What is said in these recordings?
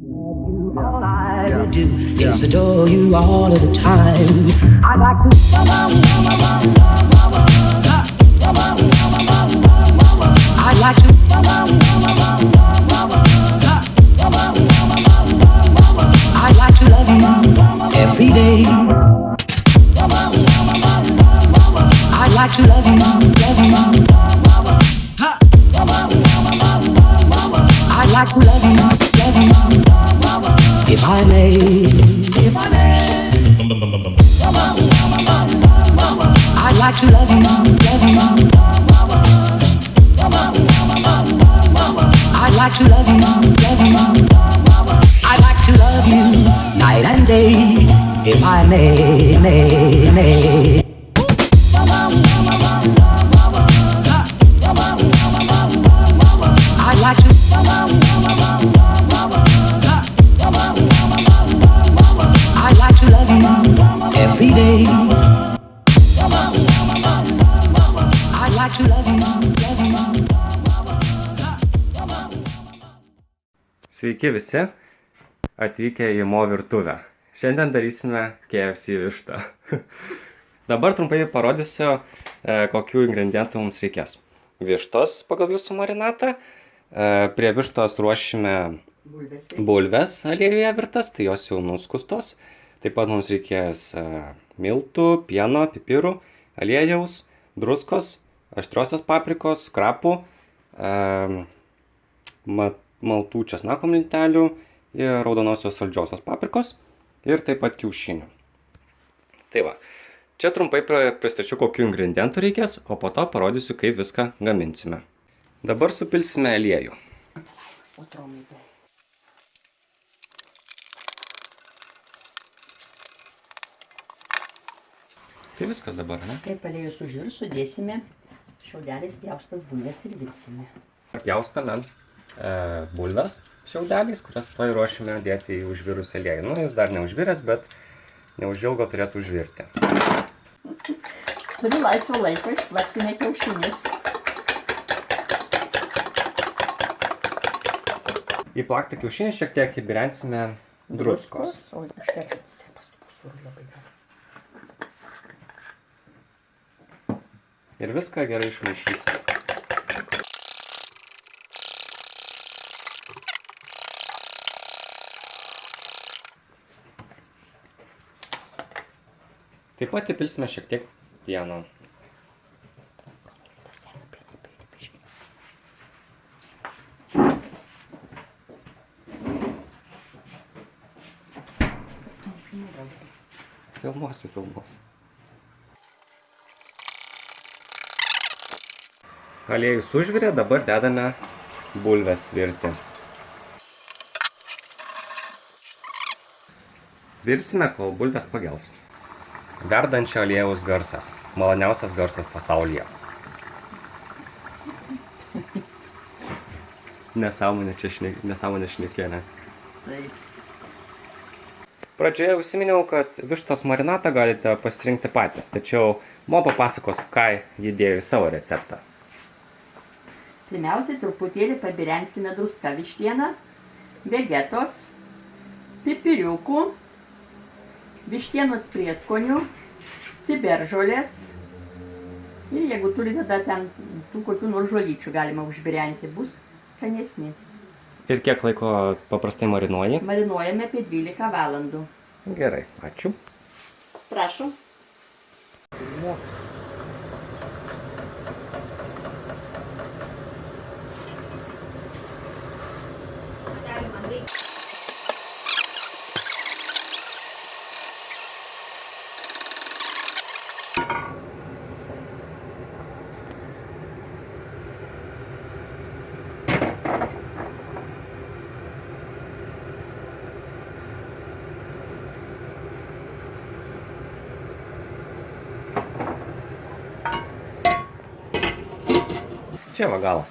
All I do is adore you all of the time. I'd like to. I'd like to. I'd like to love you every day. I'd like to love you, love you. I'd like to love you, love you. If I may, if I may. I'd like to love you, love you. I'd like to love you, love you. I'd like to love you night and day. If I may. I'd like to. I'd like to love you every day. I'd like to love you, love you. Sveiki visi, atvykę į Mo virtuvę. Šiandien darysime KFC vištą. Dabar trumpai parodysiu, kokių ingredientų mums reikės. Vištos pagal jūsų marinatą. Prie vištos ruošime bulves aliejuje virtas, tai jos jau nuskustos. Taip pat mums reikės miltų, pieno, pipirų, aliejaus, druskos, aštriosios paprikos, krapų, maltų česnako miltelių ir raudonosios saldžiosios paprikos ir taip pat kiaušinių. Tai va, čia trumpai pristačiau, kokių ingredientų reikės, o po to parodysiu, kaip viską gaminsime. Dabar supilsime aliejų. Tai viskas dabar, ne? Kaip aliejus užvirs, sudėsime šiaudeliais pjaustas bulves ir virsime. Pjaustame bulves šiaudeliais, kurias tuoj ruošime dėti į užvirusį aliejų. Nu, jis dar neužviręs, bet neužilgo turėtų užvirti. Turi laisvo laiko, išplaksime kiaušinius. Į plaktą kiaušinį šiek tiek įbirensime druskos. O, užteks. Paskui labai gerai. Ir viską gerai išmaišysime. Taip pat įpilsime šiek tiek pieno. Filmuosi. Aliejus užvirė, dabar dedame bulves virti. Virsime, kol bulvės pagels. Verdančio aliejaus garsas. Maloniausias garsas pasaulyje. Nesąmonė šnekė, ne? Taip. Pradžioje užsiminiau, kad vištos marinatą galite pasirinkti patys, tačiau Mo papasakos, ką ji dėjo į savo receptą. Pirmiausiai truputėlį pabirensime druską vištieną, vegetos, pipiriukų, vištienos prieskonių, ciberžolės ir jeigu turite dar ten tų kokių nors žolyčių galima užbirenti, bus skanesni. Ir kiek laiko paprastai marinuoji? Marinuojame apie 12 valandų. Gerai, ačiū. Prašom. Čia va gal.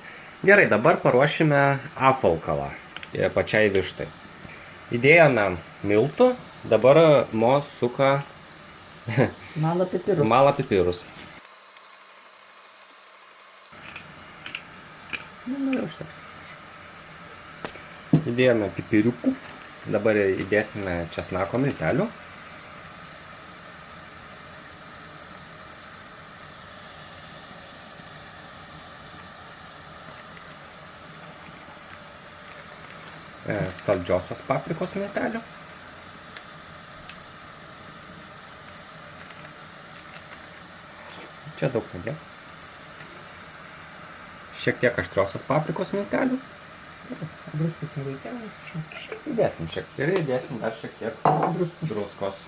Gerai, dabar paruošime apvalkalą pačiai vištai. Įdėjome miltų, dabar Mo suka Mala pipirus. Nu, jau užteks. Įdėjome pipiriukų. Dabar įdėsime česnako miltelių. Saldžiosios paprikos miltelių. Čia daug nedėk. Šiek tiek aštriosios paprikos miltelių. Druskos nereikia. Įdėsim šiek tiek ir įdėsim dar šiek tiek druskos.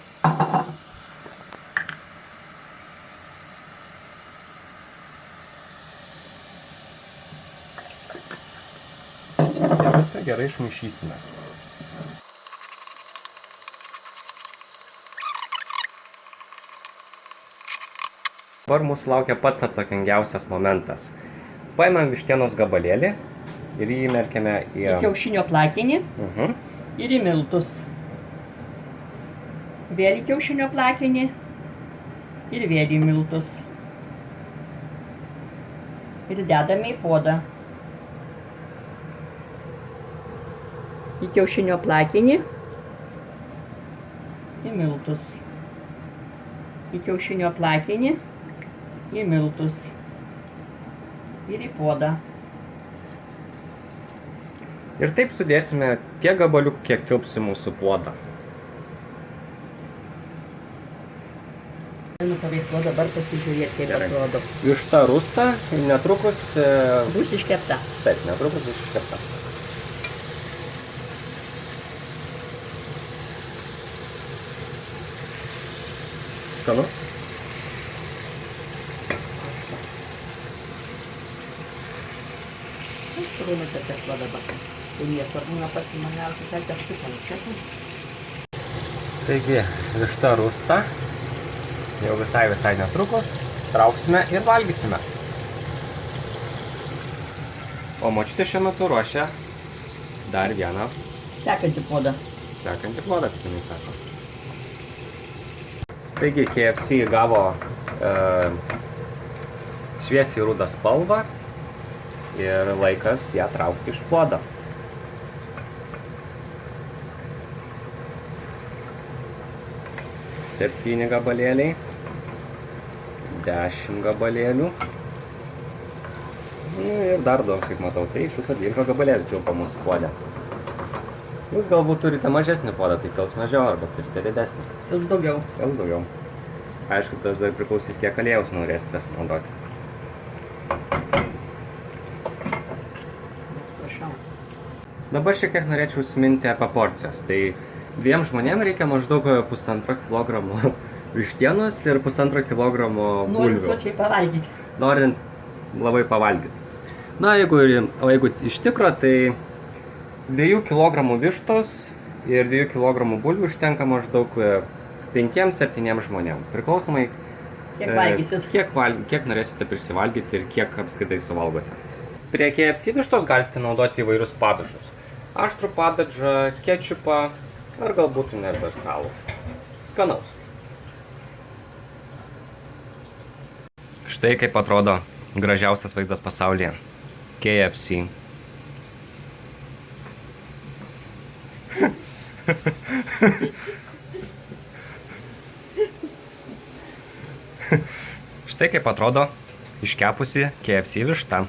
Ir viską gerai išmaišysime. Dabar mūsų laukia pats atsakingiausias momentas. Paimam vištienos gabalėlį ir jį įmerkiame į Kiaušinio plakinį ir į miltus. Vėl į kiaušinio plakinį ir vėl į miltus. Ir dedame į puodą. Į kiaušinio plakinį, į miltus. Į kiaušinio plakinį, į miltus. Ir į puodą. Ir taip sudėsime tiek gabaliukų, kiek tilps į mūsų puodą. Nupaveikslu dabar pasižiūrėti, kaip atrodo. Višta rūsta ir netrukus... Bus iškepta. Taip, netrukus bus iškepta. Skanu? Rūmėse tešla dabar. Tai nesvarbu, pasimaniausi, kad teštuką nukėtų. Taigi, višta rūsta. Jau visai netrukus. Trauksime ir valgysime. O močiutė šiuo metu ruošia dar vieną Sekantį puodą. Puodą, kaip jinai sako. Taigi, KFC gavo šviesiai rudą spalvą ir laikas ją traukti iš puodo. Septyni gabalėliai, 10 gabalėlių ir dar daug, kaip matau, tai iš viso 12 gabalėlių tilpo mūsų puode. Jūs galbūt turite mažesnį puodą, tai kils mažiau, arba turite didesnį. Tilps daugiau. Kils daugiau. Aišku, tas dar priklausys, kiek aliejaus norėsite sunaudoti. Prašau. Dabar šiek tiek norėčiau užsiminti apie porcijas. Tai 2 žmonėms reikia maždaug 1,5 kg vištienos ir 1,5 kg bulvių. Norint sočiai pavalgyti. Norint labai pavalgyti. Na, jeigu iš tikro, tai 2 kg vištos ir 2 kg bulvių užtenka maždaug 5-7 žmonėms. Priklausomai, Kiek valgysit. kiek norėsite prisivalgyti ir kiek apskritai suvalgote. Prie KFC vištos galite naudoti įvairius padažus. Aštrų padažą, kečupą ar galbūt universalų. Skanaus. Štai kaip atrodo gražiausias vaizdas pasaulyje. KFC. Štai kaip atrodo iškepusi KFC višta.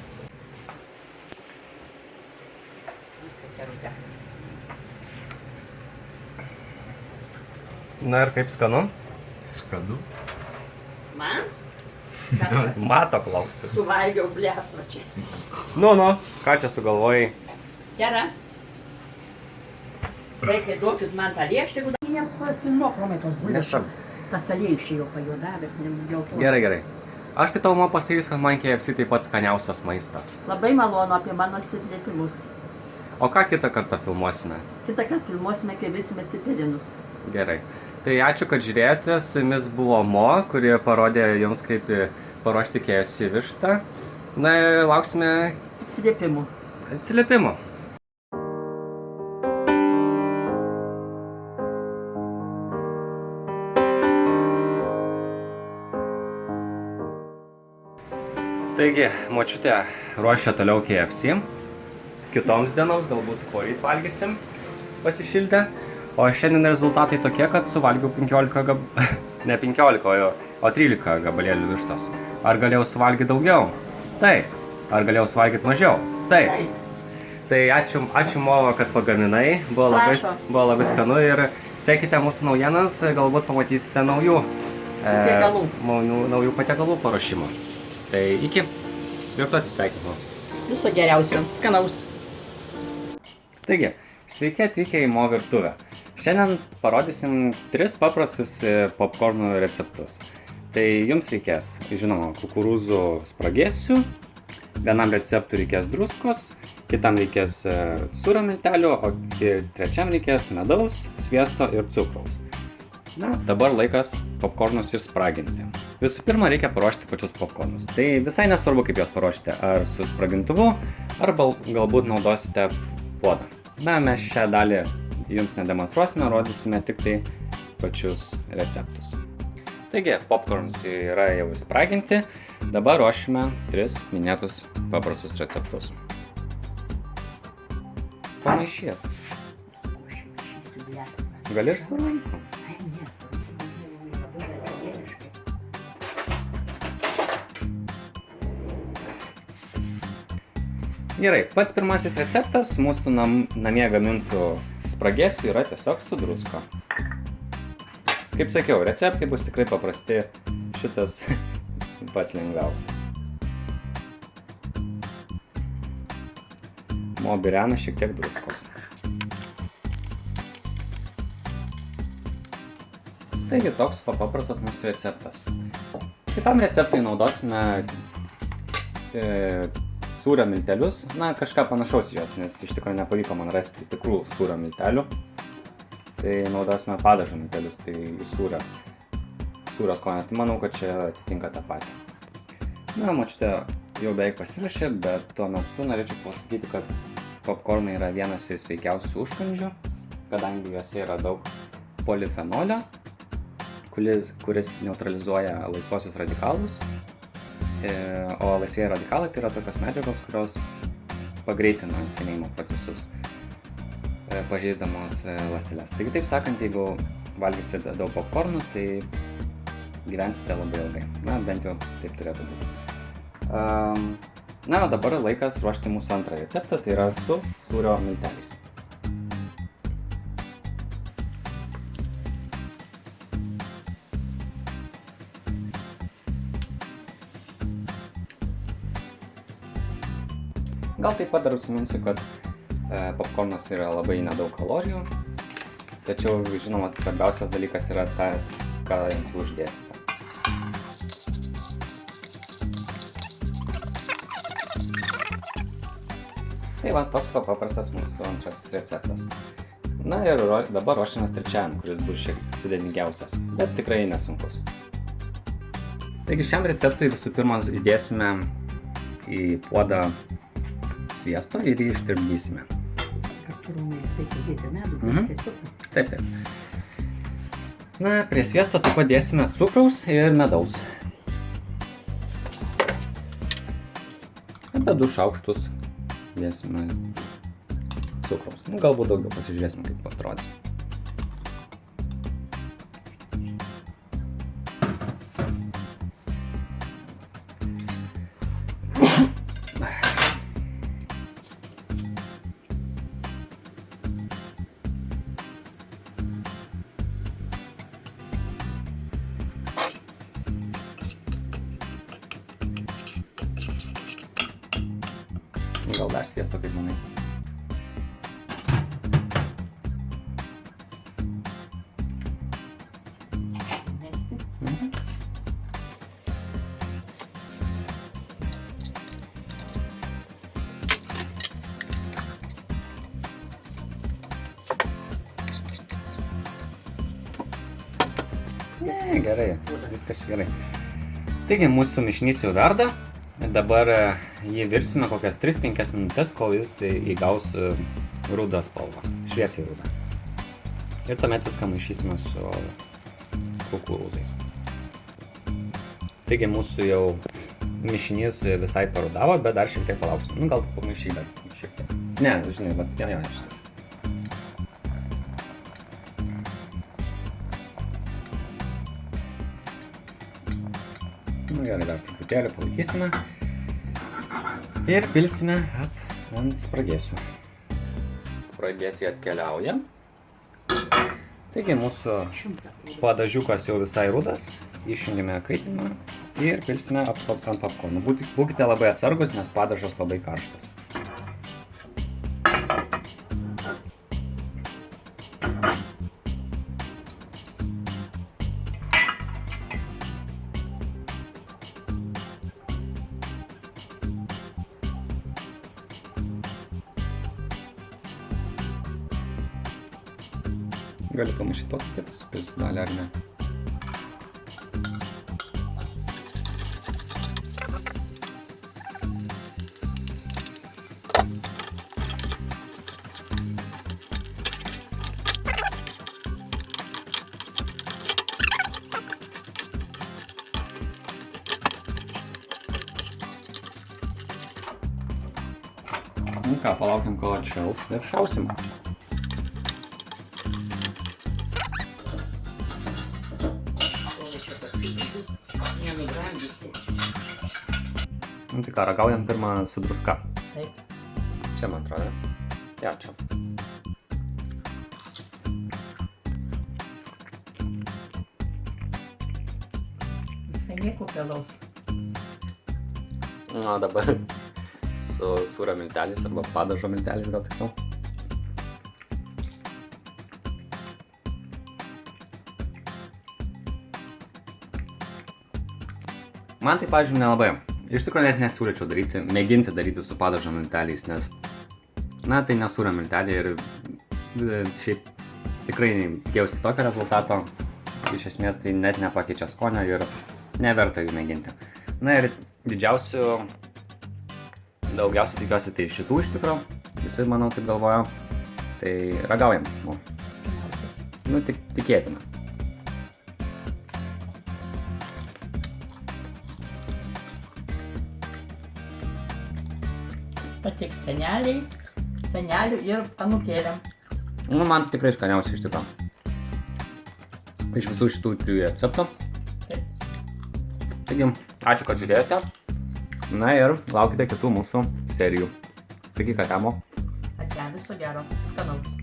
Na ir kaip skanu? Skanu. Man? Mato klausia. Suvalgiau blėstvą čia. Nu, ką čia sugalvojai? Gera. Reikia duokit man tą lėkštę, jeigu dar nepafilmuok romai tos bulvės. Nesvarbu. Tas aliejus čia jau pajuodavęs, dėl to. Gerai. Aš tai tau man pasakysiu, kad man KFC taip pat skaniausias maistas. Labai malonu apie mano atsiplėtimus. O ką kitą kartą filmuosime? Kitą kartą filmuosime, kai visime cepelinus. Gerai. Tai ačiū, kad žiūrėjote. Su jumis buvo Mo, kuri parodė jums, kaip paruošti KFC vištą. Na, lauksime atsiliepimų. Taigi, močiutė ruošia toliau KFC. Kitoms dienoms galbūt poryt valgysim. pasišildę. O šiandien rezultatai tokie, kad suvalgiau 15 ne 15, o 13 gabalėlių vištos. Ar galėjau suvalgyti daugiau? Taip. Ar galėjau suvalgyti mažiau? Taip. Tai ačiū Mova, kad pagaminai. Buvo labai skanu ir sekite mūsų naujienas, galbūt pamatysite naujų patiekalų paruošimo. Tai iki. Ir tu atsisveikinu. Viso geriausio. Skanaus. Taigi, sveiki atvykę į Mo virtuvę. Šiandien parodysim 3 paprastus popkornų receptus. Tai jums reikės, žinoma, kukurūzų spragėsių, vienam receptui reikės druskos, kitam reikės sūrio miltelių, o trečiam reikės medaus, sviesto ir cukraus. Na, dabar laikas popkornus ir spraginti. Visų pirma, reikia paruošti pačius popkornus. Tai visai nesvarbu, kaip juos paruošite, ar su spragintuvu, arba galbūt naudosite puodą. Na, mes šią dalį jums nedemonstruosime, rodysime tik tai pačius receptus. Taigi, popcorns yra jau spraginti, dabar ruošime 3 minėtus paprastus receptus. Pamaišyt. Gali ir su rankom. Gerai, pats pirmasis receptas mūsų namie gamintų spragėsių yra tiesiog su drusko. Kaip sakiau, receptai bus tikrai paprasti, šitas pats lengviausias. Mo birena šiek tiek druskos. Taigi toks paprastas mūsų receptas. Kitam receptui naudosime sūrio miltelius, na kažką panašaus juos, nes iš tikrųjų nepavyko man rasti tikrų sūrio miltelių. Tai naudosime padažo miltelius, tai sūrio skonio, tai manau, kad čia atitinka tą patį. Na, močiutė jau beveik pasiruošė, bet tuo metu norėčiau pasakyti, kad popkornai yra vienas iš sveikiausių užkandžių, kadangi juose yra daug polifenolio, kuris neutralizuoja laisvuosius radikalus. O laisvieji radikalai tai yra tokios medžiagos, kurios pagreitina senėjimo procesus, pažeisdamos ląsteles. Taigi, taip sakant, jeigu valgysite daug popkornų, tai gyvensite labai ilgai. Na, bent jau taip turėtų būti. Na, o dabar laikas ruošti mūsų antrą receptą, tai yra su sūrio milteliais. Gal taip pat dar užsiminsiu, kad popkornas yra labai nedaug kalorijų, tačiau, žinoma, svarbiausias dalykas yra tas, ką ant jų uždėsite. Tai va, toks paprastas mūsų antrasis receptas. Na ir dabar ruošiamės trečiajam, kuris bus šiek tiek sudėtingiausias, bet tikrai nesunkus. Taigi šiam receptui visų pirma įdėsime į puodą sviesto ir jį ištirpdysime. Taip. Na, prie sviesto taip pat dėsime cukraus ir medaus. Apie 2 šaukštus dėsime cukraus. Nu, galbūt daugiau, pasižiūrėsime, kaip atrodys. Gal dar sviesto, kaip manai. Gerai, viskas gerai. Taigi mūsų mišinys jau verda. Dabar jį virsime kokias 3-5 minutės, kol jis įgaus rudą spalvą, šviesiai rudą. Ir tuomet viską maišysime su kukurūzais. Taigi mūsų jau mišinys visai parudavo, bet dar šiek tiek palauksime. Nu, gal pamaišy dar šiek tiek. Ne, žinai, bet jo. Nu gerai, dar truputėlį palaikysime. Ir pilsime ant spragėsių. Spragėsiai atkeliauja. Taigi mūsų padažiukas jau visai rudas. Išjungime kaitinimą ir pilsime ant popkornų. Būkite labai atsargus, nes padažas labai karštas. Gali pamaišyti tokį, kad supilsi dalį ar ne. Nu ką, palaukiam, kol atšals ir šausim. Nu tai ką, ragaujam pirmą su druska. Taip. Čia, man atrodo. Ja, čia. Visai nieko pėlaus. Na, dabar su sūrio milteliais arba padažo milteliais gal tiksliau. Man tai, pavyzdžiui, nelabai. Iš tikrųjų net nesiūlyčiau daryti, mėginti daryti su padažo milteliais, nes, na, tai nesūrio milteliai ir šiaip tikrai tikėjausi kitokio rezultato. Iš esmės tai net nepakeičia skonio ir neverta jų mėginti. Na ir daugiausiai tikiuosi tai šitų iš tikrųjų, visi, manau, taip galvojo. Tai ragaujam. Nu, tikėtina. Patiks senelių ir anūkėliam. Nu, man tikrai skaniausiai iš tikrųjų. Iš visų šitų 3 receptų. Taip. Taigi, ačiū, kad žiūrėjote. Na ir laukite kitų mūsų serijų. Sakyk, Atemo. Ate, viso gero. Skanaus.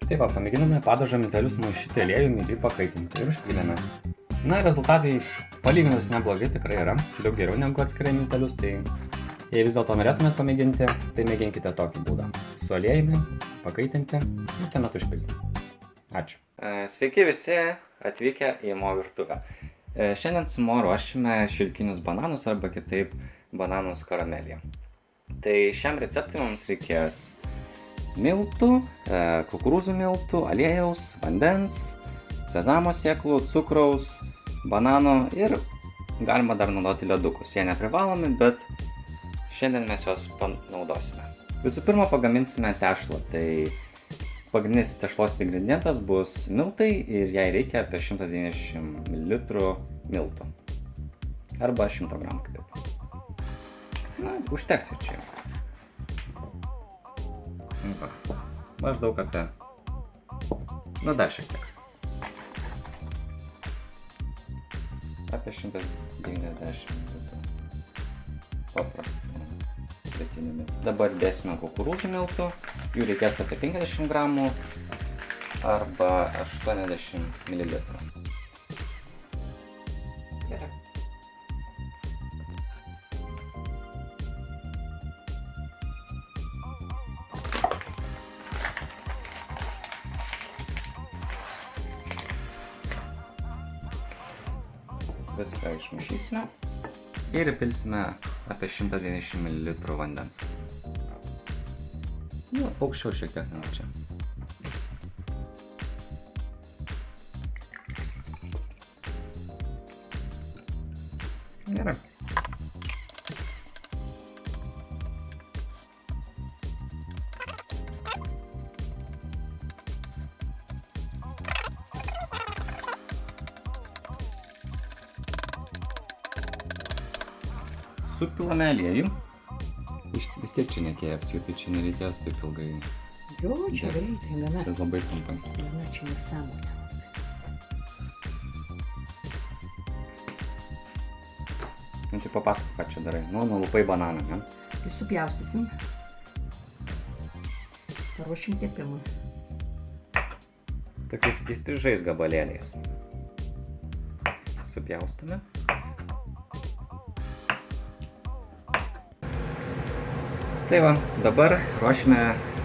Taip va, pamėginome padažo miltelius sumaišyti aliejumi ir jį pakaitinti ir užpylėme. Na, rezultatai palyginus neblogi tikrai yra, daug geriau negu atskirai miltelius, tai jei vis dėlto norėtumėt pamėginti, tai mėginkite tokį būdą. Su aliejumi, pakaitinti ir tuomet užpildyti. Ačiū. Sveiki visi atvykę į Mo virtuvę. Šiandien su Mo ruošime šilkinius bananus arba kitaip bananus karamelėje. Tai šiam receptui mums reikės miltų, kukurūzų miltų, aliejaus, vandens, sezamo sėklų, cukraus, banano ir galima dar naudoti ledukus. Jie neprivalomi, bet šiandien mes juos panaudosime. Visų pirma, pagaminsime tešlą. Tai pagrindinis tešlos ingredientas bus miltai ir jai reikia apie 190 ml miltų. Arba 100 g kitaip. Na, užteks ir čia. Maždaug apie, dar šiek tiek. Apie 190 ml. Paprastų kvietinių miltų. Dabar dėsime kukurūzų miltų. Jų reikės apie 50 g arba 80 ml. Gerai. Viską išmaišysime ir įpilsime apie 190 ml vandens. Nu, aukščiau šiek tiek negu čia. Gerai. supilame aliejų. Vis tiek čia ne KFC, tai čia nereikės taip ilgai. Jo, čia greitai, gana. Čia labai trumpai. Gana čia nesąmonė. Nu, tai papasakok, ką čia darai. Nu, nulupai bananą, ne? Tai supjaustysim. Paruošim kepimui. Tokiais įstrižais gabalėliais. Supjaustome. Tai va, dabar ruošime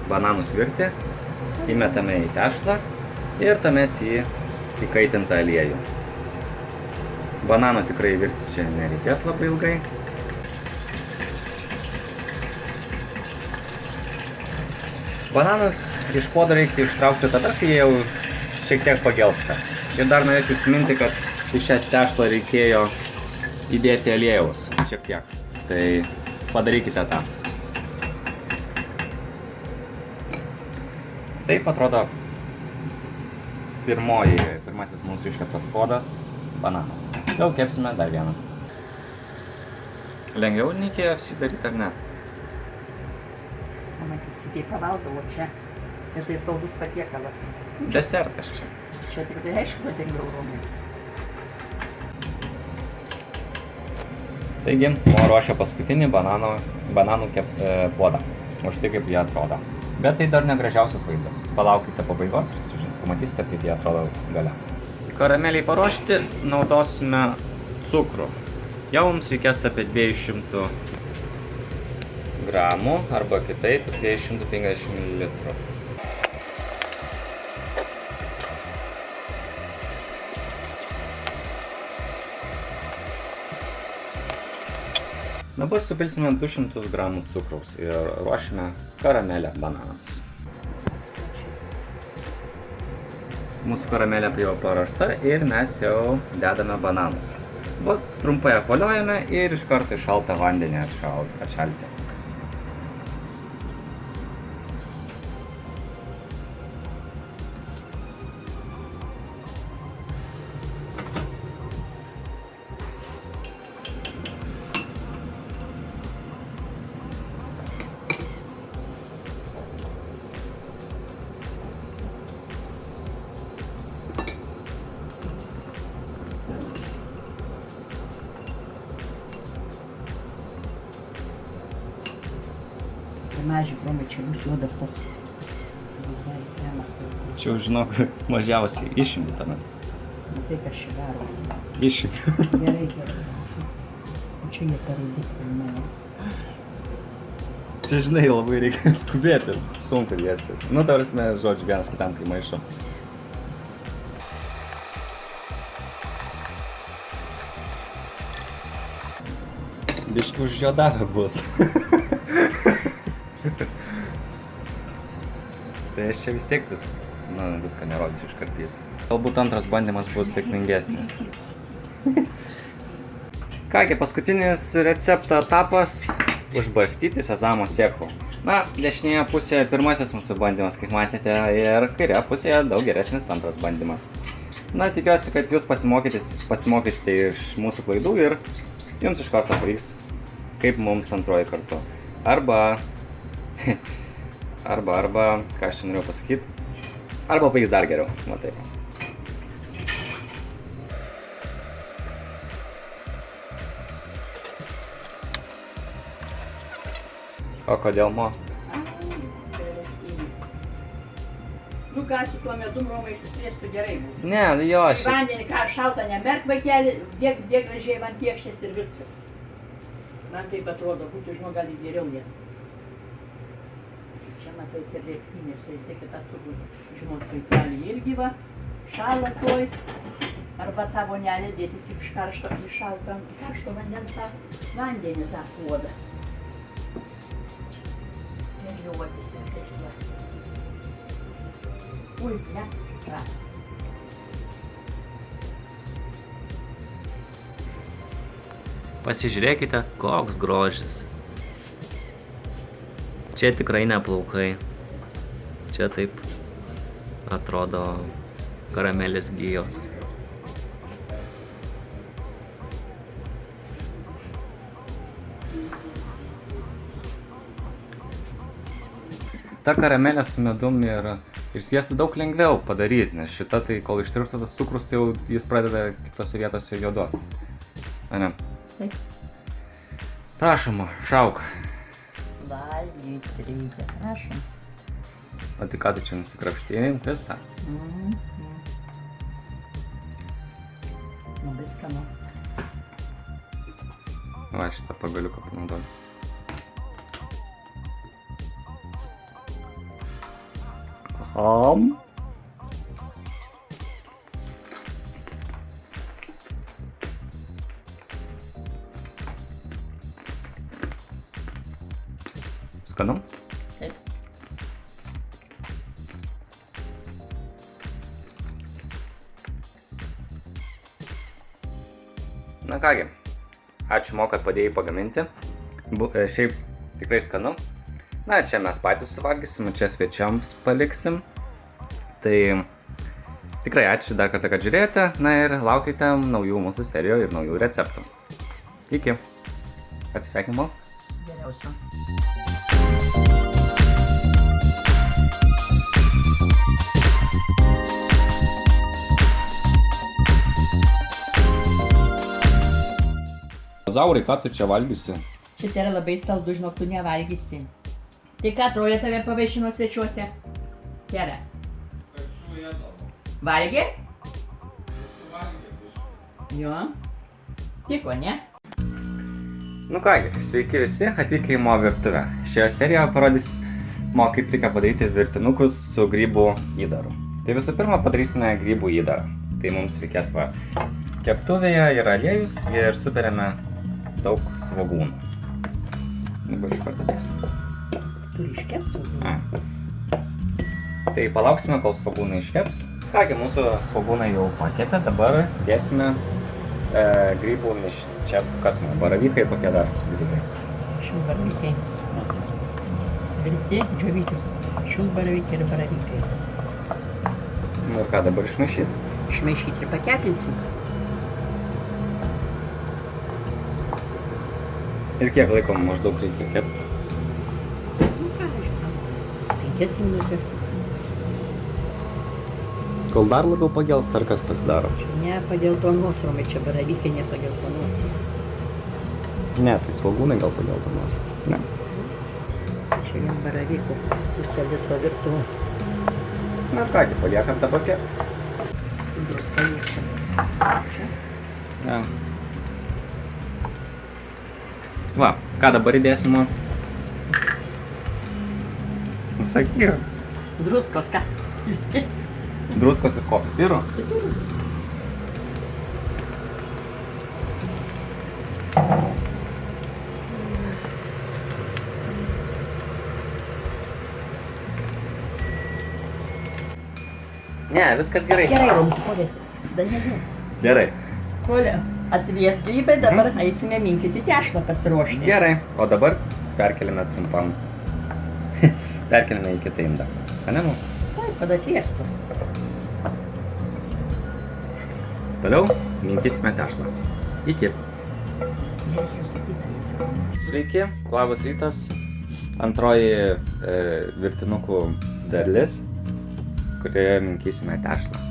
bananus virti, įmetame į tešlą ir tuomet į įkaitintą aliejų. Banano tikrai virti čia nereikės labai ilgai. Bananus iš puodo reikia ištraukti tada, kai jie jau šiek tiek pagelsta. Ir dar norėčiau įsiminti, kad į šią tešlą reikėjo įdėti aliejaus šiek tiek. Tai padarykite tą. Taip atrodo pirmasis mūsų iškeptas puodas bananų. Jau kepsime dar vieną. Lengviau nei KFC daryti, ar ne? Mama KFC pavalgavo čia. Ir tai saldus patiekalas. Desertas čia. Čia tik tai aišku, kad lengviau Romai. Taigi, mama ruošia paskutinį bananų puodą. Už tai, kaip jie atrodo. Bet tai dar negražiausias vaizdas. Palaukite pabaigos ir pamatysite, kaip jie atrodo gale. Karameliai paruošti naudosime cukrų. Jau mums reikės apie 200 gramų arba kitaip 250 ml. Dabar supilsime 200 gramų cukraus ir ruošime karamelę bananams. Mūsų karamelė jau paruošta ir mes jau dedame bananus. Trumpai apvoliojame ir iš karto į šaltą vandenį atšalti. Maži kromai, čia bus juodas tas. Čia jau žinok, mažiausiai išimti tame. Matai, kas čia darosi. Išimti. Gerai. O čia jie parūdyti mane. Čia, žinai, labai reikia skubėti. Sunku dėsi. Nu, tavrasme, žodžiu, vienas kitam, kai maišom. Biški užžiodavę bus. Tai aš čia vis tiek viską nerodysiu, iškarpysiu. Galbūt antras bandymas bus sėkmingesnis. Kągi, paskutinis recepto etapas – užbarstyti sezamo sėklų. Na, dešinėje pusėje pirmasis mūsų bandymas, kaip matėte, ir kairėje pusėje daug geresnis antras bandymas. Na, tikiuosi, kad jūs pasimokysite iš mūsų klaidų ir jums iš karto pavyks, kaip mums antroji kartu. Arba, ką aš čia norėjau pasakyti, arba pavyks dar geriau, va taip. O kodėl mo? Nu ką, su tuo medum Romai išsisviestų gerai būtų. Ne, jo, aš... Vandenį, ką šaltą nemerk vaikelį, bėg gražiai man tiekšės ir viskas. Man taip atrodo, būtų, žinau, gali geriau net. Čia matai, terlėskinės, tai jisai kitą turbūt, žinot, vaikelį irgi va, šalą toj. Arba tą vonelę dėtis iš karšto į šaltą, karšto vandens tą vandenį tą puodą. Perliuotis ir teisle. Ui, ne, ką. Pasižiūrėkite, koks grožis. Čia tikrai ne plaukai. Čia taip atrodo karamelės gijos. ta karamelė su medum ir sviestu daug lengviau padaryti, nes šita tai kol ištirpsta tas cukrus, tai jau jis pradeda kitose vietose juoduoti. Ane? Taip. Prašom, šauk. Valgyti reikia, prašom. O tai ką tu čia nusikrapštėjai visą? Labai skanu. Va, šitą pagaliuką panaudosiu. Aham. Skanu? Taip. Na kągi, ačiū Mo, kad padėjai pagaminti. Šiaip tikrai skanu. Na, čia mes patys suvalgysim, čia svečiams paliksim. Tai tikrai ačiū dar kartą, kad žiūrėjote. Na ir laukite naujų mūsų serijų ir naujų receptų. Iki. Atsisveikinimo. Geriausio. Zaurai, ką tu čia valgysi? Šitą yra labai saldu, žinok, tu nevalgysi. Tai ką, Troja tave pavaišino svečiuose? Gerai. Valgė? Jo. Tiko, ne? Nu kągi, sveiki visi atvykę į Mo virtuvę. Šioje serijoje parodys Mo, kaip reikia padaryti virtinukus su grybų įdaru. Tai visų pirma padarysime grybų įdarą. Tai mums reikės va, keptuvėje yra aliejus ir superiame daug svogūnų. Dabar iš karto dėsim. Turi iškepsiu. Tai palauksime, kol svogūnai iškeps. Kągi, mūsų svogūnai jau pakepė, dabar dėsime grybų mišinį. Čia kas man, baravykai, kokie dar grybai? Šilbaravykai. Virti, džiovyti. Šilbaravykai ir baravykai. Nu ir ką, dabar išmaišyti? Išmaišyti ir pakepinsim. Ir kiek laiko maždaug reikia kepti? Nu ką, žinau, 5 minutės. Kol dar labiau pagelsta, ar kas pasidaro? Ne pageltonos, Romai, čia baravykai nepageltonos. Ne, tai svogūnai gal pageltonos. Ne. Čia vien baravykų, pusę litro virtuvo. Na ir kągi, paliekam dabar kepti. Druską čia. Čia. Ja. Va, ką dabar įdėsim? Sakyk. Druskos, ką? Druskos ir ko? Pipirų? Ne, viskas gerai. Gerai, Rom, tu kodėl? Dar nežinau. Gerai. Kodėl? Atvies grybai, dabar eisime minkyti tešlą pasiruošti. Gerai. O dabar perkeliame trumpam. Perkeliame į kitą indą. Ane, Mo? Taip, kad atviestų. Toliau minkysime tešlą. Iki. Sveiki, labas rytas. Antroji virtinukų dalis, kurioje minkysime tešlą.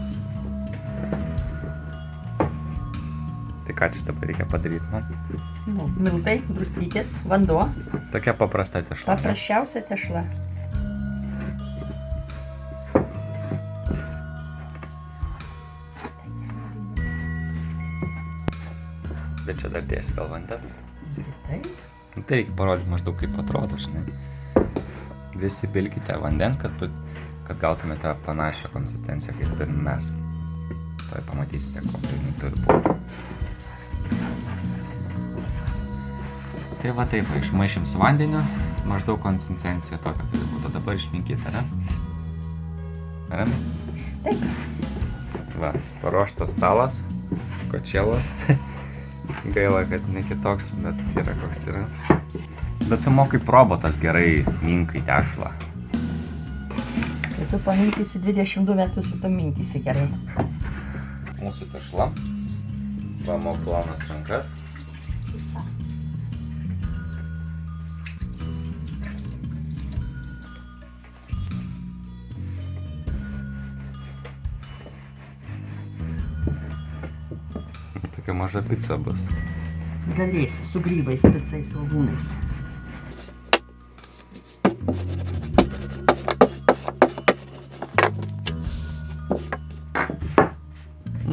Tai ką čia dabar reikia padaryti, man? Miltai, druskytis, vanduo. Tokia paprasta tešla. Paprasčiausia tešla. Bet čia dar dėsi gal vandens. Taip. Nu, tai reikia parodyti maždaug kaip atrodo, žinai. Visi pilkite vandens, kad gautumėte panašią konsistenciją kaip ir mes. Tai pamatysite, kokia jinai turi būti. Tai va taip, išmaišym su vandeniu, maždaug konsistencija tokia turi būti. Dabar išminkite, ne? Ar ne? Taip. Va, paruoštas stalas, kočėlas. Gaila, kad ne kitoks, bet yra koks yra. Bet tu mokai robotas gerai minkai tešlą. Tai tu paminkysi 22 metus, tu minkysi gerai. Mūsų tešla. Va, Mo planas rankas. maža pica bus. Galėsi su grybais, picais, svogūnais.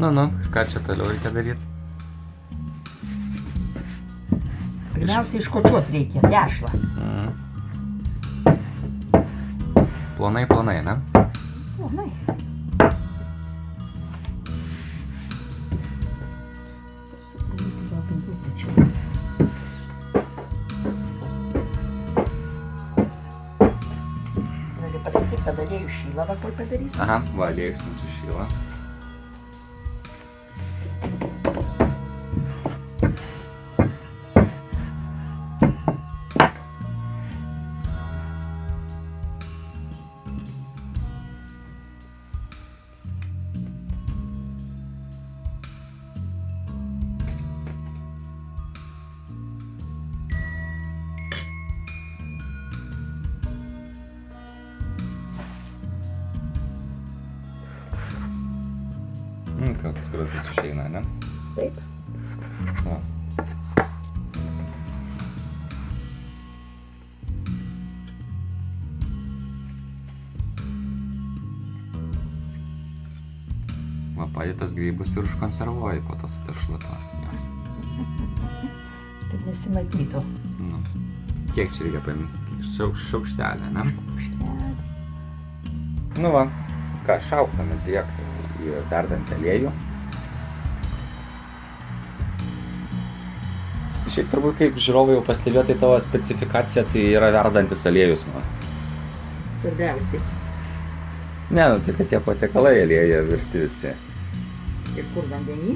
Nu, ką čia toliau reikia daryti? Pirmiausia, iškočiuot reikia dešrą. Plonai, ne? Plonai. Gali pasakyti, kad aliejus šyla, va, kol padarysi. Aha, va, aliejus mūsų šyla. Koks gražus išeina, ne? Taip. Va. Va, padėtas grybus ir užkonservuoji po to su tešlatu. Kad nesimatytų. Nu. Kiek čia reikia paimti? Šaukštelę, ne? Šaukštelį. Nu va, ką, šauktame tiek į verdant aliejų. Šiaip turbūt, kaip žiūrovai jau pastebėjo, tai tavo specifikacija tai yra verdantis aliejus, man. Svarbiausiai. Ne, nu tai kad tie patiekalai aliejuje virti visi. Ir kur vandenį?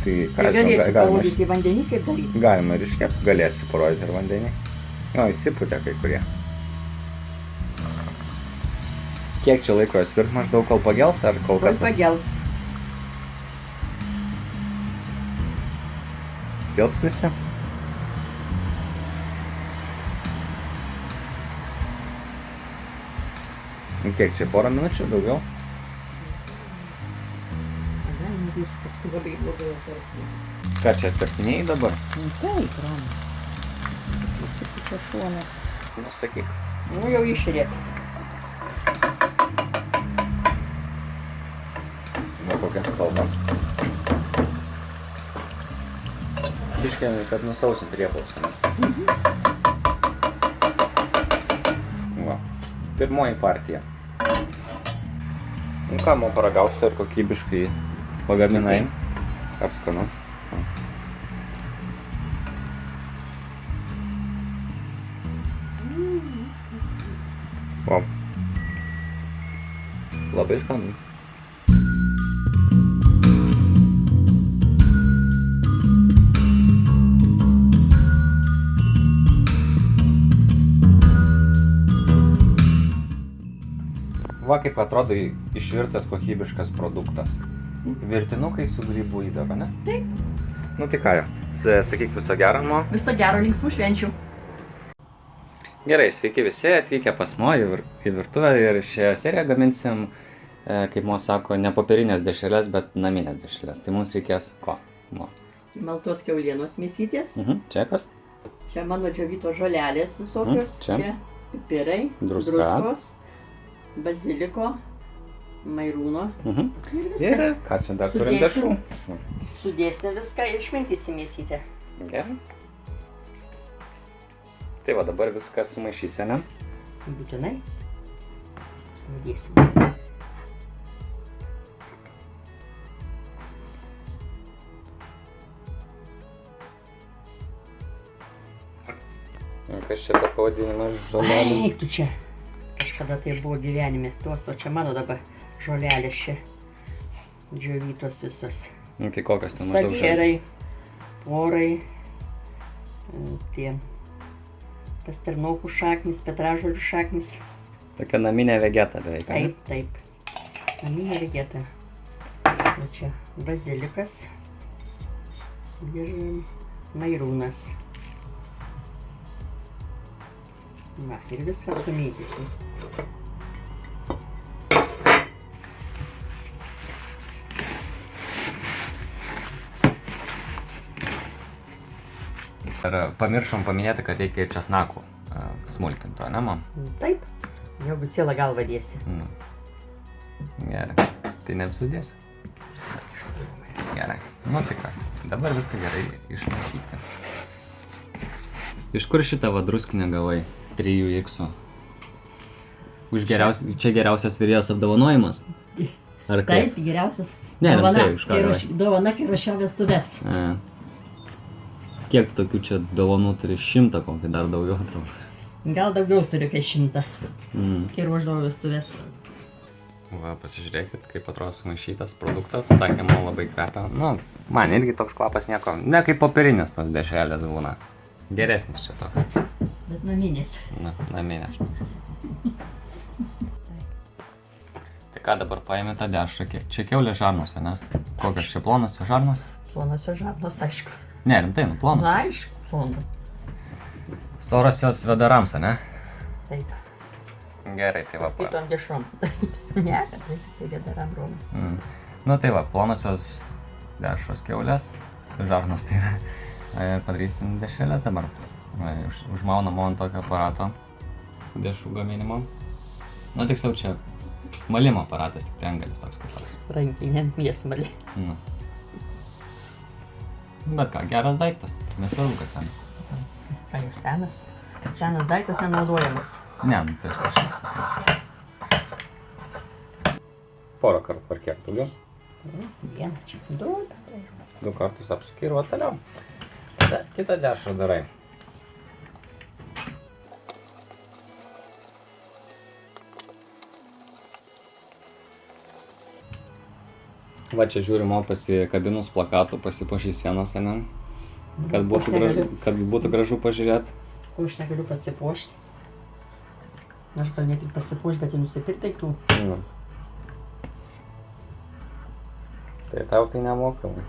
Tai ką Tai žinau, galėsi parodyti vandenį, kaip daryti. galima ir iškepti, galėsi parodyti ir vandenį. Nu, įsipūtė kai kurie. Kiek čia laiko jas virt maždaug, kol pagels, ar kol kas Pagels. Tilps visi? Kiek čia, porą minučių, daugiau? Paskui labai blogai atsarasti. Ką čia, atkartinėjai dabar? Taip, Roma. Įsipučia šonas. Nu, sakyk. Nu, jau išrėp. Nu, kokia spalva. Biškė, kad nusausint riebalus, ne? Va. Pirmoji partija. Nu ką, man paragausiu, ar kokybiškai pagaminai. Ar skanu. O. Labai skanu. Va kaip atrodo išvirtas kokybiškas produktas. Virtinukai su grybų įdava, ne? Taip. Nu tai ką jau, sakyk viso gero, Mo. Viso gero, linksmų švenčių. Gerai, sveiki visi atvykę pas Mo į virtuvę ir šią seriją gaminsim, kaip Mo sako, ne popierinės dešreles, bet naminės dešreles. Tai mums reikės ko, Mo? Maltos kiaulienos mėsytės. Čia kas? Čia mano džiovytos žolelės visokios. Čia. Pipirai, druskos, baziliko, mairūno. Ir viskas. Ir ką čia dar turim dešrų? Sudėsim viską ir išminkysim mėsytę. Gerai. Tai va, dabar viską sumaišysi, ne? Būtinai. Sudėsim. Kas čia ta pavadinimas žolelių? Eik tu čia. Kažkada tai buvo gyvenime tos, o čia mano dabar žolelės čia. Džiovytos visas. Nu, tai kokios ten maždaug žolelės? Salierai, porai, tie pasternokų šaknis, petražolių šaknis. Tokia naminė vegeta beveik. Taip, taip. Naminė vegeta. O čia bazilikas ir mairūnas. Va, ir viską sumėtysim. Ir pamiršom paminėti, kad reikia ir česnakų smulkinto, ne, mam? Taip, jeigu cielą galvą dėsi. Gerai. Tai ne visų dėsi? Gerai. Nu tai ką, dabar viską gerai išmaišyti. Iš kur šitą va druskinę gavai? 3X. Už geriausias, čia geriausias virėjos apdovanojimas? Ar kaip? Taip, geriausias Ne, dovana, rimtai, už ką gavai? Dovana, kai ruošiau vestuves. Kiek tu tokių čia dovanų turi? 100 kokį, dar daugiau atrodo. Gal daugiau turiu, kai 100. Kai ruošdavau vestuves. Va, pasižiūrėkit, kaip atrodo sumaišytas produktas. Sakė, man labai kvepia. Nu, man irgi toks kvapas nieko. Ne kaip popierinis tos dešrelės būna. Geresnis čia toks. Bet naminės. Na, naminės. Tai ką dabar paėmė tą dešrą? Čia kiaulė žarnos, nes kokios čia plonos žarnos? Plonosios žarnos, aišku. Ne, rimtai, nu plonos. Na, aišku, plonos. Storos jos vedarams, ne? Taip. Gerai, tai va. Kitom dešrom. Ne, tai vedaram romai. Nu tai va, plonosios dešros kiaulės, žarnos tai yra. Ir padarysim dešrelės dabar. Užmaunam ant tokio aparato dešrų gaminimo. Nu tiksliau čia malimo aparatas, tik tengalis toks kaip toks. Rankinė mėsmalė. Nu. Bet ką, geras daiktas, nesvarbu, kad senas. Ką jau senas? Senas daiktas nenaudojamas. Ne, nu tai aš tai porą kartų ar kiek daugiau? Vieną čia, du. 2 kartus apsuki ir va toliau. Tada kitą dešrą darai. Va čia žiūrim, o pasikabinus plakatų, pasipuošiai sienas, ne? Kad būtų gražu pažiūrėti. Ko aš negaliu pasipuošti? Aš gal ne tik pasipuošti, bet ir nusipirkti daiktų. Tai tau tai nemokamai.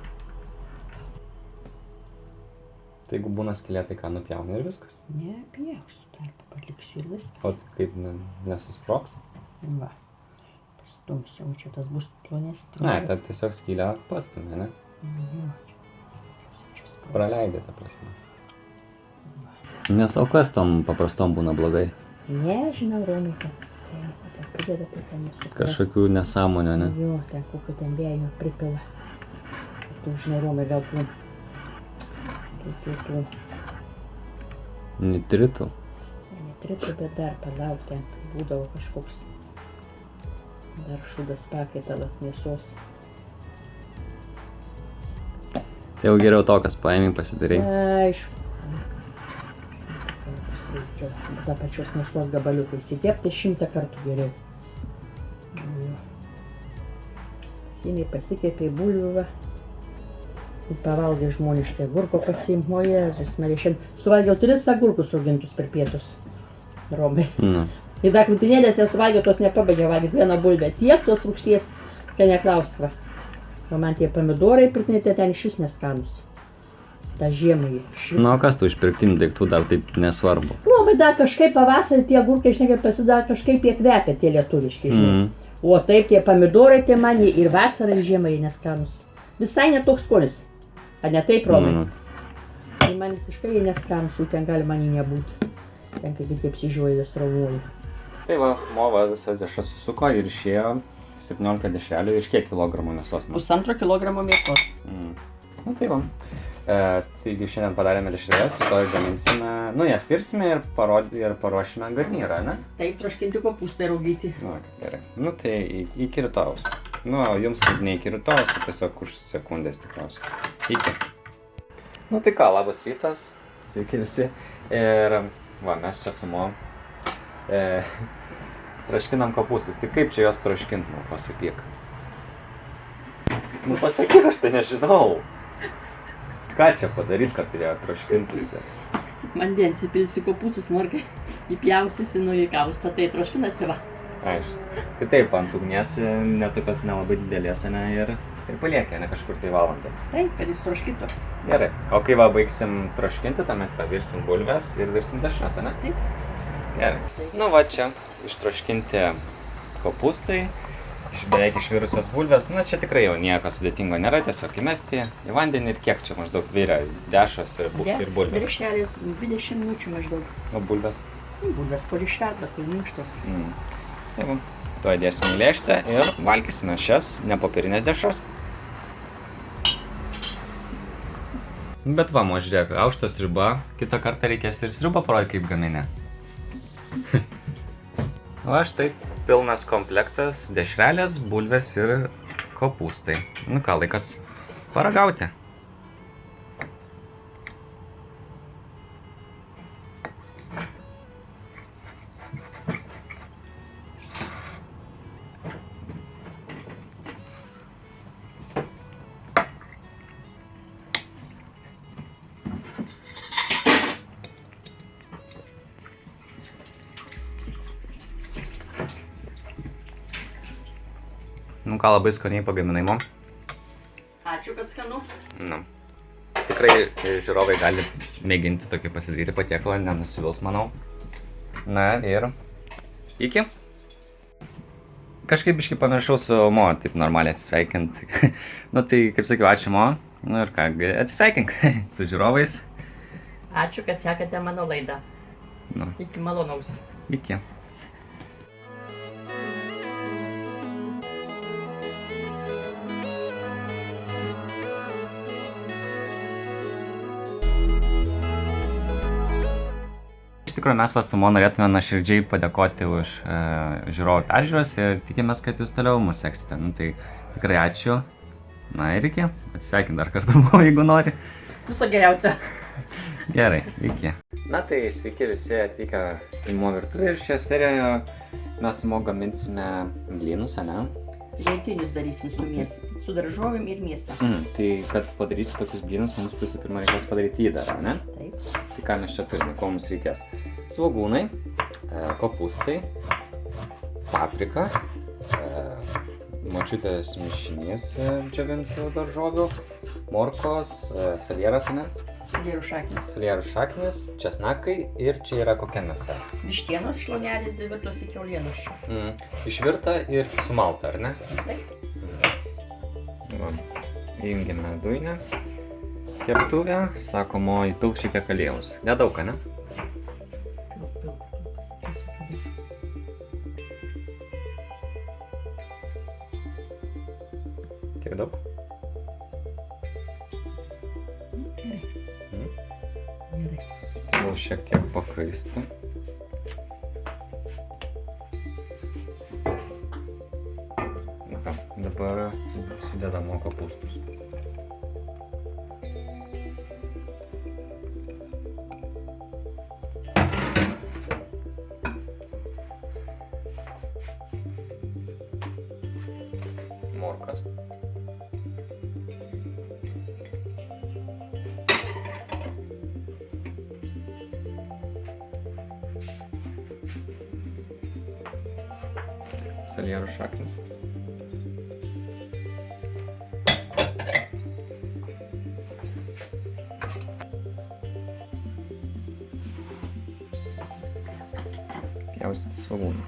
Tai jeigu būna skylė, tai ką, nupjauni ir viskas? Ne, pjausiu, tarpu paliksiu ir viskas. O kaip nesusproks? Va, pastumsiu, čia tas bus plonesnis. Ne, tai tiesiog skylę pastumė, ne? Praleidai, ta prasme. Nes o kas tom paprastom būna blogai? Nežinau, Romai, kad tai prideda, tai ten nesupras. Kažkokių nesąmonių, ne? Jo, ten kokio ten vėjų pripila. Tu žinai, Romai, gal tų Nitritų? Nitritų, bet dar palauk, ten būdavo kažkoks dar šūdas pakaitalas mėsos. Tai jau geriau tokias paėmė pasidarai. Aišku. Sveikiau. Ta pačios mėsos gabaliukai įsitepti 100 kartų geriau. Siniai pasikėpė į bulvių, va. Pavalgė žmoniškai agurko pasiimt. O Jėzus, Marija, šiandien suvalgiau 3 agurkus augintus per pietus. Romai. Ir dar krūtinėlės jas suvalgiau, tos nepabaigė valgyti vieną bulvę. Tiek tos rūgšties, kad neklausk, va. O man tie pomidorai pritinėte ten išvis neskanus. Ta žiemai išvis. Nu, o kas tu išpirktinių daiktų dar taip nesvarbu? Romai, dar kažkaip pavasarį tie agurkai, žinai, kaip pasidar, kažkaip jie kvepia tie lietuviški, žinai. O taip tie pomidorai tie man ir vasarą ir žiemai neskanus. Visai netoks skonis. Ar ne taip, Romai? Tai man visiškai jie neskanus, jau ten gali man jį nebūti. Ten kaip jie apsižiūrėjo, jas raumuoja. Tai va, Mova visas dešras susuko ir išėjo 17 dešrelių. Iš kiek kilogramų mėsos? 1,5 kilogramo mėsos. Nu tai va. Taigi šiandien padarėme dešrelės, rytoj gaminsime, nu jas virsime ir paruošime garnyrą, ne? Taip, troškinti kopūstai raugyti. Nu, gerai. Nu tai iki rytojaus. Nu, jums kaip ne iki rytojaus, tai tiesiog už sekundės tikriausiai. Iki. Nu tai ką, labas rytas. Sveiki visi. Ir va, mes čia su Mo troškinam kopūstus. Tai kaip čia jos troškint, nu, pasakyk. Nu, pasakyk, aš tai nežinau. Ką čia padaryt, kad jie troškintųsi? Vandens įpilsi kopūstus, morkai įpjausysi, įkausta, tai troškinasi va. Aišku. Tai taip, ant ugnies netokios nelabai didelės, ne, ir paliekė, ne kažkur tai valandą. Taip, kad jis troškintų. Gerai. O kai va baigsim troškinti, tuomet virsim bulves ir virsim dešras, ne? Taip. Gerai. Nu va čia ištroškinti kopūstai beveik išvirusios bulvės. Na, čia tikrai jau nieko sudėtingo nėra, tiesiog įmesti į vandenį ir kiek čia maždaug vyria dešros ir bulvės. Dešrelės 20 minučių maždaug. O bulvės? Bulvės po išverda, tai minkštos. Tai va, tuoj dėsime į lėkštę ir valgysime šias nepopierinės dešros. Bet va, žiūrėk, aukšta sriuba, kitą kartą reikės ir sriubą parodyti kaip gaminę. O štai pilnas komplektas dešrelės, bulvės ir kopūstai. Nu ką, laikas paragauti. Nu ką, labai skaniai pagaminai, Mo. Ačiū, kad skanu. Nu. Tikrai žiūrovai gali mėginti tokį pasidaryti patiekalą, nenusivils, manau. Na ir iki. Kažkaip biškį pamiršau su Mo taip normaliai atsisveikinti. Nu tai, kaip sakiau, ačiū Mo. Nu ir ką, atsisveikink su žiūrovais. Ačiū, kad sekate mano laidą. Nu, Iki malonaus. iki. Iš tikrųjų, mes su Mo norėtume nuoširdžiai padėkoti už žiūrovų peržiūras ir tikimės, kad jūs toliau mus seksite. Nu, tai tikrai ačiū. Na ir iki. Atsisveikint dar kartą, Mo, jeigu nori. Viso geriausio. Gerai, iki. Na tai sveiki visi atvykę į Mo virtuvę ir šioje serijoje mes su Mo gaminsime blynus, ane? Jautinius darysim su mėsa. Su daržovėm ir mėsa. Tai kad padaryti tokius blynus, mums visų pirma reikės padaryti įdarą, ne? Taip. Tai ką mes čia turime, ko mums reikės? Svogūnai, kopūstai, paprika, močiutės mišinys džiovintų daržovių, morkos, salieras, ane? Salierų šaknis. Salierų šaknis, česnakai ir čia yra kokia mėsa? Vištienos šlonelės virtos į kiaulienos čia. Išvirta ir sumalta, ar ne? Taip. Va, įjungiame dujinę keptuvę, sakomo įpilk šiek tiek aliejaus. Nedaug, ne? Tiek daug? Gerai. Gal šiek tiek pakaisti. Na ką, dabar sudedame kopūstus. Morkas. Salierų šaknis. Pjaustyti svogūną.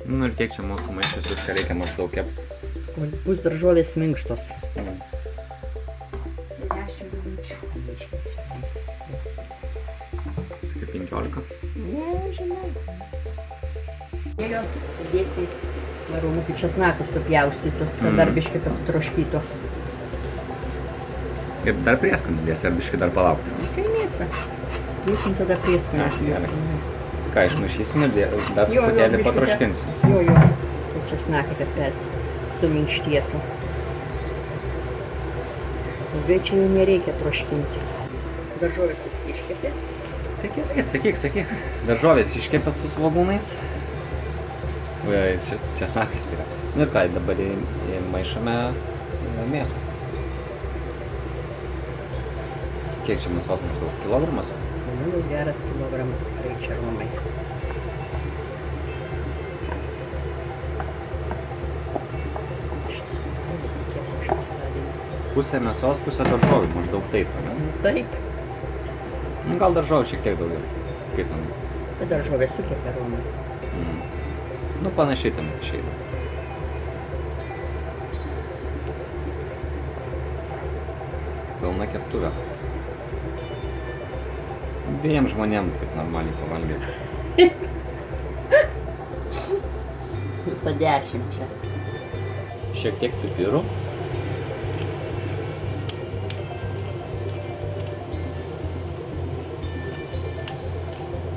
Nu ir kiek čia mūsų maišas, viską reikia maždaug kepti. Bus daržovės minkštos. 10 minučių. Sakai 15. Nežinau. Gėlio dėsi marūnukų česnakus supjaustytus, dar biškį pasitroškyto. Ir dar prieskonių dėsi, ar biškį dar palaukti? Biškai mėsą. Dėsim tada prieskonius. Ką, išmaišysime, dar truputėlį patroškinsim. Jo. Tai česnakai, kad mes suminkštėtų. Ilgai čia jau nereikia troškinti. Daržovės iškepė. Tai gerai, sakyk. Daržovės iškepė su svogūnais. Čia česnakas yra. Nu ir ką, dabar įmaišome mėsą. Kiek čia mėsos maždaug? Kilogramas? Manau, geras kilogramas tikrai čia romai. Pusė mėsos, pusė daržovių, maždaug taip, ne? Taip. Gal daržovių šiek tiek daugiau. Kaip ten? Tai daržovės su keperonu. Nu, panašiai ten išeina. Pilna keptuvė. 2 žmonėm taip normaliai pavalgyti. Visą 10 čia. Šiek tiek pipirų.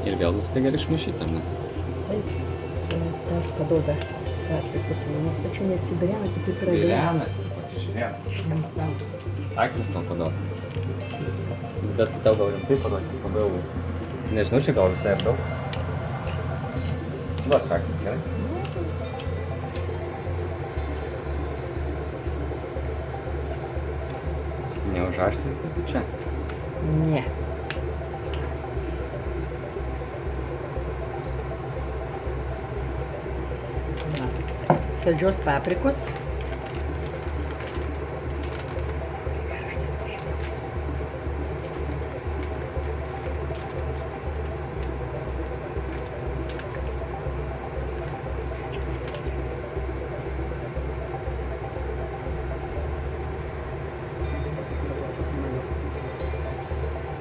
Ir vėl viską gerai išmaišyti, ar ne? Taip, tas paduoda paprikus vienas, kad čia nesibirena, kaip ir pradėjo. Virenasi, tu pasižiūrėk. Akmenis gal paduot. Bet tau gal rimtai paduot, nes labai jau... Nežinau, čia gal visai ir daug. Duosiu akmenis, gerai? Neužašti visą tu čia? Ne. Saldžios paprikos.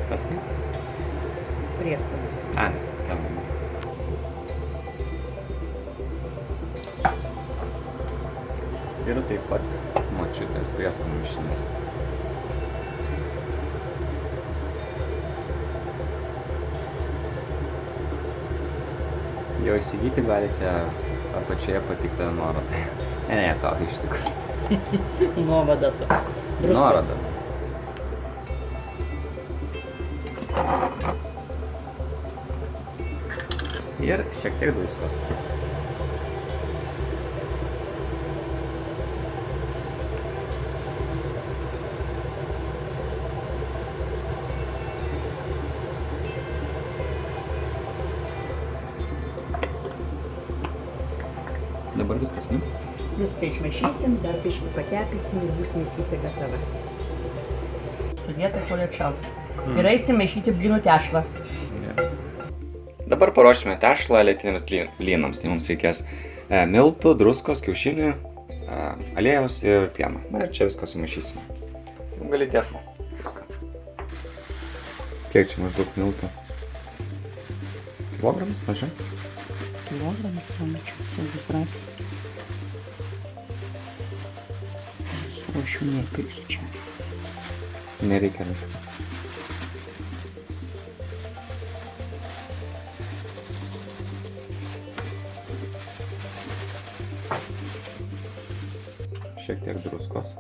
Kas tai? Prieskonis. A, tam. Ir taip pat močiutės prieskonių mišinys. Jo įsigyti galite apačioje patiktą nuorodą. Ne, ką iš tikrųjų. Nuovada tu. Nuorodą. Ir šiek tiek druskos. Dabar viskas, ne? Viską išmaišysim, dar biškį pakepysim ir bus mėsytė gatava. Sudėta kol atšals. Ir eisim maišyti blynų tešlą. Dabar paruošime tešlą lietiniams blynams. Tai mums reikės miltų, druskos, kiaušinių, aliejaus ir pieno. Na ir čia viską sumaišysime. Gali dėti viską. Kiek čia maždaug miltų? Kilogramas, mažiau? Kilogramas, pamačiau, jeigu prasi. O aš jų nepirksiu čia. Nereikia visko. Šiek tiek druskos.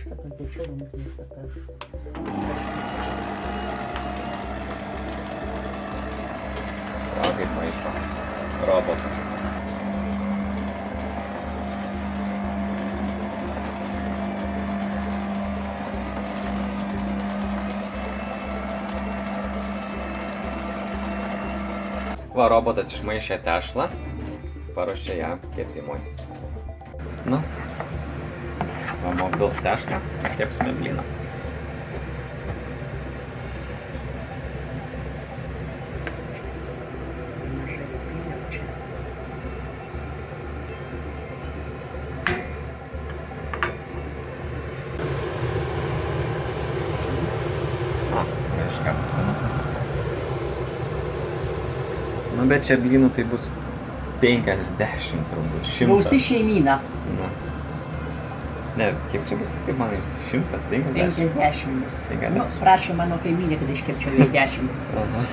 Kad nudėčiau visą per. O, kaip maišo robotas. Va, robotas išmaišė tešlą, paruošė ją kepimui. Nu. Mama pils tešlą, kepsime blyną. Iškartas vienukas. Nu, bet čia blynų tai bus 50 turbūt, 100. Gausi šeimyna. Na. Ne, kiek čia bus, kaip manai, 150? 50 bus. 50. Nu, prašė mano kaimynė, kad iškepčiau jai 10. Aha.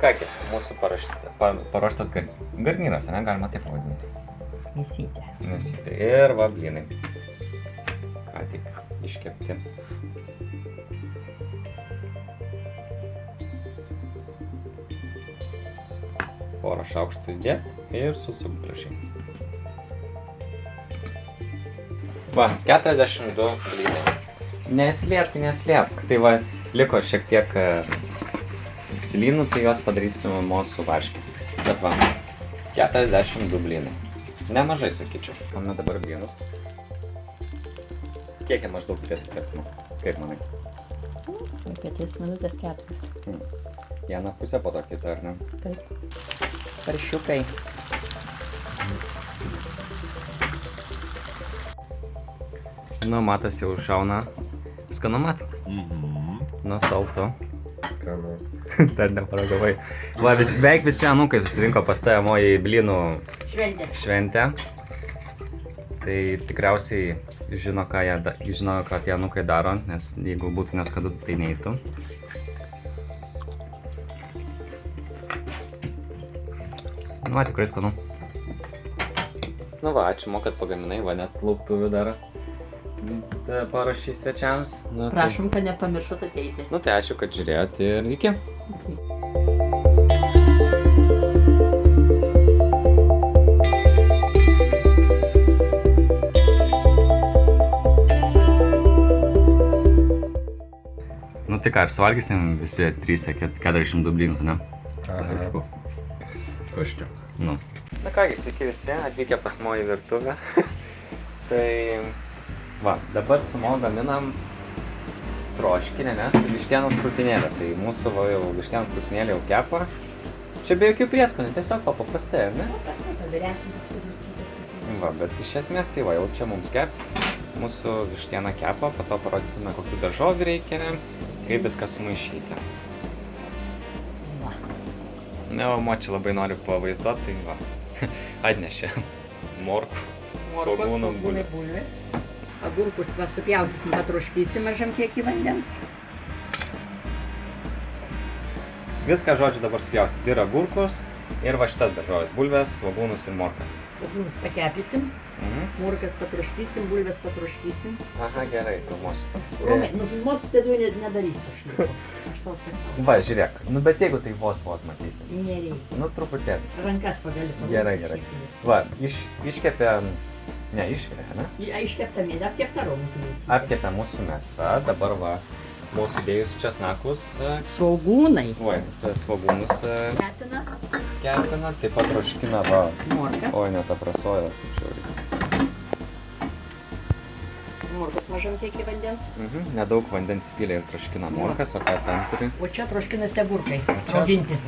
Kągi, mūsų paruoštas garnyras, ne, galima taip pavadinti. Mėsytė. Mėsytė ir va blynai. Ką tik iškepti. porą šaukštų įdėti ir susuk gražiai. Va, 42 blynai. Neslėpk. Tai va, liko šiek tiek blynų, tai juos padarysim mūsų varškį. Bet va, 42 blynai. Nemažai, sakyčiau. Pame dabar blynus. Kiek jie maždaug turėtų kepti? Kaip manai? Apie 3 minutės 4. Vieną pusę po to kitą, ar ne? Taip. Paršiukai. Nu, Matas jau šauna. Skanu, Matau? Nu, saltu. Skanu. Dar neparagavai. Va, beveik visi anūkai susirinko pas tave moji blynų šventę. Tai tikriausiai žino, ką tie anūkai daro, nes jeigu būtų neskanu, tai neitų. Nu, va, tikrai skanu. Nu va, ačiū, kad pagaminai, va, net lauktuvių dar paruošei svečiams. Nu, Prašom, kad nepamiršot ateiti. Nu, tai ačiū, kad žiūrėjot ir iki. Nu tai ką, ir suvalgysim visi 42 blynus, ne? Aišku. Kažkiek. Nu. Na kągi, sveiki visi, atvykę pas Mo į virtuvę. Tai va, dabar su Mo gaminam troškinį, nes vištienos krūtinėlę. Tai mūsų va, jau vištienos krūtinėlė jau kepa. Čia be jokių prieskonių, tiesiog paprastai, ar ne? Paprastai pavyriausiai. Va, bet iš esmės tai va, jau čia mums kep. Mūsų vištiena kepa, po to parodysime, kokių daržovių reikia, kaip viską sumaišyti. Ne, o Mo čia labai noriu pavaizduoti, tai va, atnešė morkų, svogūnų bulvės. Agurkus va supjausysim, patroškysim mažam kiekį vandens. Viską, žodžiu, dabar supjausit. Ir agurkus, ir va šitas daržovės, bulvės, svogūnus ir morkas. Svogūnus pakepysim, morkas patroškysim, bulvės patroškysim. Aha, gerai, filmuosiu. Nu, filmuosiu, tai nedarysiu aš nieko. Aš tau sakau. Va, žiūrėk, nu bet jeigu tai vos matysis. Nereikia. Nu, truputėlį. Rankas va gali padaryti. Gerai. Va, iškepė, ne, išvirė, ne? Iškepta mėsą, apkepta raumenys. Apkepė mūsų mėsa, dabar va, mūsų dėjus česnakus. Svogūnai. Oi, svogūnus kepina, taip pat troškina, va. Morkas. Oi, net aprasojo, kaip žiūri. Morkas mažam kiekį vandens. Nedaug vandens įpylė ir troškina morkas, o ką ten turi? O čia troškinasi agurkai, rauginti.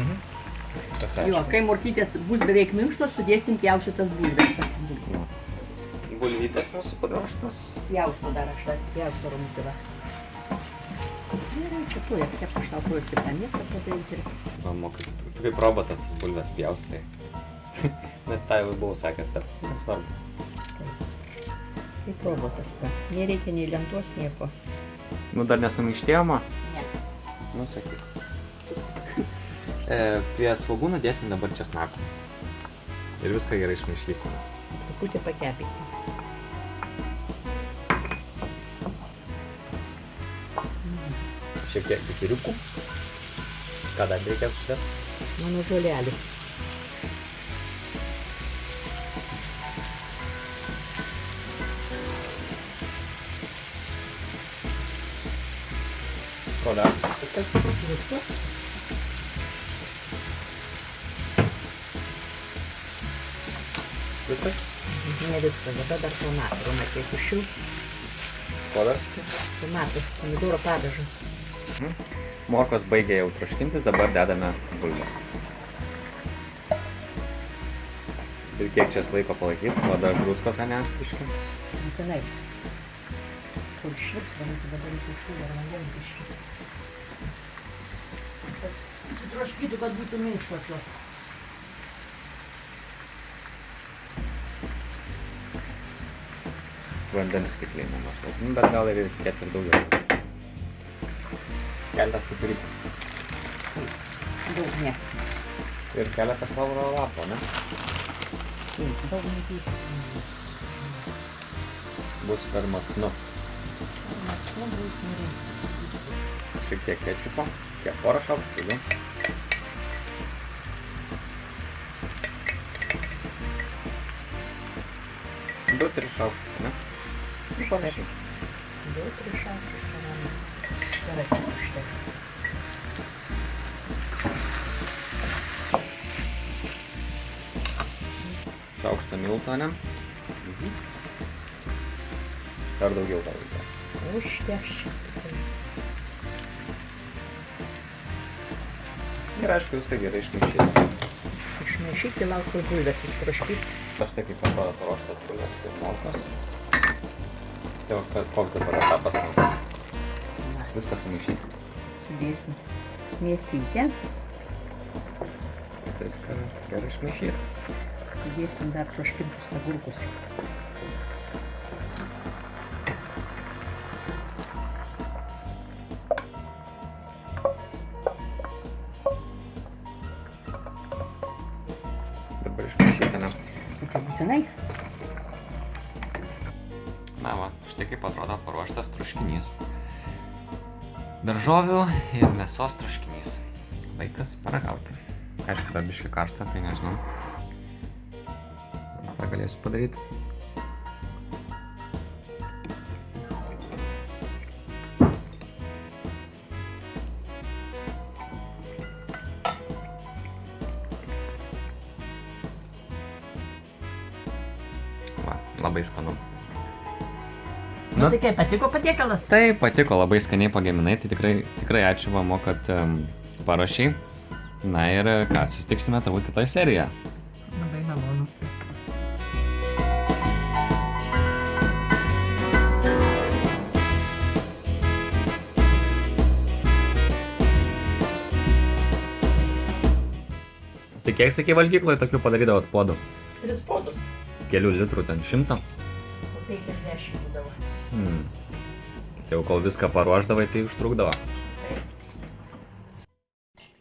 Viskas Jo, aišku. kai morkytės bus beveik minkštos, sudėsim pjaustytas bulves. Bulvytės mūsų paruoštos. Pjausto dar aš pjausto raumenį. Gerai, čia tuoj, kaip aš tau tuoj skirtą mėsą padaryti. Va, mokai, tu kaip robotas tas bulves pjaustai. Nes tą jau buvau sakęs, bet nesvarbu. Kaip robotas, va. Nereikia nei lentos, nieko. Nu, dar nesumaištėjama? Ne. Nu, sakyk. Prie svogūnų dėsim dabar česnakų. Ir viską gerai išmaišysime. Truputį pakepysim. Šiek tiek pipiriukų. Ką dar reikės uždėti? Mano žolelį. Ko dar? Viskas? Viskas. Viskas? Ne viskas, dabar dar tomatų matys užšils. Ko dar sakai? Tomatų, pomidoro padažą. Morkos baigė jau troškintis, dabar dedame bulves. Ir kiek čia laiko palaikyti, o dar druskos, ane, biškį? Būtinai. Kur išvirs, vadinti dabar iki šūlį ar vandens biškį. Sutroškytų, kad būtų minkštos jos. Vandens stiklinė maždaug, bet gal ir reikėtų ir daugiau. Keletas pipirikų. Daug ne. Ir keletas lauro lapo, ne? Daug matys. Bus per macnu. Macnu bus nereikia. Šiek tiek kečupo, kiek porą šaukštų, 2-3 šaukštus, ne? Ir panašiai. 2-3 šaukštus. Gerai, užteks. Šaukštą milto, ne? Dar daugiau gal reikia. Užteks. Ir aišku, viską gerai išmaišyti. Išmaišyti, lauk, kol bulves ištroškys. Aš tai kaip atrodo paruoštas bulves ir morkos. Tai va, koks dabar etapas man? Viską sumaišyti. Sudėsim mėsytę. Viską gerai išmaišyti. Sudėsim dar troškintus agurkus. Dabar išmaišyti, ne? Tai būtinai. Na va, štai kaip atrodo paruoštas troškinys. Daržovių ir mėsos troškinys. Laikas paragauti. Aišku, dar biškai karšta, tai nežinau. Tą galėsiu padaryti. Va, labai skanu. Nu, tai kaip, patiko patiekalas? Taip, patiko, labai skaniai pagaminai, tai tikrai ačiū Vamo, kad paruošei. Na ir ką, susitiksime tavo kitoje serijoje. Labai malonu. Tai kiek sakei valgykloje tokių padarydavot puodų? 3 puodus. Kelių litrų ten 100? Po 50 būdavo. Tai jau kol viską paruošdavai, tai užtrukdavo. Taip.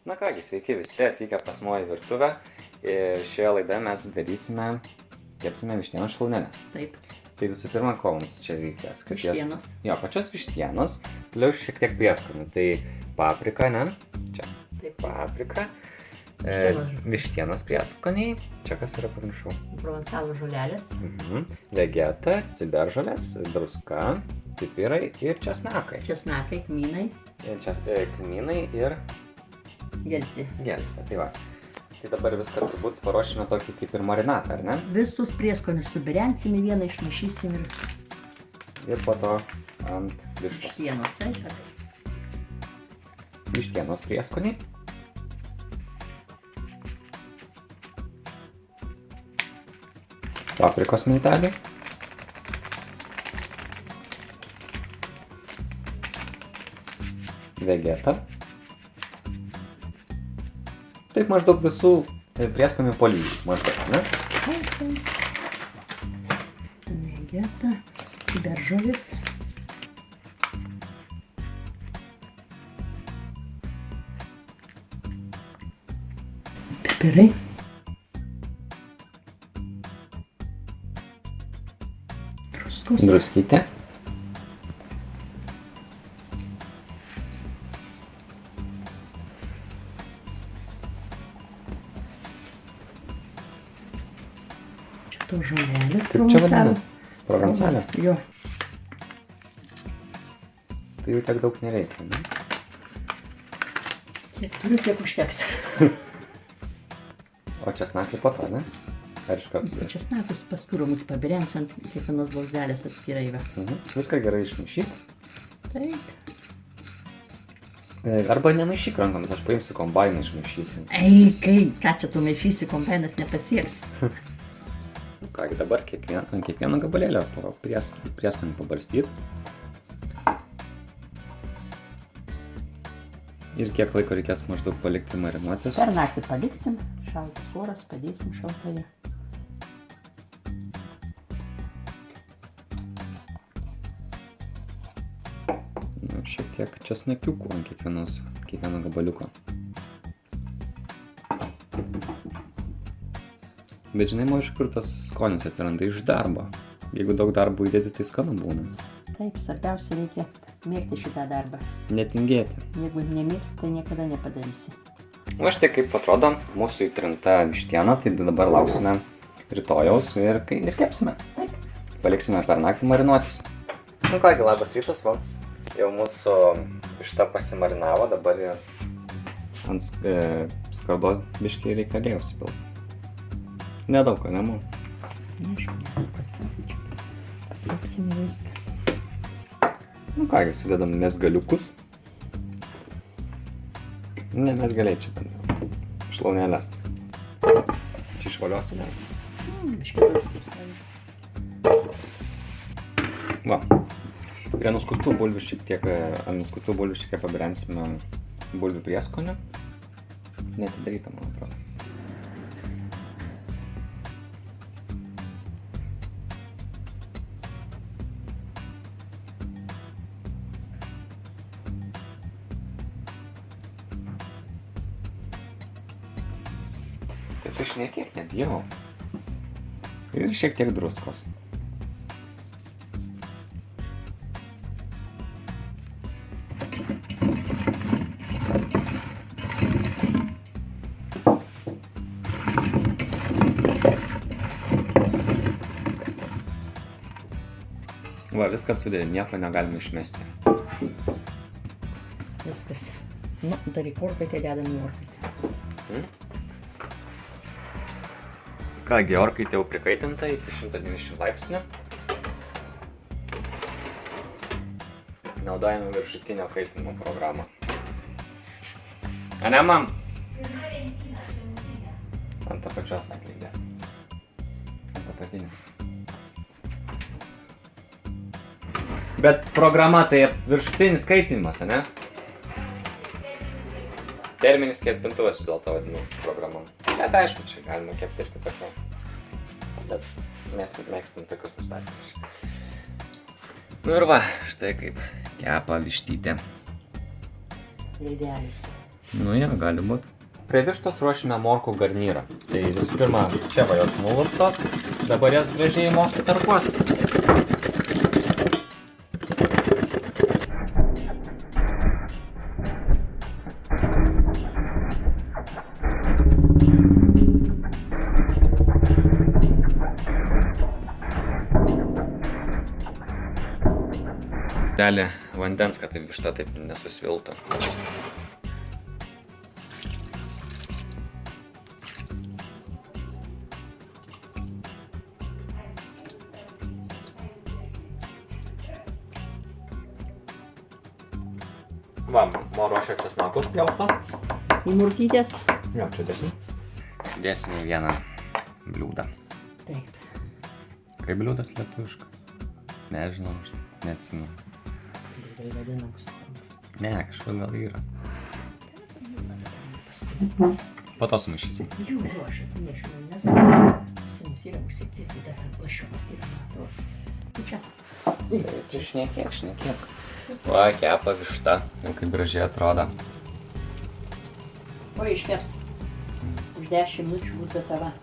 Na kągi, sveiki visi atvykę pas mus į virtuvę. Ir šioje laidoje mes kepsime vištienos šlaunėles. Taip. Tai visų pirma, ko mums čia reikės? Vištienos. Jo, pačios vištienos, plius šiek tiek prieskonių. Tai paprika, ne? Čia. Taip. Paprika. Vištienos. Vištienos prieskoniai. Čia kas yra, pamiršau. Provencalo žolelės. Vegeta, ciberžolės, druska, pipirai ir česnakai. Česnakai, kmynai. Kmynai ir Gelsvė. gelsvė. Tai va. Tai dabar viską turbūt paruošime tokį kaip ir marinatą, ar ne? Visus prieskonius subirensim į vieną, išmaišysim ir Ir po to ant vištos. vištienos. Taip. Vištienos prieskoniai. Paprikos milteliai. Vegeta. Taip maždaug visų prieskonių po lygiai. Maždaug, ne? Vegeta, ciberžolės. Pipirai. Druskos. Druskytė. Šitos žolelės. Kaip čia vadinasi? Provensalė. Jo. Tai jau tiek daug nereikia, ne? Kiek turiu, tiek užteks. O česnakai po to, ne? Ar iš karto? Česnakus paskui rūmut pabirensiu ant kiekvienos balzelės atskirai. Va. Viską gerai išmaišyti. Taip. Arba nemaišyk rankomis, aš paimsiu kombainą išmaišysim. Ei, ką čia tu maišysi, kombainas nepasieks. Kągi dabar ant kiekvieno gabalėlio prieskonį pabarstyti. Ir kiek laiko reikės maždaug palikti marinuotis. Per naktį paliksim, šaltas oras, padėsim šaltoje. Šiek tiek česnakiukų ant kiekvieno gabaliuko. Bet žinai, iš kur tas skonis atsiranda? Iš darbo. Jeigu daug darbo įdėti, tai skanu būna. Taip, svarbiausia reikia mėgti šitą darbą. Netingėti. Jeigu nemėgti, tai niekada nepadarysi. Va štai kaip atrodo mūsų įtrinta vištiena, tai dabar lauksime rytojaus ir kepsime. Taip. paliksime per naktį marinuotis. Nu kągi, labas rytas, va. Jau mūsų višta pasimarinavo, dabar ant skardos biškiai reikia aliejus įpilti. Nedaug, ne, man? Apsime viskas. Nu kągi, sudedam mezgaliukus. Ne, mezgaliai čia bendriau. Šlaunėlės. Čia išvaliuosi, ne? Va. Prie nuskustų bulvių šiek tiek pabrensime bulvių prieskonio. Netidaryta, man atrodo. Taip aš niekiek nebijau. Ir šiek tiek druskos. Va, viskas sudėdė, nieko negalime išmesti. Viskas. Nu, dar į orkaitę dedam į orkaitę. Kągi, orkaitė jau prikaitinta iki 190 laipsnių. Naudojame viršutinio kaitinimo programą. Ane, mam? Ant apačios atlydė. Ant apatinės. Bet programa tai viršutinis kaitinimas, ane? Terminis kepintuvas vis dėlto vadinasi programa. Bet aišku, čia galima kepti ir kitokio. Bet mes mėgstam tokius nustatymus. Nu ir va, štai kaip kepa vištytė. Veidelis. Nu jo, gali būt. Prie vištos ruošime morkų garnyrą. Tai visų pirma, čia va jos nuluptos. Dabar jas gražiai mūsų tarkuos. Dalį vandens, kad višta taip nesusviltų. Va, ruošia česnakus pjausto. Į morkytės. Jo, čia dėsim. Sudėsime į vieną bliūdą. Taip. Kaip bliūdas lietuviška? Nežinau, neatsimenu. Tai vadinamus. Ne, kažkur gal yra. Po to sumaišysim. Jų, aš atsinešiu, ne? Sūnus yra užsipirkti dar lašiukas ir matau. Tai čia. Tai šnekėk. Va, kepa višta. Jau kaip gražiai atrodo. O iškeps. Už 10 minučių bus gatava.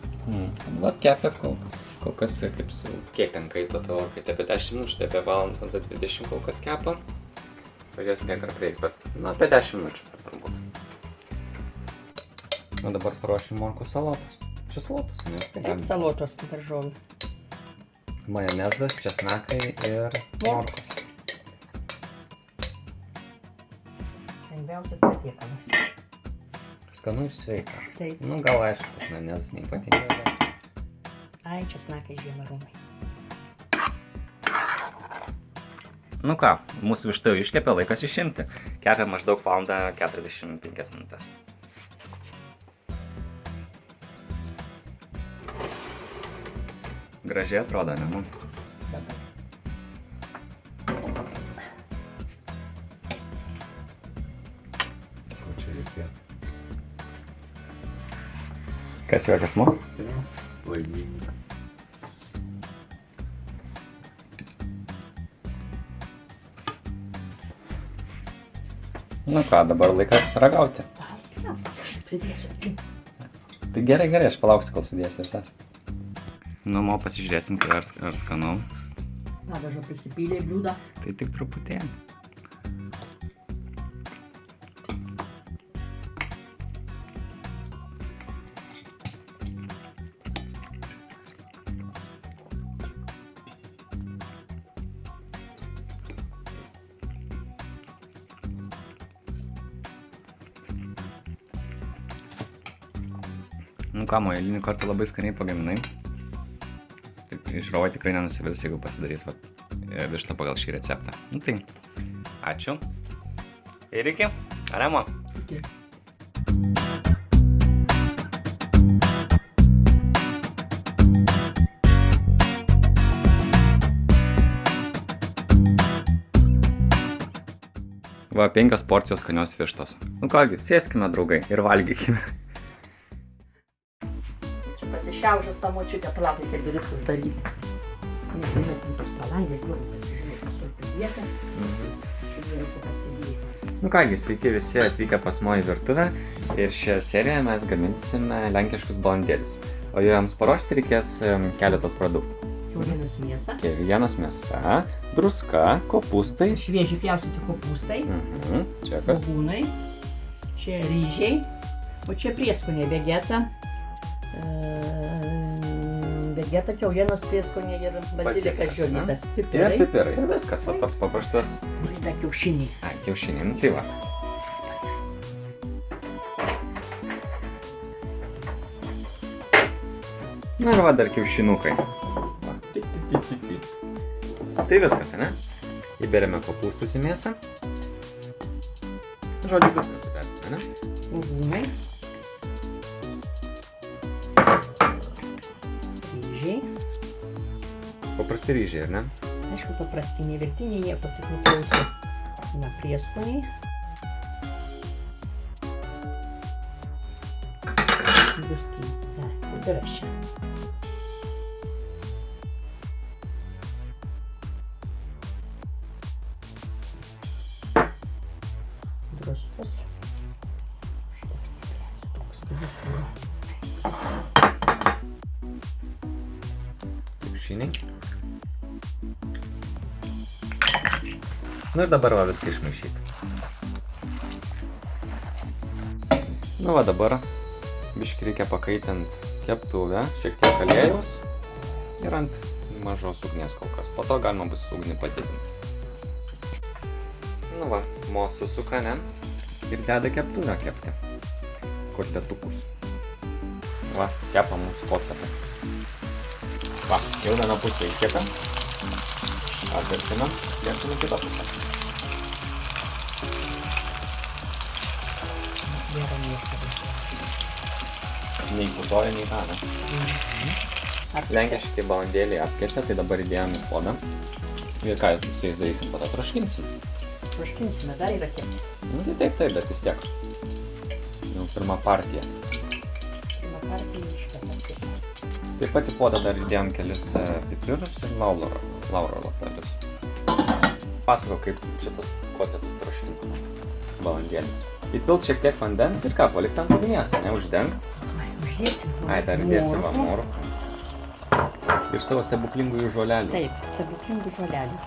Va, kepia kol kas, kaip su, kiek ten kaito tavo orkaitė, apie 10 minučių, tai apie valandą 20 kol kas kepa. Pažiūrėsim, kiek ar prieiks, bet, apie 10 minučių turbūt. O dabar paruošim morkų salotas. Čia salotas, ne? Taip, salotos daržovių. Majonezas, česnakai ir morkos. Lengviausias patiekalas. Skanu ir sveika. Taip. Nu, gal aišku, tas majonezas neypatingai. Ai, česnakai žiemarumai. Nu ką, mūsų višta jau iškepė, laikas išimti. Kepė maždaug valandą 45 minutės. Gražiai atrodo, ne, man? Dabar. Ko čia reikėtų? Kas juokas, mo? Laiminga. Nu ką, dabar laikas ragauti. Pridėsiu. Tai gerai, aš palauksiu, kol sudėsiu visas. Nu, mo pasižiūrėsim, ar skanu. Padažo prisipylė bliūdą. Tai tik truputėlį. Nu ką, eilinį kartą labai skaniai pagaminai. Taip, žiūrovai tikrai nenusivils, jeigu pasidarys vištą pagal šį receptą. Nu tai, ačiū. Ir iki. Aremo. Iki. Va, 5 porcijos skanios vištos. Nu kągi, sėskime, draugai, ir valgykime. Čia pasišiaužęs tą močiutę, palaukit, kad duris uždaryti. Nežinau, tos talangės, duris pasižiūrėti, su pilietą. Čia yra pasidėti. Nu kągi, sveiki visi atvykę pas mus į virtuvę ir šioje serijoje mes gaminsime lenkiškus balandėlius. O jiems paruošti reikės keletos produktų. Kiaulienos mėsa. Kiaulienos mėsa, druska, kopūstai. Šviežiai pjaustyti kopūstai. Čia kas? Svogūnai. Čia ryžiai. O čia prieskoniai, vegeta. Vegeta, kiaulienos prieskoniai ir bazilikas džiovytas. Pipirai. Ir pipirai. Ir viskas, va toks paprastas. Ir dar kiaušiniai. Kiaušiniai, nu tai va. Na ir va dar kiaušinukai. Tai viskas, ne? Įberiame kopūstus į mėsą. Žodžiu, viskas įversime, ne? Svogūnai. Ryžiai. Paprasti ryžiai, ar ne? Aišku, paprastiniai, vertiniai, nieko tik nuklauso. Na, prieskoniai. Druskiai. Taip ir aš čia. Druskos. Kiaušiniai. Nu ir dabar va viską išmaišyti. Nu va dabar biškį reikia pakaitint keptuvę, šiek tiek aliejaus ir ant mažos ugnies kol kas. Po to galima bus ugnį padidinti. Nu va, mos susuka, ne? Ir deda keptuvę kepti. Kotletukus. Va, kepa mūsų kotletą. Va, jau viena pusė įkepė. Atvertinam, keptinam kitą pusę. Gera mėsa. Nei putoja, nei ką, ne? Lenkiški balandėliai apkepė, tai dabar įdėjom į puodą. Ir ką su jais darysim, po to troškinsim. Troškinsime, dar yra kepti. Nu tai taip, bet vis tiek. Jau pirma partija. Pirmą kartą iškepti. Taip pat į puodą dar įdėjom kelis pipirus ir lauro lapelius. Pasakau, kaip šitos kotletus troškinti balandėlius. Įpilt šiek tiek vandens ir ką, palikt ant ugnies, ne, uždengt. Ai, uždėsim. Ai, dar įdėsim va morkų. Ir savo stebuklingųjų žolelių. Taip, stebuklingų žolelių.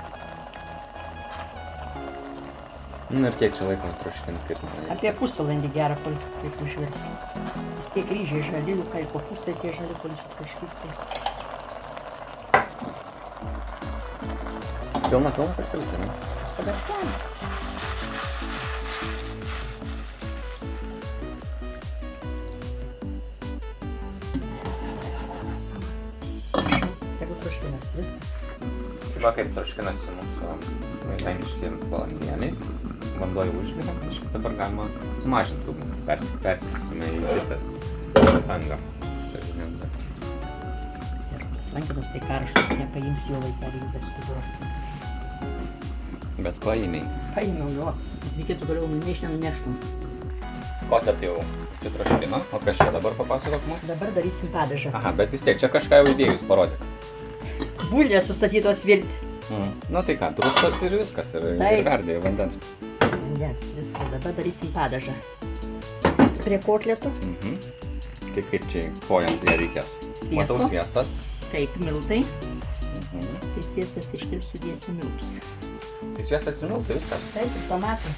Nu ir kiek čia laiko troškinti, kaip man. Apie pusvalandį gerą palikti, kaip užversi. Vis tiek ryžiai žali, kai kopūstai tie žali palikti troškistai. Pilna perpilsė, ne? Padarstami. Tegu troškinas viskas. Va kaip troškinasi mūsų lenkiški balandėliai. Vanduo jau užvirė, aišku, dabar galima sumažinti ugnį. Perkirsime į kitą angą. Ir tos rankenos tai karštos, nepaims jo laikelį be stuburo. Bet paėmiai. Paėmiau jo, reikėtų toliau nunešti, nenuneštum. Kotletai jau įsitroškino, o kas čia dabar papasakok man? Dabar darysim padažą. Aha, bet vis tiek, čia kažką jau įdėjus parodyk. Bulvės sustatytos virti. Nu tai ką, druskos ir viskas, ir verdė vandens. Vandens, viskas, dabar darysim padažą. Prie kotletų. Kaip čia kojams ją reikės? Matau sviestas. Taip, miltai. Kai sviestas ištirps, sudėsim miltus. Tai sviestas ir miltai, viskas. Taip, ir tomatai.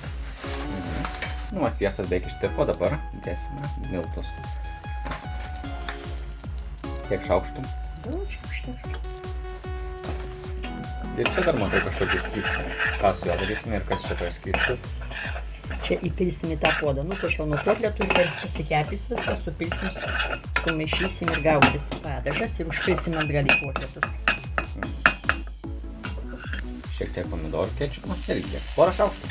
Nu, o sviestas beveik ištirpo, dabar dėsime miltus. Kiek šaukštų? Daug čia užteks. Ir čia dar matau kažkokį skystą. Ką su juo darysime ir kas čia toje skystas? Čia įpilsim į tą puodą. Nukošiau nuo kotletų ir pasikepys viską, supilsim sumaišysim ir gausis padažas ir užpilsim atgal į kotletus. Šiek tiek pomidorų kečupo. Irgi tiek. Porą šaukštų.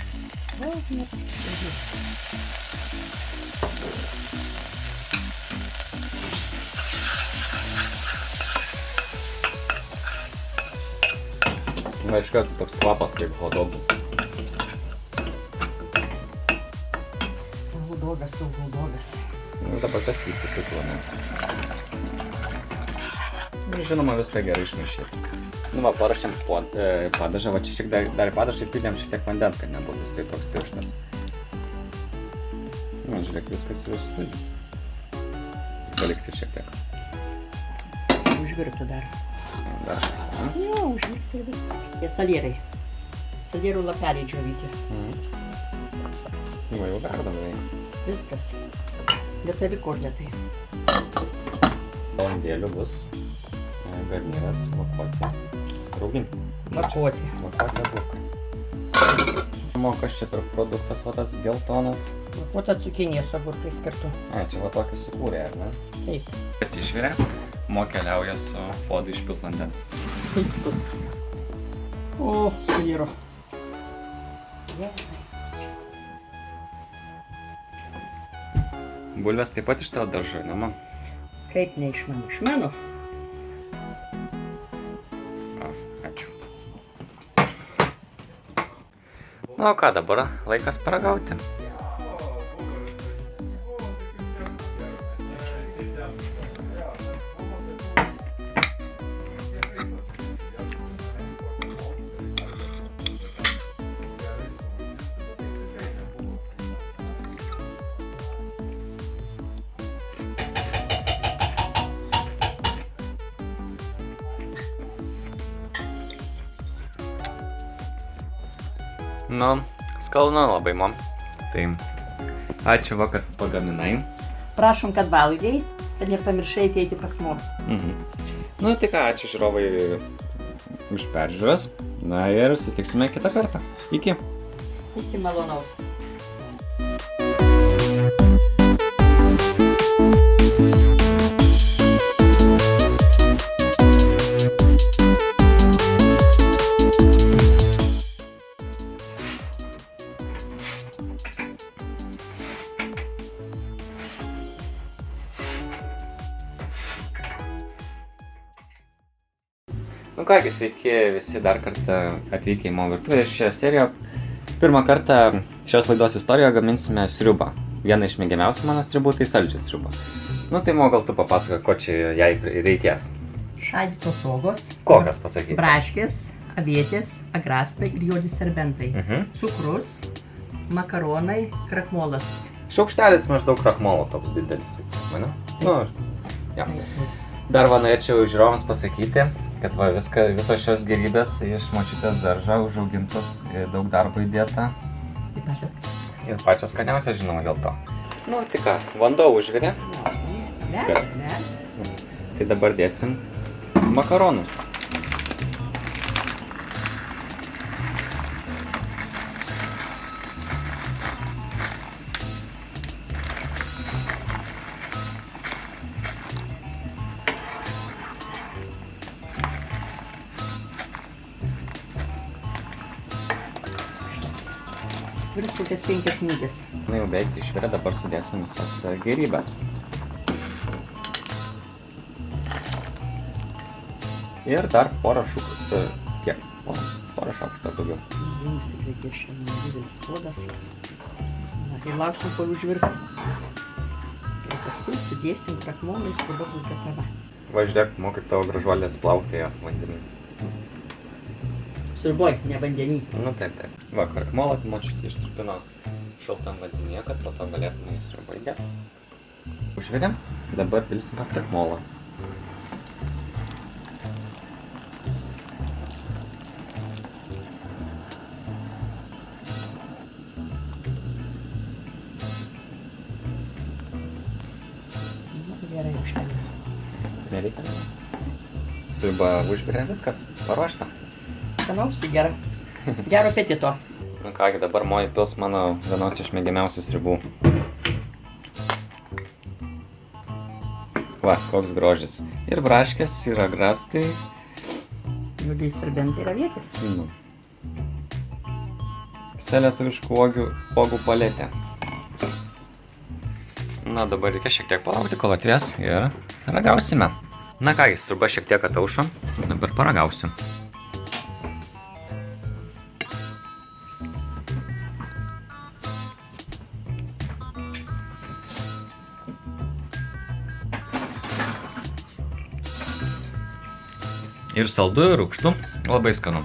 Na, iš karto toks kvapas kaip hotdogų. Hotdogas, tau hotdogas. Nu, dabar tas vystysi tuo. Žinoma, viską gerai išmaišyti. Nu va, paruošėm padažą, va čia šiek tiek dar padažą ir pridėm šiek tiek vandens, kad nebūtų jis tai toks tirštas. Nu, žiūrėk, viskas jau sudės. Paliksi šiek tiek. Užvirtų dar. Dar šiek tiek. Jo, užvirs ir viskas. Tie salierai. Salierų lapeliai džiovyti. Nu, jau verda beveik. Viskas. Lietavi kotletai. Valandėlių bus garnyras vakoti. Rauginti. Vakoti. Vakoti agurkai. Kas čia per produktas, va tas geltonas? Vakota cukinija su agurkais kartu. A, čia va tokį sukūrė, ar ne? Taip. Kas išvirė, keliauja su puodu išpilt vandens. O, saliero. Bulvės taip pat iš tavo daržo, ne man? Kaip ne iš mano? Iš mano? Ačiū. Na, o ką dabar? Laikas paragauti. Nu, skalnu labai, mom. Tai ačiū, va, kad pagaminai. Prašom, kad valgai, kad nepamiršai ateiti pas mus. Nu, tai ką, ačiū žiūrovai už peržiūras. Na ir susitiksime kitą kartą. Iki. Iki malonaus. Nu kągi, sveiki visi dar kartą atvykę į mano virtuvę ir šioje serijoje. Pirmą kartą šios laidos istorijoje gaminsime sriubą. Vieną iš mėgiamiausių mano sriubų tai saldžią sriubą. Nu tai gal tu papasakok, ko čia jai reikės. Šaldytos uogos. Kokios pasakyti? Braškės, avietės, agrastai ir juodi serbentai. Cukrus, makaronai, krakmolas. Šaukštelis maždaug krakmolo toks didelis, sakykime, ne? Nu, ja. Dar va norėčiau žiūrovams pasakyti, kad va visos šios gerybės iš močiutės daržo užaugintos, daug darbo įdėta. Ir pačios skaniausios, žinoma, dėl to. Nu, tai ką, vanduo užvirė. Tai dabar dėsim makaronus. Virs kokias 5 minutės. Na jau beveik išvirė, dabar sudėsim visas gerybės. Ir dar porą šaukštų, kiek? Porą šaukštų daugiau. Jums reikės šiandien didelis puodas. Ir lauksim, kol užvirs. Ir paskui sudėsim krakmolą ir sriuba kokia kava. Va, žiūrėk, kaip tavo gražuolės plaukioja vandenį. Sriuboj, ne vandenį. Nu taip. Va, krakmolą močiutė ištrupino šaltam vandenyje, kad po to galėtume į sriubą įdėti. Užvirėm, dabar pilsime krakmolą. Gerai, užtenka. Nereikia. Sriuba užvirė, viskas, paruošta. Skaniausiai gera. Gero apetito. Nu kągi, dabar moji pils mano vienos iš mėgiamiausių sriubų. Va, koks grožis. Ir braškės, ir agrastai. Juodai serbentai yra vietis. Nu. Visa lietuviškų uogų paletė. Na, dabar reikia šiek tiek palaukti, kol atvės ir ragausime. Na ką, sriuba šiek tiek ataušo, dabar paragausiu. Ir saldu, ir rūgštu, labai skanu.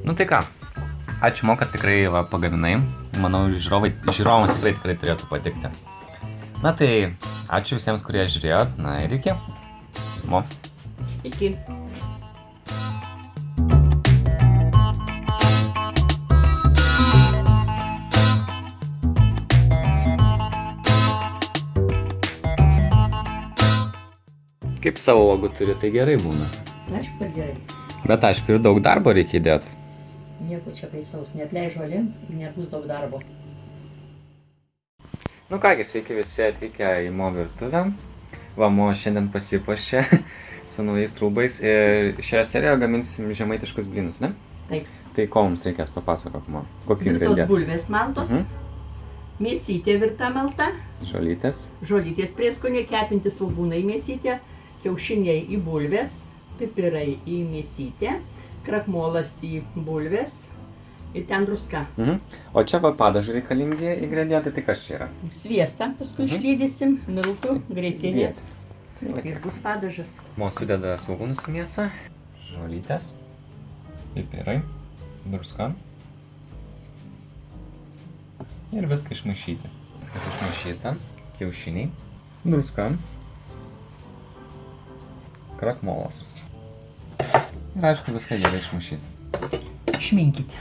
Nu tai ką, ačiū Mo, kad tikrai pagaminai. Manau, žiūrovams tikrai turėtų patikti. Na tai, ačiū visiems, kurie žiūrėjot. Na ir iki. Mo. Iki. Kaip savo uogų turi, tai gerai būna. Aišku, kad gerai. Bet aišku, ir daug darbo reikia įdėti. Nieko čia baisaus. Neapleis žolim ir nebus daug darbo. Nu kągi, sveiki visi atvykę į Mo virtuvę. Va, Mo šiandien pasipuošė su naujais rūbais ir šioje serijoje gaminsim žemaitiškus blynus, ne? Taip. Tai ko mums reikės, papasakok, Mo. Kokių Virtos ingredientų? bulvės maltos, mėsytė virta malta, Žolytės. žolytės prieskoniai, kepinti svogūnai mėsytė, kiaušiniai į bulvės, pipirai į mėsytę, krakmolas į bulvės ir ten druska. O čia va padažui reikalingi ingredientai, tai kas čia yra? Sviestą paskui išlydysim, miltų, grietinės. Ir bus padažas. Mo sudeda svogūnus į mėsą, žolytės, pipirai, druska ir viską išmaišyti. Viskas išmaišyta, kiaušiniai, druska, krakmolas. Ir aišku, viską gerai išmaišyti. Išminkite.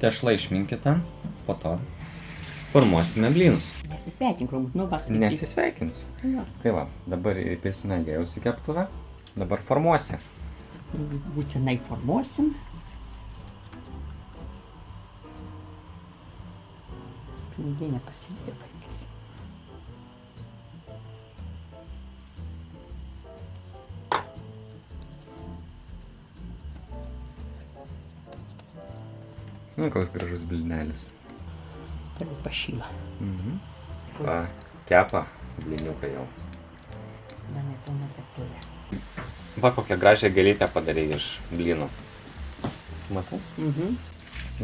Tešlą išminkite, po to formuosime blynus. Nesisveikink, galbūt nuo pasakyti. Nesisveikinsiu. Jo. Tai va, dabar įpilsime aliejus į keptuvę. Dabar formuosi. Būtinai formuosim. Piniginė pasilikė palikės. Nu, koks gražus blynelis. Toliau pašyla. Va, kepa blyniuką jau. Mane pilna keptuvė. Va, kokią gražią gėlytę padarei iš blynų. Matai?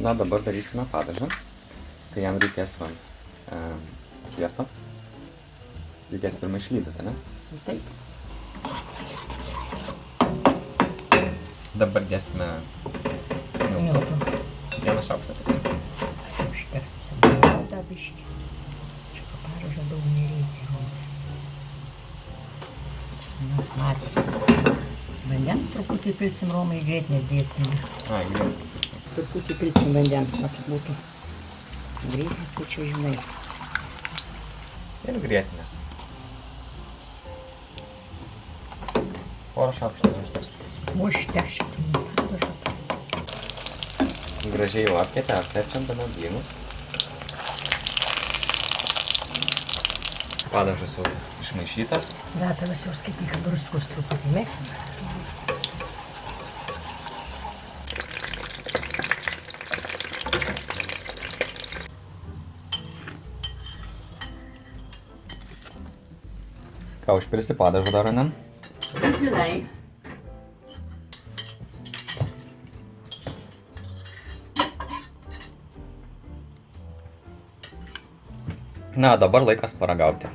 Na, dabar darysime padažą. Tai jam reikės va, sviesto. Reikės pirmą išlydyti, ne? Taip. Dabar dėsime Miltų. vieną šaukštą. Užteks visą biškį. Čia padažo daug nereikia mums. Na, matėte. Vandens truputį pilsim, Romai, grietinės dėsim. Ai, greit. Truputį pilsim vandens, kad būtų. Grietinės, tai čia žinai. Ir grietinės. Porą šaukštų užteks. Užteks šitą padažą. Gražiai jau apkepę, apverčiam tada blynus. Padažas jau išmaišytas. Gatavas jau skaityk, kad druskos truputį mėgsim. Ką, užpilsi padažą dar, ne? Gerai. Na, dabar laikas paragauti.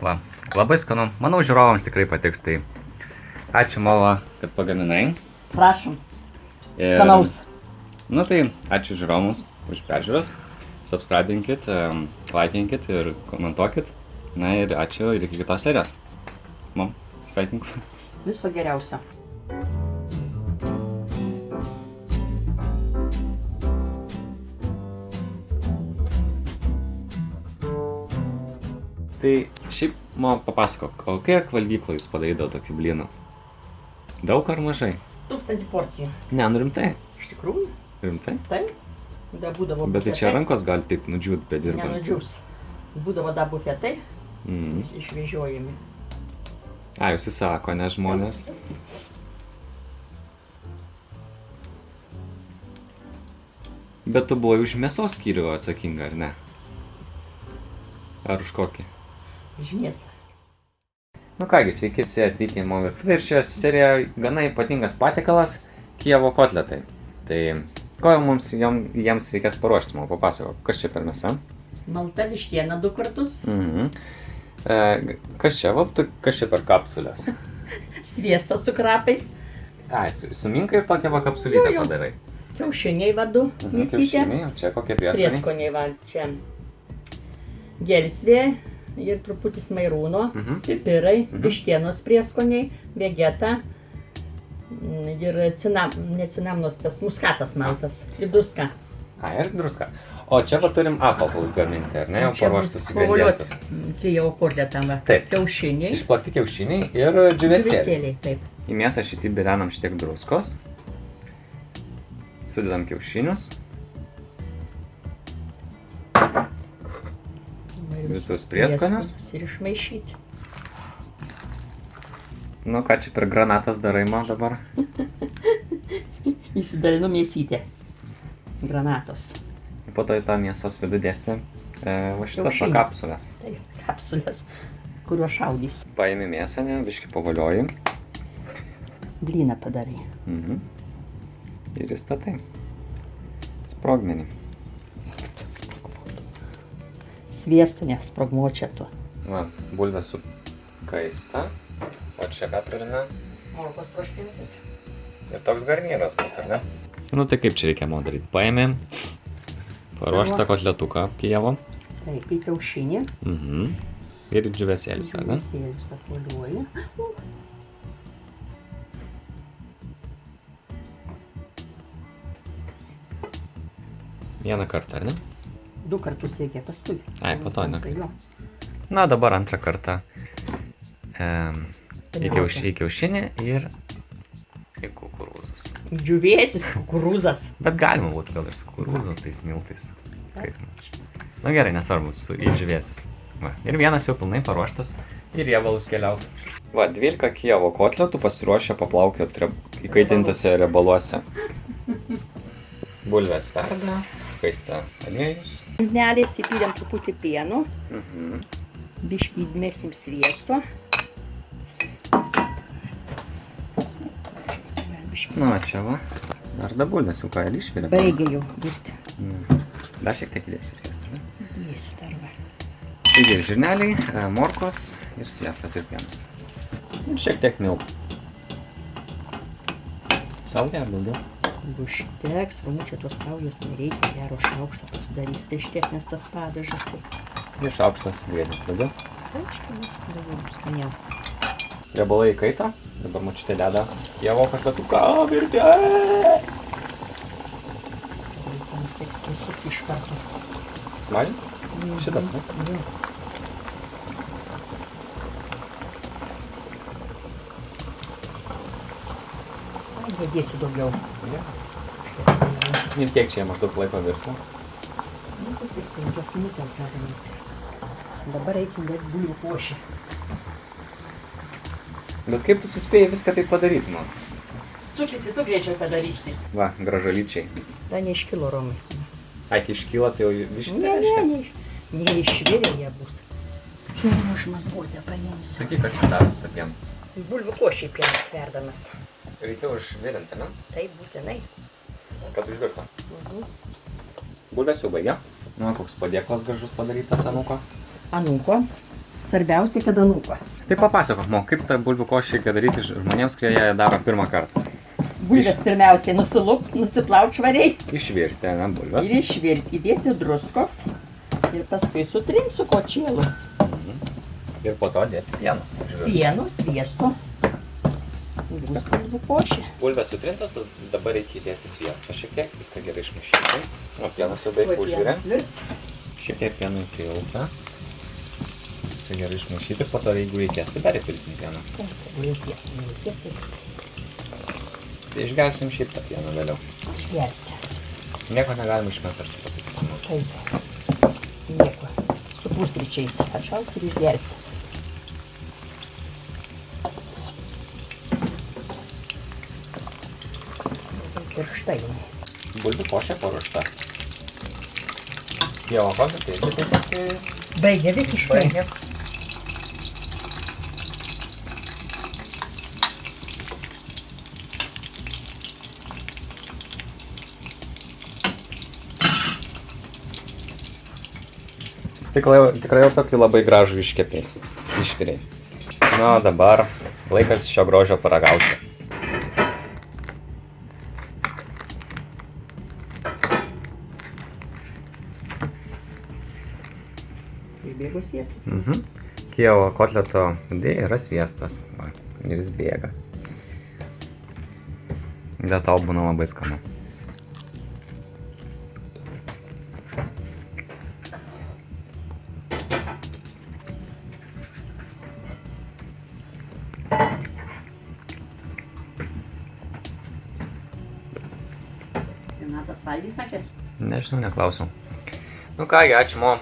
Va, labai skanu. Manau, žiūrovams tikrai patiks tai. Ačiū, Mala, kad pagaminai. Prašom. Ir, Skanaus. Nu tai, ačiū žiūrovams už peržiūras. Subscribinkit, laikinkit ir komentuokit. Na ir ačiū ir iki kitos serijos. Mom, sveikinku. Viso geriausio. Tai šiaip man papasakok, o kiek valgyklą jūs padarydavo tokių blynų? Daug ar mažai? 1000 porcijų. Ne, nu rimtai. Iš tikrųjų? Rimtai? Taip. Da būdavo Bet tai čia rankos gali taip nudžiūt, bet dirbant. Nenudžiūs. Būdavo da bufetai Mm. išvežiojami. A, jūs įsako, ne žmonės? Bet tu buvai už mėsos skyrių atsakinga, ar ne? Ar už kokį? Žmies. Nu kągi, sveiki visi atvykę į mano virtuvę ir šioje serijoje gana ypatingas patiekalas – Kijevo kotletai. Tai ko jiems reikės paruošti, man papasakok, kas čia per mėsa? Malta vištiena 2 kartus. Kas čia per kapsulės? Sviestas su krapais. Ai, suminkai ir tokią va kapsulytę Jo. padarai. Kiaušiniai vadu mėsytė. Kiaušiniai, čia kokie prieskoniai? Prieskoniai va čia. Gelsvė ir truputis mairūno. Pipirai, vištienos prieskoniai, vegeta. Ir ne cinamonas, tas muskatas maltas. Ir druska. Ai, ir druska. O čia va turim apvalkalus gaminti, ar ne? Jau paruoštus ingredientus. Kijevo kotletam va. Taip. Kiaušiniai. Išplakti kiaušiniai ir džiūvėsėliai. Džiūvėsėliai, taip. Į mėsą įberenam šitiek druskos. Sudedam kiaušinius. Visus prieskonius. Ir išmaišyti. Nu ką čia per granatas darai man dabar? Įsidalinu mėsytę. Granatos. Po to į tą mėsos vidų dėsi va šitas va Kiaušinį. kapsulės. Taip, kapsulės, kuriuo šaudys. Paimi mėsą, ne, biškį pavolioji. Blyną padarai. Ir įstatai. Sprogmenį. Sviestą nesprogmuočia tu. Va, bulvė su kaista. O čia ką turime? Morkos troškinsis. Ir toks garnyras bus, ar ne? Nu tai kaip čia reikia man daryti? Paėmėm paruoštą kotletuką Kijevo. Taip, į kiaušinį. Ir džiūvėsėlius, ar ne? Džiūvėsėlius apvoliuoji. Vieną kartą, ar ne? 2 kartus reikia paskui. Ai, po to, ne? Jo. Na, dabar antrą kartą į kiaušinį ir į kukurūzus. Džiūvėsis kukurūzas. Bet galima būtų gal ir su kukurūzu, tais miltais. Kaip man. Na gerai, nesvarbu, į džiūvėsius. Va, ir vienas jau pilnai paruoštas į riebalus keliauti. Va, 12 Kijevo kotletų pasiruošę paplaukioti įkaitintose riebaluose. Bulvės verda, kaista aliejus. Nelės įpylėm truputį pieno. Biškį įdmesim sviesto. Na, čia va. Dar da bulvės jau ką išvirė. Baigė jau virti. Dar šiek tiek įdėsiu sviestą, ne? Dėsiu dar va. Taigi, žirneliai, morkos ir sviestas ir pienas. Ir šiek tiek miltų. Saugia ar daugiau? Užteks, čia tos saujos nereikia, gero šaukšto pasidarys, tai ištesnės tas padažas. Ir šaukštas grėdis daugiau. Aiškinis, daugiau bus skaniau. Riebalai įkaita. Dabar močiutė deda Kijevo kotletuką virti. Iš karto. Smagiai? Šitas, ne? Jo. Ai, nedėsiu daugiau. Ir kiek čia maždaug laiko virsmo? Nu, kokias 5 minutės galim įti. Dabar eisim dėti bulvių košį. Bet kaip tu suspėjai viską taip padaryti, man? Sukisi, tu greičiau padarysi. Va, gražalyčiai. Da neiškilo Romai. Ai, kai iškyla, tai jau viškė Ne, reiškia? neišvirė jie bus. Šiandien aš mazguotę paimsiu. Sakyk, kas ten darosi su pienu. Bulvių košiai pienas verdamas. Reikia užvirinti, ne? Taip būtinai. Kad užvirtų. Bulvės jau baigia. Nu, koks padėklas gražus padarytas anūko. Anūko. Svarbiausia, kad anūko. Tai papasakok, Mo, kaip tą bulvių košį reikia daryti žmonėms, kurie ją daro pirmą kartą. Bulvės pirmiausiai nusiplaut švariai Išvirti, ne, bulvės. ir išvirti, įdėti druskos ir paskui sutrint su kočėlu. Ir po to dėti pieną. Pieno, sviesto. Ir bus bulvių košė. Bulvės sutrintos, dabar reikia įdėti sviesto šiek tiek, viską gerai išmaišyti. O pienas jau beveik užvirė. Pienas vis. Šiek tiek pieno įpilta. Viską Viską gerai išmaišyti, po to jeigu reikės, tai dar įpilsim pieną. Reikės. Tai išgersim šiaip tą pieną vėliau. Išgersi. Nieko negalima išmesti, aš taip pasakysiu. Taip. Nieko. Su pusryčiais. Atšals ir išgersi. Tiršta jinai. Bulbių košė paruošta. Jo, kokia tai, čia taip pat... Baigia visiškai. Baigia. Tikrai jau tokį labai gražų išvirėjai. Na, dabar laikas šio grožio paragauti. Pribėgo sviestas. Kijevo kotleto viduje yra sviestas. Va, ir jis bėga. Bet tau būna labai skanu. Renatas valgys sakė? Nežinau, neklausiau. Nu kągi, ačiū Mo,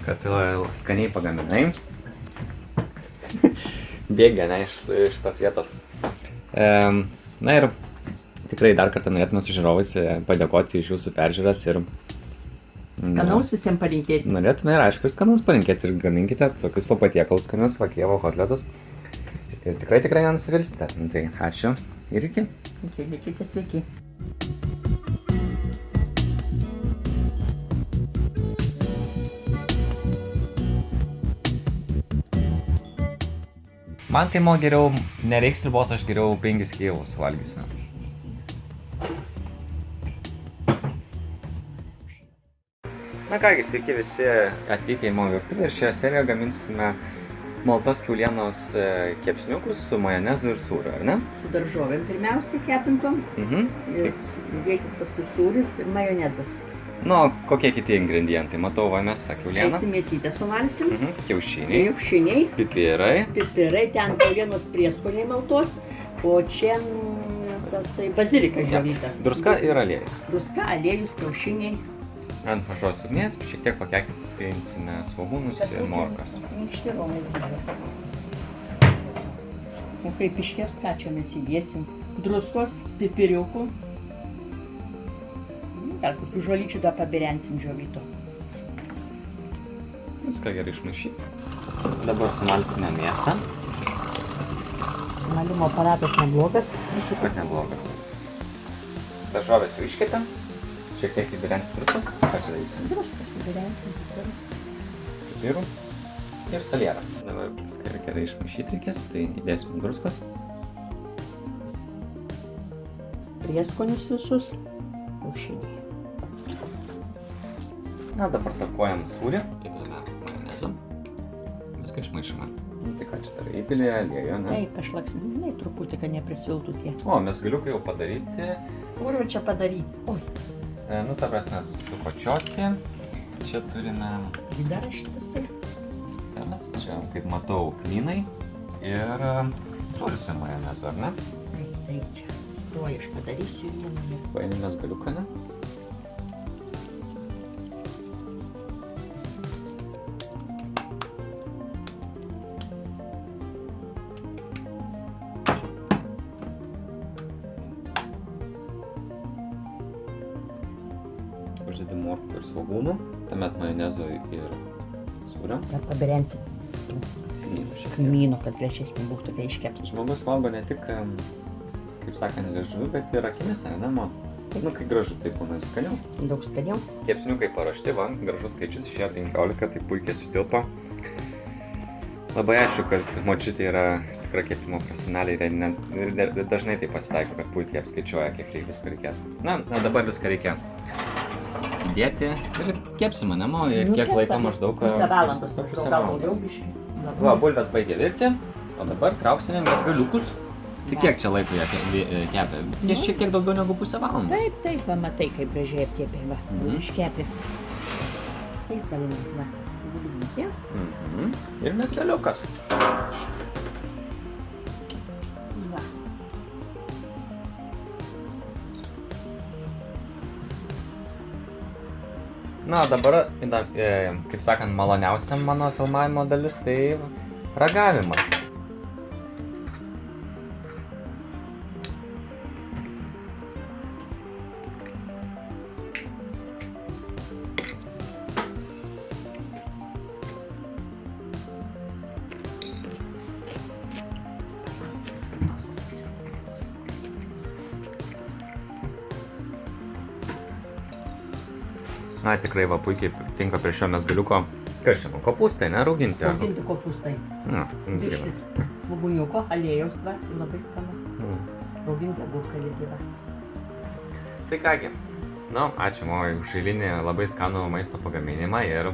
kad skaniai pagaminai. Bėgia, ne, iš tos vietos. Na ir tikrai dar kartą norėtume su žiūrovais padėkoti iš jūsų peržiūras ir... Skanaus visiems palinkėti. Norėtume ir aišku, skanaus palinkėti ir gaminkite tokius papatiekalus skanius, va Kijevo kotletus. Ir tikrai nenusivilsite. Tai ačiū ir iki. Iki, sveiki. Man tai Mo geriau nereiks ribos, aš geriau 5 Kijevus suvalgysiu. Na kągi, sveiki visi atvykę į Mo virtuvę ir šioje serijoje gaminsime maltos kiaulienos kepsniukus su majonezu ir sūriu, ar ne? Su daržovėm pirmiausiai kepintom. Dėsis paskui sūris ir majonezas. Nu, kokie kiti ingredientai? Matau, va mes kiaulieną. Mėsytę sumalsim. Kiaušiniai. Pipirai. Ten kiaulienos prieskoniai maltos. O čia tasai bazilikas džiovytas. Druska ir aliejus. Druska, aliejus, kiaušiniai. Ant mažos ugnies šiek tiek pakepinsime svogūnus ir morkas. Minkšti romai būdavo. O kaip iškeps, ką čia mes įdėsim? Druskos, pipiriukų. Gal kokių žolyčių dar pabirensim džiovyto. Viską gerai išmaišyti. Dabar sumalsime mėsą. Malimo aparatas neblogas. Kad neblogas. Daržovės jau iškepėm. Šiek tiek įbirensim druskos. Ką čia darysim? Druskos įbirensim. Pipirų. Ir salieras. Dabar viską gerai išmaišyti reikės. Tai įdėsim druskos. Prieskonius visus. Kiaušiniai. Na, dabar tarkuojam sūrį. Įdame majonezą. Viską išmaišome. Tai ką čia darai? Įpilį aliejų, ne? Taip, pašlaksinai truputį, kad neprisviltų tie. O, mes galiukai jau padaryti. Kur jau čia padaryti? Oi. Nu, ta prasme, sukočioti. Čia turime... Dar šitasai. Čia, kaip matau, kmynai ir sūris su majonezu, ar ne? Taip, čia. Tuo aš padarysiu vieną. Paėmėmės galiuką, ne? Uždedi morkų ir svogūnų, tuomet majonezo ir sūrio. Dar pabirensim. Kmynų, kad lėčesnį būtų, kai iškeps. Žmogus valgo ne tik, kaip sakant, liežuviu, bet ir akimis, ne, Mo? Nu, kai gražu, tai būna ir skaniau. Daug skaniau. Kepsniukai paruošti, va, gražus skaičius, išėjo 15, tai puikiai sutilpo. Labai aišku, kad močiutė yra tikra kepimo profesionaliai ir dažnai tai pasitaiko, kad puikiai apskaičiuoja, kiek visko reikės. Na, dabar viską reikia įdėti ir kepsime, ne, Mo? Ir kiek laiko maždaug... Pusę valandos, maždaug gal daugiau biškį. Va, bulvės baigė virti, o dabar trauksime mes galiukus. Tai kiek čia laiko jie kepė? Šiek tiek daugiau negu pusę valandos. Taip, va, matai, kaip gražiai apkepė, va, iškepė. Tai salinai, va, Tiek. Ir mėseliukas. Va. Na, dabar, kaip sakant, maloniausia mano filmavimo dalis tai ragavimas. Na, tikrai va puikiai tinka prie šio mezgaliuko. Kas čia, kopūstai, ne, rauginti? Auginti kopūstai. Na, Biškis svogūniuko, aliejaus, va, labai skanu. Auginti agurką irgi, va. Tai kągi, ačiū Momai už eilinį labai skanų maisto pagaminimą ir...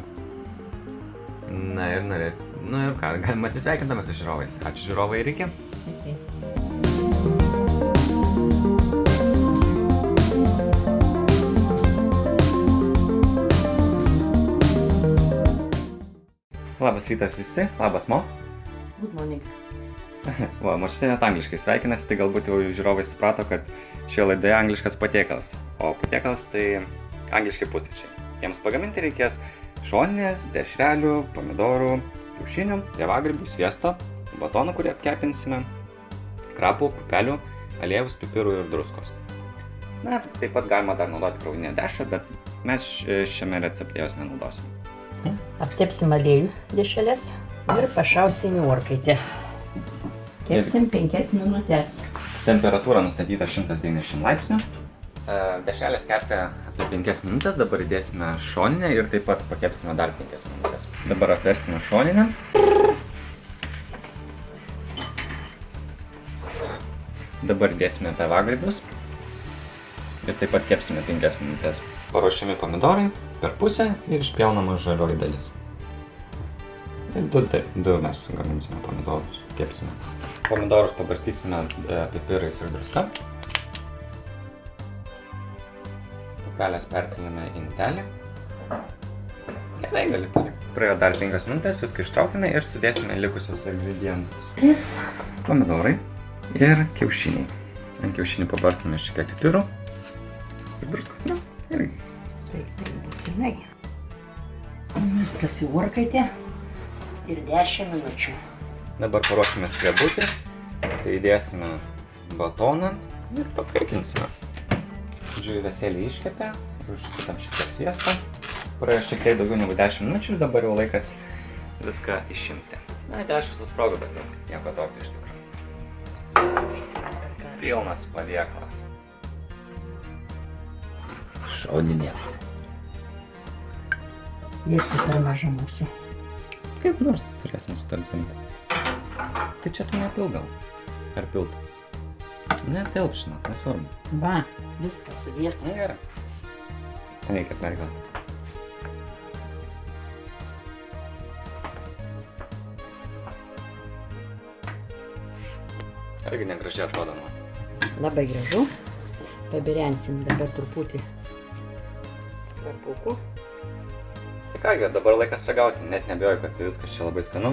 Na ir ką, galima atsisveikintamas su žiūrovais. Ačiū žiūrovai ir iki. Iki. Labas rytas visi, labas Mo. Good morning. Va, močiutė net angliškai sveikinasi, tai galbūt jau žiūrovai suprato, kad šioje laidoje angliškas patiekalas. O patiekalas tai angliški pusryčiai. Jiems pagaminti reikės šoninės, dešrelių, pomidorų, kiaušinių, javagrybių, sviesto, batonų, kurį apkepinsime, krapų, pupelių, aliejaus, pipirų ir druskos. Na, taip pat galima dar naudoti krauginę dešrą, bet mes šiame recepte jos nenaudosim. Aptepsim aliejų dešreles ir pašausim į orkaitę. Kepsim 5 minutės. Temperatūra nustatyta 190 laipsnių. Dešrelės kepti apie 5 minutės, dabar įdėsime šoninę ir taip pat pakepsime dar 5 minutės. Dabar apversime šoninę. Dabar įdėsime javagrybius ir taip pat kepsime 5 minutės. Paruošiami pomidorai per pusę ir išpjaunama žalioji dalis. Ir du mes gaminsime pomidorus, kepsime. Pomidorus pabarstysime pipirais ir druska. Pupelės perpiname į indelį. Gerai, gali palikti. Praėjo dar 5 minutės, viską ištraukime ir sudėsime likusius ingredientus. Pomidorai ir kiaušiniai. Ant kiaušinių pabarstame šiek tiek pipirų ir druskos. Gerai. Tai būtinai. Viskas į orkaitę ir 10 minučių. Dabar paruošime skrebutį, tai įdėsime batoną ir pakaikinsime. Žuvėsėlį iškepę, užkitam šiek tiek sviesto. Praėjo šiek tiek daugiau negu 10 minučių ir dabar jau laikas viską išimti. Na, dešras susprogo, bet jau nieko tokio iš tikrųjų. Pilnas patiekalas. Šoninė. Liepti per mažą mūsų. Kaip nors turėsim sutalpinti. Tai čia tu nepil gal? Ar piltų? Netilp, žinot, nesvarbu. Va, viskas sudėta. Na gerai. Reikia pergalti. Argi negražiai atrodo, man. Labai gražu. Pabirensim dabar truputį karpukų. Tai kągi, dabar laikas ragauti. Net nebijoju, kad viskas čia labai skanu.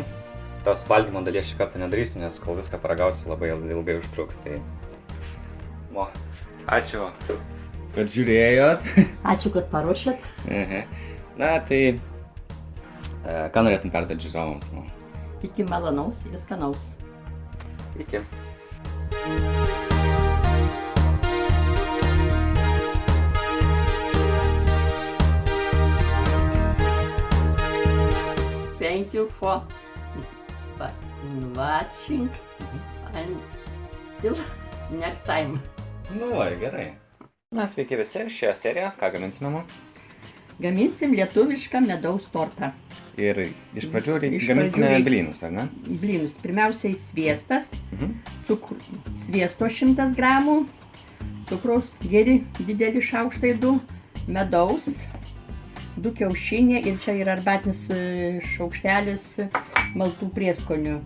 Tos valgymo dalies šį kartą nedarysiu, nes kol viską paragausiu labai ilgai užtruks. Tai... Mo, ačiū, kad žiūrėjot. Ačiū, kad paruošėt. Na, tai... Ką norėtum perduoti žiūrovams, Mo? Iki malonaus ir skanaus. Iki. Thank you for watching and till next time. Nu, va, gerai. Na, sveiki visi, šioje serijoje, ką gaminsime, Mo? Gaminsim lietuvišką medaus tortą. Ir iš pradžių gaminsime blynus, ar ne? Blynus. Pirmiausiai sviestas, sviesto 100 gramų, cukraus geri dideli šaukštai 2, medaus, 2 kiaušiniai ir čia yra arbatinis šaukštelis maltų prieskonių.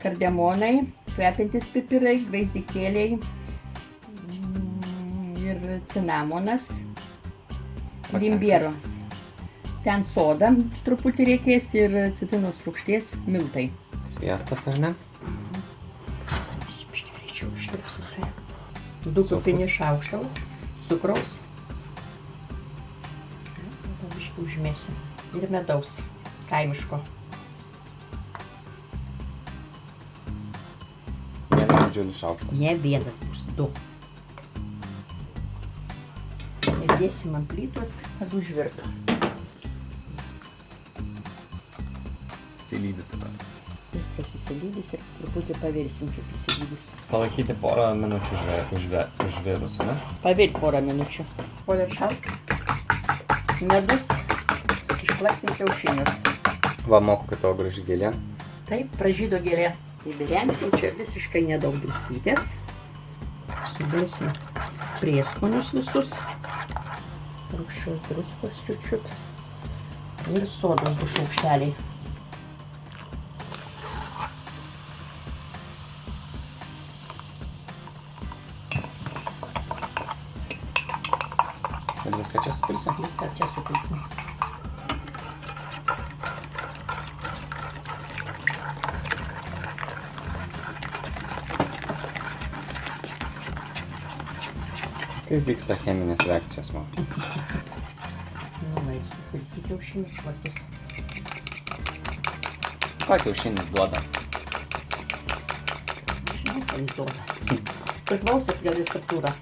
Kardemonai, kvepiantys pipirai, gvazdikėliai ir cinamonas, imbieros. ten soda truputį reikės ir citrinos rūgšties miltai. Sviestas, ar ne? Greičiau ištirps jisai. 2 kupinis šaukštelas cukraus. Biškį užmėsiu. Ir medaus kaimiško. Vienas didžiulis šaukštas. Ne vienas bus, 2. Ir dėsim ant plytos, kad užvirtų. Įsilydytų. Viskas įsilydys ir truputį pavirsim, kaip įsilydys. Palaikyti porą minučių užvirus, ne? Pavirt porą minučių. Kol atšals medus, išplaksim kiaušinius. Va, moku, kad tavo graži gėlė. Taip, pražydo gėlė. Įbirensim čia visiškai nedaug drustytės. Sudėsim prieskonius visus. Rūgščios druskos čiučiut. Ir sodos 2 šaukšteliai. Ir viską čia supilsim. Viską čia supilsim. Kaip vyksta cheminės reakcijos, man? Nu, va, ir supilsim kiaušinius šlakus. Ką kiaušinis duoda? Žinau, ką jis duoda. Priklauso prie receptūrą.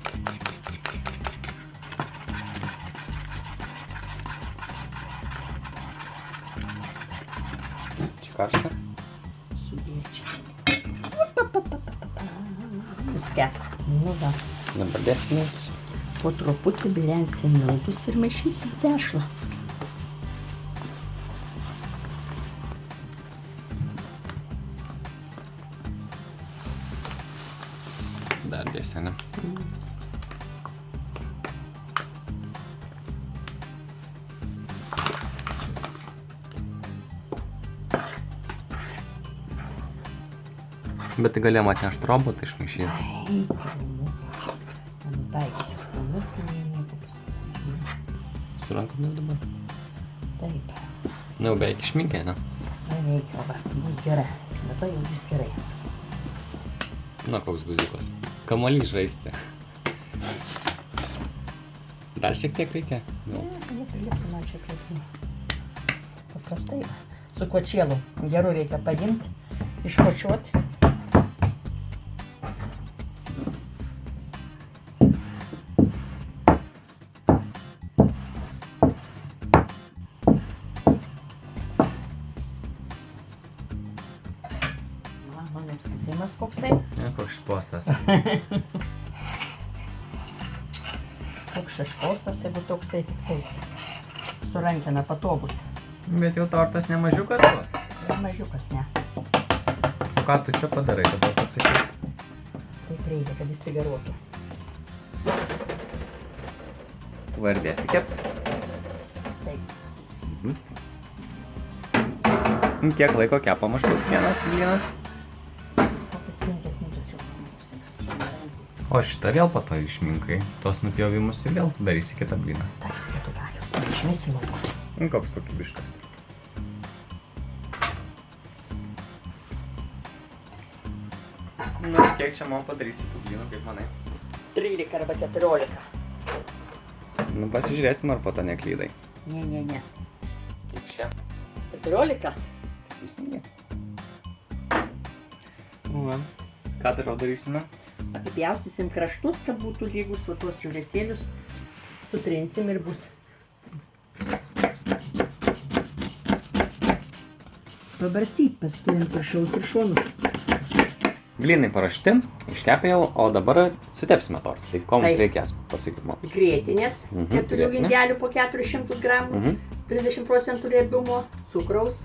Čia karšta? Sudėčiau. Nuskęs. Nu va. Dabar dėsim miltus. Po truputį bilensim miltus ir maišysim tešlą. Dar dėsi, ne? Bet tai galėjom atnešti robotą išmaišyti. Nutaikysiu špalvų, nieko pasakyti. Su rankom jau dabar. Taip. Na, jau beveik išminkė, ne? Reikia, va, bus gerai. Dabar jau bus gerai. Na, koks guziukas. Kamuolys žaisti. Dar šiek tiek reikia? Neprilėkti man čia kaip. Paprastai. Su kočielu. Geru reikia paimti, iškočiuoti. Koksai? Ne, koks šposas. Koks šešposas, jeigu toksai tik tais. Su rankena patogus. Bet jau tortas ne mažiukas bus. Ir mažiukas, ne. Ką tu čia padarai, dabar pasakyk? Taip reikia, kad įsigaruotų. Vardėsi kept? Taip. Kiek laiko kepa maždaug vienas blynas? Kokias 5 minutės jau pamoksime. O šitą vėl po to išminkai. Tos nupjovimus ir vėl darysi kitą blyną. Taip, būtų galios. Išmėsim lauk. Koks kokybiškas. Nu, kiek čia man padarysi tų blynų, kaip manai? 13 arba 14. Nu, pasižiūrėsim, ar po to neklydai. Ne. Kiek čia? 14? Teisingai. Va. Ką toliau darysime? Apipjaustysim kraštus, kad būtų lygus, va tuos žiūrėsėlius sutrinsim ir bus. Pabarstyt, paskui ant viršaus ir šonus. Blynai parašti, iškepė jau, o dabar sutepsime tortą. Tai ko mums reikės, pasakyk man. Grietinės, 4 grietinė. indelių po 400 gramų, 30% riebumo, cukraus.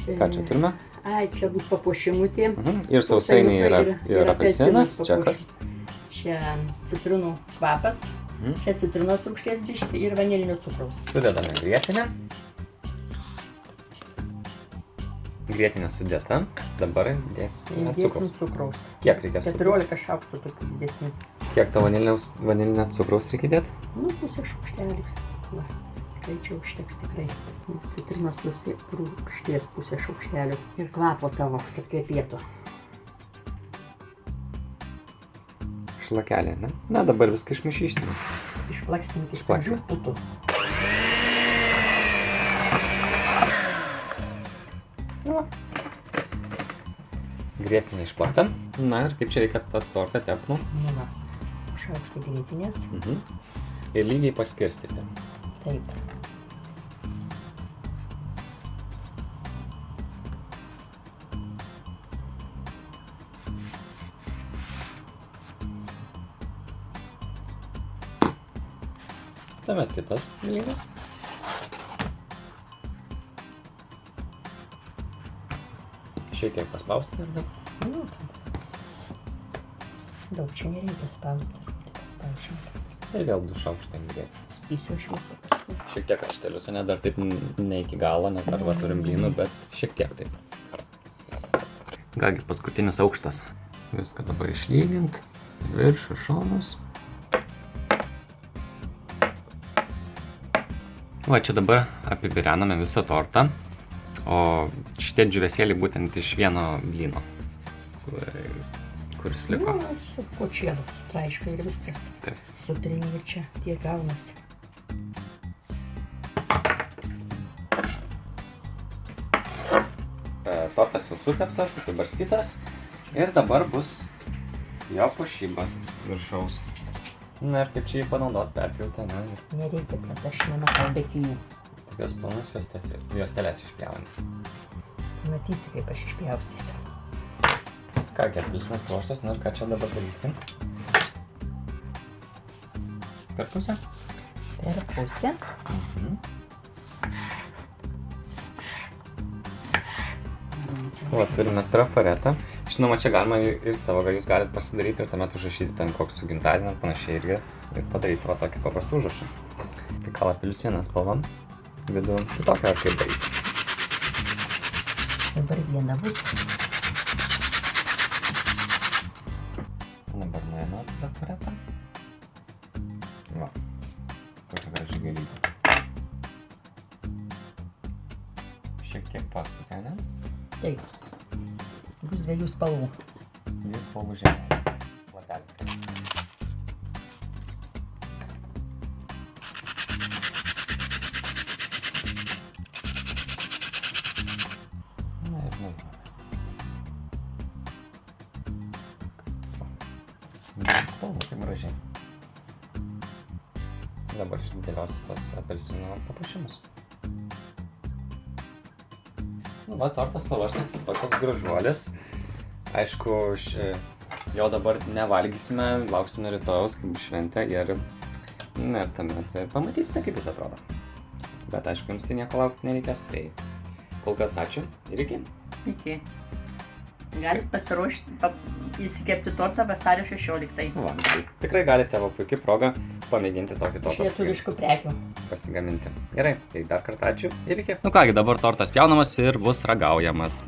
Ką čia turime? Ai, čia bus papuošimutė. Ir sausainiai yra apelsinas, čia kas? Čia citrinų kvapas, čia citrinos rūgšties biškį ir vanilinio cukraus. Sudedame grietinę. Grietinė sudėta, dabar dėsime Dėsim cukraus. cukraus. Kiek reikės cukraus? 14 šaukštų tokių didesnių. Kiek to vanilinio cukraus reikia dėti? Nu, pusę šaukštelis. Va. Tai čia užteks tikrai. Citrinos rūgšties pusę šaukštelio. Ir kvapo tavo, kad kvepėtų. Šlakelė, ne? Na, dabar viską išmaišysime. Išplaksim iš Išplaksim. pradžių putų. Grietinę išplaktą. Na ir kaip čia reikia tą tortą tepti? Nu va, šaukštą grietinės. Ir lygiai paskirstyti. Taip. Tuomet kitas lygas. Šiek tiek paspausti ir daug. Nu, daug čia nereikia spausti. Tik paspaušim. Ir vėl 2 šaukštai grietinės. Įsiu iš viso paskui. Šiek tiek aštelius, ne dar taip ne iki galo, nes dar va turim blynų, bet šiek tiek taip. Kągi, paskutinis aukštas. Viską dabar išlygint. Virš ir šonus. Va, čia dabar apibirename visą tortą, o šitie džiūvėsėliai būtent iš vieno blyno, kuris liko. Nu, su kočielu, traiškai ir viskas. Taip. Sutrini ir čia tiek gaunasi. Tortas jau suteptas, apibarstytas ir dabar bus jo puošybos viršaus. Na ir kaip čia jį panaudot, perpjauti, ne? Nereikia, kad aš nematau bekinių. Tokios planas juostelės išpjauni. Matysi, kaip aš išpjaustysiu. Kągi, apelsinas pluoštas, na ir ką čia dabar darysim? Per pusę? Per pusę. Va, turime trafaretą. Žinoma, čia galima ir savo, jūs galite pasidaryti ir tuomet užrašyti ten koks su gimtadieniu ar panašiai ir padaryti va tokį paprastą užrašą. Tai kalapilius vieną spalvą, vidų kitokią kaip darysim. Dabar viena bus. Dabar nuėjame trafaretą. Va, tokia graži gėlytė. Šiek tiek pasukę, ne? Taip. Bus 2 spalvų. 2 spalvų žemė. Lapelį. Na ir nuėjome. 2 spalvų, kaip gražiai. Dabar išdėliosiu tos apelsinų papuošimus. Va, tortas paruoštas, toks gražuolis. Aišku, jo dabar nevalgysime, lauksime rytojaus, kaip šventė ir tuomet pamatysite, kaip jis atrodo. Bet aišku, jums tai nieko laukti nereikės, tai kol kas ačiū ir iki. Iki. Galit pasiruošti, įsikepti tortą vasario 16. Va, tai tikrai galite, va, puikiai proga pamėginti tokį tortą Lietuviškų prekių. pasigaminti. Gerai, tai dar kartą ačiū ir iki. Nu kągi, dabar tortas pjaunamas ir bus ragaujamas.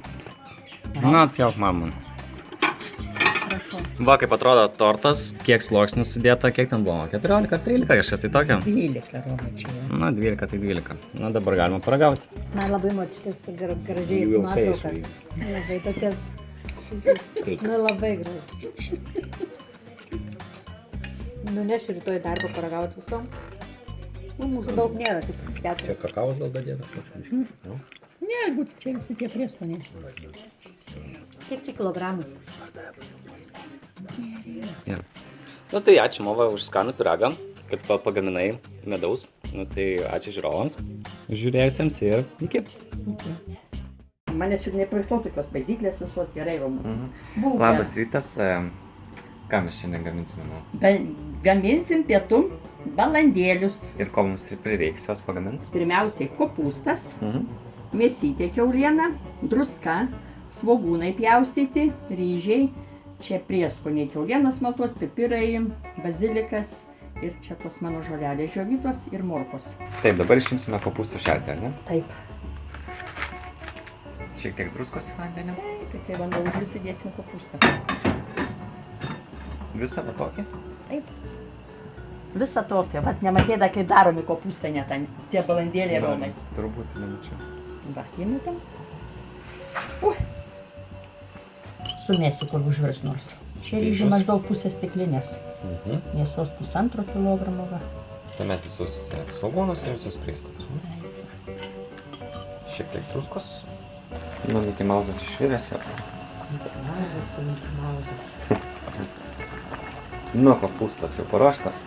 Na, pjauk mamon. Prašau. Va, kaip atrodo tortas, kiek sluoksnių sudėta, kiek ten buvo, 14 ar 13 kažkas tai tokio? 12 Roma čia jau. Na, 12 tai 12. Na, dabar galima paragauti. Man labai močiutės gražiai nuotrauka. Labai tokia. Nu, labai graži. Nunešiu rytoj darbą paragauti visom. Nu, mūsų daug nėra, tik 4. kakavos gal dadėtas, mačiau. Ne, būtų čia visi tie prieskoniai. Kiek čia kilogramų? Nu, tai ačiū, Mova, už skanų pyragą, kad pagaminai medaus. Nu, tai ačiū žiūrovams, žiūrėjusiems ir iki. Manęs ir nepraistau tokios baidyklės visos gerai romų. Labas rytas. Ką mes šiandien gaminsime? Gaminsim pietum balandėlius. Ir ko mums prireiks jos pagaminti? Pirmiausiai kopūstas, mėsytė kiauliena, druska, svogūnai pjaustyti, ryžiai, čia prieskoniai kiaulienos maltos, pipirai, bazilikas ir čia tos mano žolelės džiovytos ir morkos. Taip, dabar išimsime kopūstų šaltį, ar ne? Taip. Šiek tiek druskos į vandenį. Taip, kai vanduo užlis įdėsim kopūstą. Visą va tokį. Taip. Visa tokia, vat nematėda, kaip daromi kopūstai net ten, tie balandėliai romai. Turbūt nemačiau. Va, įmetam. Sumėsiu, kur užvirs nors. Čia ryžių maždaug pusės stiklinės. Mėsos 1,5 kilogramo. Va. Tuomet visus svogūnus ir visus prieskonius. Šiek tiek druskos. Nu, Mickey Mouse'as išviręs jau. Mickey Mouse'as. Nu, kopūstas jau paruoštas.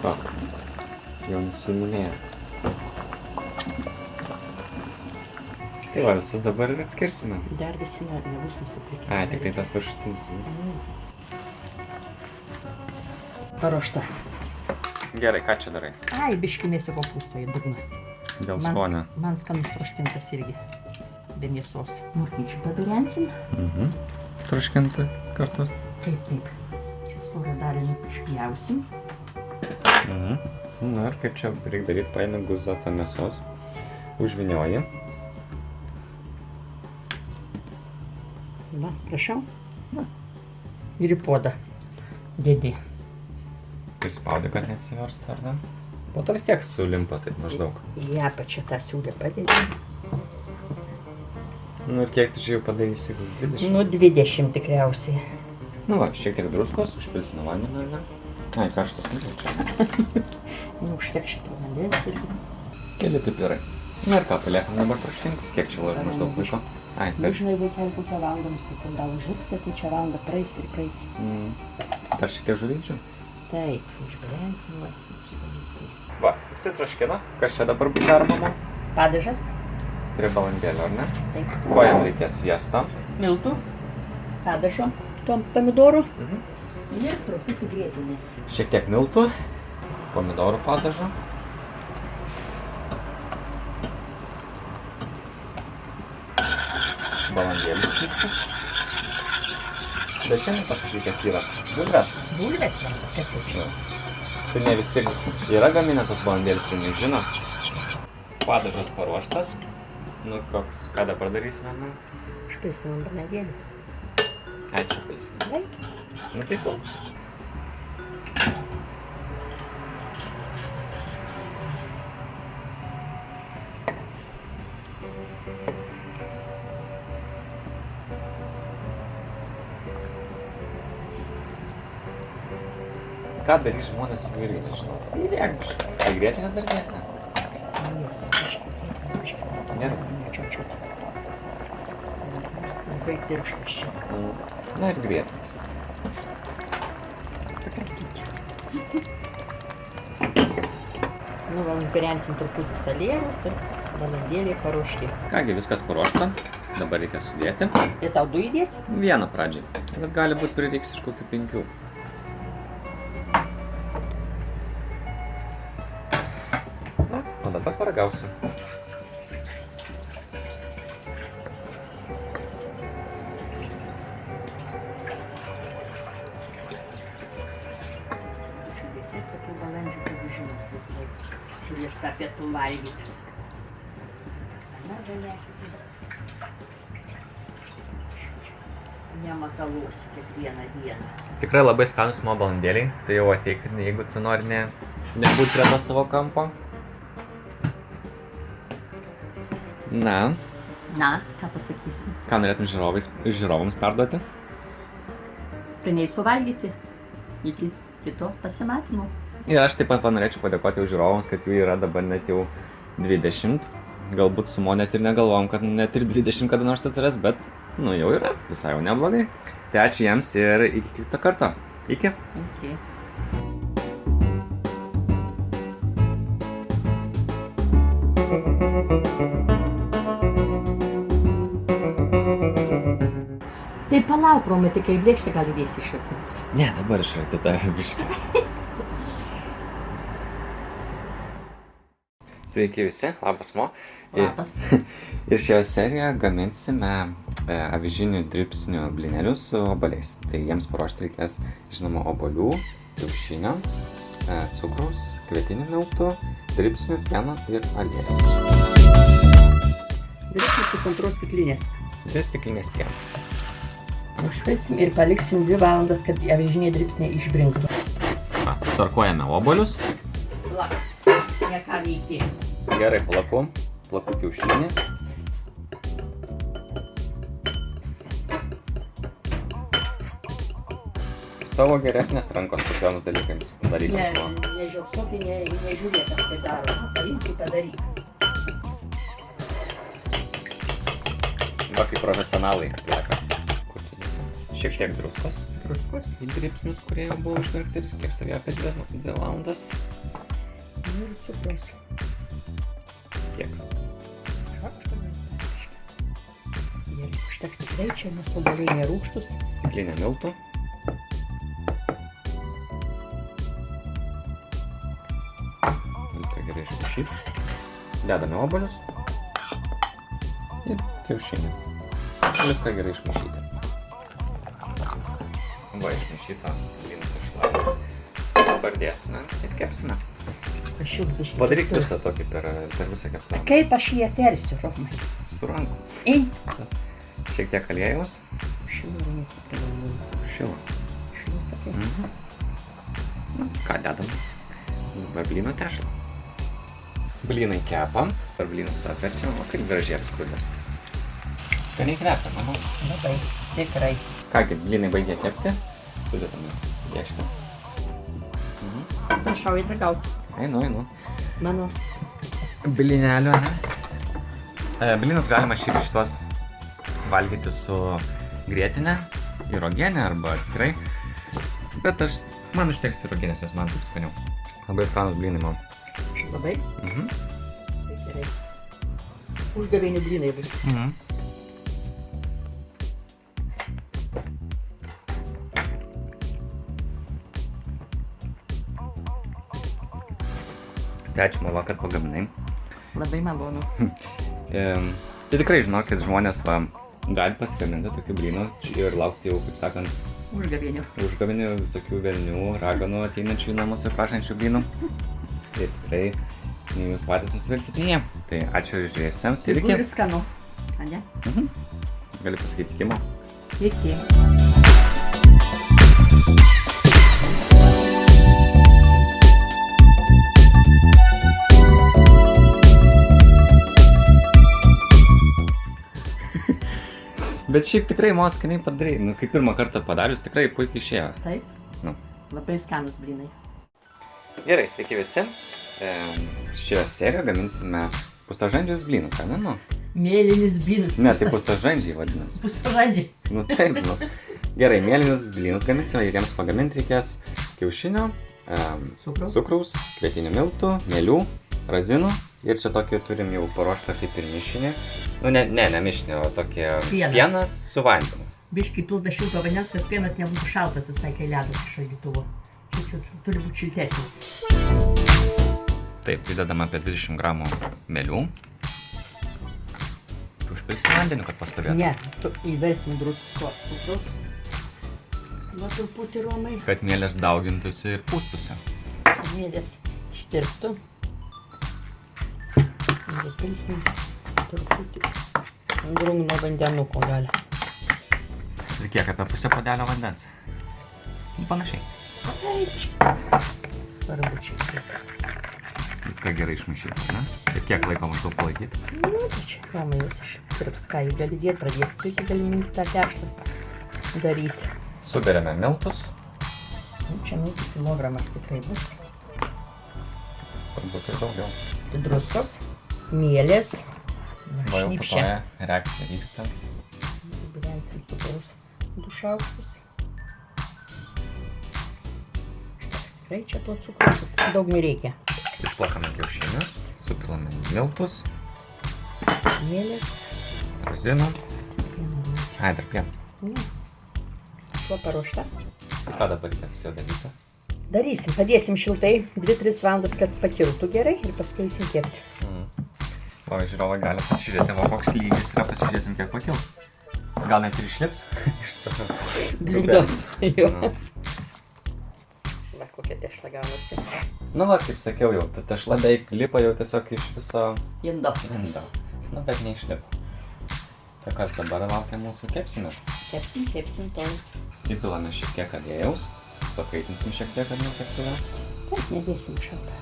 O, jau nusiminėjo. Tai va, visus dabar ir atskirsime. Dar visi nebus nusipirkę. Ai, tik tai tas viršutinis. Paruošta. Gerai, ką čia darai? Ai, biškį mėsiu kopūsto į dugną. Dėl skonio. Man skanus troškintas irgi. Be mėsos. Morkyčių pabirensim. Troškinti kartu. Taip. Čia storą dalį išpjausim. Na ir kaip čia reikia daryti, paėmė guzduotą mėsos. Užvinioji. Va, prašau. Va. Ir į puodą. Dėdi. Ir spaudi, kad neatsiverstų, ar ne? Po to vis tiek sulimpa, taip maždaug. Į apačią tą siūlę padėdi. Nu ir kiek tu čia jau padarysi? 20? Nu, 20 tikriausiai. Nu va, šiek tiek druskos, užpilsime vandenį, ar ne? Ai, karštas vanduo čia. Nu, užtek šito vandens irgi. Keli pipirai. Na ir ką, paliekam dabar troškintis, kiek čia maždaug laiko? Ai, taip. Žinai, vaikeli kokią valandą nusipil, gal užvirsi, tai čia valanda praeis ir praeis. Dar šiek tiek žuvyčių? Taip, išbalensim, va, užstavysi. Va, visi troškina. Kas čia dabar bus daroma? Padažas. Prie balandėlio, ar ne? Taip. Ko jam reikės sviesto? Miltų. Padažo. Tom pomidorų. Ir truputį grietinės. Šiek tiek miltų. Pomidorų padažo. Balandėlis viskas. Bet čia nepasakyk, kas yra. Bulves. Bulves, kas jau čia. Tai ne visi yra gaminę tas balandėlis, tai nežino. Padažas paruoštas. Nu, koks, ką dabar darysime? Užpilsim ant balandėlių. Ačiū, pilsim. Taip. Nu, tai tu. Ką darys žmonės, jau irgi nežinos. Tai įdėk. Tai grietinės dar dėsi? Ne. Labai tirštas čia. Na ir grietinės. Nu, va, užberensim truputį salierų, tai balandėliai paruošti. Kągi, viskas paruošta. Dabar reikia sudėti. Tai tau 2 įdėti? Vieną pradžiai. Bet gali būti prireiks iš kokių 5. Na, o dabar paragausiu. Tokių balandžių pavyzdžius, turės tą pietų valgyti. Nemakaluosiu kiekvieną dieną. Tikrai labai skanus mano balandėliai, tai jau ateik, jeigu tu nori nebūti prie to savo kampo. Na, Na, ką pasakysi? ką norėtum žiūrovams perduoti? Skaniai suvalgyti iki kito pasimatymo. Ir aš taip pat norėčiau padėkoti už žiūrovams, kad jų yra dabar net jau 20. Galbūt sumo net ir negalvojom, kad net ir 20 kada nors atsiras, bet nu jau yra, visai jau neblogai. Tai ačiū jiems ir iki kito karto. Iki. Okay. Tai palauk, Romai, tik kai blėkštę gal įdėsi šitą. Ne, dabar išarti tą biškį. Sveiki visi, labas mo. Labas. Ir šioje serijoje gaminsime avižinių dribsnių blynelius su obuoliais. Tai jiems paruošti reikės, žinoma, obuolių, kiaušinio, cukraus, kvietinių miltų, dribsnių, pieno ir aliejaus. Dribsnius 2 stiklinės. 2 stiklinės pieno. Užpilsim ir paliksim 2 valandas, kad avižiniai dribsniai išbrinktų. Tarkuojame obuolius. Plak. Nieką veikti. Gerai, plaku kiaušinį. Tavo geresnės rankos tokioms dalykams darykams. Nežiopsok, nežiūrėk, kas tai daro. Paimk ir padaryk. Va, kaip profesionalai plaka. Kur čia dėsi? Šiek tiek druskos. Druskos. Į dribsnius, kurie jau buvo išverkti ir kiek stovėjo apie 2 valandas. Ir cukrus. Tiek. Ir užteks tikrai čia, nes obuoliai nerūgštus. Stiklinė miltų. Viską gerai išmaišyti. Dedame obuolius. Ir kiaušinį. Viską gerai išmaišyti. Va, išmaišyta blynų tešla. Dabar dėsime ir kepsime. Padaryk visą tokį per visą keptuvę. Kaip aš jį atersiu, Romai? Su ranku. Eink. Šiek tiek aliejaus. Šilų. Šilą. Šilų, sakai. Ką dedam? Va, blynų tešlą. Blynai kepam. Per blynus atverčiam. O kaip gražiai apskudės. Skaniai kvepia, manau. Labai, tikrai. Kągi, blynai baigė kepti. Sudedame dėžtę. Prašau įtragauti. Einu. Mano. Blynelio, ne? Blynus galima šitos valgyti su grietinė ir uogienė arba atskirai. Bet man užteks ir uogienės, nes man taip skaniau. Labai skanūs blynai man. Labai? Tai gerai. Užgavėnių blynai bus. Tai ačiū, Mama, kad pagaminai. Labai malonu. Tai tikrai žinokit, žmonės gali pasigaminti tokių blynų ir laukti jau, kaip sakant, užgavėnių, visokių velnių, raganų ateinančių į namus ir prašančių blynų. Ir tikrai jūs patys nusivilsit jie. Tai ačiū žiūrėjusiems ir iki. Ir skanu. Ane? Gali pasakyti ikimo. Iki. Bet šiaip tikrai Mo skaniai padarai. Nu, kaip pirmą kartą padarius, tikrai puikiai išėjo. Taip. Nu. Labai skanus blynai. Gerai, sveiki visi. Šioje serijoje gaminsime pustažandžius blynus, ar ne? Nu? Mėlynis blynus. Ne, tai pustažandžiai vadinasi. Pustažandžiai. Nu taip, nu. Gerai, mėlynus blynus gaminsime ir jiems pagaminti reikės kiaušinio, cukraus, kvietinių miltų, mielių, razinų. Ir čia tokį turim jau paruoštą kaip ir mišinį. Nu, ne mišinį, o tokie pienas su vandeniu. Biškai pilda šilto vandens, kad pienas nebūtų šaltas visai, kai ledas iš šaldytuvo. Čia turi būti šiltesnis. Taip, įdedam apie 20 gramų mielių. Užpilsim vandeniu, kad pastovėtų. Ne, įversim cukrus. Va truputį, Romai. Kad mielės daugintųsi ir pūstųsi. Mielės ištirptų. Įpilsim truputį drungno vandenuko gali. Ir kiek, apie pusę puodelio vandens? Panašiai. Svarbu čia tiek. Viską gerai išmaišyti, ne? Ir kiek laiko maždaug palaikyti? Nu, tai čia, Romai, jūs ištirps, ką jį gali dėti, pradės puikiai gali minti tą tešlą daryti. Suberiame miltus. Čia miltų kilogramas tikrai bus. Turbūt ir daugiau. Druskos, mielės, Va jau šnipšė. putoja, reakcija vyksta. Gyvensim cukrus 2 šaukštus. Tikrai čia to cukrus daug nereikia. Išplakame kiaušinius, supilame miltus, Mielės. raziną. Ai, dar pienas. Tuo paruošta. Ką dabar reikia su juo daryti? Darysim, padėsim šiltai 2-3 valandas, kad pakiltų gerai ir paskui eisim kepti. O žiūrovai gali pasižiūrėti, va koks lygis yra, pasižiūrėsim kiek pakils. Gal net ir išlips? Bliūdos. Jo. Nu. Va, kokia tešla gaunasi. Nu va, kaip sakiau jau, ta tešla beveik lipa jau tiesiog iš viso Indo. indo. Nu, bet neišlipo. Tai kas dabar laukia mūsų kepsime? Kepsim tol. Įpilame šiek tiek aliejaus, pakaitinsim šiek tiek ar ne keptuvę. Taip, nedėsim šaltą.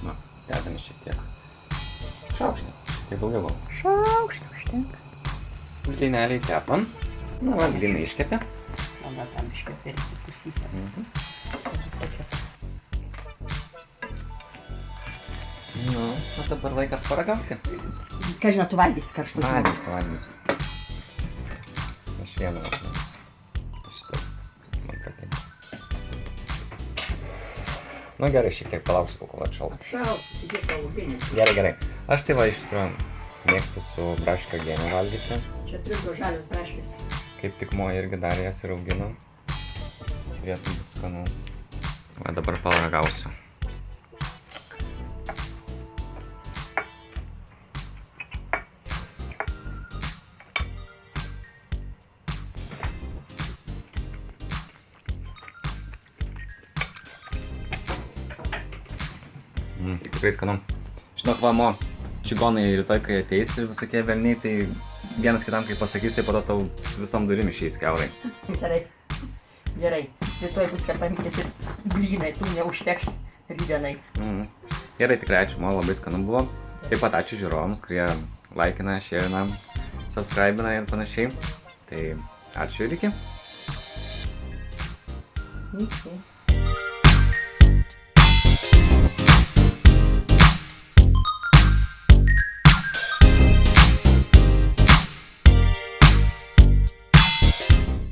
Na, dedame šiek tiek. Šaukštą. Tai daugiau gal. Šaukštą užtenka. Blyneliai kepam. Nu, va, blynai iškepė. Tada tam iškepė ir supusytę. Nu, o dabar laikas paragauti. Ką žinai, tu valgysi karštus. Valgysiu. Aš vieną valgysiu. Šitą man patinka. Nu gerai, šiek tiek palauksiu, kol atšals. Įdėk uogienės. Gerai. Aš tai va iš tikrųjų mėgstu su braškio uogiene valgyti. Čia tris žalios braškės. Kaip tik moja irgi dar jas ir augino. Turėtų būti skanu. Va dabar paragausiu. Tikrai skanu. Žinok, va, mo, čigonai rytoj, kai ateis ir visokie velniai, tai vienas kitam, kai pasakys, tai po to tau su visom durim išeis kiaurai. Gerai. Rytoj bus kepami kiti blynai, tų neužteks rytdienai. Gerai, tikrai ačiū, man labai skanu buvo. Taip pat ačiū žiūrovams, kurie laikina, sharina, subscribina ir panašiai. Tai ačiū ir iki. Iki.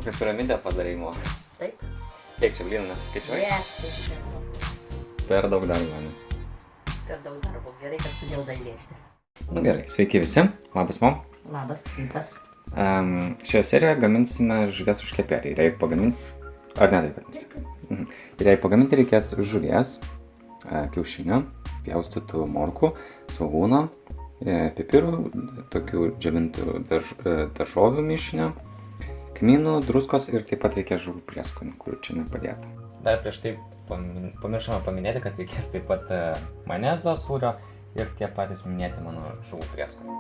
Kaip piramidę padarai, mo. Taip. Kiek čia blynų neskaičiavai? Yes. Per daug darbo, ne? Per daug darbo. Gerai, kad sudėjau dailėštę. Nu gerai, sveiki visi. Labas, mo. Labas, rytas. Šioje serijoje gaminsime žuvies užkepėlį. Ir jei pagaminti... Ar ne taip vadinasi? Ir jei pagaminti reikės žuvies, kiaušinio, pjaustytų morkų, svogūno, pipirų, tokių džiovintų daržovių mišinio, kmynų, druskos ir taip pat reikia žuvų prieskonių, kurių čia nepadėta. Dar prieš tai pamiršome paminėti, kad reikės taip pat majonezo, sūrio ir tie patys minėti mano žuvų prieskonių.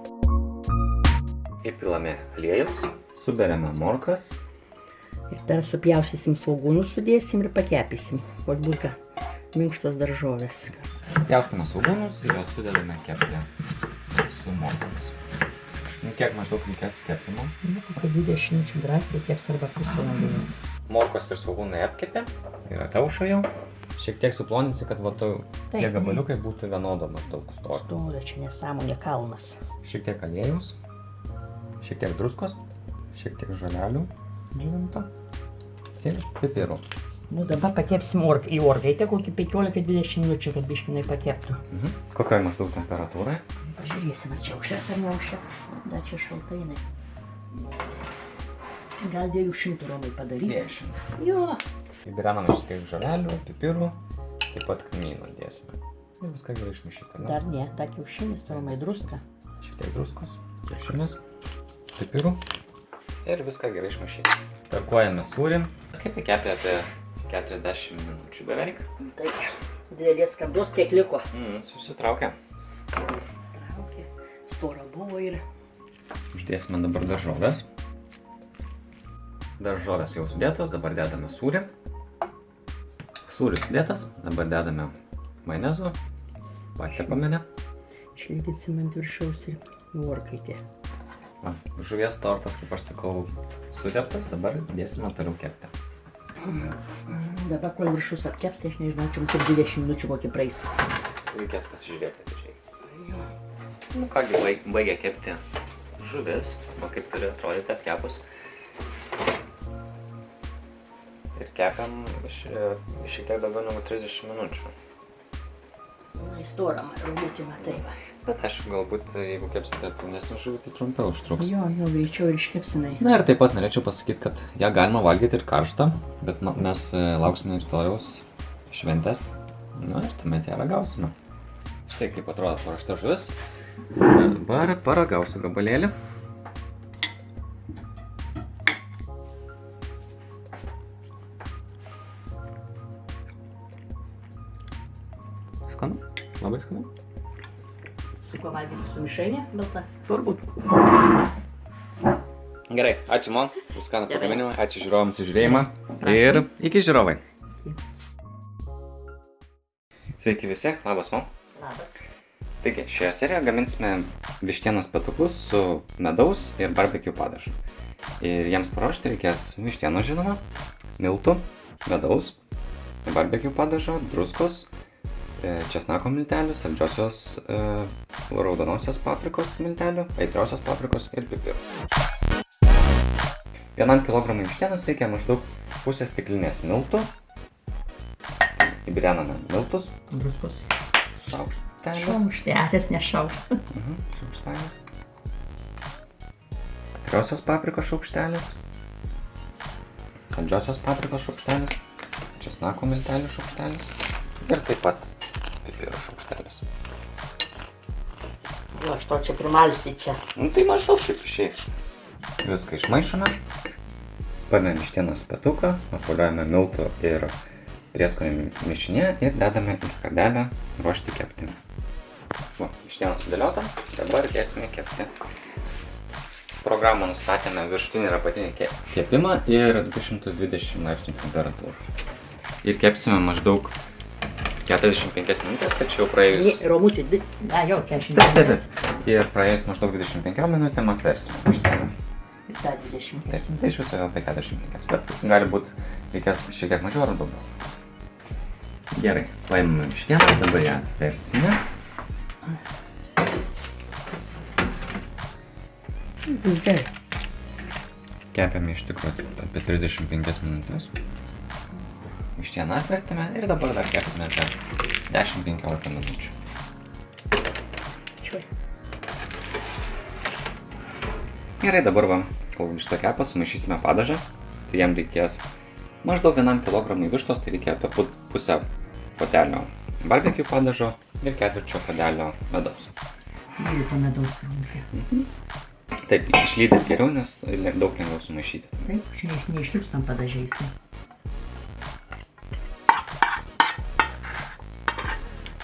Įpilame aliejaus, suberiame morkas. Ir dar supjausysim svogūnus, sudėsim ir pakepysim. Vat būtų minkštos daržovės. Pjaustome svogūnus ir juos sudedame kepti su morkomis. Kiek maždaug reikės kepimo? Kokią 20 minučių drąsiai keps arba pusvalandį. Morkos ir svogūnai apkepė, yra taušo jau. Šiek tiek suploninsi, kad tie gabaliukai būtų vienodo maždaug storio. Storio, čia nesąmonė kalnas. Šiek tiek aliejaus, šiek tiek druskos, šiek tiek žolelių džiovinto ir pipirų. Nu dabar pakepsim į orkaitę kokį 15-20 minučių, kad biškinai pakeptų. Kokioj maždaug temperatūrai? Pažiūrėsime, čia užteks ar neužteks. Dar čia šaltai jinai. Gal 200 romai padaryti. 200. Jo. Įbrename šiek tiek žolelių, pipirų, taip pat kmynų dėsime. Ir viską gerai išmišyti, ne? Dar ne, ta kiaušinis, romai druska. Šiek tiek druskos, kiaušinis, pipirų ir viską gerai išmišyti. Tarkuojame sūrį. Kaip įkepė apie 40 minučių beveik. Taip, didelės skardos kiek liko. Susitraukia. Traukė, stora buvo ir... Uždėsime dabar daržovės. Daržovės jau sudėtos, dabar dedame sūrį. Sūris sudėtas, dabar dedame majonezo, patepame. Išlyginsim ant viršaus ir į orkaitę. Žuvies tortas, kaip aš sakau, sudėtas, dabar dėsime toliau kepti. Dabar, kol viršus apkeps, tai aš nežinau, čia mums ir 20 minučių kokį praeis. Reikės pasižiūrėti atidžiai. Nu kągi, baigia kepti žuvis, o kaip turi atrodyti atkepus. Ir kepiam šiek tiek daugiau negu 30 minučių. Į storą rūbutį matai va. Bet aišku, galbūt jeigu kepsite pilnesnį žuvį, tai trumpiau užtruks. Jo, greičiau ir iškepsinai. Na ir taip pat norėčiau pasakyti, kad ją galima valgyti ir karštą, bet mes lauksime rytojaus šventės. Na ir tuomet ją ragausime. Štai kaip atrodo paruošta žuvis. Dabar paragausiu gabalėlį. Skanu, labai skanu. Su kuo valgysi, su mišrainė balta? Turbūt. Gerai, ačiū man už skanų pagaminimą, ačiū žiūrovams už žiūrėjimą ir iki žiūrovai. Sveiki visi, labas man. Labas. Taigi, šioje serijoje gaminsime vištienos petukus su medaus ir barbecue padažu. Ir jiems paruošti reikės vištienos žinoma, miltų, medaus, barbecue padažo, druskos, česnako miltelių, saldžiosios raudonosios paprikos miltelių, aitriosios paprikos ir pipirų. 1 kilogramui vištienos reikia maždaug pusės stiklinės miltų. Įbrename miltus. Druskos. Šaukštelis. Šaukštelis, ne šaukštelis. Šaukštelis. Aitriosios paprikos šaukštelis. Saldžiosios paprikos šaukštelis. Česnako miltelių šaukštelis. Ir taip pat pipirų šaukštelis. Jo, aš to čia primalsi čia. Nu tai maždaug kaip išeis. Viską išmaišome. Paėmėme vištienos petuką, apvoliojame miltų ir prieskonio mišinę ir dedame į skardelę ruošti kepti. Va, vištiena sudėliota, dabar dėsime kepti. Programą nustatėme viršutinį ir apatinį kepimą ir 220 laipsnių temperatūrą. Ir kepsime maždaug 45 minutės, tačiau praėjus... Romutį, jau 45 minutės. Ir praėjus maždaug 25 minutėm atversime vištieną. Ir tą 20. Taip, tai iš viso apie 45, bet gali būt reikės šiek tiek mažiau ar daugiau. Gerai, paimame vištieną, dabar ją versime. Kepėme iš tikrųjų apie 35 minutės. Vištieną atvertėme ir dabar dar kepsime apie 10-15 minučių. Gerai, dabar va, kol vištą kepa, sumaišysime padažą. Tai jam reikės maždaug 1 kilogramui vištos, tai reikia apie pusę potelio barbecue padažo ir ketvirčio puodelio medaus. Lyto medaus reikia. Taip, išlydėt geriau, nes daug lengviau sumaišyti. Taip, čia neištirpstam padažiais.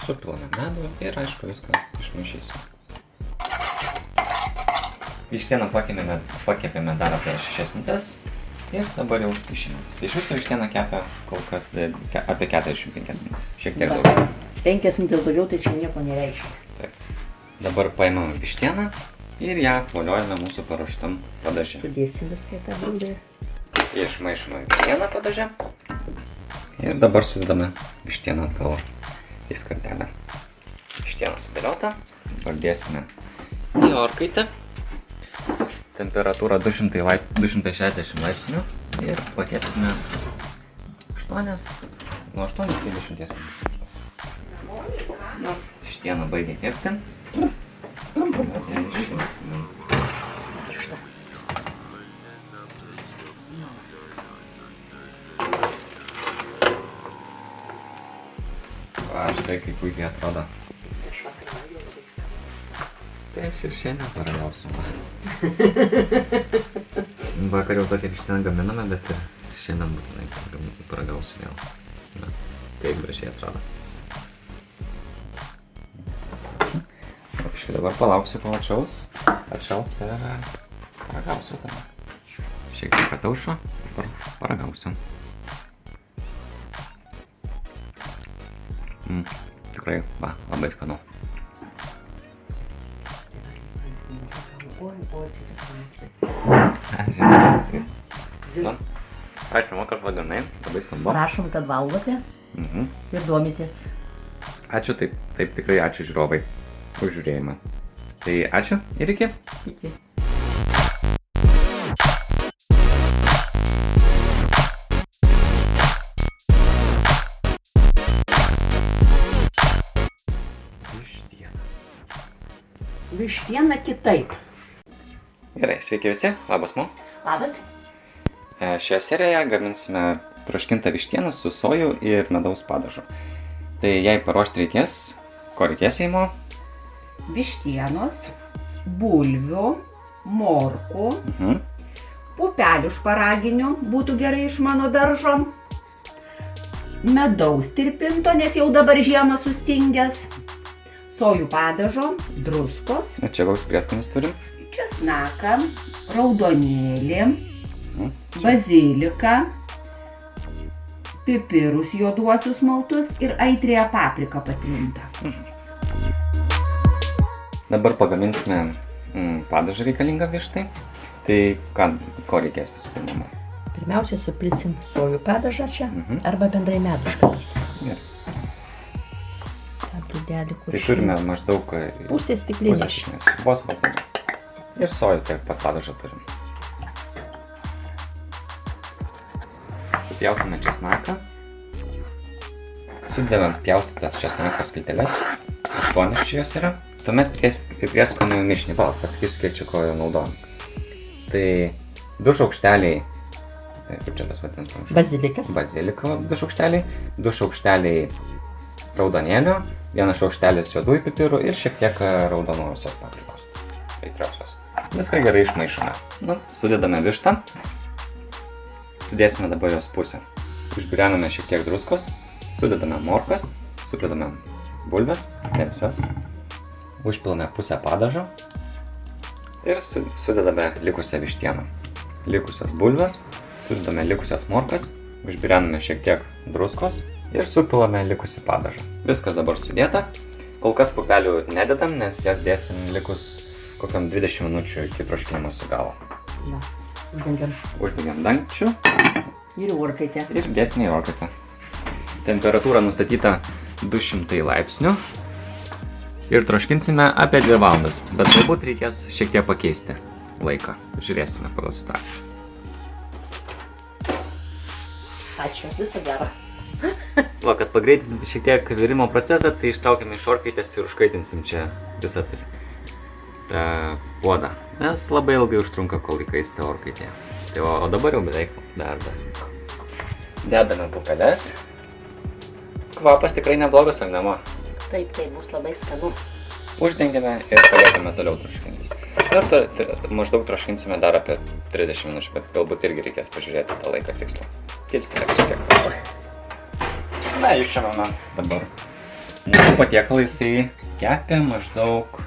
Supilame medų ir aišku viską išmaišysime. Vištieną pakepėme dar apie 6 minutės ir dabar jau išimėme. Tai iš viso vištiena kepia kol kas apie 45 minutės, šiek tiek daugiau. 5 minutės daugiau, tai čia nieko nereiškia. Taip. Dabar paimame vištieną ir ją apvoliojame mūsų paruoštam padaže. Sudėsim viską į tą bliūdą. Išmaišome vištieną padaže ir dabar sudedame vištieną atgal į skardelę. Vištiena sudėliota, dabar dėsime į orkaitę. Temperatūra 260 laipsnių ir pakepsime nuo 8 iki 10 minučių. Na, vištiena baigė kepti. Dabar ją išimsime. Va, štai kaip puikiai atrodo. Tai aš ir šiandien paragausiu. Vakar jau tokią vištieną gaminame, bet ir šiandien būtinai paragausiu vėl. Na, taip gražiai atrodo. Papiškai dabar palauksiu, kol atšals ir paragausiu tada. Šiek tiek ataušo, dabar paragausiu. Tikrai, va, labai skanu. Ačiū, man, kad vadinai, labai skanu. Prašom, kad valgote ir domitės. Ačiū, taip tikrai ačiū žiūrovai už žiūrėjimą. Tai ačiū ir iki. Iki. Vištiena kitaip. Gerai, sveiki visi, labas mo. Labas. Šioje serijoje gaminsime troškintą vištieną su sojų ir medaus padažu. Tai jei paruošti reikės, ko reikės Eimo? Vištienos, bulvių, morkų, pupelių šparaginių, būtų gerai iš mano daržo, medaus tirpinto, nes jau dabar žiemą sustingęs, sojų padažo, druskos, Čia koks prieskonis turim? česnaką, raudonėlį, baziliką, pipirus juoduosius maltus ir aitriąją papriką patrintą. Dabar pagaminsime padažą reikalingą vištai. Tai ko reikės visų pirma? Pirmiausia, supilsim sojų padažą čia, arba bendrai medų užkapysim. Gerai. Tai turime maždaug pusę stiklinės. Vos daugiau. Ir sojų tiek pat padažą turim. Supjaustome česnaką. Sudedame pjaustytas česnako skilteles. 8 čia jos yra. Tuomet prieskonių mišinį. Pasakysiu, kiek čia ko naudojam. Tai 2 šaukšteliai, kaip čia tas vadinasi? Baziliko 2 šaukšteliai, 2 šaukšteliai raudonėlio, 1 šaukštelis juodųjų pipirų ir šiek tiek raudonosios paprikos. Aitriosios. Viską gerai išmaišome. Sudedame vištą. Sudėsime dabar jos pusę. Užbirename šiek tiek druskos, sudedame morkas, sudedame bulves, ne visas. Užpilame pusę padažo ir sudedame likusią vištieną. Likusias bulves, sudedame likusias morkas, užbirename šiek tiek druskos ir supilame likusį padažą. Viskas dabar sudėta. Kol kas pupelių nededam, nes jas dėsim likus kokiam 20 minučių iki troškinimo sugalo. Uždengiam dangčiu. Ir orkaitę. Ir dėsime į orkaitę. Temperatūra nustatyta 200 laipsnių. Ir troškinsime apie 2 valandas, bet galbūt reikės šiek tiek pakeisti laiką. Žiūrėsime pagal situaciją. Ačiū, viso gero. Kad pagreitinti šiek tiek virimo procesą, tai ištraukiame iš orkaitės ir užkaitinsim čia visą tą puodą. Nes labai ilgai užtrunka, kol įkaista orkaitė. O dabar jau beveik verda. Dedame pupeles. Kvapas tikrai neblogas, ar ne? Taip, tai bus labai skanu. Uždengiame ir paliekame toliau troškintis. Ir maždaug troškinsime dar apie 30 minučių, bet galbūt irgi reikės pažiūrėti tą laiką tikslų. Kilsime šiek tiek. Na, išėmame dabar. Mūsų patiekalai jisai kepė maždaug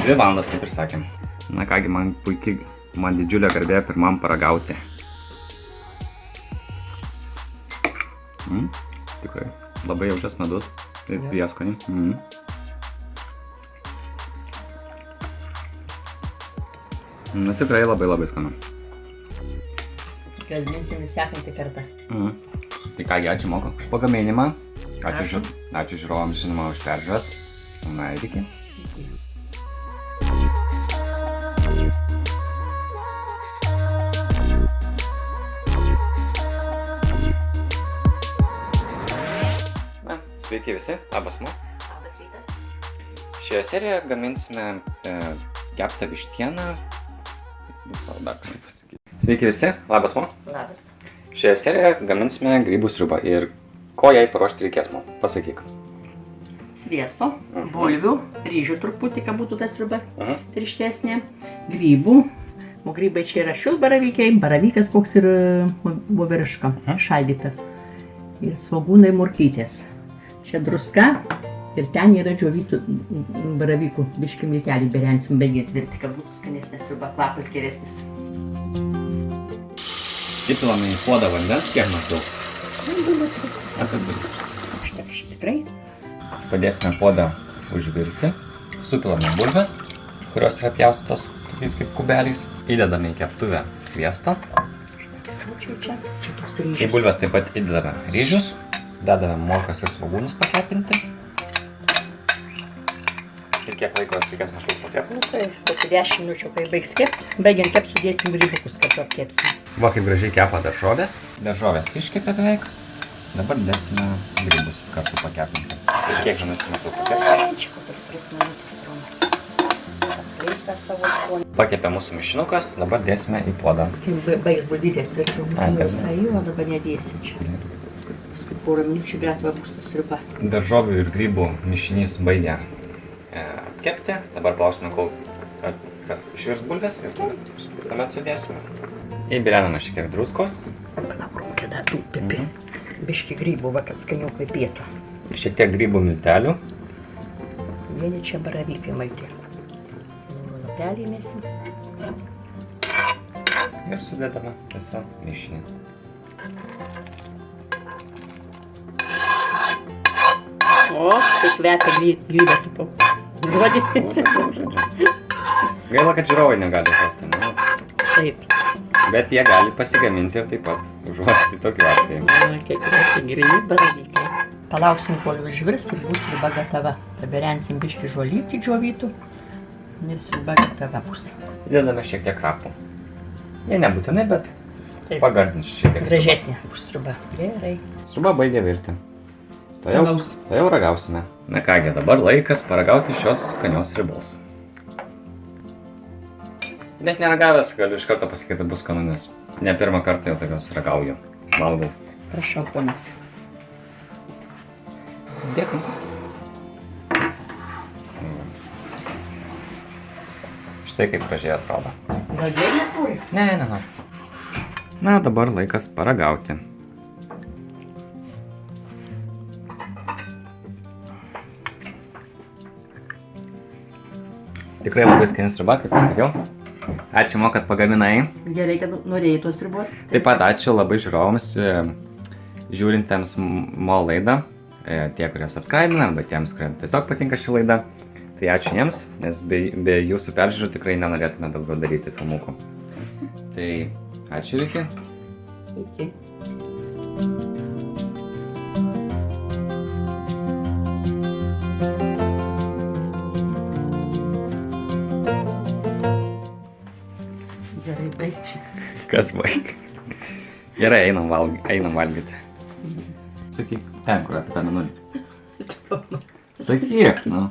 2 valandas, kaip ir sakėm. Na kągi, man didžiulė garbė pirmam paragauti. Tikrai, labai jaučias medus. Ir prieskonį. Tikrai labai skanu. Gaminsim sekantį kartą. Tai kągi, ačiū Moko už pagaminimą. Ačiū žiūrovams, žinoma, už peržiūras. Na ir iki. Sveiki visi, labas Mo. Labas rytas. Šioje serijoje gaminsime keptą vištieną. Dar kažkaip pasakyti. Sveiki visi, labas Mo. Labas. Šioje serijoje gaminsime grybų sriubą ir ko jai paruošti reikės, Mo? Pasakyk. Sviesto, bulvių, ryžių truputį, kad būtų ta sriuba tirštesnė, grybų. O grybai čia yra šilbaravykiai, baravykas koks ir voveriška, šaldyta. Ir svogūnai morkytės. Čia druska ir ten yra džiovytų baravykų. Biškį miltelį berensim, baigiant virti, kad būtų skanesnė sriuba, kvapas geresnis. Įpilame į puodą vandens, kiek maždaug? Apie 2 litrus. Užteks tikrai. Padėsime puodą užvirti. Supilame bulves, kurios yra pjaustytos tokiais kaip kubeliais. Įdedame į keptuvę sviesto. Čia toks Į ryžius. bulves taip pat įdedame ryžius. Dedame morkas ir svogūnus pakepinti. Ir kiek laiko reikės maždaug pakepti? Tai kokį 10 minučių, kai baigs kepti. Baigiant kepti, sudėsim grybukus, kartu apkepsim. Va, kaip gražiai kepa daržovės. Daržovės iškepė beveik. Dabar dėsime grybus kartu pakepinti. Ir kiek minučių maždaug pakepsime? Čia kokias 3 minutės rūmai. Atleista savo skonį. Pakepė mūsų mišinukas, dabar dėsime į puodą. Kai baigs bulvytės, reikia visą jų, o dabar nedėsi čia. Porą minučių gatva bus ta sriuba. Daržovių ir grybų mišinys baigia kepti. Dabar plausime, kol išvirs bulves ir tuomet sudėsime. Įbirename šiek tiek druskos. Čia dar tų pipi. Biški grybų, va, kad skaniau kaip pietų. Šiek tiek grybų miltelių. Vieni čia baravykai malti. Lapelį mesim. Ir sudedame visą mišinį. O, tai kvepia grybą, tipo. Žodį. Gaila, kad žiūrovai negali žosti, ne? Taip. Bet jie gali pasigaminti ir taip pat užuosti tokiu atveju. Kiek yra tai grybą reikia. Palauksim, kol užvirs ir bus sriuba gatava. Paberensim biškį žolytį džiovytų. Ir sriuba gatava bus. Įdedame šiek tiek krapų. Jie nebūtinai, bet Taip. pagardins šiek tiek. Gražesnė bus sriuba. Gerai. Sriuba baigia virti. Skanaus. Tai jau ragausime. Na kągi, dabar laikas paragauti šios skanios sriubos. Net neragavęs, galiu iš karto pasakyti, bus skanu, nes ne pirmą kartą jau tokios ragauju. Valgau. Prašau, ponas. Dėkui. Štai kaip gražiai atrodo. Gal gėlės nori? Ne. Na, dabar laikas paragauti. Tikrai labai skani sriuba, kaip pasakiau. Ačiū, Mo, kad pagaminai. Gerai, kad norėjai tos sriubos. Taip pat ačiū labai žiūrovams, žiūrintiems Mo laidą. Tie, kurie subscribina, arba tiems, kurie tiesiog patinka ši laida. Tai ačiū jiems, nes be jūsų peržiūrų tikrai nenorėtume daugiau daryti filmukų. Tai ačiū ir iki. Iki. Gerai, baigčiau. Kas baig? Gerai, einam valgyti. Sakyk, ten, kur apie tą mėnulį. Sakyk, nu.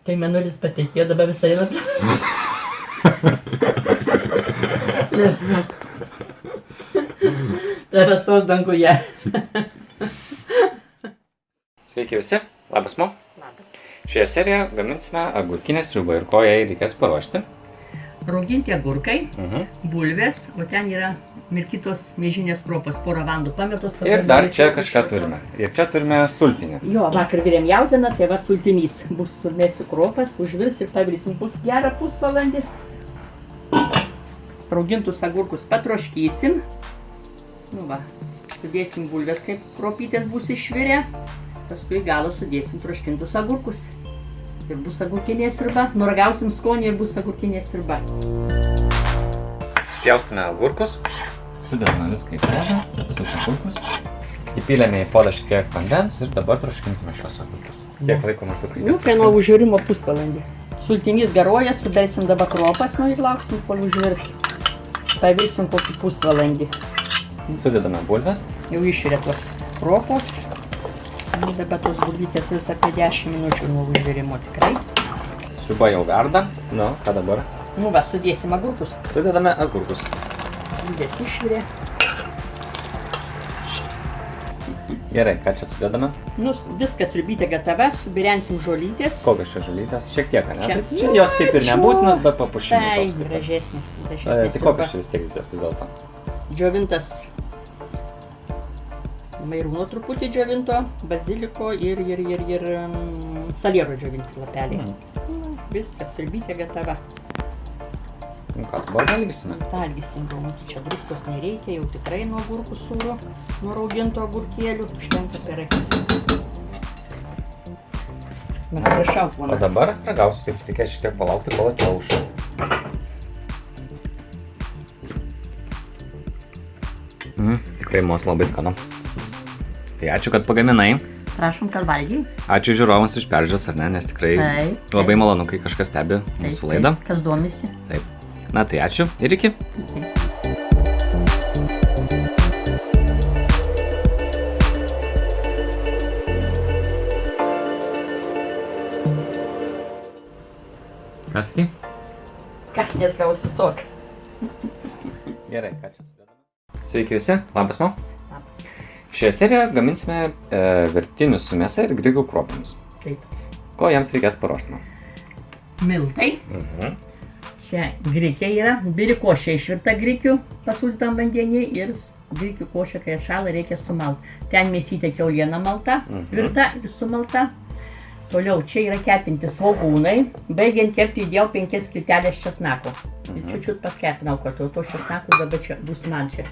Kai mėnulis patekėjo, dabar visai eina. Plevesos danguje. Sveiki visi, labas Mo. Labas. Šioje serijoje gaminsime agurkinę sriubą ir ko jai reikės paruošti. Rauginti agurkai, bulvės, o ten yra mirkytos miežinės kruopos, porą valandų pametos. Ir dar čia kažką turime. Ir čia turime sultinį. Jo, vakar virėm jautieną, tai va sultinys. Bus sumėsiu kruopas, užvirs ir pavirsim gerą pusvalandį. Raugintus agurkus patroškysim. Nu va, sudėsim bulvės, kaip kruopytės bus išvirę. Paskui galą sudėsim troškintus agurkus. Ir bus agurkinė sriuba. Nuragausim skonį ir bus agurkinė sriuba. Spjaustome agurkus. Sudedame viską į puodą, visus agurkus. Įpylėme į puodą šiek tiek vandens ir dabar troškinsime šios agurkus. Kiek laiko maždaug reikės? Nu, tai nuo užvirimo pusvalandį. Sultinys garuoja, subersim dabar kruopas, nu ir lauksim, kol užvirs. Pavirsim kokį pusvalandį. Sudedame bulves. Jau išvirė tos kruopos. Ir dabar tos bulvytės vis apie 10 minučių nuo užvirimo tikrai. Sriuba jau verda. Nu, ką dabar? Nu va, sudėsim agurkus. Sudedame agurkus. Bulvės išvirė. Gerai, ką čia sudedame? Nu, viskas sriubytė gatava, subirensim žolytės. Kokios čia žolytės? Šiek tiek, ne? Čia. Čia jos kaip ir nebūtinas, bet papuošimui Tai toks kaip ir. gražesnis. Tai kokios čia vis tiek vis dėlto? Džiovintas mairūno truputį džiovinto, baziliko ir saliero džiovinti lapeliai. Viskas, sriubytė gatava. Nu ką, dabar valgysime? Valgysim, galbūt čia druskos nereikia, jau tikrai nuo agurkų sūrio, nuo rauginto agurkėlių, užtenka per akis. Na, prašau, O ponas. dabar ragausiu, taip reikės šiek tiek palaukti, kol atšiauš. Tikrai Mos labai skanu. Tai ačiū, kad pagaminai. Prašom, kad valgy. Ačiū žiūrovams iš peržiūros, ar ne, nes tikrai Taip, labai taip. malonu, kai kažkas stebi mūsų laidą. Kas domisi. Taip. Na tai ačiū ir iki. Kasgi? Ką, nesgauti sustok. Gerai, ką čia sudedame? Sveiki visi, labas Mo. Labas. Šioje serijoje gaminsime virtinius su mėsa ir grikių kruopomis. Taip. Ko jiems reikės paruošti? Miltai. Čia grikiai yra, birikošė išvirta grikių pasultam vandenį ir grikių košę, kai atšąla, reikia sumalti. Ten mėsytė kiaulieną malta, virta ir sumalta. Toliau čia yra kepinti svogūnai. Baigiant kepti įdėjau 5 skiltelės česnako. Ir čiučiut paskepinau, kad to česnako dabar čia bus man čia.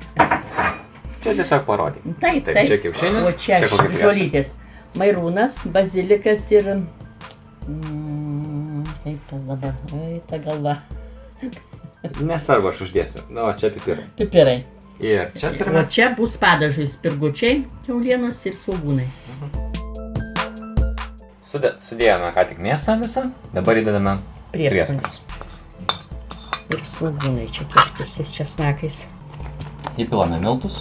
Čia tiesiog parodė. Taip. Čia kiaušinis. O čia žolytės. Mairūnas, bazilikas ir... kaip tas dabar? Oi, ta galva. Nesvarbu, aš uždėsiu. Na, o čia pipirai. Pipirai. Ir čia turime. O čia bus padažai spirgučiai, kiaulienos ir svogūnai. Sudėjome ką tik mėsą visą, dabar įdedame prieskonius. Ir svogūnai čia kepti su česnakais. Įpilame miltus.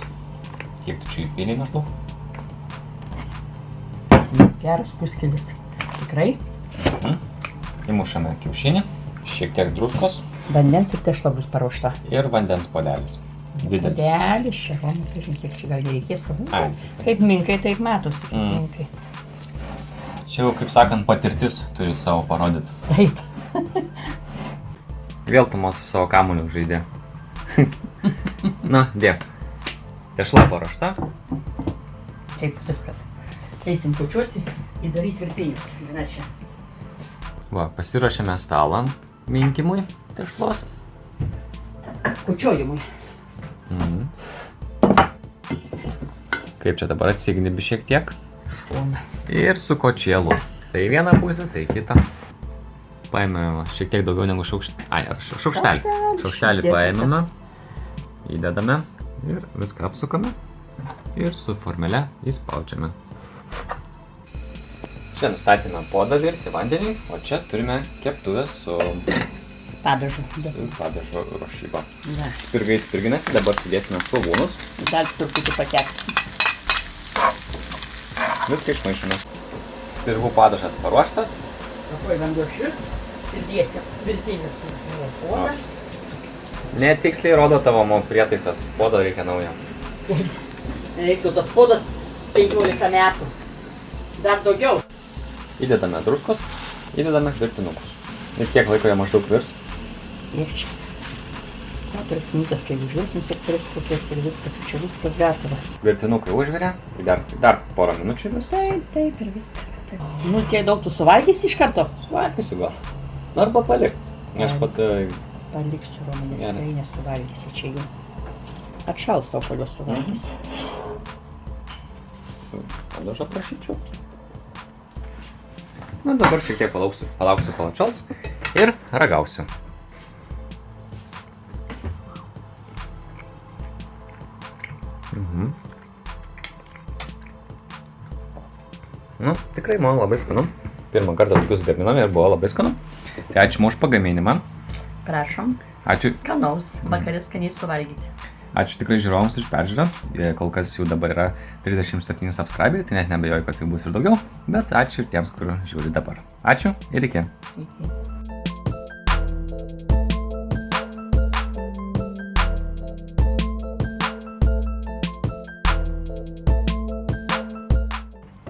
Kiek tu čia įpiliai maždaug? Geras puskelis. Tikrai. Įmušame kiaušinį, šiek tiek druskos. Vandens ir tešla bus paruošta. Ir vandens puodelis. Didelis. Puodelis čia, o nežinau, kiek čia gal reikės. Ai, Kaip minkai, taip matosi, kaip minkai. Čia jau, kaip sakant, patirtis turi savo parodyti. Taip. Vėl tu mūsų savo kamuoliu žaidė. Na, dėk. Tešla paruošta. Taip, viskas. Eisim kučiuoti ir daryti virpinius. Viena čia. Va, pasiruošėme stalą minkimui tešlos. Kučiojimui. Kaip čia dabar atsignybi šiek tiek. Šoną. Ir su kočielu. Tai vieną pusę, tai kitą. Paėmėme šiek tiek daugiau negu šaukštelį. Šaukštelį paėmėme, įdedame ir viską apsukame. Ir su formele įspaudžiame. Čia nustatėme puodą virti vandenį, o čia turime keptuvę su Padažu. padažo ruošyba. Da. Spirgai spirginasi, dabar sudėsime svogūnus. Dar truputį pakepti. Viską išmaišome. Spirgų padažas paruoštas. Pakuoju vanduo šis ir dėsim virpinius. Puodą. Netiksliai rodo tavo prietaisas, puodą reikia naują. Reiktų tas puodas 15 metų. Dar daugiau. Įdedame druskos, įdedame virtinukus. Ir kiek laiko jie maždaug virs? Ir čia. 4 minutės, kai užvirsim, 4 pukės ir viskas, čia viskas gatava. Virtinukai užvirė, tai dar porą minučių vis. Taip, ir viskas. Taip. Nu, tiek daug tu suvalgysi iš karto? Valgysiu gal. Arba palik. Aš pat... Paliksiu, Romanės, Gerai. tikrai nesuvalgysi čia jų. Atšals savo, kol jos suvalgysi. Padažą prašyčiau. Na, dabar šiek tiek palauksiu, kol atšals ir ragausiu. Nu, tikrai man labai skanu. Pirmą kartą tokius gaminome ir buvo labai skanu. Tai ačiū už pagaminimą. Prašom. Ačiū. Skanaus. Vakarė skaniai suvalgyti. Ačiū tikrai žiūrovams už peržiūrą. Kol kas jų dabar yra 37 subscriberiai, tai net nebejoju, kad jų bus ir daugiau. Bet ačiū ir tiems, kur žiūri dabar. Ačiū ir iki. Iki.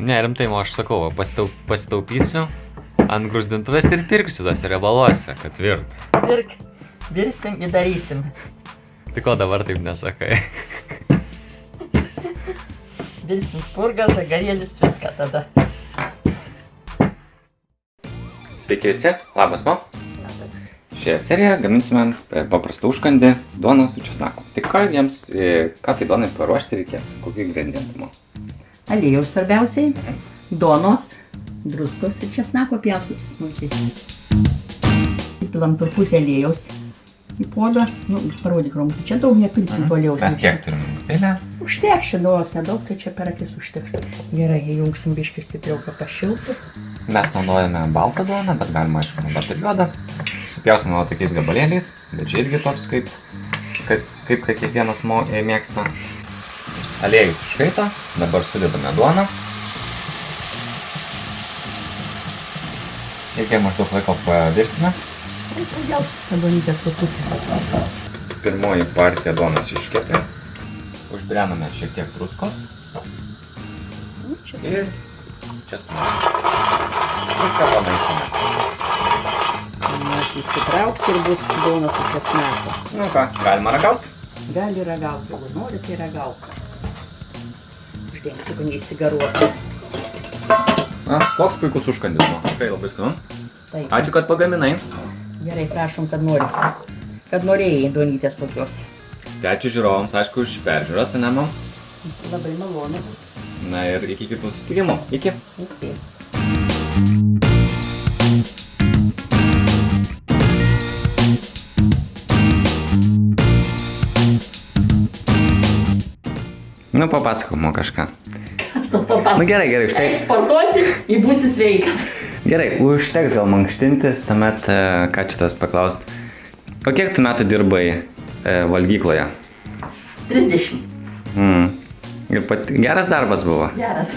Ne, rimtai, aš sakau, pasitaupysiu ant grūzdintuvės ir pirksiu tose riebaluose, kad virtų. Virk. Virsim ir darysim. Tai ko dabar taip nesakai? Virsim spurgą, žagarėlius, viską tada. Sveiki visi, labas man. Šioje serijoje gaminsime paprastą užkandį duoną su česnaku. Tai ką tai duonai paruošti reikės? Kokių ingredientų man? Aliejaus svarbiausiai, duonos, druskos ir česnako pjaustyti smulkiai. Įpilam truputį aliejaus į puodą. Nu, parodyk, Romuti, čia daug nepilsim to aliejaus. Mes kiek turim pilę? Užteks čia duonos nedaug, tai čia per akis užteks. Gerai, įjungsim biškį stipriau, kad pašiltų. Mes naudojame baltą duoną, bet galima aišku naudoti ir juodą. Supjausime tokiais gabalėliais, bet čia irgi toks kaip kiekvienas mėgsta. Aliejus iškaito, dabar sudedame duoną. Ir kiek maždaug laiko pavirsime. Padonytė truputį. Pirmoji partija duonos iškepė. Užbrename šiek tiek druskos. Ir česnaką. Viską pamaišome. Įsitrauks ir bus duona su česnaku. Nu ką, galima ragauti? Gali ragauti, jeigu nori, tai ragauk. Uždengsiu, kad neįsigaruotų. Na, koks puikus užkandis, nu, tikrai labai skanu. Taip. Ačiū, kad pagaminai. Gerai, prašom, kad nori. Kad norėjai duonytės tokios. Tai ačiū žiūrovams, aišku, už peržiūras, ne, mam? Labai malonu. Na ir iki kitų susitikimų. Iki. Iki. Nu, papasakok man kažką. Aš tau papasakau. Nu gerai, štai. Eik sportuoti, į būsi sveikas. Gerai, užteks gal mankštintis, tuomet, ką čia tas paklaust. O kiek tu metų dirbai valgykloje? 30. Ir geras darbas buvo. Geras.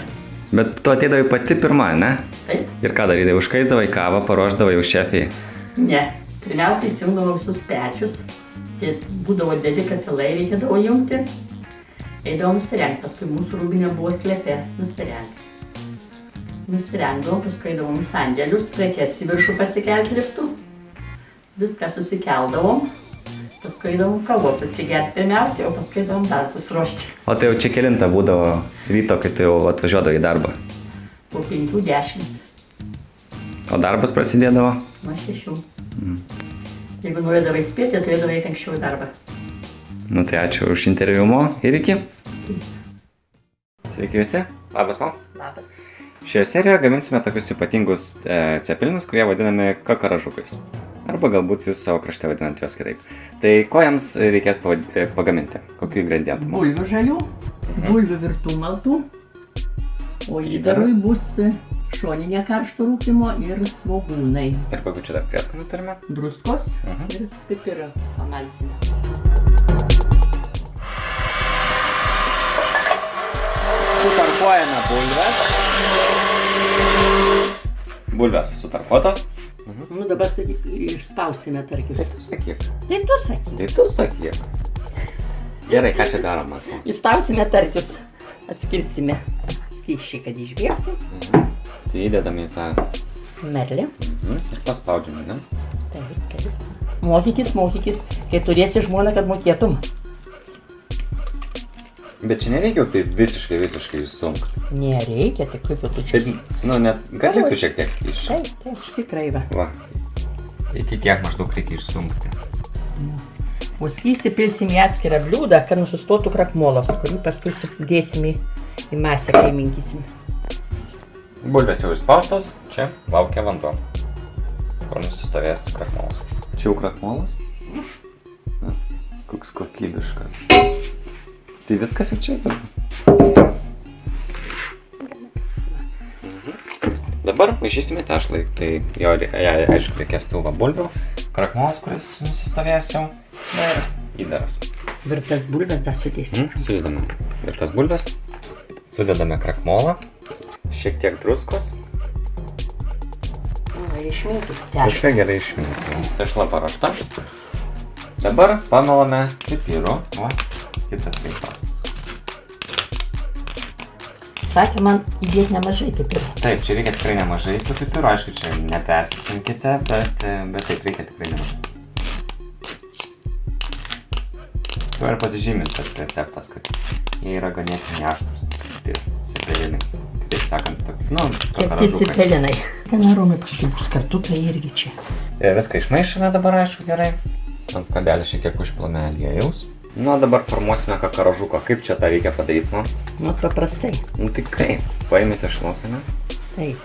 Bet tu ateidavai pati pirma, ne? Taip. Ir ką darydavai? Užkaisdavai kavą, paruošdavai jau šefiai. Ne. Pirmiausiai įsijungdavau visus pečius. Tai būdavo dideli katilai, reikėdavo jungti. Eidavau nusirengti, paskui mūsų rūbinė buvo slėpė, nusirengti. Nusirengdavom, paskui eidavom į sandėlius, prekes į viršų pasikelti liftu. Viską susikeldavom, paskui eidavom kavos atsigerti pirmiausiai, o paskui eidavom darbus ruošti. O tai jau čia kelinta būdavo ryto, kai tu jau atvažiuodavai į darbą? Po 5-10. O darbas prasidėdavo? Nuo 6. Jeigu norėdavai spėti, turėdavai eiti anksčiau į darbą. Nu tai ačiū už interviumo ir iki. Sveiki visi, labas man. Labas. Šioje serijoje gaminsime tokius ypatingus cepelinus, kurie vadinami kakaražukais. Arba galbūt jūs savo krašte vadinat juos kitaip. Tai ko jiems reikės pagaminti? Kokių ingredientų? Bulvių žalių, bulvių virtų maltų, o įdarui bus šoninė karšto rūkymo ir svogūnai. Ir kokių čia dar prieskonių turime? Druskos ir pipirą pamalsime. Sutarkuojame bulves. Bulves sutarkuotos. Nu dabar sakyk, išspausime tarkius. Tai tu sakyk. Tai tu sakyk. Tai tu sakyk. Gerai, ką čia darom, mes? Išspausime tarkius. Atskirsime skysčiai, kad išbėgtų. Tai įdedame į tą Merlę. ir paspaudžiame, ne? Taip. Mokykis. Kai turėsi žmoną, kad mokėtum. Bet čia nereikia jau tai visiškai išsunkti. Nereikia, tik kaip tu čia. Taip, nu, net gal reiktų šiek tiek skysčių. Taip, tikrai va. Va. Iki tiek maždaug reikia išsunkti. O skysį pilsim į atskirą bliūdą, kad nusustotų krakmolas, kurį paskui dėsim į masę, kai minkysim. Bulvės jau išspaustos, čia laukia vanduo, kur nusistovės krakmolas. Čia jau krakmolas? Na, koks kokybiškas. Tai viskas ir čia dabar. Dabar maišysime tešlai, tai jo aišku reikės pilvo bulvių, krakmolas, kuris nusistovės jau, ir įdaras. Virtas bulves dar sudėsim. Sudedame virtas bulves, sudedame krakmolą, šiek tiek druskos. Išminkit Viską gerai išminti. Tešla paruošta. Dabar pamalame pipirų. O, kitas reikalas. Sakė man įdėti nemažai pipirų. Taip, čia reikia tikrai nemažai tų pipirų. Aišku, čia nepersistenkite, bet taip reikia tikrai nemažai. Tuo ir pasižymint tas receptas, kad jie yra ganėtinai aštrus. Tai cepelinai. Kitaip sakant, Kepti cepelinai. Ten aromai paskui bus kartu, tai irgi čia. Viską išmaišome dabar, aišku, gerai. Ant skandelį šiek tiek užpilame aliejaus. Nu, dabar formuosime kakaražuką. Kaip čia tą reikia padaryti, nu? Nu, paprastai. Nu, tai kaip? Paimi tešlos, ne? Taip.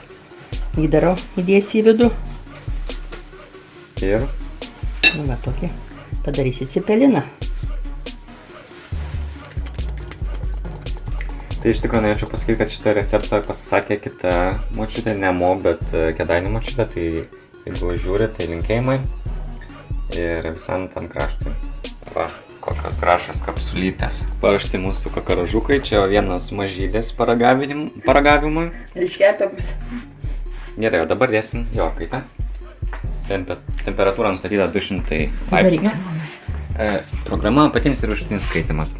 Įdarau, įdėsi į vidų. Ir? Nu, va tokį. Padarysi cepeliną. Tai iš tikrųjų norėčiau pasakyti, kad šitą receptą pasisakė kita močiutė, ne mo, bet Kėdainių močiutė. Tai jeigu žiūri, tai linkėjimai. Ir visam tam kraštui. Va, kokios gražios kapsulytės. Parašti mūsų kakaražukai, čia vienas mažylis paragavimui. Ir iškepę bus. Gerai, o dabar dėsim jo kaitą. Temperatūra nustatyta 200 laipsnių. Programa apatinis ir viršutinis kaitimas.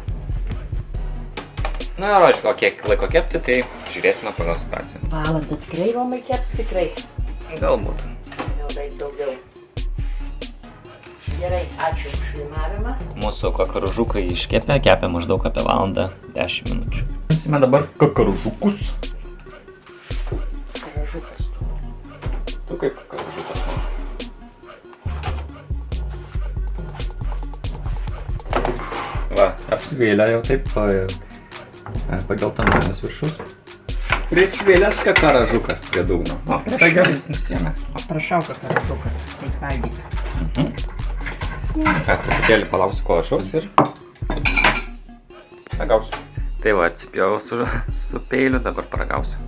Na, ir aišku, kiek laiko kepti, tai žiūrėsime pagal situaciją. Valandą tikrai, Romai, keps tikrai. Galbūt. Gal dar daugiau. Gerai, ačiū už filmavimą. Mūsų kakaružukai iškepė, kepė maždaug apie valandą 10 minučių. Imsime dabar kakaružukus. Karažukas tu. Tu kaip kakaružukas man? Va, apsigailę jau taip pageltonuojas viršus. Prisvėlęs kakaražukas prie dugno. O, visai gerai jis nusiėmė. Prašau, karažukas. Taip valgyti. Truputėlį palauksiu, kol atšals ir pagausiu. Tai va, atsipjauau su peiliu, dabar paragausiu.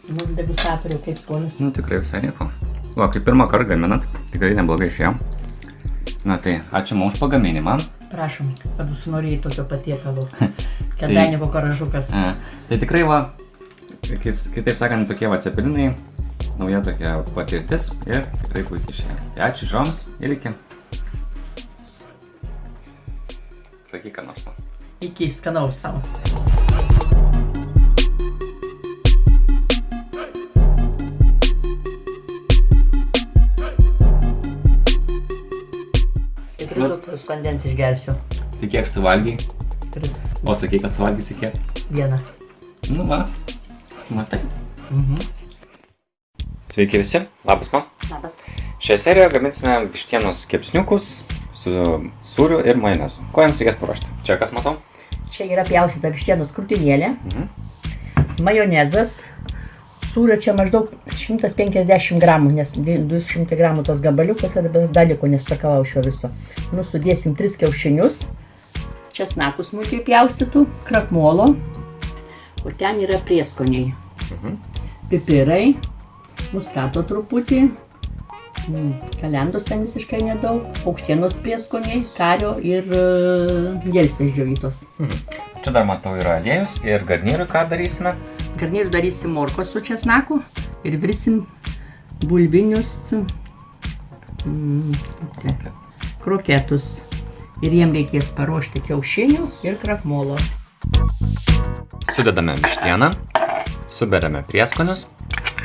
Mūsų degustatorių kaip skonis. Nu, tikrai visai nieko. Va, kaip pirmą kartą gaminat, tikrai neblogai išėjo. Na tai, ačiū mums už pagaminimą. Prašom, kad jūs norėjai tokio patiekalo. Kėdainių karažukas. Tai tikrai va, kitaip sakant, tokie va cepelinai, nauja tokia patirtis ir tikrai puikiai išėjo. Tai ačiū žoms ir iki. Sakyk, ką nors. Iki skanaus tau. Tik rizotos vandens išgersiu. Tai kiek suvalgiai? 3. O sakai, kad suvalgysi kiek? 1. Nu va, matai. Sveiki visi, labas man. Labas. Šią seriją gaminsime vištienos kepsniukus su sūriu ir majonezu. Ko jiems reikės paruošti? Čia kas matau? Čia yra pjaustyta vištienos krūtinėlė, majonezas, sūrio čia maždaug 150 gramų, nes 200 gramų tas gabaliukas, bet dalyko nestakavau šio viso. Nu, sudėsim 3 kiaušinius, česnakus smulkiai pjaustytų, krakmolo, o ten yra prieskoniai, pipirai, muskato truputį, kalendos ten visiškai nedaug, paukštienos prieskoniai, kario ir gelsvės džiovytos. Čia dar matau yra aliejus ir garnyrui ką darysime? Garnyrui darysim morkos su česnaku ir virsim bulvinius kroketus. Ir jiem reikės paruošti kiaušinių ir krakmolo. Sudedame vištieną, suberiame prieskonius,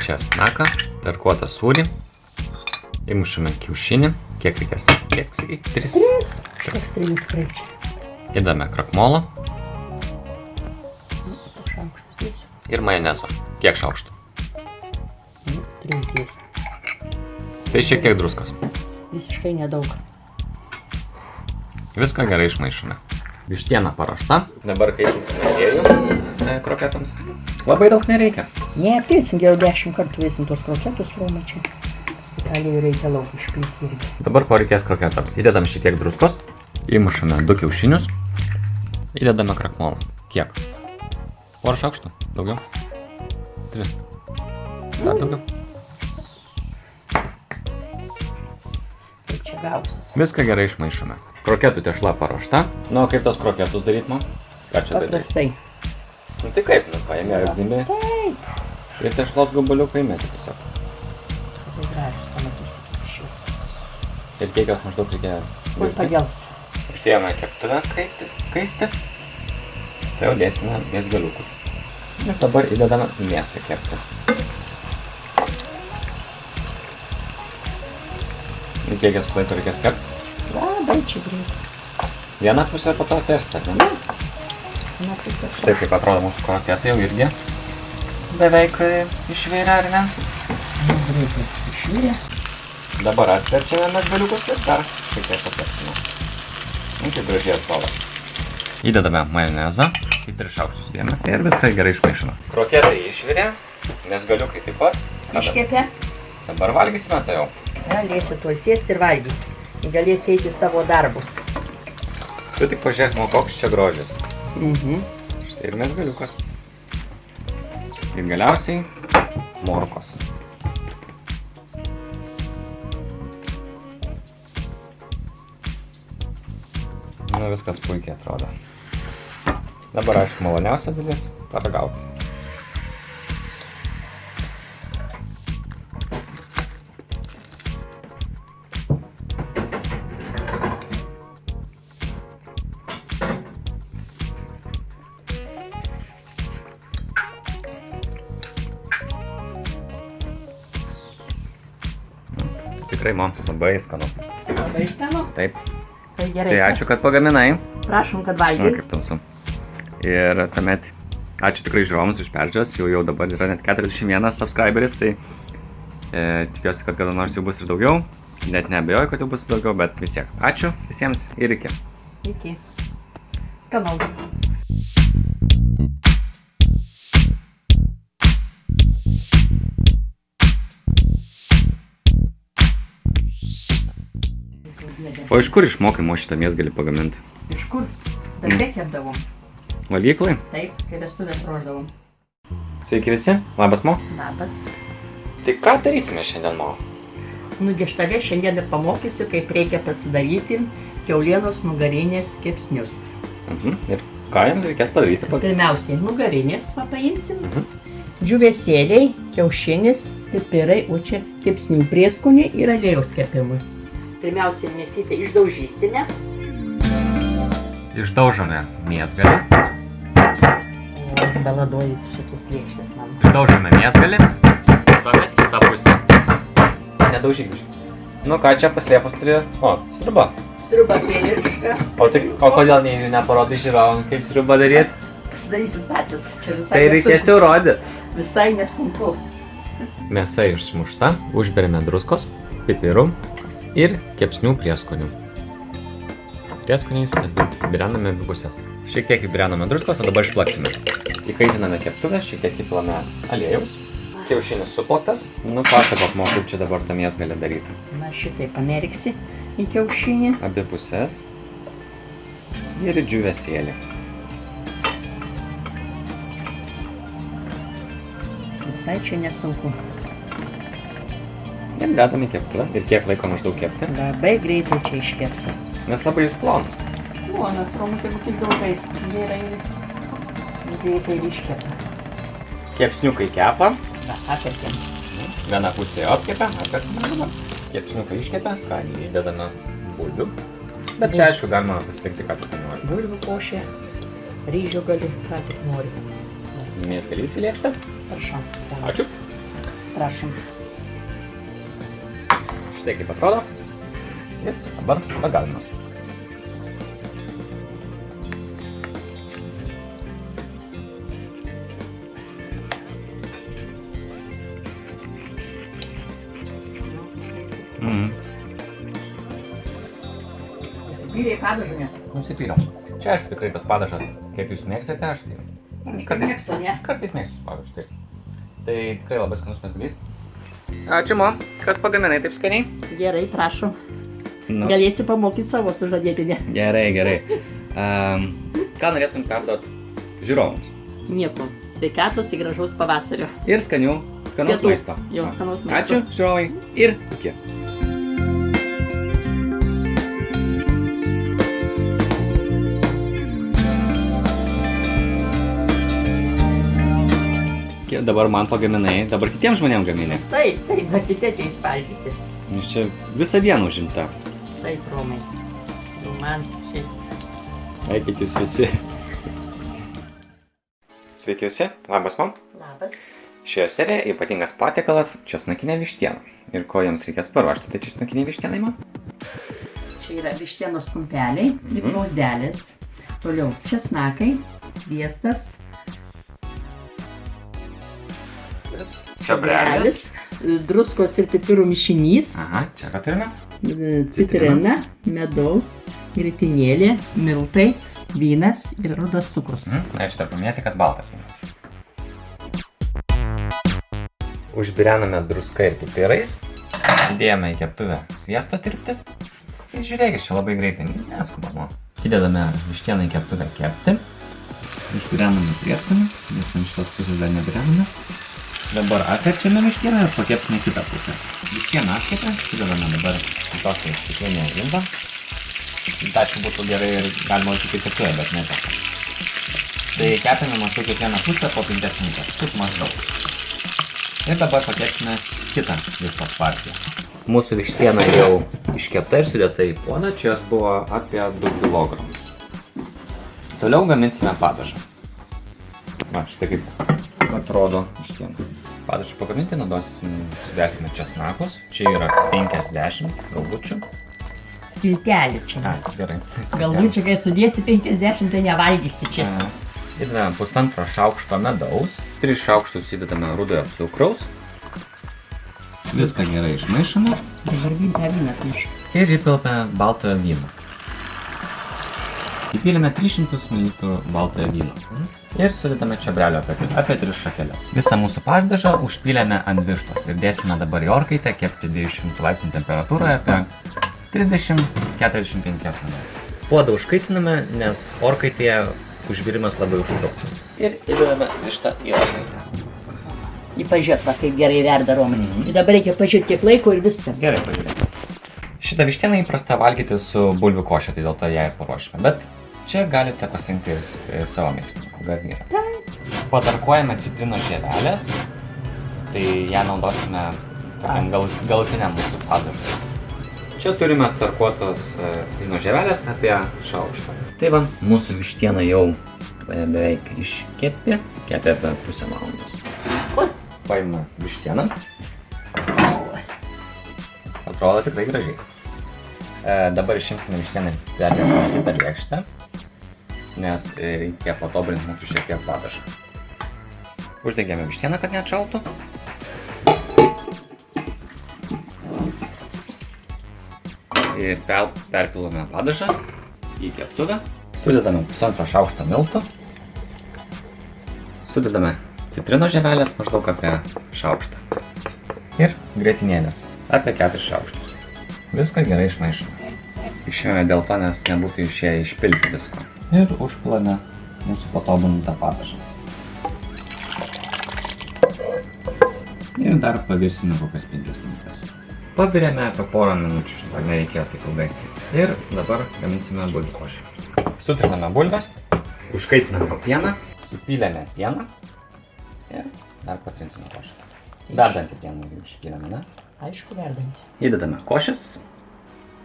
česnaką, tarkuotą sūrį, įmušame kiaušinį, kiek reikės, kiek sakai, 3? 3 tikrai čia. Įdame krakmolo ir majonezo. Kiek šaukštų? 3 dėsiu. Tai šiek tiek druskos. Visiškai nedaug. Viską gerai išmaišome. Vištiena paruošta. Dabar kaitinsime aliejų kroketams. Labai daug nereikia. Ne, pilsim, jau 10 kartų vėsim tos kroketus rūmai čia. Aliejų reikia lauk išpilti irgi. Dabar ko reikės kroketams. Įdedam šiek tiek druskos, įmušame 2 kiaušinius, įdedame krakmolą. Kiek? Porą šaukštų? Daugiau? 3. Dar daugiau? Kaip čia gausis. Viską gerai išmaišome. Kroketų tešla paruošta. Nu, kaip tos kroketus daryt, man? Ką čia daryti? Paprastai. Nu tai kaip, nu paėmė agdimi. Taip. Ir tešlos gabaliuką įmeti tiesiog. Tai gražius pamatysit. Ir kiek jos maždaug reikia Kur pagels. Uždėjome keptuvę kaisti. Tai jau dėsime mėsgaliukus. Ir dabar įdedame mėsą kepti. Ir kiek jos laiko reikės kepti? Labai čia greitai. Vieną pusę po to testą, ne? Na, pusė. Štai kaip atrodo mūsų kroketai jau irgi beveik išvirę, ar ne? Greitai išvirė. Dabar atverčiame mėsgaliukus ir dar šiek tiek patepsime. Kaip gražiai atrodo. Įdedame majonezą, į 3 šaukštus vieną ir viską gerai išmaišome. Kroketai išvirė, mėsgaliukai taip pat. Iškepė. Dabar valgysime tai jau. Galėsi tuoj sėsti ir valgyti. Galėsi eiti savo darbus. Tu tik pažiūrėk, koks čia grožis. Štai ir mėsgaliukas. Ir galiausiai morkos. Nu, viskas puikiai atrodo. Dabar, aišku, maloniausia dalis – paragauti. tikrai, mom, labai skanu. Labai skanu. Taip. Tai gerai. Tai ačiū, kad pagaminai. Prašom, kad Na, valgai. kaip tamsu. Ir tuomet ačiū tikrai žiūrovams už peržiūras. Jau dabar yra net 41 subscriberis, tai tikiuosi, kad kada nors jau bus ir daugiau. Net neabejoju, kad jau bus daugiau, bet vis tiek. Ačiū visiems ir iki. Iki. Skanaus. O iš kur išmokai mo šitą mėsgalį pagaminti? Iš kur? Darbe kepdavom. Valyklai? Taip, kai vestuvės ruošdavom. Sveiki visi, labas mo. Labas. Tai ką darysime šiandien mo? Nugeštave šiandien ir pamokysiu, kaip reikia pasidaryti kiaulienos nugarinės kepsnius. Ir ką jums reikės padaryti? Pirmiausiai nugarinės paimsim. Džiūvėsėliai, kiaušinis, pipirai, o čia kepsnių prieskoniai ir aliejaus kepimui. Pirmiausiai mėsytę išdaužysime. Išdaužome mėsgalį. O, baladojas šitus lėkštės man. Išdaužome mėsgalį. Tuomet kitą pusę. Nedaužyk. Nu ką čia paslėpus turi? O, sriuba. Sriuba pieniška. O kodėl neparodai žiūrovam, kaip sriubą daryt? Pasidarysim patys. Čia visai, Tai reikės jau rodyt. visai nesunku. Mėsa išmušta, užberiame druskos, pipirų ir kepsnių prieskonių. Prieskoniais brename abi pusės. Šiek tiek įbrename druskos, o dabar išplaksime. Įkaitiname keptuvę, šiek tiek įpilame aliejaus. Kiaušinis suplaktas. Nu pasakok, mo, kaip čia dabar tą mėsgalį daryti. Na šitai pamerksi į kiaušinį. Abi pusės. Ir į džiūvėsėlį. Visai čia nesunku. Ir dedame į keptuvę. Ir kiek laiko maždaug kepti? Labai greitai čia iškeps. Nes labai jis plonas. Plonas, romutė būtis daugais. Gerai. Greitai iškepa. Kepsniukai kepa. Va, apėkėm. Viena pusė apkepia, apkepia. Kepsniukai iškepia, ką įdedame bulvių. Bet čia aišku galima pasirinkti, ką tik nori. Bulvių košė, ryžių gali, ką tik nori. Mėsgalį įsilėkštę. Prašom. Ačiū. Prašom. Štai kaip atrodo. Ir dabar pagalimas. Įsipyrė padažų, nes. Nusipyliau. Čia aišku tikrai tas padažas, kaip jūs mėgstate, aš tai... Aš mėgstu, ne? Kartais mėgstu su padažu, taip. Tai tikrai labai skanus mėsgalys. Ačiū, mo, kad pagaminai taip skaniai. Gerai, prašom. Nu. Galėsi pamokyti savo sužadėtinę. Gerai, gerai. Ką norėtum perduot žiūrovams? Nieko. Sveikatos ir gražaus pavasario. Ir skanaus Pietų. maisto. Jo, skanaus maisto. Ačiū, žiūrovai. Ir iki. Dabar man pagaminai, dabar kitiems žmonėms gaminė. Taip, taip, dar kiti ateis valgyti. Nes čia visą dieną užimta. Taip, Romai. Jau man šiaip. Eikit jūs visi. Sveiki visi, labas man. Labas. Šioje serijoje ypatingas patiekalas česnakinė vištiena. Ir ko jums reikės paruošti, tai česnakiniai vištienai man? Čia yra vištienos kumpeliai, lipnausdelės. Toliau česnakai, sviestas, čiobrelius, druskos ir pipirų mišinys, Aha, čia ką turime? citrina, medaus, grietinėlė, miltai, vynas ir rudas cukrus. Na, šitą paminėti, kad baltas vynas. Užbirename druską ir pipirais. Įdėjome į keptuvę sviesto tirpti. Ir žiūrėkit, čia labai greitai, neskubama. Įdedame vištieną į keptuvę kepti. Užbirename prieskonį, nes ant šitos pusės dar nebirename. Dabar atverčiame vištieną ir pakepsime kitą pusę. Vištieną atkepę, sudedame dabar į tokią stiklinę indą. Aišku, būtų gerai ir galima laikyti keptuvę, bet ne tą. Tai kepėme maždaug kiekvieną pusę po 5 minutės, tik maždaug. Ir dabar pakepsime kitą vištos partiją. Mūsų vištiena jau iškepta ir sudėta į puodą, čia jos buvo apie 2 kg. Toliau gaminsime padažą. Va, štai kaip atrodo vištiena. padažui pagaminti, suversime česnakus. Čia yra 50 galvučių. Skiltelį čia. Gerai. Galvučių, kai sudėsi 50, tai nevalgysi čia. Įdedame 1,5 šaukšto medaus. 3 šaukštus įdedame rudojo cukraus. Viską gerai išmaišome. Dabar vyną atnešu. Ir įpilame baltojo vyno. Įpylėme 300 ml baltojo vyno. Ir sudedame čiobrelio apie 3 šakeles. Visą mūsų padažą užpylėme ant vištos ir dėsime dabar į orkaitę kepti 200 laipsnių temperatūroje apie 30-45 minutės. Puodą užkaitiname, nes orkaitėje užvirimas labai užtruktų. Ir įdedame vištą į orkaitę. Į pažiūrėt, kaip gerai verda raumenį. Ir dabar reikia pažiūrėti kiek laiko ir viskas. Gerai pažiūrėsim. Šitą vištieną įprasta valgyti su bulvių koše, tai dėl to ją ir paruošime. Bet čia galite pasirinkti ir savo mėgstamą garnyrą. Patarkuojame citrinos žievelės, tai ją naudosime galutiniam mūsų padažui. Čia turime tarkuotos citrinos žievelės apie šaukštą. Tai va, mūsų vištiena jau beveik iškepė, kepė apie pusę valandos. Paimame vištieną. Atrodo tikrai gražiai. Dabar išimsime vištieną, perėsime kitą lėkštę, nes reikia patobulinti mūsų šiek tiek padažą. Uždegėme vištieną, kad neatšaltų. Ir perpilame padažą į keptuvę. Sudedame 1,5 šaukšto miltų. Sudedame citrinos žievelės maždaug apie šaukštą. Ir grietinėlės apie 4 šaukštus. Viską gerai išmaišome. Išėjome dėl to, nes nebūtų išėję išpilti visko. Ir užpilame mūsų patobulintą padažą. Ir dar pavirsime kokias 5 minutės. Pavirėme apie porą minučių, šitą nereikėjo taip ilgai. Ir dabar gaminsime bulvių košę. Sutriname bulves, užkaitiname pieną, supylėme pieną ir dar patrinsime košę. Verdantį pieną išpylėme, ne? Aišku, verdantį. Įdedame košės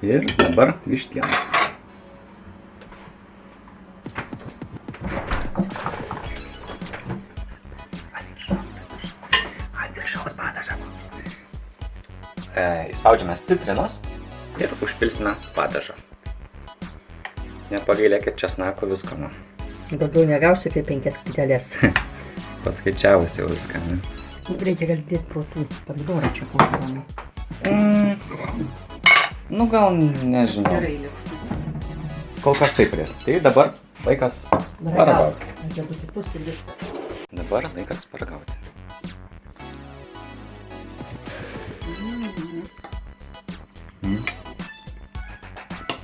ir dabar vištienos. Įspaudžiame citrinos ir užpilsime padažą. Nepagailėkit česnako visko. Daugiau negausi kaip 5 skilteles. Paskaičiavus jau viską, ne? Reikia gal dėti pro tų pomidorą čia kokį. Nu gal nežinau. Gerai, Kol kas taip pries. Tai dabar laikas paragauti. Aš dedu kitus ir viskas. Dabar laikas paragauti.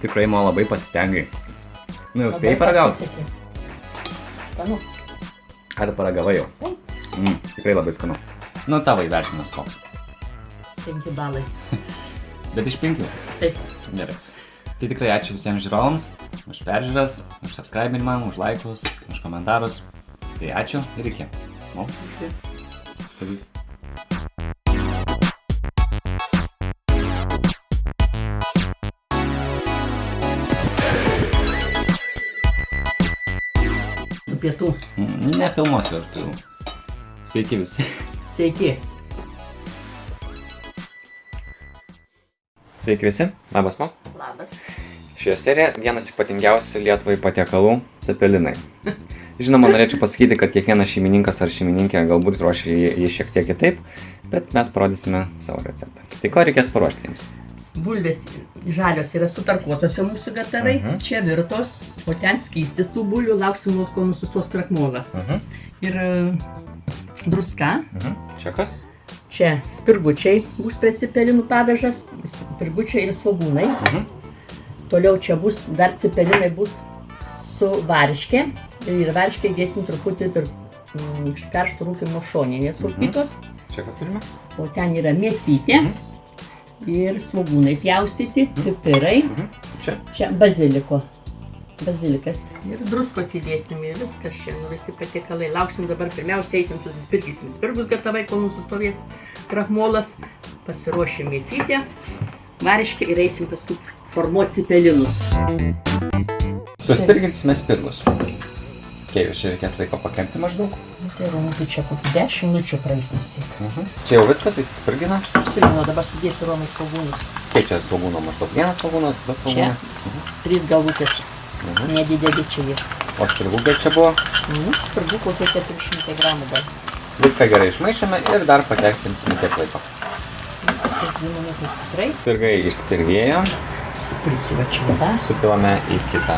Tikrai man labai pasistengai. Nu jau spėjai paragauti? Skanu. Ar paragavai jau? Tikrai labai skanu. Nu tavo įvertinimas koks? 5 balai. Bet iš 5? Taip. Gerai. Tai tikrai ačiū visiems žiūrovams už peržiūras, už subscribinimą, už laikus, už komentarus. Tai ačiū ir iki. Pietų. Nefilmuosiu ar tu. Sveiki visi. Sveiki. Sveiki visi, labas mo. Labas. Šioje serijoje vienas ypatingiausių Lietuvai patiekalų – cepelinai. Žinoma, norėčiau pasakyti, kad kiekvienas šeimininkas ar šeimininkė galbūt ruošia jį šiek tiek kitaip, bet mes parodysime savo receptą. Tai ko reikės paruošti jiems? Bulvės žalios yra sutarkuotos jau mūsų gatarai, čia virtos, o ten skystis tų bulvių, lauksim, kol nusustos krakmolas. Ir druska. Čia kas? Čia spirgučiai bus prie cepelinų padažas, spirgučiai ir svogūnai. Toliau čia bus, dar cepelinai bus su varške. Ir varškę dėsim truputį karšto rūkymo šoninės rūkytos. Čia ką turime? O ten yra mėsytė. Ir svogūnai pjaustyti, pipirai, čia bazilikas ir druskos įdėsim ir viskas čia, visi patiekalai. Lauksim dabar, pirmiausia eisim susipirkysim spirgus gatavai, kol nusistovės krakmolas, pasiruošim mėsytę, varškę ir eisim paskui formuoti cepelinus. Suspirginsime spirgus. Kiek čia reikės laiko pakempti maždaug? Tai Romutui čia kokį 10 minučių praeis nusiek. Čia jau viskas įsispirgina? Spirgino, dabar sudėsiu Romai svogūnus. Kiek čia svogūno maždaug? Vienas svogūnas, du Čia svogūnai? 3 galvutės. Nedideli čia jie. O spirgų kiek čia buvo? Spirgų kokie 400 gramų gal. Viską gerai išmaišėme ir dar patekinsime kiek laiko. Tas 2 minutės tikrai. Spirgai išspirgėjo, Prisiu va čia tą. supilame į kitą.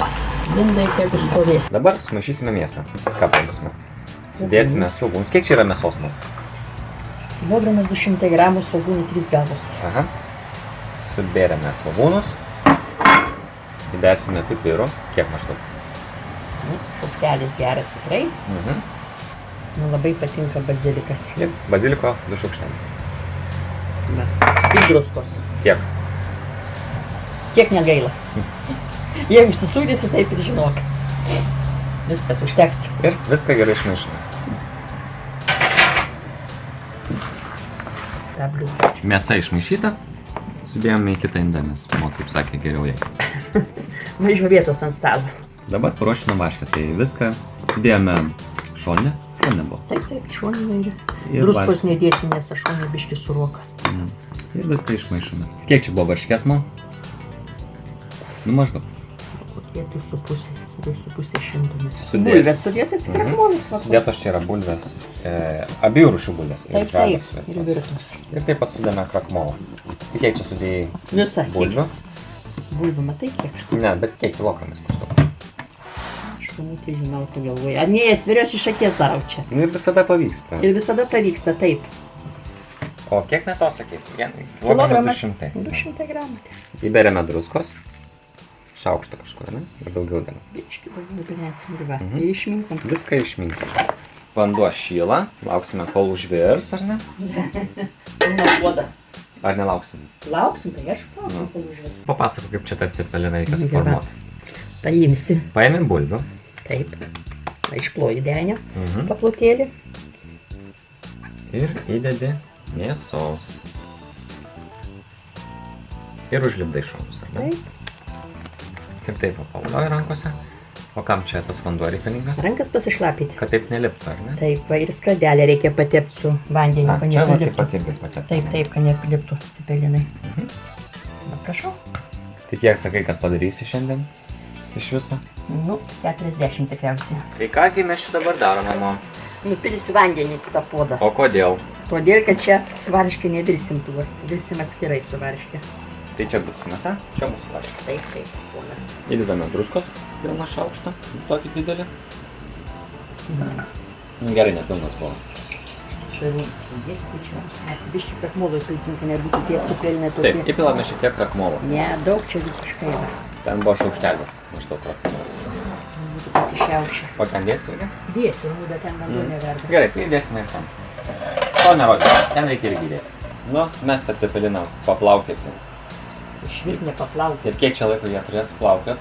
Lindai tegu stovės. Dabar sumaišysime mėsą. Ką paimsime? Dėsime svogūnus. Kiek čia yra mėsos? Kilogramas 200 gramų svogūnų 3 galvos. Aha. Subėrėme svogūnus. Įbersime pipirų. Kiek maždaug? Šaukštelis geras tikrai. Man labai patinka bazilikas. Baziliko 2 šaukšteliai. Va. Ir druskos. Kiek? Kiek negaila. Jeigu susūdysi, taip ir žinok. Viskas užteks. Ir viską gerai išmaišome. Ta bliūdą. Mėsa išmaišyta. Sudėjome į kitą indą, nes, kaip sakė, geriau jai. Mažiau vietos ant stalo. Dabar paruošime varškę. Tai viską sudėjome šonę. Šonė buvo. Taip, šoninė ir Ir druskos nedėsi, nes aš šonė biški suroka. Ir viską išmaišome. Kiek čia buvo varškės, man? Nu maždaug. Kokie 2,5 šimtų. Sudės. Bulvės sudėtas ir krakmolis. Dėtos čia yra bulvės, abiejų rūšių bulvės. Taip, žalios taip, virtos. ir virtus. Ir taip pat sudėjome krakmolą. Kiek čia sudėjai Visa. bulvių? Bulvių, matai kiek? Ne, bet kiek kilogramais maždaug? Aš tai žinau, tu galvoji. A ne, sverios iš akies darau čia. Nu ir visada pavyksta. Ir visada pavyksta, taip. O kiek mėsos sakei? Kilogramas 200. 200 gramų. Įberėme druskos. Šaukštą kažkur, ne? Ir daugiau dėlė. Biški daugiau pinėsim ir va. Ir išminkom. Viską išminkim. Vanduo šyla. Lauksime, kol užvirs, ar ne? Nuo puodą. Ar nelauksim? Lauksim, tai aš lauksim, kol užvirs. Papasakok, kaip čia tą cepeliną reikia suformuoti. Paimsi. Paėmėm bulvių. Taip. Išploji denę. Paplotėlį. Ir įdedi mėsos. Ir užlipdai šonus, ar ne? Taip. Ir taip papalauji rankose. O kam čia tas vanduo reikalingas? Rankas pasišlapyti. Kad taip neliptų, ar ne? Taip, va, ir skradelę reikia patepti su vandeniu, kad Čia va taip nepriliptų. pat irgi patepti. Taip, kad nepriliptų cepelinai. Va, prašau. Tai kiek sakai, kad padarysi šiandien iš viso? Nu, 40 tikriausiai. Tai kągi mes čia dabar darome, mama? Nupilsi vandenį į tą puodą. O kodėl? Todėl, kad čia su varškė nedirsim tuo. Dirsim atskirai su varškė. Tai čia bus mėsa, čia mūsų varškė. Taip, ponas. Įdedame druskos, pilną šaukštą, tokį didelį. Nu, gerai, nepilnas buvo. Šarų, sudėti čia. Bišķi krakmolo įpilsim, kad nebūtų tie cepelinai Taip, tokie. įpilame šiek tiek krakmolo. Ne, daug čia visiškai va. Ten buvo šaukštelis, maždaug krakmolo. Būtų pasišiaušę. O ten dėsi irgi? Dėsiu, bet ten vanduo neverda. Gerai, tai įdėsime ir ten. To nerodė, ten reikia irgi įdėti. Nu, mes tą cepeliną paplaukėti. Išvirt nepaplaukė, Ir kiek čia laiko jie turės plaukiot?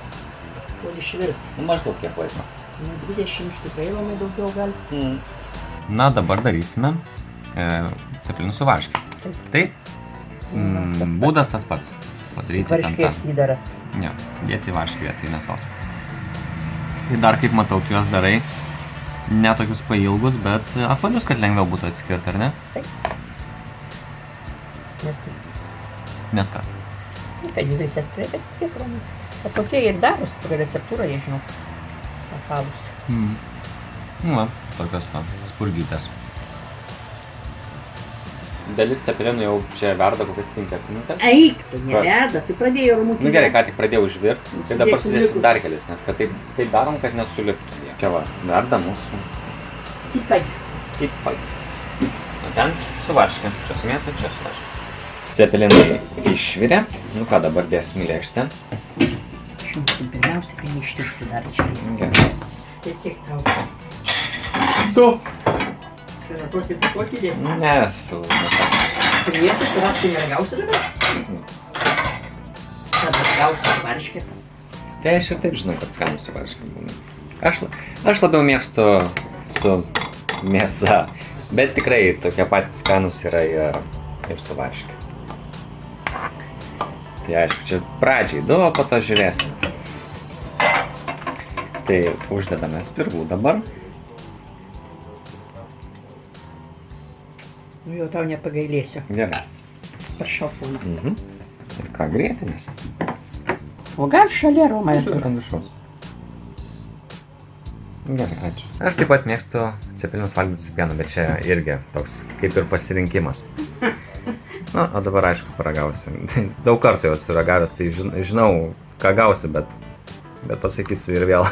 kol išvirs. Nu, maždaug kiek laiko. Nu, 20 tikrai labai daugiau gal. Na, dabar darysime cepelinų su varške. Taip. Būdas tas pats. Padaryti ten tą. Varškės įdaras. Ne, dėti varškę vietoj mėsos. Tai dar kaip matau, tu juos darai ne tokius pailgus, bet apvalius, kad lengviau būtų atskirti, ar ne? Taip. Nes ką? Kad jų visas bet vis tiek romai. O tokie ir daros, tokia receptūra, jie žinau. Apalus. Nu, va, tokios va, spurgytės. Dalis cepelinų jau čia verda kokias 5 minutės. Eik, tu neverda, tai pradėjo rumūti. Nu gerai, ką tik pradėjau užvirti, tai dabar Sudėsim sudėsim likus. dar kelis, nes kad taip darom, kad nesuliptų jie. Čia va, verda mūsų Cipai. cipai. O ten su varške, čia su mėsa, čia su varške. Cepelinai išvirė, nu ką dabar dėsim į lėkštę. Žinau, pirmiausia, kai neištištų dar čia. Gerai. Tai kiek tau? Tu! Tai yra tokį dėmą. Ne, tu nesakė. Pirmiausia, tu neragausi dabar? Tada gausi varškę. Tai aš ir taip žinau, kad skanus su varške būna. Aš labiau mėgstu su mėsa, bet tikrai tokie patys skanus yra ir su varške. Tai aišku, čia pradžiai 2, o po to žiūrėsim. Tai uždedame spirgų dabar. Nu jau tau nepagailėsiu. Gerai. Prašau, pūna. Ir ką, grėtinės? O gal šalia Romai? Ant viršaus. Gerai, ačiū. Aš taip pat mėgstu cepelinus valgyti su pienu, bet čia irgi toks kaip ir pasirinkimas. Na, o dabar aišku paragausiu. Daug kartų jau esu ragavęs, tai žinau, ką gausiu, bet pasakysiu ir vėl.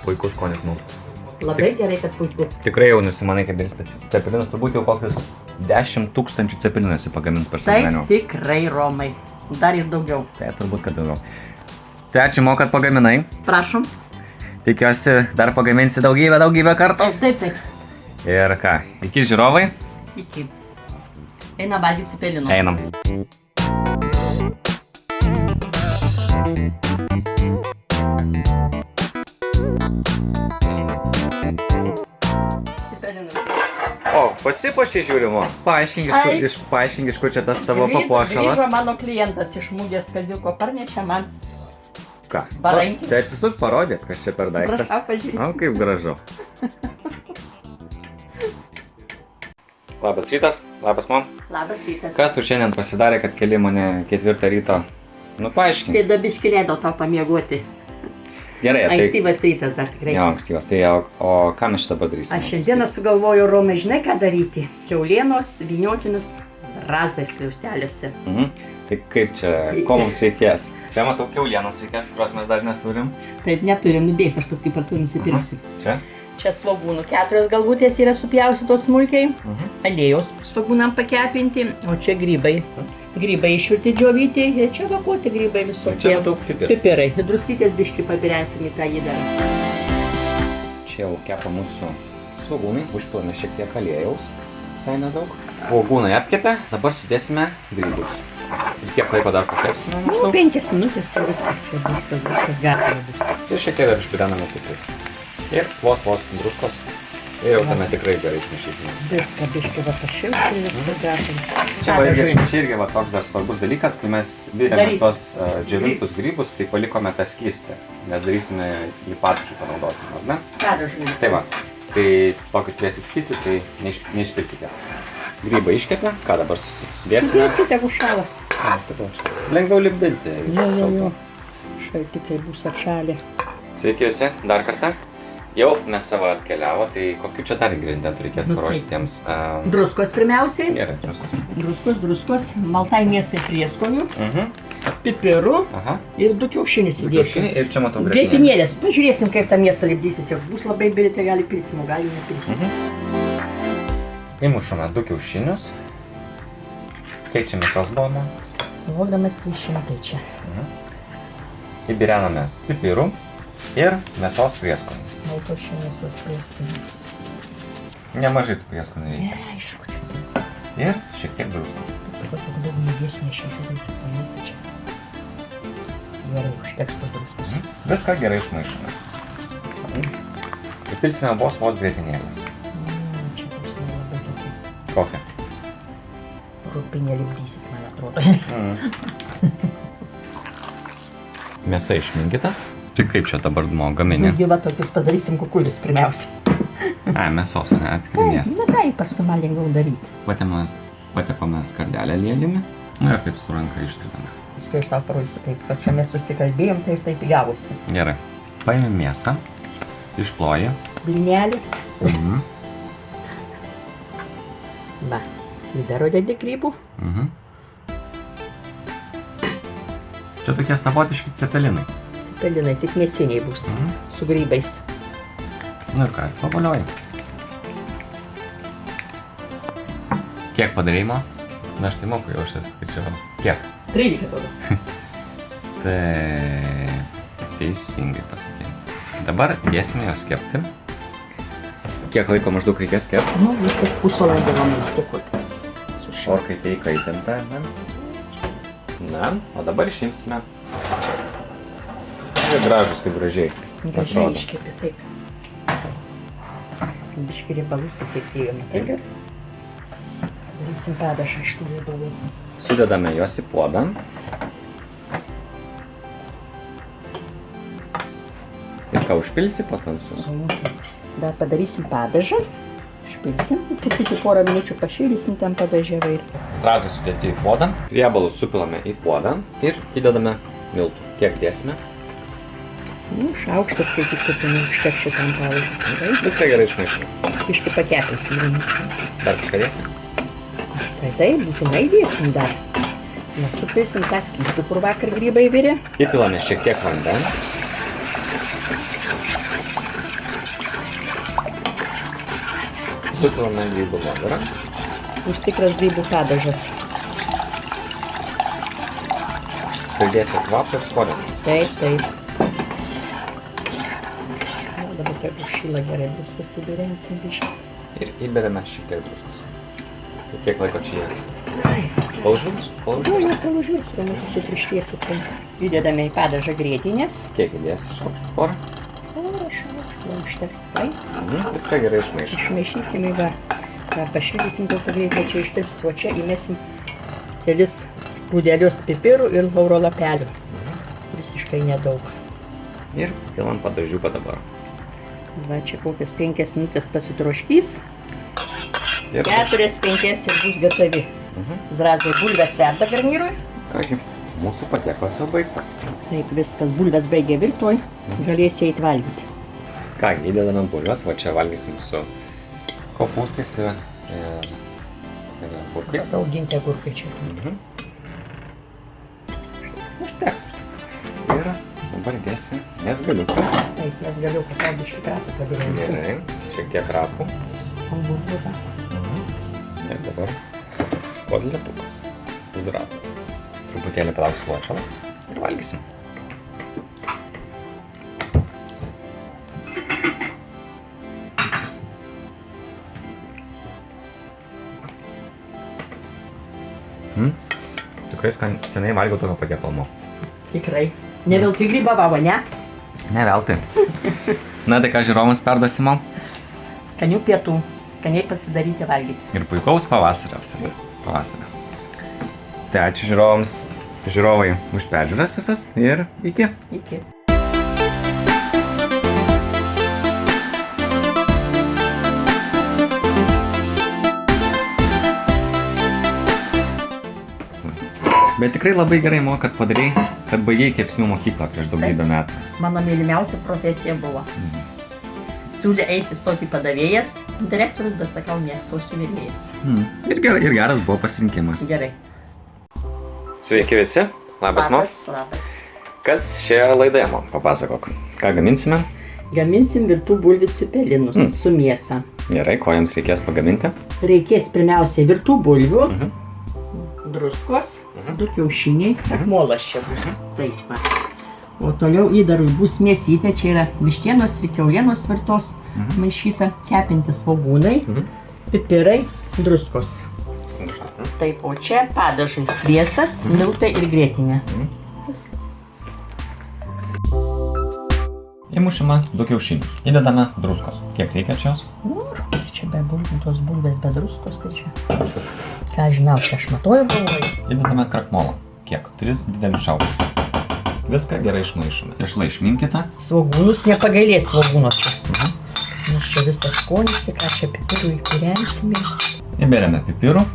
Puikus skonis mums. Labai gerai, kad puiku. Tikrai jau nusimanai, kaip ir cepelinus, turbūt jau kokius 10 000 cepelinų esi pagamint per savo gyvenimą. Taip, tikrai Romai. Dar ir daugiau. Tai turbūt, kad daugiau. Tai ačiū, Mo, kad pagaminai. Prašom. Tikiuosi, dar pagaminsi daugybę kartų. Taip. Ir ką, iki žiūrovai? Iki. Eina valgyti cepelinų. Einam. O, pasipuošė žiūrimo. Paaiškink, iš kur čia tas tavo papuošalas. Grįžo mano klientas iš Mugės Kaziuko, parnešė man. Ką? Barankį. Tai atsisuk parodyk, kas čia per daiktas. Prašau, pažiūrėk. O, kaip gražu. Labas rytas, labas Mo. Labas rytas. Kas tu šiandien pasidarė, kad keli mane 4 ryto? Nu, paaiškink. Tai dabiški leido tau pamiegoti. Gerai, tai... Ankstyvas rytas dar tikrai. Jo, ankstyvas. Tai o ką mes šitą padarysime? Aš šiandieną sugalvoju, Romai, žinai ką daryti? Kiaulienos, vyniotinus zrazai skliausteliuose. Tai kaip čia, ko mums reikės? Čia matau kiaulienos reikės, kurios mes dar neturim. Taip, neturim, nudėsiu, aš paskui partu nusipirksiu. Čia? Čia svogūnų 4 galvutės yra supjaustytos smulkiai, aliejaus svogūnam pakepinti, o čia grybai. Grybai išvirti džiovyti, ir čia vakuoti grybai visokie. Čia matau pipirų. Pipirai. Druskytės biškį papirensim į tą įdarą. Čia jau kepa mūsų svogūnai, užpilame šiek tiek aliejaus, visai nedaug. Svogūnai apkepė, dabar sudėsime grybus. Ir kiek laiko dar pakepsime? Nu, 5 minutės ir viskas gatava bus. Ir šiek tiek dar išpirename pipirų. Ir vos druskos. Ir jau tame tikrai gerai išmaišysime. Viską biškį va pašilti ir viską gatava. Čia irgi va toks dar svarbus dalykas, kai mes virėme tos džiovintus grybus, tai palikome tą skystį, nes darysime į padažui panaudosime, ar ne? Padažui. Tai va, tai tokį turėsit skystį, tai neišpirkite. Grybai iškepė, ką dabar sudėsime? Sudėsite, tegu šalą. Lengviau lipdinti. Jo. Šaltikai bus atšalę. Sveiki visi, dar kartą. Jau mes savo atkeliavo, tai kokiu čia dar ingredientų reikės paruošti tiems? Druskos pirmiausiai. Gerai, druskos. Druskos, maltai mėsai prieskonių, pipirų ir 2 kiaušinius įdėsim. Ir čia matau grietinėlės. Pažiūrėsim, kaip ta mėsa lipdysis. Jeigu bus labai bili, tai gali pilsim, o gali nepilsim. Įmušame 2 kiaušinius. Kiek čia mėsos buvo? Kilogramas 300 čia. Įbirename pipirų ir mėsos prieskonių. Maltošį mėsos prieskonių. Nemažai tų prieskonių reikia. Ne, aišku čia. Ir šiek tiek druskos. Tiesiog daug nedėsiu, nes čia žiūrėjau, tik pamėsi čia. Gerai, užteks tos druskos. Viską gerai išmaišome. Įpilsime vos grietinėlės. Čia bus labai tokia. Kokia? Rūpinė lipdysis, man atrodo. Mėsa išminkyta. Tai kaip čia dabar gamini? Nu, va tokius padarysim kukulius pirmiausia. Mėsos, ne, atskiri mėsą. Na tai, paskui man lengviau daryti. Patepame skardelę aliejumi ir taip su ranka ištriname. Paskui aš tau parodysiu taip, kad čia mes susikalbėjom, tai ir taip įgavosi. Gerai. Paimi mėsą, išploji. Blynelį. Va, įdaro dedi grybų. Čia tokie savotiški cepelinai. Cepelinai, tik mėsiniai bus, su grybais. Nu ir ką, pavalioji. Kiek padarėjimo? Na, aš tai moku jau aš skaičiavau. Kiek? 13 tada. Tai teisingai pasakėjai. Dabar dėsime jos kepti. Kiek laiko maždaug reikės kepti? Nu, vis tik pusvalandį Romai sekundį. Orkaitė įkaitinta. Na, o dabar išimsime. Gražus, kaip gražiai. Gražiai iškepė, taip. Biški riebalų pateikėjome. Tai gerai. Darysim padažą iš tų riebalų. Sudedame juos į puodą. Ir ką užpilsi po to visus? Dar padarysim padažą. Išpilsim. Truputį porą minučių pašildysim tam padažę ir... Zrazai sudėti į puodą. Riebalus supilame į puodą ir įdedame miltų. Kiek dėsime? Šaukštas, kai tik kupinų užteks šitam padažą. Viską gerai išmaišome. Biški pakepinsim. Dar kažką dėsim? Tai, būtinai dėsim dar. Mes supilsim tą skystį, kur vakar grybai virė. Įpilame šiek tiek vandens. Supilame grybų nuovirą. Bus tikras grybų padažas. Pridėsi kvapą ir skonėmis. Taip. Dabar taip užšyla gerai, bus pasibirensim biškai. Ir įberiame šiek tiek druskos. Ir kiek laiko čia jie? Palžus? Palūžvis, kur mūsų sutrištiesis. Įdedame į padažą grietinės. Kiek įdėsi šaukštų porą? Porą šaukštų užteks. Taip. Viską gerai išmaišome. Išmaišysim į va. Pašildysim dėl greitai, čia ištirps. O čia įmesim kelis grūdelius pipirų ir lauro lapelių. Visiškai nedaug. Ir pilam padažiuką dabar. Va, čia kokias 5 minutės pasitroškys. Ir 4-5 ir bus gatavi. Zrazai bulvės verda garnyrui. Mūsų patiekalas jau baigtas. Taip, viskas, bulvės baigė virtoj, galėsi eiti valgyti. Ką, įdedame bulves, va čia valgysim su kopūstais ir agurkais. Auginti agurkai čia. Užteks. Ir dabar dėsim mezgaliuką. Taip, mes galiu pakalbiškai krapą padaryti. Gerai, šiek tiek krapų. Ant bulvų. Ir dabar kodletukas. Zrazas. Truputėlį palauks ločalas ir valgysim. Tikrai seniai valgiau tokio patiekalo. Tikrai. Ne veltui grybavavo, ne? Ne veltui. Na tai ką žiūrovams perduosime? Skanių pietų. Skaniai pasidaryti valgyti. Ir puikaus pavasario. Tai ačiū žiūrovams, žiūrovai už peržiūras visas ir iki. Iki. Bet tikrai labai gerai kad padarei, kad baigei kepsnių mokyklą prieš daugybę metų. Mano mylimiausia profesija buvo. Siūlė eiti stoti padavėjas, direktorius, bet sakau, ne, stosiu virėjas. Ir geras buvo pasirinkimas. Gerai. Sveiki visi, labas man. Labas. Kas šioje laidoje man papasakok? Ką gaminsime? Gaminsim virtų bulvių cepelinus su mėsa. Gerai, ko jiems reikės pagaminti? Reikės pirmiausiai virtų bulvių, druskos, 2 kiaušiniai, krakmolas čia bus. Taip, va. O toliau įdarui bus mėsytė, čia yra vištienos ir kiaulienos virtos maišyta, kepinti svogūnai, pipirai, druskos. Taip, o čia padažai, sviestas, miltai ir grietinė. Viskas. Įmušime 2 kiaušinius. Įdedame druskos. Kiek reikia čios? Čia be bulvių, tos bulvės be druskos, tai čia. Ką žinau, čia aš matuoju galvoju. Įdedame krakmolą. Kiek? 3 didelius šaukštus. Viską gerai išmaišome. Tešlą išminkite. Svogūnus, nepagailėt svogūno čia. Nes čia visas skonis, ką čia pipirų įkūrensime. Įberiame pipirų.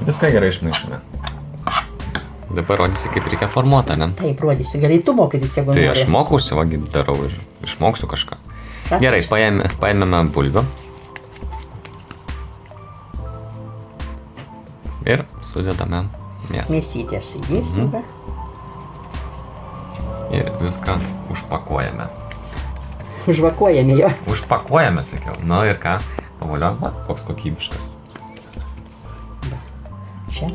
Viską gerai išmaišome. Dabar rodysi, kaip reikia formuoti, ne? Taip, rodysiu. Gerai, tu mokytis, jeigu nori. Tai aš mokausi, vagi darau ir išmoksiu kažką. Gerai, paėmėme bulvių. Ir sudedame mėsą. Mėsytės įdėsim. Ir viską užpakuojame. Užvakuojame jo. Užpakuojame, sakiau. Nu ir ką? Pavoliom, koks kokybiškas. Čia.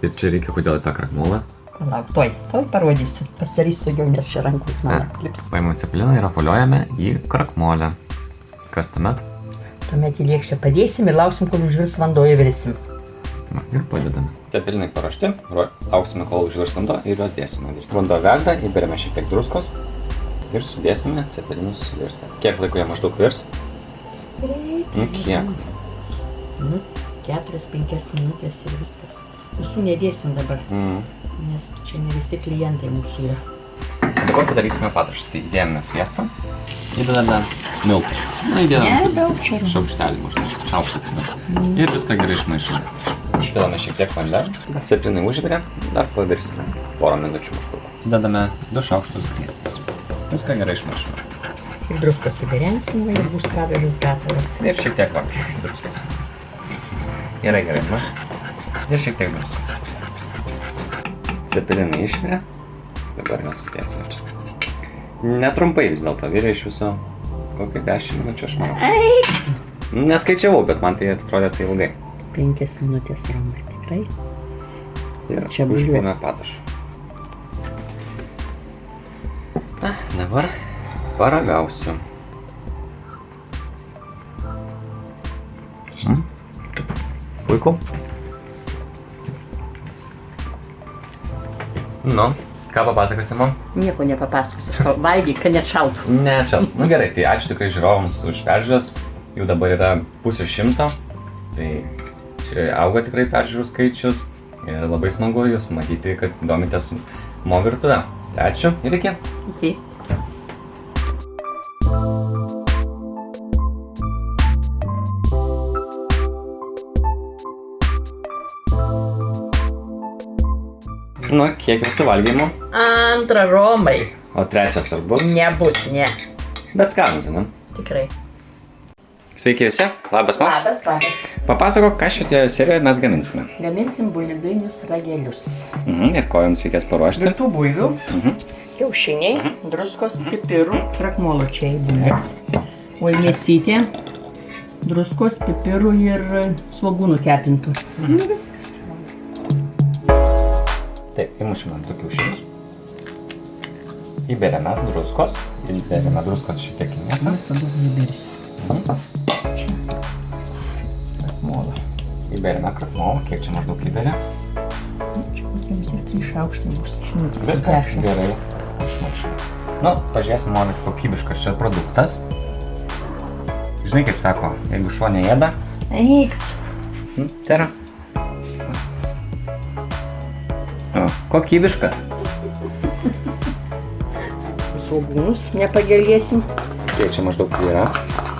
Ir čia reikia kodėl tą krakmolą? Palauk, toj parodysiu. Pasidarysiu daugiau, nes čia rankus man atklips. Paimame cepeliną ir apvoliojame į krakmolę. Kas tuomet? Tuomet į lėkštę padėsim ir lauksim, kol užvirs vanduo, įvirsim. Ir padedame. Cepelinai paruošti, lauksime, kol užvirs vanduo ir juos dėsime. Vanduo verda, įberiame šiek tiek druskos ir sudėsime cepelinus virti. Kiek laiko jie maždaug virs? Nu, kiek? 4-5 minutės ir viskas. Visų nedėsim dabar, nes čia ne visi klientai mūsų yra. Dabar padarysime padažą. Tai įdėjome sviesto. Įdedame miltų. Na, įdedame Daug čia. šaukštelį maždaug. Šaukštas. Ir viską gerai išmaišome. Įdedame šiek tiek vandens. Ceplinai užvirė. Dar padarysime porą minučių maždaug. Įdedame 2 šaukštus grietinės. Viską gerai išmaišome. Ir druskos įdėrensime ir bus padažas gatavas. Ir šiek tiek druskos. Gerai, ma. Ir šiek tiek druskos. Cepelinai išvirė. Dabar nesudėsime čia. Netrumpai vis dėlto, virė iš viso kokį 10 minučių, aš manau. Neskaičiavau, bet man tai atrodė tai ilgai. 5 minutės Romai, tikrai. Ir Čia bulvė. užpilame padažą. Dabar paragausiu. Puiku. Nu, ką papasakosi man? Nieko nepapasakosiu, valgyk, kad net šaltų. Ne, čia. Nu gerai, tai ačiū tikrai žiūrovams už peržiūras. Jų dabar yra 50. Tai auga tikrai peržiūrų skaičius. Ir labai smagu jūs matyti, kad domitės Mo virtuve. Tai ačiū ir iki. Iki. Nu, kiek jau suvalgymų? Antrą Romai. O trečias ar bus? Nebus, ne. Bet skanus, ne? Tikrai. Sveiki visi, labas Mo. Labas. Papasakok, ką šitoje serijoje mes gaminsime. Gaminsim bulvinius ragelius. Ir ko jums reikės paruošti? Virtų bulvių, kiaušiniai, druskos, pipirų, krakmolo čia įdėmės. O mėsytė, druskos, pipirų ir svogūnų kepintų. Nu viskas. Taip, įmušime du kiaušinius. Įberiame druskos. Įberiame druskos šiek tiek į mėsą. Mėsą daug nebersiu. Krakmolą. Įberiame krakmolą. Kiek čia maždaug įberė? Čia kokiams ir 3 šaukštai bus. Viską gerai išmaišome. Nu, pažiūrėsim, man kokybiškas čia produktas. Žinai, kaip sako, jeigu šuo neėda. Eik. Tai yra. O, kokybiškas. Svogūnus nepagėlėsim. Kiek čia maždaug yra?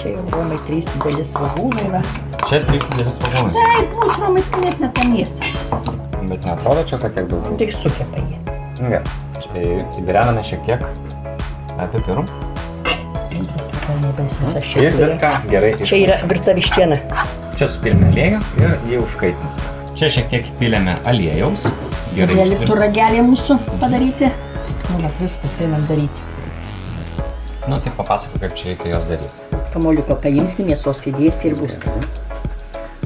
Čia jau Romai 3 didelis svogūnai va. Čia 3 didelis svogūnas. Taip, bus Romai skanesnė ta mėsa. Bet neatrodo čia, kad tiek daug. Tik sukepa jį. Gerai. Čia įberiame šiek tiek pipirų. Ir viską gerai Čia išmaišome. yra virta vištiena. Čia supilime aliejų ir jį užkaitinsime. Čia šiek tiek įpylėme aliejaus. Gerai Liktų ištrink. ragelį mūsų padaryti. Nu, va, viskas einam daryti. Nu, tai papasakok, kaip čia reikia jos daryti. Kamoliuką paimsi, mėsos įdėsi ir bus.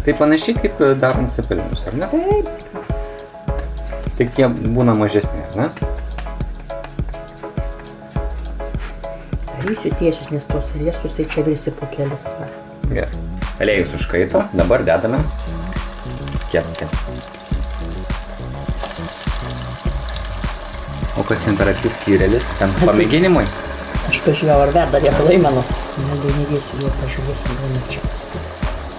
Tai panašiai kaip darant cepelinus, ar ne? Taip. Tik jie būna mažesni, ar ne? Darysiu tiesius, nes tos riestus tai čia visi po kelias. Va. Gerai. Aliejus užkaito, dabar dedame kepti. O kas ten per atsiskyrėlis? Ten pamėginimui? Aš pažiūrėjau, ar verda riebalai mano. Negu nedėsiu, jau pažiūrėsim, gal ne čia.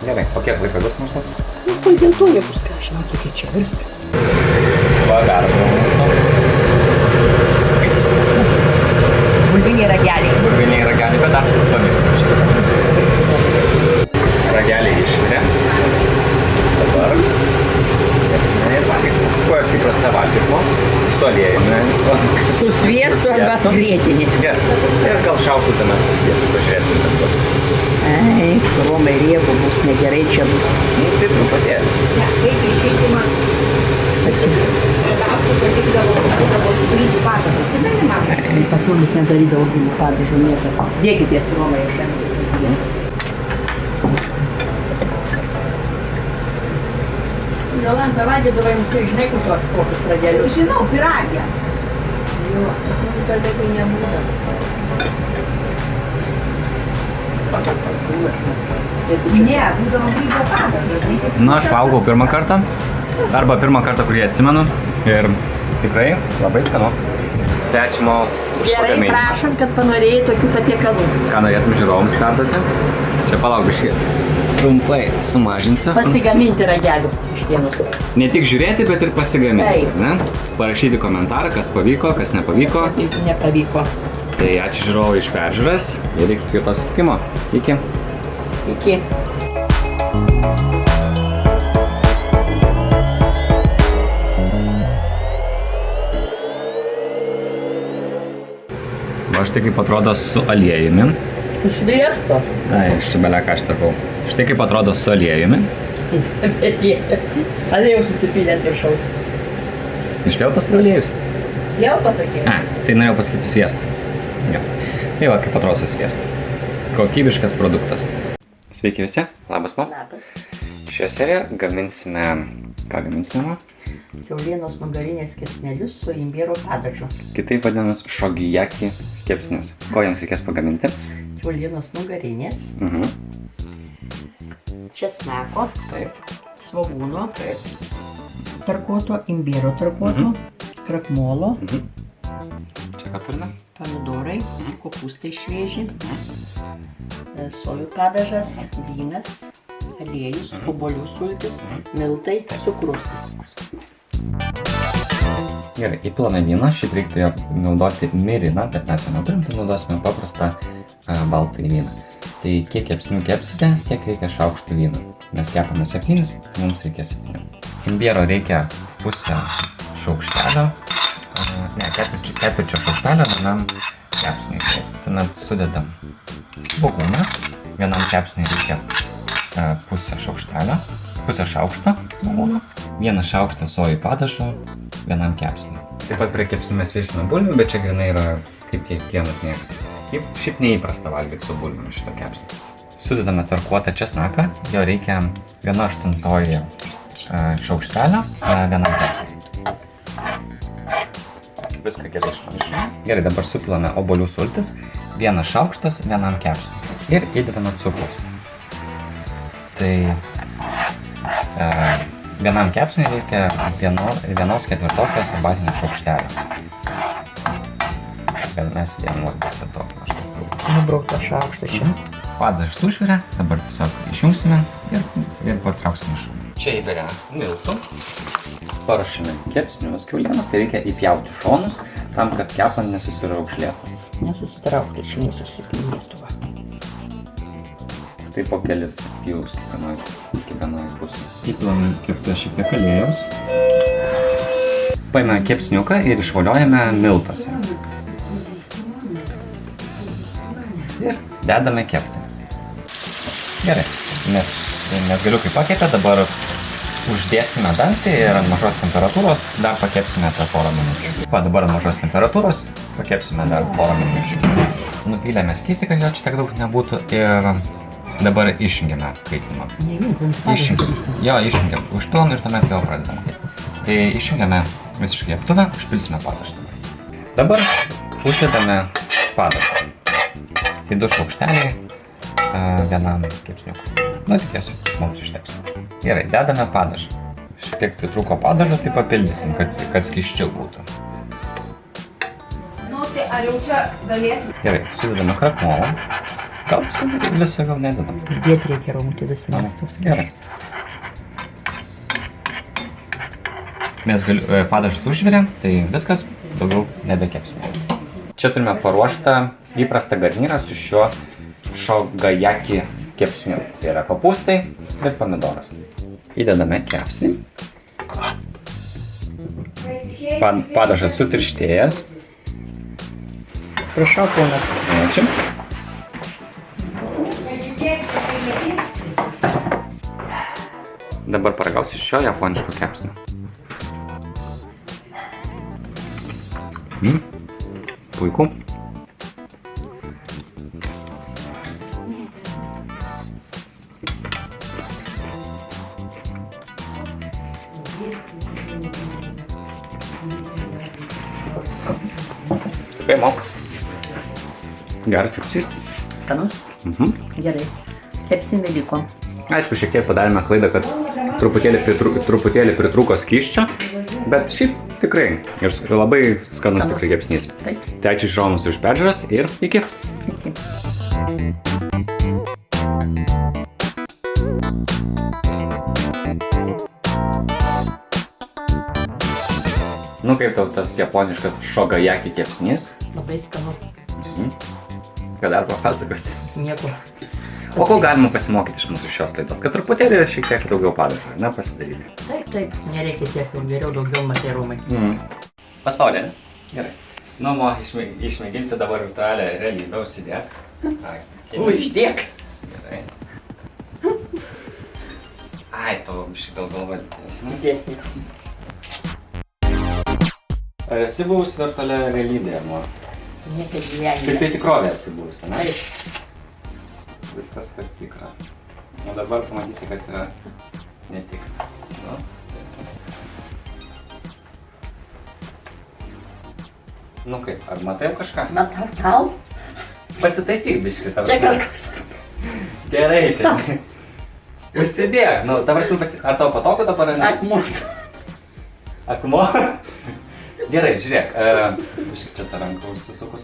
Gerai, o kiek laiko bus maždaug? Nu, kol dėl to jie bus, ką aš žinau, kiek jie čia virs. Va, verda mūsų. Bulviniai rageliai. Bulviniai rageliai, bet dar pamirsim šitą. Rageliai išvirė. Dabar esame ir valgysime. Su kuo esi įprasta valgymo? Su aliejumi. Su sviestu arba su grietinė. Gerai. Ir gal šausiu tame su sviestu, pažiūrėsim, kas bus. Ai, Romai riebu bus, negerai čia bus. Tai truputėlį. Kaip išeidimą, labiausiai patikdavo, kad būdavo sudaryti padažą. Atsimeni, mama? Pas mumis nedarydavo bulvių padažų niekas. Dėkitės Romai šiandien. Jolanta valgydavo jums, tai žinai, kokios kokius ragelius. Žinau, piragę. Jo, pas mumis tada tai nebūdavo. Ne, būdavo grybo padažą. Nu, aš valgau pirmą kartą. Arba pirmą kartą, kurį atsimenu. Ir tikrai labai skanu. Tai ačiū Mo už Gerai, pagaminimą. prašom, kad panorėjai tokių patiekalų. Ką norėtum žiūrovams perduoti? Čia palauk biškį. Trumpai sumažinsiu. Pasigaminti ragelių vištienos. Ne tik žiūrėti, bet ir pasigaminti, Taip. ne? Parašyti komentarą, kas pavyko, kas nepavyko. Tai nepavyko. Tai ačiū žiūrovai iš peržiūras ir iki kito susitikimo. Iki. Iki. Va štai kaip atrodo su aliejumi. Sviesto. Ai, aš čia belia ką aš sakau. Štai kaip atrodo su aliejumi. Bet jie. Aliejus susipylė ant viršaus. Iš vėl pasakiau aliejus? Vėl pasakėjau. Tai norėjau pasakyti sviestą. Jo. Tai va, kaip atrodo su sviestu. Kokybiškas produktas. Sveiki visi, labas man. Labas. Šioje serijoje gaminsime... Ką gaminsime? Kiaulienos nugarinės kepsnelius su imbiero padažu. Kitaip vadinamus šogijaki kepsnius. Ko jiems reikės pagaminti? Kiaulienos nugarinės, Mhm. česnako, Taip. svogūno, tarkuoto, imbiero tarkuoto, krakmolo, Čia ką turime? pomidorai, kopūstai švieži, sojų padažas, vynas, aliejus, obuolių sultis, miltai, cukrus. Gerai, įpilame vyną, šiaip reiktų jo naudoti miriną, bet mes jo neturim, tai naudosime paprastą baltąjį vyną. Tai kiek kepsnių kepsite, tiek reikia šaukštų vyno. Mes kepame 7, mums reikia 7. Imbiero reikia pusę šaukštelio, ketvirčio šaukštelio vienam kepsniui. Tuomet sudedam svogūną, vienam kepsniui reikia pusę šaukštelio, pusę šaukšto svogūno, vieną šaukštą sojų padažo, vienam kepsniui. Taip pat prie kepsnių mes virsime bulvių, bet čia grinai yra kaip kiekvienas mėgsta. Šiaip neįprasta valgyti su bulviumi šito kepsnį. Sudedame tarkuotą česnaką, jo reikia 1/8 šaukštelio vienam kepsniui. Viską gerai išmaišome. Gerai, dabar supilame obuolių sultis, 1 šaukštas vienam kepsniui ir įdedame cukrus. Tai vienam kepsniui reikia 1/4 arbatinio šaukštelio. Bet mes vienu visą to maždaug. Nubraukta šaukštą čia. Padažas užvirė, dabar tiesiog išjungsime ir patrauksime iš. Čia įberia miltų. Paruošime kepsnius kiaulienos, tai reikia įpjauti šonus, tam, kad kepant nesusiraukšlėtų. Nesusitraukti, čia nesusipilėtų. Tai po kelis pjūs kiekvienoj pusėje. Įpilame keptą šiek tiek aliejaus. Paimame kepsniuką ir išvoliojame miltuose. Ir dedame kepti. Gerai, nes galiukai pakepė, dabar uždėsime dangtį ir ant mažos temperatūros dar pakepsime per porą minučių. Dabar ant mažos temperatūros pakepsime dar porą minučių. Nupylėme skystį, kad jo čia tiek daug nebūtų ir dabar išjungiame kaitimą. Išjungiam. Užpilam ir tuomet vėl pradedame. Tai išjungiame visiškai keptuvę, užpilsime padažą. Dabar uždedame padažą. Tai 2 šaukšteliai vienam kepsniukui. Tikėsiu, mums užteks. Gerai, dedame padažą. Šiek tiek pritrūko padažo, tai papildysim, kad skysčiau būtų. Tai ar jau čia galėsim? Gerai, sudedame krakmolą. Gal visą gal nededam. Dėt reikia raumutį visą mestus. Gerai. Mes padažas užvirė, tai viskas, daugiau nebekepsime. Čia turime paruoštą įprastą garnyrą su šiuo šogajaki kepsniu. Tai yra kopūstai ir pomidoras. Įdedame kepsnį. Padažas sutirštėjęs. Prašau, ponas. Ačiū. Dabar paragausiu šio japoniško kepsnio. Puiku. Tikrai moku. Geras kepsys. Skanus? Gerai. Kepsime liko. Aišku, šiek tiek padarėme klaidą, kad truputėlį pritrūko skysčio, bet šiaip tikrai ir labai skanus tikrai kepsnys. Taip. Tai ačiū žiūrovams už peržiūras ir iki. Iki. kaip tau tas japoniškas šogajaki kepsnys? Labai skanus. Ką dar papasakosi? Nieko. O ko galima pasimokyti iš mūsų šios laidos? Kad truputėlį šiek tiek daugiau padažo, na, pasidaryti. Taip, nereikia tiek, geriau daugiau matai rūmai. Paspaudė, ne? Gerai. Nu, mo, išmėginsi dabar virtualią realybę, užsidėk. Uždėk. Gerai. Ai, tavo biškai gal galva didesnė. Didesnį. Ar esi buvus virtualioje realybėje, mo? Niekad Tik gyvenime. tai tikrovė esi buvus, ne? Taip. Viskas, kas tikra. O dabar pamatysi, kas yra netikra. Nu, nu kaip, ar matai jau kažką? Matau tau. Pasitaisyk biškai tavo. Čia kažkas. Gerai, čia. Užsidėk, nu, ta prasme, ar tau patogu dabar, ar ne? Akmus. Akmuo? Gerai, žiūrėk, biškai čia tą ranką užsisukus.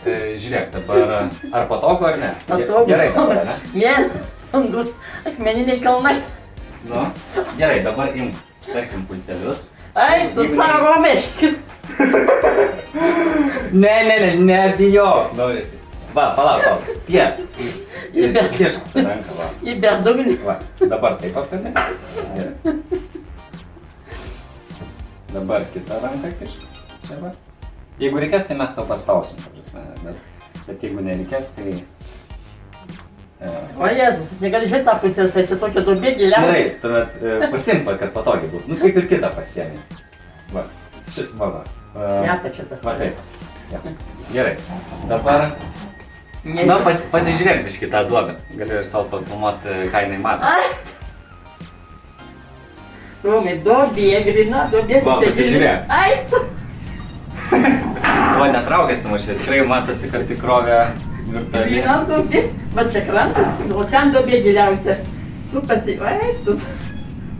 Žiūrėk, dabar, ar patogu ar ne? Patogu. Gerai, dabar, ne? Mėnus, akmeniniai kalnai. Nu, gerai, dabar imk, tarkim, pultelius. Ai, tu savo meškis. Nebijok. Nu, va, palauk, ties. Kišk tą ranką, va. Į bedugnį. Va, dabar taip apkabini. Gerai. Dabar kitą ranką kišk. Čia va. Jeigu reikės, tai mes tau paspausim, ta prasme, bet jeigu nereikės, tai... O Jėzus, aš negaliu žiūrėti tą pusę, tai čia tokia duobė giliausia. Gerai, tuomet pasimk, kad patogiai būtų. Nu, kaip ir kitą pasiemi. Va, šit, va. Ne, pačia tas. Va taip. Ja. Gerai. Dabar... Na, pasižiūrėk biškį tą duobę. Galiu ir savo pafilmuoti, ką jinai mato. Ai! Rūmai, duobė, grina, duobė. Va, pasižiūrėk. Ai! Va, netraukėsi mašė, tikrai matosi, kad tikrovė virtuali. Grina duobė. Va čia krantas, o ten duobė giliausia. Tu Ai, tu.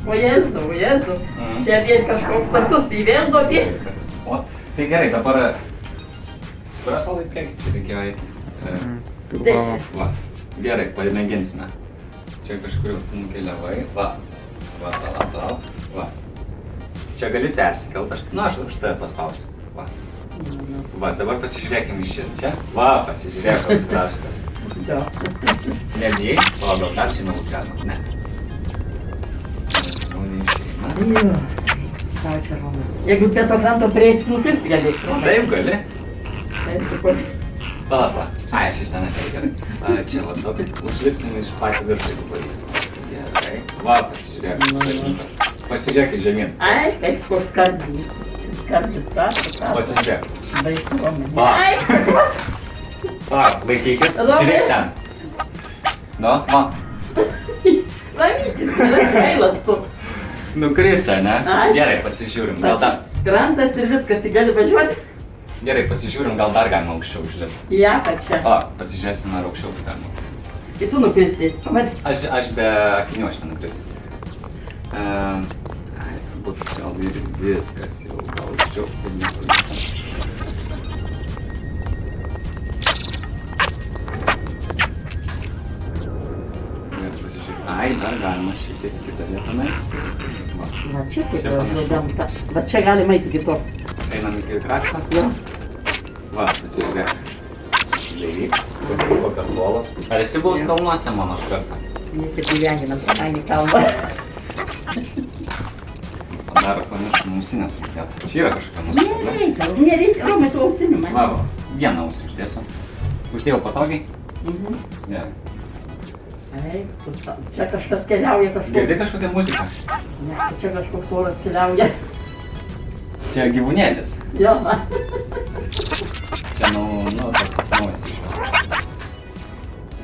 O Jėzu. Čia vėl kažkoks status, į vėl duobė. O, tai gerai, dabar... Su kurio savo į priekį čia reikėjo eiti? Va, gerai, pamėginsime. Čia kažkur tu nukeliavai. Va. Čia gali persikelt, aš už tave paspausiu. Va. Va, dabar pasižiūrėkim iš čia. Va, pasižiūrėk, koks kraštas. Nebijai? O, gal dar čia galima? Ne. Neišeina. Saučia, Romai. Jeigu prie to kranto prieisi krūtis, gali. Taip, gali. Taip, supos. Pala. Ai, aš iš ten atėjau, gerai. Čia va, užlipsim iš patį viršų, jeigu pavyks. Gerai. Va, pasižiūrėk. Pasižiūrėk į žemyn. Ai, kaip koks skardis. Pasižiūrėk. Baisu, Romai. Va. Ai, Va, laikykis. Žiūrėk ten. Nu, va. Lamykis, yra seilas tu. Nukrisa, ne? Ai. Gerai, pasižiūrim. Gal dar. Krantas ir viskas, tai gali važiuoti. Gerai, pasižiūrim, gal dar galima aukščiau užlipti. Į apačią. O, pasižiūrėsim, ar aukščiau galima. Tai tu nukrisi. Aš be akinių aš nenukrisiu. Ai, turbūt gal ir viskas jau gal aukščiau. Ai, dar galima šiek tiek kitą vietą nueiti. Va čia kaip yra gamta. Va čia galima eiti iki to. Einam iki krašto. Jo. Va, pasižiūrėk. Daryk, kokios uolos. Ar esi buvus kalnuose, mano kartą? Ne tik gyvenime, kainį kalbą. Dar pamiršau ausinės uždėti. Čia yra kažkokia mūsų. Nereikia, Romai, su ausinimai. Va, vieną ausį uždėsiu. Uždėjau patogiai? Gerai. Ai, čia kažkas keliauja kažkur. Girdi kažkokią muziką? Ne, čia kažkoks oras keliauja. Čia gyvūnėlis. Jo. Čia, toks naujas iš jo.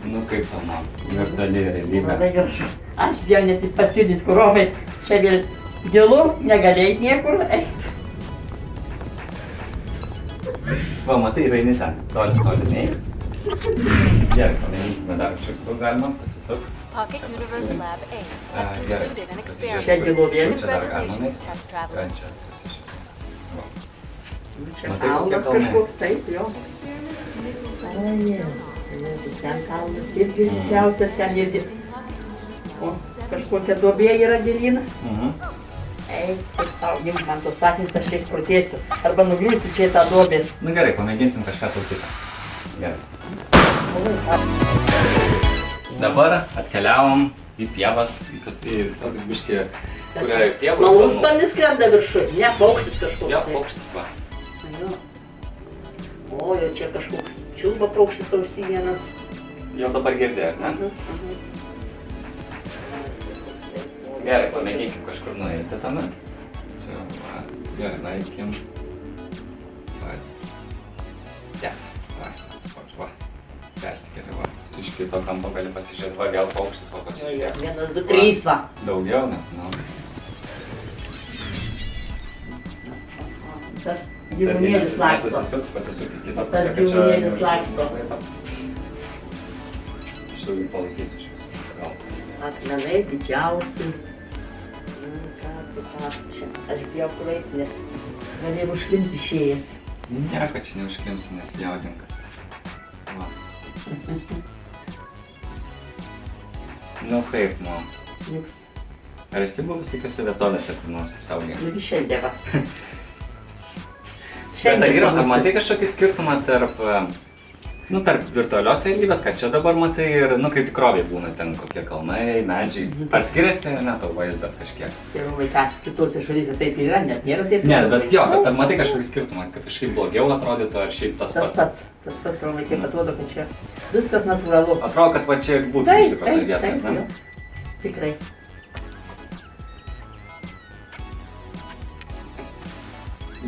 Nu, kaip tau man? Virtuali realybė. Labai gražu. Aš bijau net pasijudinti, kur Romai. Čia vėl gilu, negalėjai niekur eiti. Va, matai, eini ten. Toli neik. Gerai, pamėginkime dar šiek galima, pasisuk. Pocket Universe Lab 8 has Gerai. concluded an Čia experiment. gilu vėl. Čia dar galima Congratulations, neik. test traveler. Čia, pasižiūrėk. Čia Matai, kokie kalnas kalnai? kažkoks, taip, jo. Experiment Ai, Nicholson. Jėzus, ten kalnas irgi didžiausias, ten irgi. O kažkokia duobė yra gilina. Eik, tau, imk man tos sakinius, aš šiek protėsiu. Arba nugriūsiu čia į tą duobę. Nu gerai, pamėginsim kažką tau kitą. Gerai. Dabar atkeliavom į pievas, į tokius biškį, kur yra pievų. Malūnsparnis skrenda viršų, ne paukštis kažkoks. Jo, paukštis va. Jo. O, jau čia kažkoks čiulba paukštis ausinėnas. Jau dabar girdėjai, ne? Gerai, pamėginkim kažkur nueiti tuomet. Čia, va, gerai, nueikim. Va. Ja, va, spoč, va. Persikėlė, va. Iš kito kampo gali pasižiūrėti, va, vėl paukštis, va, pasižiūrėti. 1, 2, 3, va. Daugiau, ne? Nu. Tas gyvūnėlis laksto. Pasisuk į kitą Tas pusę, kad čia... gyvūnėlis laksto. Aš daugiau palaikysiu iš visų. Gal. Akmenai didžiausi. Aš bijau praeiti, nes galėjau užklimti išėjęs. Nieko čia neužklimsi, nesijaudink. Va. Nu kaip, mom? Liks. Ar esi buvus tokiose vietovėse kur nors pasaulyje? Lygi šiandien va. Bet ar matai kažkokį skirtumą tarp virtualios realybės, ką čia dabar matai ir, kaip tikrovėje būna ten kokie kalnai, medžiai. Ar skiriasi, tau vaizdas kažkiek? Ir vaiką, kitose šalyse taip yra, net nėra taip. Ne, bet ar matai kažkokį skirtumą, kad kažkaip blogiau atrodytų, ar šiaip tas pats? Tas pats, kaip atrodo, kad čia viskas natūralu. Atrodo, kad va čia būtų iš tikrųjų tai vieta, ne? Tikrai.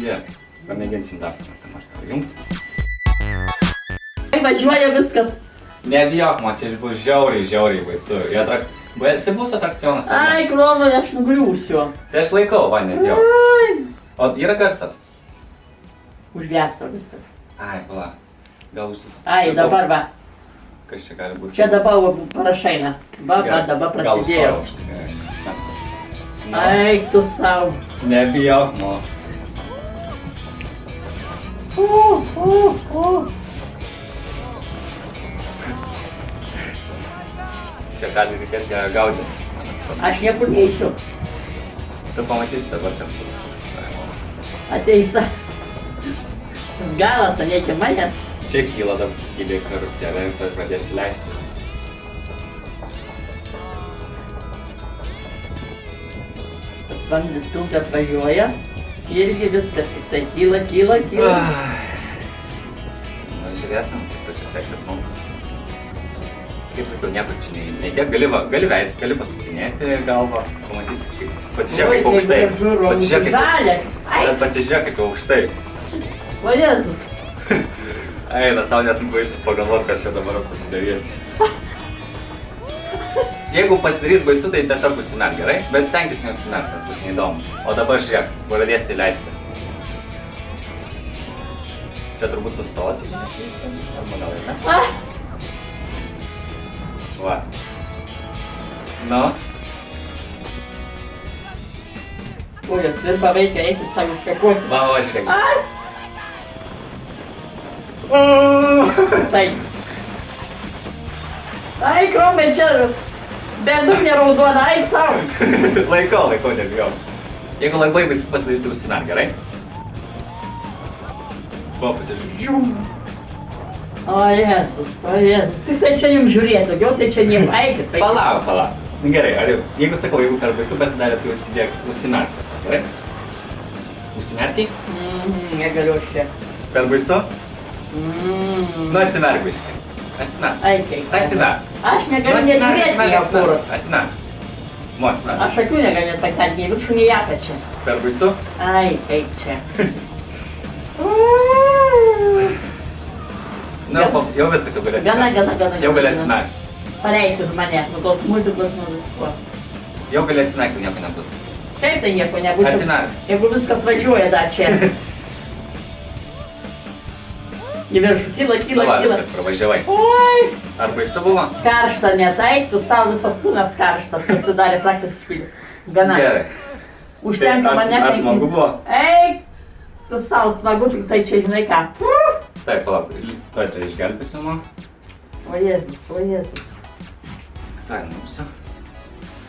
Gerai, pamėginsim dar, kam aš tau jungti. Važiuoja viskas. Nebijok, man čia bus žiauriai baisu. Esi bus atrakcionas? Ai, Kromonė, aš nugriūsiu. Tai aš laikau, va, nebijok. O yra garsas? Užgeso viskas. Ai, pala. Gal užsispirti. Ai, dabar va. Kas čia gali būti? Čia dabar parašaina. Va, dabar prasidėjo. Gal užtau, gerai. Ai, tu savo. Nebijok, mo. Čia gali reikėti ją gaudyti. Aš niekur neįsiu. Tu pamatysi dabar, kas bus. Ateis tas galas, anėti manęs. Čia kyla dabar gili karuselė ir tai pradėsi leistis. Tas vandens pilkas važiuoja. Irgi viskas tik tai kyla. Na, žiūrėsim, kaip tu čia seksis mums. Kaip sakiau, niekur čia neįdėk, gali pasukinėti galvą, pamatysi, kaip pasižiūrėk kaip aukštai. Pasižiūrėk kaip aukštai. O Jėzus. Eina, sau net baisu pagalvot, kas čia dabar pasidarys. Jeigu pasidarys baisu, tai tiesiog užsimerk, gerai? Bet stenkis neužsimerk, nes bus neįdomu. O dabar žiūrėk, pradėsi leistis. Čia turbūt sustosi, jeigu neklystu, arba gal ir ne? Va. Nu? Kojos virba veikia, eikit savo iškakuoti. Va, žiūrėk. Taip. Ai, Kromai, čia beduk nerauduoda, ai savo. Laikau, nebijau. Jeigu labai baisus pasidarys, tai užsimerk, gerai? Va, pasižiūrėk. O Jėzus. Tik tai čia jums žiūrėti, daugiau tai čia nieko. Eikit, vaikai. Palauk. Gerai, jeigu sakau, jeigu per baisu pasidarė, tai užsimerk tiesiog, gerai? Užsimerkiai? Negaliu aš čia. Per baisu? Nu, atsimerk biškai. Atsimerk. Atsimerk. Aš negaliu nežiūrėti niekur. Atsimerk. Atsimerk. Aš akių negaliu net pakelti, nei viršų, nei apačią. Per baisu? Ai, kaip čia. Na, jau viskas jau gali atsimerk. Gana. Jau gali atsimerk. Paleiskit mane, nuo tos muzikos, nuo visko. Jau gali atsimerk, tai nieko nebus. Taip, tai nieko nebus. Atsimerk. Jeigu viskas važiuoja dar čia. Į viršų, kyla. Va, viskas, pravažiavai. Oi! Ar baisu buvo? Karšta, ne taip, tu savo visas kūnas karštas, pasidarė praktiškai gana. Gerai. Užtenka mane. Ar smagu buvo? Eik, tu savo smagu, tik tai čia žinai ką. Taip, palauk, tuoj tai išgelbėsiu. O Jėzus. Tai, nupsiu.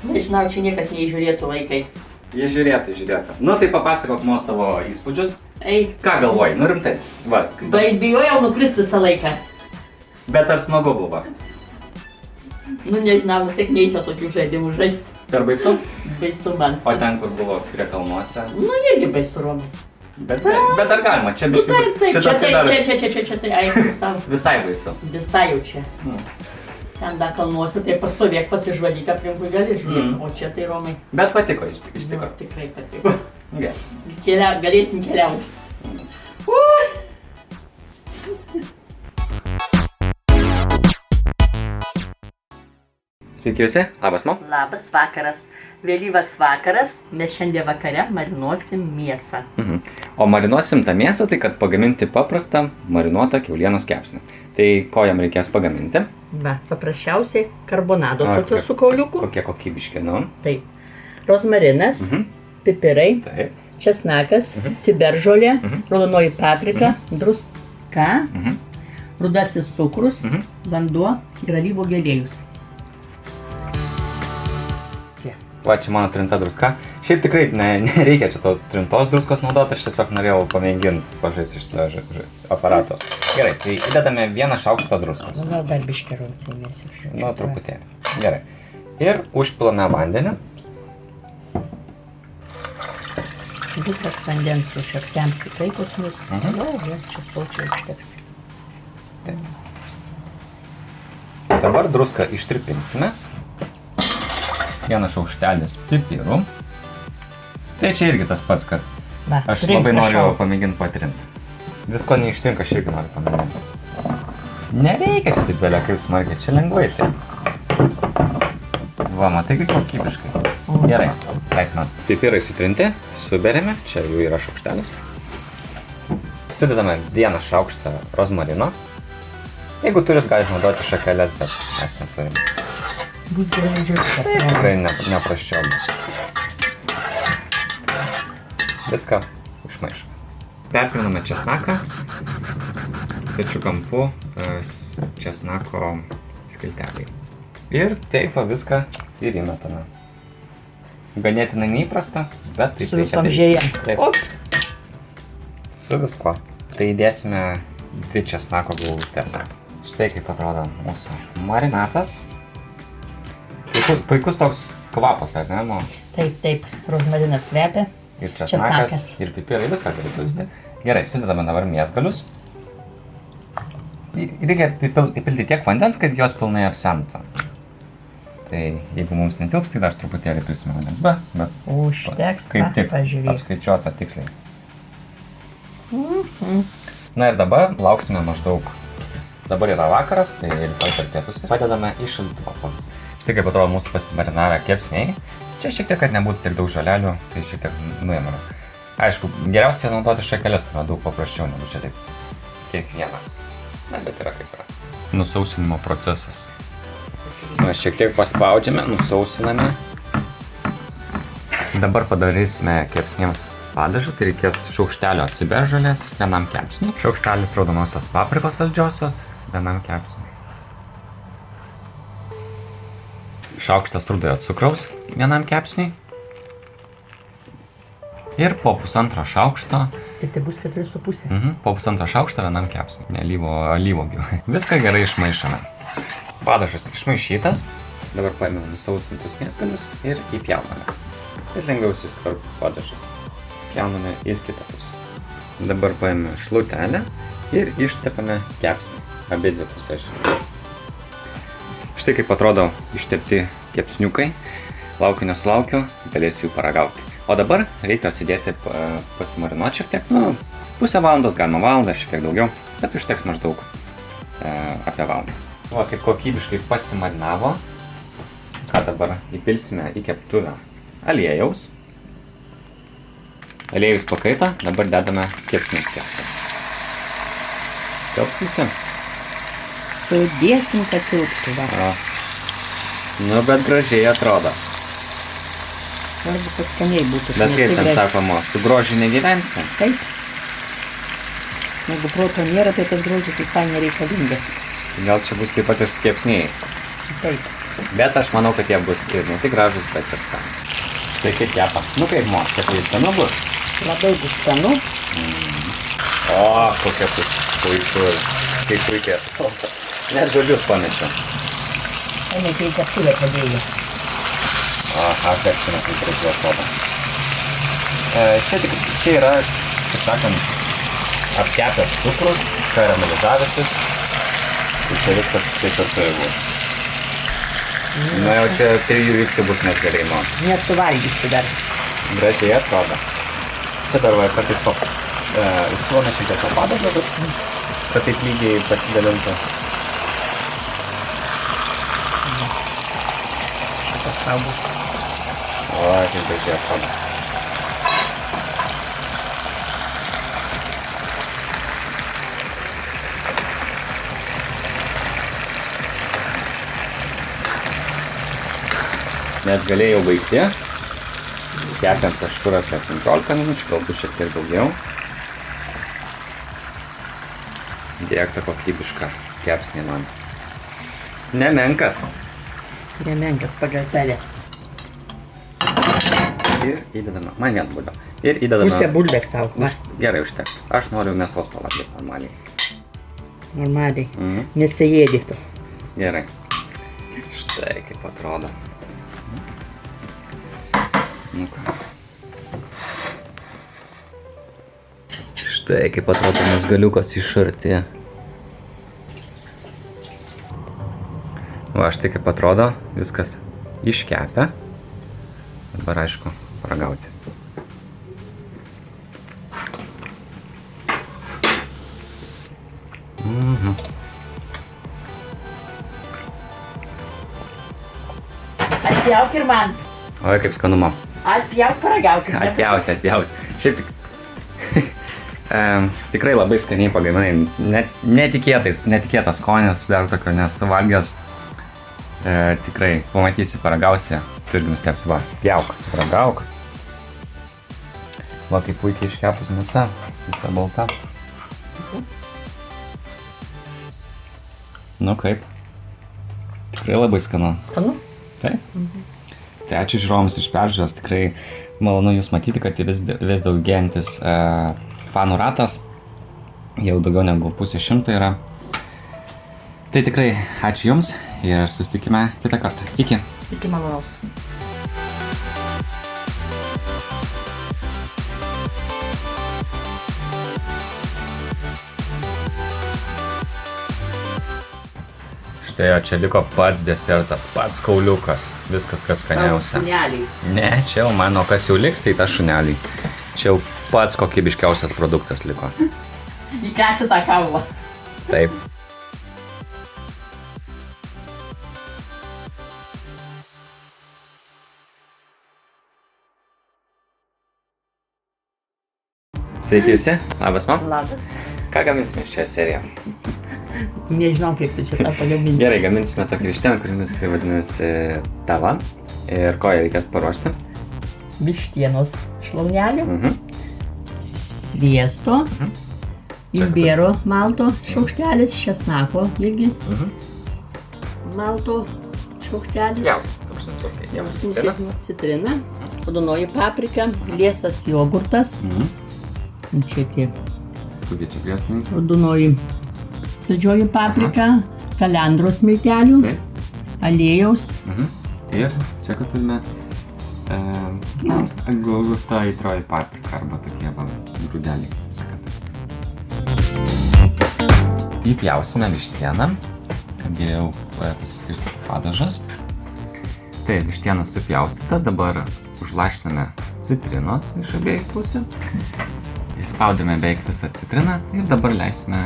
Nežinau, čia niekas neįžiūrėtų vaikai. Jie žiūrėtų. Nu, tai papasakok nuo savo įspūdžius. Eik. Ką galvoji? Nu, rimtai. Va. Bijojau nukrist visą laiką. Bet ar smagu buvo? Nu, nežinau, vis tiek neįčia tokių žaidimų žaisti. Per baisu? Baisu man. O ten, kur buvo prie kalnuose? Nu, irgi baisu, Romai. Bet ar galima? Čia biškai... Taip, šitas tai dar čia, tai aišku, savo. visai baisu. Visai jau čia. Ten dar kalnuose, tai pastovėk, pasižvalyk aplinkui gali žiūrėti, o čia tai Romai. Bet patiko iš Nu, tikro. tikrai patiko. Gerai. Galėsim keliauti. Sveiki visi, labas mo. Labas vakaras. Vėlyvas vakaras, mes šiandien vakare marinuosim mėsą. O marinuosim tą mėsą, tai kad pagaminti paprastą marinuotą kiaulienos kepsnį. Tai ko jam reikės pagaminti? Va, paprasčiausiai karbonado tokio su kauliuku. Kokie kokybiški, nu? Taip. Rozmarinas, pipirai, Taip. česnakas, ciberžolė, raudonoji paprika, druska, rudasis cukrus, vanduo ir alyvuogių aliejus. Va, čia mano trinta druska. Šiaip tikrai nereikia čia tos trintos druskos naudoti, aš tiesiog norėjau pamėginti pažaisti iš to aparato. Gerai, tai įdedame 1 šaukštą druskos. Nu, gal dar biškį įmėsiu. Nu, truputėlį. Gerai. Ir užpilame vandenį. Visas vandens užaksems tikrai pas mus. Nu, čia sočiai užteks. Dabar druską ištirpinsime. 1 šaukštelis pipirų. Tai čia irgi tas pats, kad aš labai noriu pamėginti patrinti. Visko neištinka, aš irgi noriu pamėginti. Nereikia čia taip vėlia kaip smarkiai, čia lengvai taip. Va, matai kaip kokybiškai. Gerai, leis man. Pipirai sutrinti, suberėme, čia jų yra šaukštelis. Sudedame 1 šaukštą rozmarino. Jeigu turit, galite naudoti šakeles, bet mes neturime. Bus gerai džiaugsmas. Tikrai nepraščiau bus. Viską išmaišome. Perpiname česnaką. Stačiu kampu česnako skilteliai. Ir taip viską ir įmetame. Ganėtinai neįprasta, bet taip Su visom žėjom. Taip. Su viskuo. Tai įdėsime 2 česnako galvutes. Štai kaip atrodo mūsų marinatas. Puikus toks kvapas, ar ne? Taip, rozmarinas kvepia. Ir česnakas, ir pipirai, viską gali pajusti. Gerai, sudedame dabar mėsgalius. Reikia įpilti tiek vandens, kad jos pilnai apsemtų. Tai jeigu mums netilps, tai dar truputėlį pilsime vandens. Bet Užteks, kaip tik pažiūrėk. apskaičiuota tiksliai. Na ir dabar lauksime maždaug. Dabar yra vakaras, tai rytoj per pietus padedame į šaldytuvą polius. Štai kaip atrodo mūsų pasimarinavę kepsniai. Čia šiek tiek, kad nebūtų tiek daug žolelių, tai šiek tiek nuėmame. Aišku, geriausia naudoti šakeles, tai yra daug paprasčiau negu čia taip kiekvieną. Na, bet yra kaip yra. Nusausinimo procesas. Mes šiek tiek paspaudžiame, nusausiname. Dabar padarysime kepsniems padažą, tai reikės šaukštelio ciberžolės 1 kepsniui, šaukštelis raudonosios paprikos saldžiosios 1 kepsniui. Šaukštas rudojo cukraus 1 kepsniui. Ir po 1,5 šaukšto. Tai bus 4,5. Po 1,5 šaukšto 1 kepsniui. Alyvuogių. Viską gerai išmaišome. Padažas išmaišytas. Dabar paėmėme nusausintus mėsgalius ir įpjauname. Ir lengviau susiskvarba padažas. Pjauname ir kitą pusę. Dabar paėmėme šlutelę ir ištepame kepsnį. Abi dvi pusės. Štai kaip atrodo ištepti kepsniukai. Laukiu nesulaukiu, galėsiu jų paragauti. O dabar reikia sėdėti pasimarinuoti šiek tiek. Nu, pusę valandos, galima valandą, šiek tiek daugiau. Bet užteks maždaug apie valandą. Va, kaip kokybiškai pasimarinavo. Ką dabar įpilsime į keptuvę? Aliejaus. Aliejus pakaito, dabar dedame kepsnius kepti. Tilps visi? Sudėsim, kad tilptų. Nu, bet gražiai atrodo. Svarbu, kad skaniai būtų. Bet kaip ten sakoma, su grožiu negyvensi? Taip. Jeigu proto nėra, tai tas grožis visai nereikalingas. Gal čia bus taip pat ir su kepsniais. Taip. Bet aš manau, kad jie bus ir ne tik gražus, bet ir skanus. Tai kaip kepa? Nu kaip, mo, sakai, skanu bus? Labai bus skanu. O, kokia bus puiku. Kaip puikiai atrodo. Net žodžius pamečiau. Eina kai keptuvę padėjau. Aš dar čia kaip gražiai atrodo. Čia yra, kaip sakant, apkepęs cukrus, karamelizavęsis. Tai čia viskas taip ir turi būti. Na jau čia 3 vyksių bus net gerai, nu. Nesuvalgysi dar. Gražiai atrodo. Čia dar va, kartais užkluona šiek tiek padažą, kad taip lygiai pasidalintų. Šitas tau bus. O, kaip gražiai atrodo. Mes galėjau baigti, kepiant kažkur apie 15 minučių, galbūt šiek tiek daugiau. Dėkta kokybiška kepsnį man. Nemenkas. Nemenkas pagal tave. Ir įdedame, man vien bulvę. Ir įdedame... Pusę bulvės tau, va. Gerai užteks. Aš noriu mėsos pavalgyti normaliai. Normaliai. Nesėdė tu. Gerai. Štai kaip atrodo. Nu ką. Štai kaip atrodo mezgaliukas iš arti. Va, štai kaip atrodo viskas iškepę. Dabar aišku, paragauti. Atpjauk ir man. Oi, kaip skanuma. Atpjauk, paragauk. Atpjausi. Šiaip tikrai labai skaniai pagaminai. Netikėtas skonis, dar tokio nesuvalgęs. Tikrai pamatysi, paragausi, tu irgi nustebsi, va, pjauk, paragauk. Va, kaip puikiai iškepus mėsa, visa balta. Nu kaip? Tikrai labai skanu. Skanu? Taip. Tai ačiū žiūrovams iš peržiūros, tikrai malonu jūs matyti, kad vis daugėjantis fanų ratas, jau daugiau negu 100 yra. Tai tikrai ačiū jums ir susitikime kitą kartą. Iki. Iki malonaus. Štai jo, čia liko pats desertas, pats kauliukas, viskas kas skaniausia. Šuneliai. Ne, čia jau mano, kas jau liks, tai ta šuneliai. Čia jau pats kokybiškiausias produktas liko. Įkasi tą kaulą. Taip. Sveiki visi, labas man. Labas. Ką gaminsime šią seriją? Nežinau, kaip tu čia tą pagaminsi. Gerai, gaminsime tokį vištieną, kuris vadinasi tava. Ir ko ją reikės paruošti? Vištienos šlaunelių, sviesto, imbiro malto šaukštelis, česnako irgi malto šaukštelis. Jausas, citrina, raudonoji paprika, liesas jogurtas. Čia tiek. Kokie čia prieskoniai? Raudonoji saldžioji paprika, kalendros miltelių, aliejaus. Ir čia, kad turime gausta aitrioji paprika arba tokie grūdeliai, sakant. Įpjausime vištieną, kad geriau pasiskirstyti padažas. Tai vištiena supjaustyta, dabar užlašiname citrinos iš abiejų pusių. Įspaudėme beveik visą citriną ir dabar leisime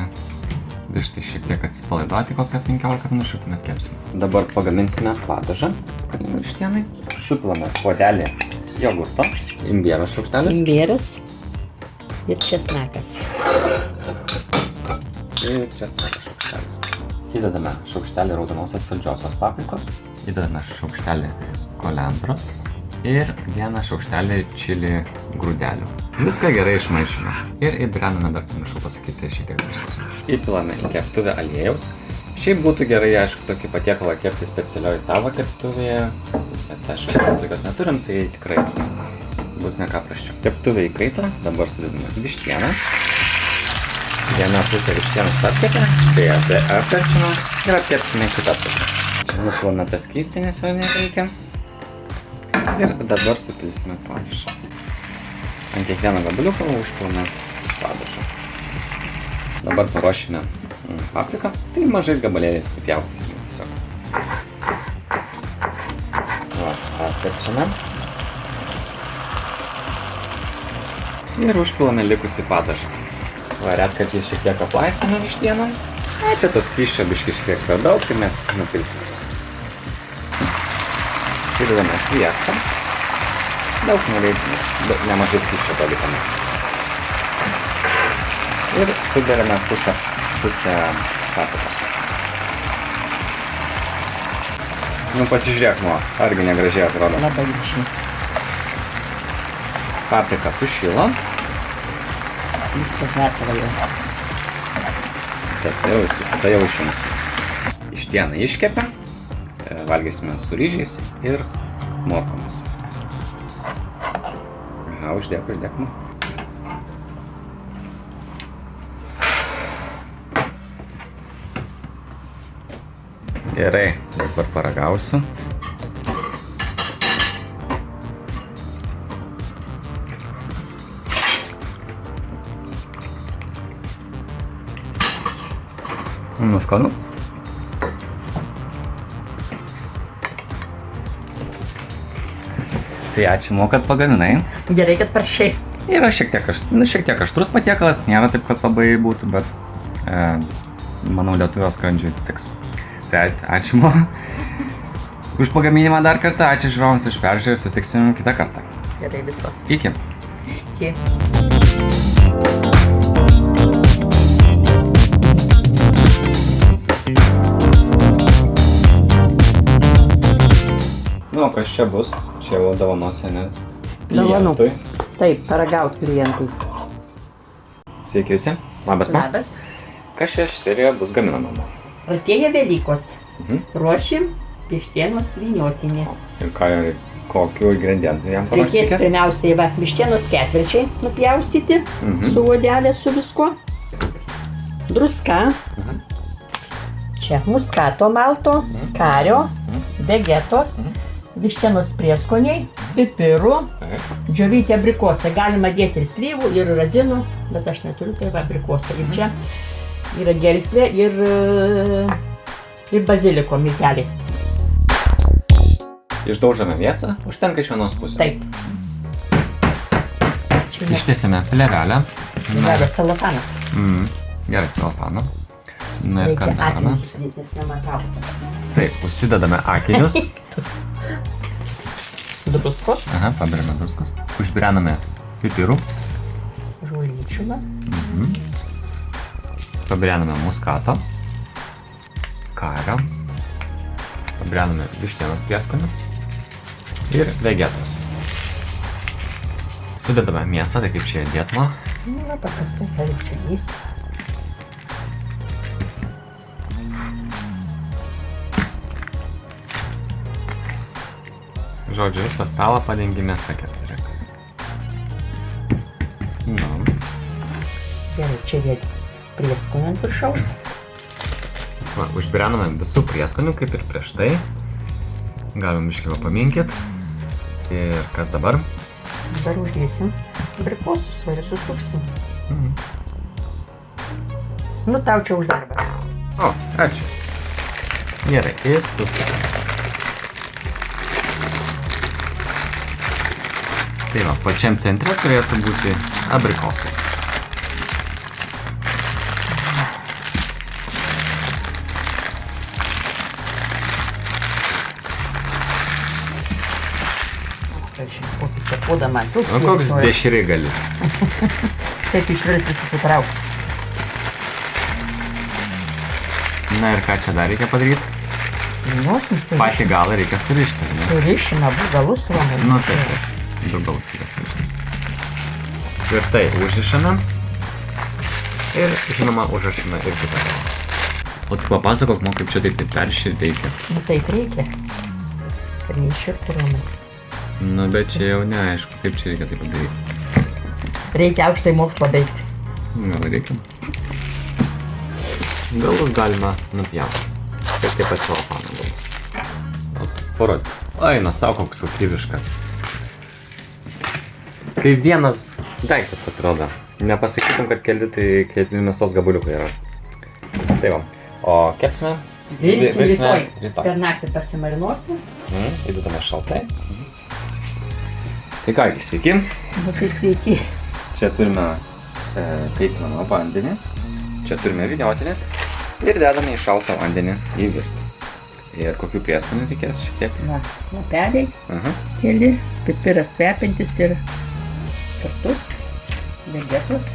vištai šiek tiek atsipalaiduoti kokią 15 minučių, tuomet kepsime. Dabar pagaminsime padažą vištienai. Supilame puodelį jogurto, imbieros šaukštelis. Imbieras ir česnakas. Ir česnako šaukštelis. Įdedame šaukštelį raudonosios saldžiosios paprikos, įdedame šaukštelį kolendros ir vieną šaukštelį čili grūdelių. Viską gerai išmaišome ir įbrename, dar pamiršau pasakyti, šiek tiek druskos. Įpilame į keptuvę aliejaus. Šiaip būtų gerai, aišku, tokį patiekalą kepti specialioje tavo keptuvėje, Bet aišku, mes tokios neturim, tai tikrai bus ne ką prasčiau. Keptuvė įkaito, dabar sudedame vištieną. Viena pusė vištienos apkepė, tai apverčiame ir apkepsime kitą pusę. Čia nuplame tas skystį, nes jo nereikia. Ir dabar supilsime padažą. Ant kiekvieno gabaliuko užpilame padažą. Dabar paruošime papriką, tai mažais gabalėliais supjaustysime tiesiog. Apverčiame. Ir užpilame likusį padažą. Retkarčiais šiek tiek aplaistame vištieną. Čia to skysčio biškį šiek tiek per daug, tai mes nupilsime. Įdedame sviestą. Daug nereikia, nes nemažai skysčio palikame. Ir suderiame pusę paprikos. Pasižiūrėk, argi negražiai atrodo. Labai gražiai. Paprika sušilo. Viskas gatava jau. Taip, tada jau išimsime. Vištieną iškepę, valgysime su ryžiais ir morkomis. Uždėk. Gerai, dabar paragausiu. Skanu. Tai ačiū, kad pagaminai. Gerai, kad prašai. Yra šiek tiek aštrus patiekalas, nėra taip, kad labai būtų, bet manau lietuvio skrandžiui tiks. Tai ačiū už pagaminimą dar kartą, ačiū žiūrovams už peržiūrą ir susitiksim kitą kartą. Gerai viso. Iki. Iki. Nu, kas čia bus? Čia jau dovanos senės. Dovanų. Klientui. Taip, paragaut klientui. Sveiki visi. Labas, ma. Labas. Kas čia serijoje bus gaminama? Artėja Velykos. Ruošim vištienos vyniotinį. Ir kokių ingredientų jam paruošti Reikės pirmiausiai vištienos ketvirčiai nupjaustyti, su odelė, su viskuo. Druska. Čia muskato malto, kario, vegetos, vištienos prieskoniai, pipirų, džiovyti abrikosai. Galima dėti ir slyvų, ir razinų, bet aš neturiu, tai abrikosai. Ir čia yra gelsvė ir baziliko milteliai. Išdaužame mėsą, užtenka iš vienos pusės. Taip. Ištiesime plėvelę. Geras celofanas. Gerai, celofaną. Na ir ką Reikia darome? akinius užsidėti, nes nematau. Taip, užsidedame akinius. Druskos, Paberiame druskos. Užbirename pipirų. žulyčiulą, Pabirename muskato. Kario. Pabirename vištienos prieskonių. Ir vegetos. Sudedame mėsą, tai kaip čia dėtma. na paprastai palikčiais. Žodžiu, visą stalą padengi mėsą keturi. Gerai, čia dėti prieskonių ant viršaus. Užbirename visų prieskonių, kaip ir prieš tai. Galim biškį paminkit. Ir kas dabar? Dabar uždėsim abrikosus, va ir susuksim. Nu, tau čia už darbą. O, ačiū. Gerai, ir susukime. Tai va, pačiam centre turėtų būti abrikosai. Kokį čia pudą man. O koks dešrygalis. Taip išvirsti susitrauks. Na ir ką čia dar reikia padaryti? Vyniosim, Patį galą reikia surišti, ar ne? surišim abu galus romai. Nu taip, du galus reikia surišti. Tvirtai užrišame. Ir, žinoma, užrašime ir kitą galą. O tu papasakok, kaip čia taip peršilti reikia. Nu taip reikia. kad neiširtų Romai. Nu, bet čia jau neaišku, kaip čia reikia tai padaryti. Reikia aukštai mokslą baigti. Gal reikia. Galus galima nupjauti. Kaip taip pat savo paną galus. Parodė. Aina, savo koks kokybiškas. Kaip vienas daiktas atrodo. Nepasakytum, kad keli mėsos gabaliukai yra. Tai va. O kepsime? Virsime rytoj. Per naktį pasimarinuosi. Įdedame šaltai. Tai kągi, sveiki. Nu tai sveiki. Čia turime kaitinamą vandenį. Čia turime vyniotinį. Ir dedame į šaltą vandenį į virtą. Ir kokių prieskonių reikės šiek tiek? Va, lapeliai, keli, pipiras kvepintis ir kartus, vegetos.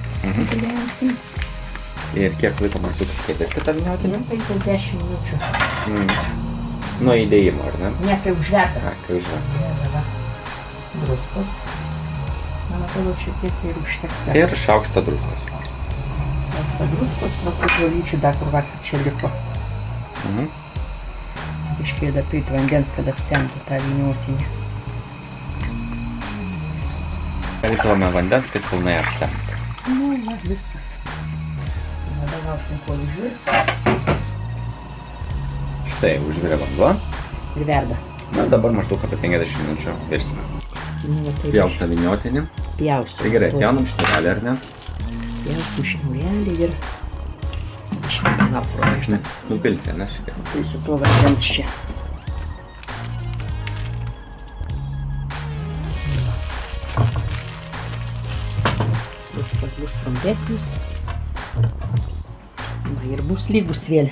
Ir kiek laiko maždaug kepėti tą vyniotinį? 50 minučių. Nuo įdėjimo, ar ne? Ne, kai užverta. Kai užverta. Druskos. Man atrodo, šiek tiek ir užteks. Ir šaukštą druskos. Šaukštą druskos, va kaip valyčių dar kur vakar čia liko. Iškėja dar prit vandens, kad apsemtų tą vyniotinį. Reikalavome vandens, kad pilnai apsemtų. Nu, va, viskas. Dabar lauksim, kol užvirs. Štai, užvirė vanduo. Ir verda. Na, dabar maždaug apie 50 minučių virsime. Pjauk tą vyniotinį. Pjausiu. Tai gerai, pjaunam šniurelį, ar ne? Pjausiu šniurelį ir išmėginau projektą. Nupilsi, ne, šiek tiek. Tai su tuo vandens čia. Druskos bus trumpesnis. Va, ir bus lygus vėl.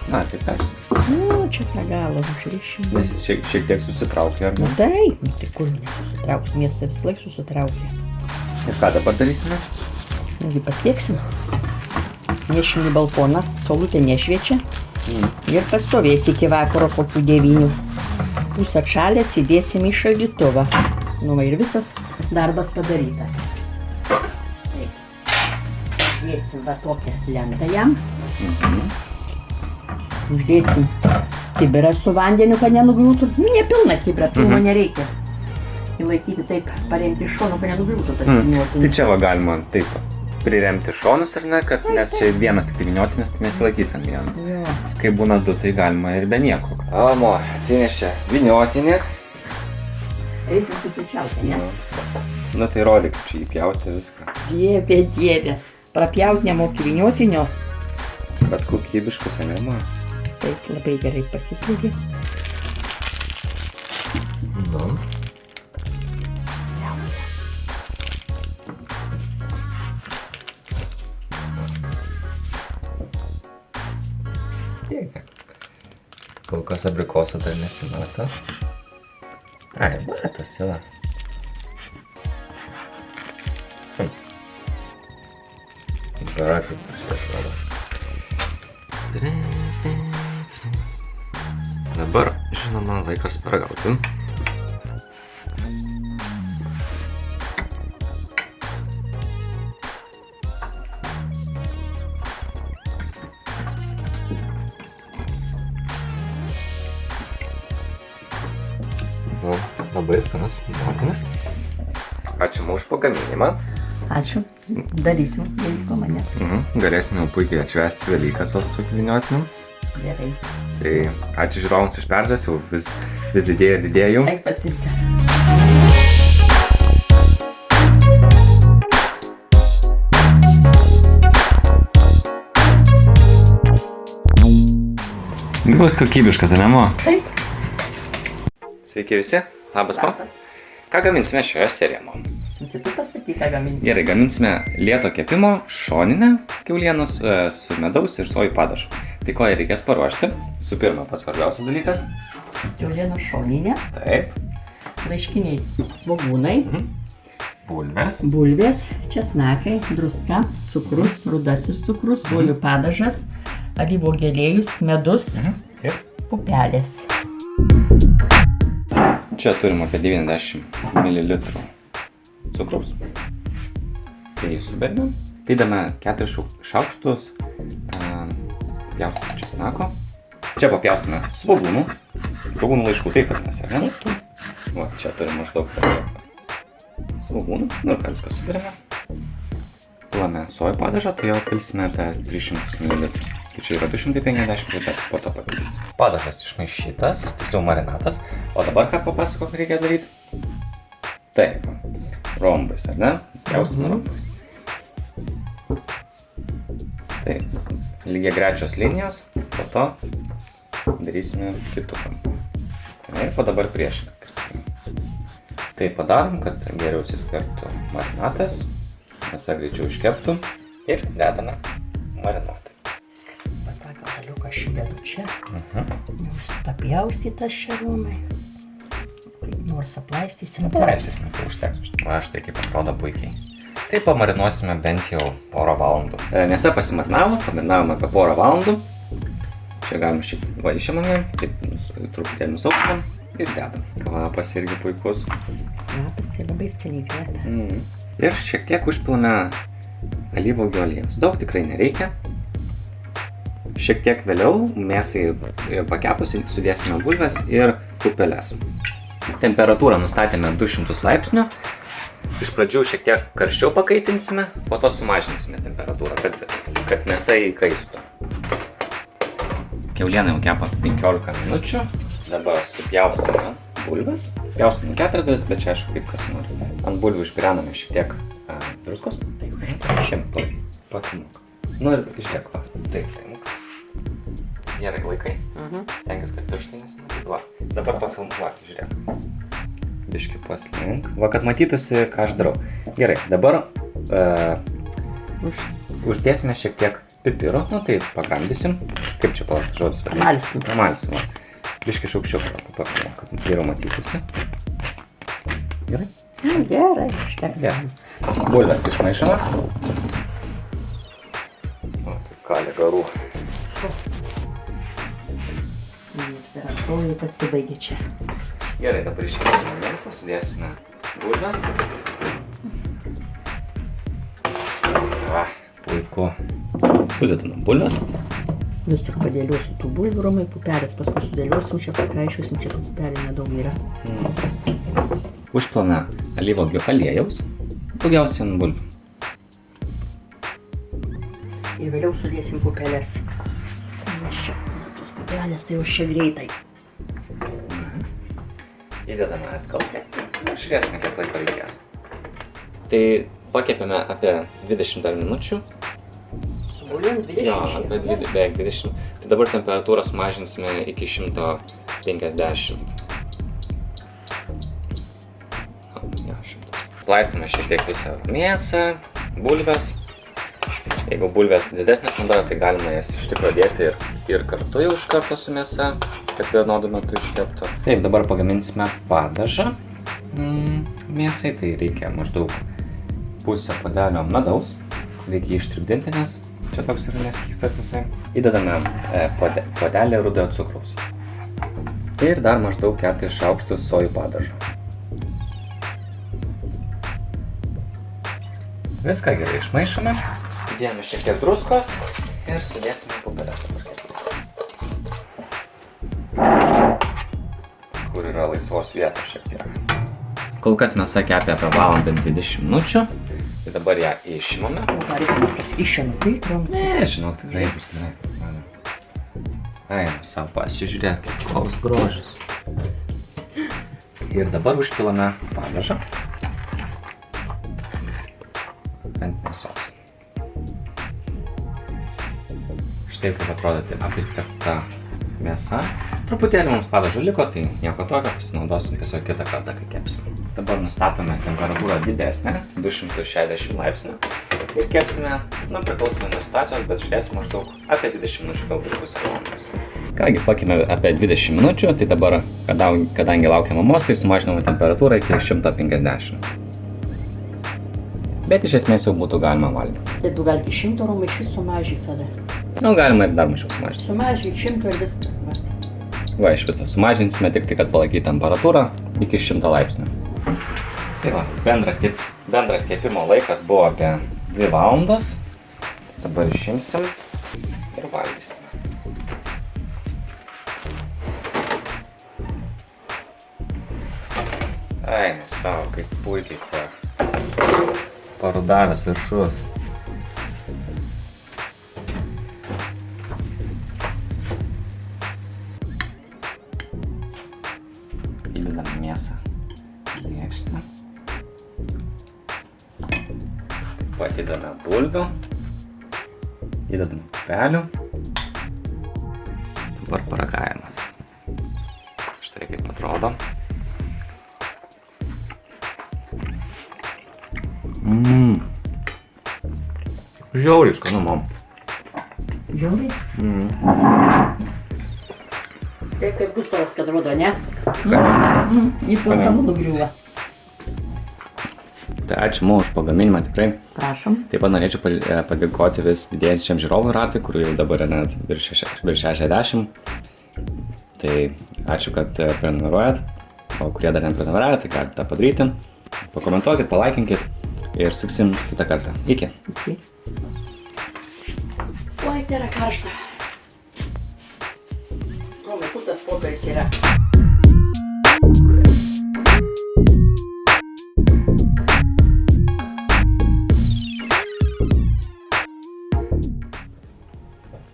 Na, tai persi. Nu, čia tą galą užrišim. Nes jis šiek tiek susitraukia, ar Nu ne? taip, nu tai kur nesusitrauks, miestas vis laik susitraukia. Ir ką dabar darysime? Nagi pasieksim. Nešim į balkoną, saulutė nešviečia. Ir pastovės iki vakaro kokių 9. Bus atšalęs, įdėsim į šaldytuvą. Nu va ir visas darbas padarytas. Taip. Dėsim va tokią lentą jam. Uždėsim kibirą su vandeniu, kad nenugriūtų. Nu, nepilna kibirą, pilno nereikia. Įlaikyti taip, paremti iš šonų, kad nenugriūtų tas vyniotinis. Tai čia va galima taip priremti šonus, ar ne, kad nes čia vienas tik vyniotinis, tai nesilaikys ant vieno. Jo. Kai būna du, tai galima ir be nieko. Amo, atsinešė vyniotinį. Eisim susičiauti, ne? Na tai rodyk, kaip čia įpjauti viską. Dieve, dieve. Prapjaut nemoki vyniotinio. Bet kokybiškas, ne, man? Taip, labai gerai pasislėgė. Kol kas abrikoso dar nesimato. Ai, matas jau. Gražiai pasiatrodo. Dabar, žinoma, laikas paragauti. Nu, labai skanas vyniotinis. Ačiū už pagaminimą. Ačiū. Darysim, jeigu po mane. Galėsime puikiai atšvęsti Velykas su tokiu vyniotiniu. Gerai. Tai ačiū žiūrovams už peržiūras, jau vis didėja ir didėja jų. Eik pasiimti. Bus kokybiškas, ne, mo? Taip. Sveiki visi, labas, mo. Ką gaminsime šioje serijoje, mo? Tai tu pasakyk, ką gaminsi. Gerai, gaminsime lėto kepimo šoninę kiaulienos su medaus ir sojų padažu. Tai ko jai reikės paruošti? Visų pirma, pats svarbiausias dalykas. Kiaulienos šoninė. Taip. Laiškiniai svogūnai. Bulvės. Bulvės, česnakai, druska, cukrus, rudasis cukrus, sojų padažas, alyvuogių aliejus, medus, Ir pupelės. čia turim apie 90 ml cukraus. Tai subernam. Tai dame 4 šaukštus pjaustyto česnako. Čia papjaustome svogūnų. Svogūnų laiškų, taip vadinasi, ar ne? Taip. Va, čia turime maždaug svogūnų. Nu ir ką viską subirime. Pilame sojų padažą, tai jau pilsime apie 300 ml. Tai čia yra 250, bet po to papilsime. Padažas išmaišytas, tiksliau marinatas. O dabar ką papasakok reikia daryti? Taip, rombais, ar ne? Pjaustome rombais. Taip, lygiai grečios linijos, po to darysime kitų kampų. Ir po dabar priešinę kryptimį. Tai padarom, kad geriau įsiskverbtų marinatas, mėsa greičiau iškeptų ir dedame marinuoti. Tą gabaliuką aš įdedu čia. Jūs papjaustytas čia romai. Kaip nors aplaistysim. Aplaistysim, tai užteks. Aš tai kaip atrodo puikiai. Tai pamarinuosime bent jau porą valandų. Mėsa pasimarinavo, pamarinavome apie porą valandų. Čia galime šiek tiek išimame, taip truputėlį nusauktumėm ir dedam. Kvapas irgi puikus. Kvapas tai labai skaniai kvepia. Ir šiek tiek užpilame alyvuogių aliejaus. Daug tikrai nereikia. Šiek tiek vėliau mėsai pakepus sudėsime bulves ir pupeles. Temperatūrą nustatėme 200 laipsnių. Iš pradžių šiek tiek karščiau pakaitinsime, po to sumažinsime temperatūrą, kad mėsa įkaistų. Kiauliena jau kepa 15 minučių. Dabar supjaustome bulves. Pjaustome 4 dalis, bet čia aišku kaip kas nori. Ant bulvių išpirename šiek tiek druskos. Šiam pakimuk. Nu ir išdėk, va. Taip. Gerai laikai. Stengias, kad pirštai nesimatytų. Va. Dabar pafilmuok, žiūrėk. Biškį paslink. Va, kad matytųsi, ką aš darau. Gerai, dabar uždėsime šiek tiek pipiro. Nu tai pagramdysim. Kaip čia žodis vadinasi? Pamalsim. Biškį šaukščiau, kad geriau matytųsi. Gerai? Gerai, užteks. Gerai. Bulves išmaišome. O, tai kalė garų. Temperatūra pasibaigė čia. Gerai, dabar išimsime mėsą, sudėsime bulves. Va, puiku. Sudėtume bulves. Visur padėliuosiu tų bulvių romai, pupelės, paskui sudėliuosim, čia pakaišiuosim, čia pupelė nedaug yra. Užpilame alyvuogių aliejaus, daugiausiai ant bulvių. Ir vėliau sudėsim pupelės. Nes čia tos pupelės tai jau čia greitai. Įdedame atgal ir žiūrėsime, kiek laiko reikės. Tai pakepėme apie 20 minučių. Bulvėm 20? Jo, apie beveik 20. Tai dabar temperatūrą sumažinsime iki 150. Plaistome šiek tiek visą mėsą, bulves. Jeigu bulves didesnės naudoja, tai galima jas iš tikrųjų dėti ir kartu jau iš karto su mėsa, kad vienodų metų iškeptų. Taip, dabar pagaminsime padažą mėsai, tai reikia maždaug pusę puodelio medaus. Reikia jį ištirpdinti, nes čia toks yra neskystas visai. Įdedame puodelį rudojo cukraus. Ir dar maždaug 4 šaukštus sojų padažo. Viską gerai išmaišome. Įdėjome šiek tiek druskos ir sudėsime pupeles dabar. Kur yra laisvos vietos šiek tiek. Kol kas mėsa kepė apie valandą 20 minučių. Tai dabar ją išimame. Dar reikia kas išėmė, romci. Ne, žinau, tikrai bus gerai. Eina savo pasižiūrėk, koks grožis. Ir dabar užpilame padažą ant mėsos. Štai kaip atrodo apipirkta mėsa. Truputėlį mums padažo liko, tai nieko tokio, pasinaudosim tiesiog kitą kartą, kai kepsim. Dabar nustatome temperatūrą didesnę, 260 laipsnių. Ir kepsime, priklausomai nuo situacijos, bet žiūrėsim maždaug apie 20 minučių, galbūt pusę valandos. Kągi, pakėmė apie 20 minučių, tai dabar, kadangi laukia mamos, tai sumažiname temperatūrą iki 150. Bet iš esmės jau būtų galima valgyti. Tai tu gal iki 100 romai šis sumažyk tada. Nu, galima ir dar mažiau sumažinti. Sumažyk 100 ir viskas. Va, iš viso sumažinsime tik tai, kad palaikyti temperatūrą iki 100 laipsnių. Tai va, bendras kepimo laikas buvo apie 2 valandos. Dabar išimsim ir valgysime. Eini savo, kaip puikiai parudavęs viršus. Įdedam mėsą į lėkštę. Taip pat įdedame bulvių. Įdedame pupelių. Dabar paragavimas. Štai kaip atrodo. Žiauriai skanu, mam. Žiauriai? Taip kaip Gustavas, kad rodo, ne? Į pusę nugriuvo. Tai ačiū Mo už pagaminimą tikrai. Prašom. Taip pat norėčiau padėkoti vis didėjančiam žiūrovų ratui, kurių jau dabar yra net virš 60. Tai ačiū, kad prenumeruojat, o kurie dar neprenumeruojat, tai galite tą padaryti. Pakomentuokit, palaikinkit ir suksim kitą kartą. Iki. Iki. Oi, tai yra karšta. Romai, kur tas popierius yra?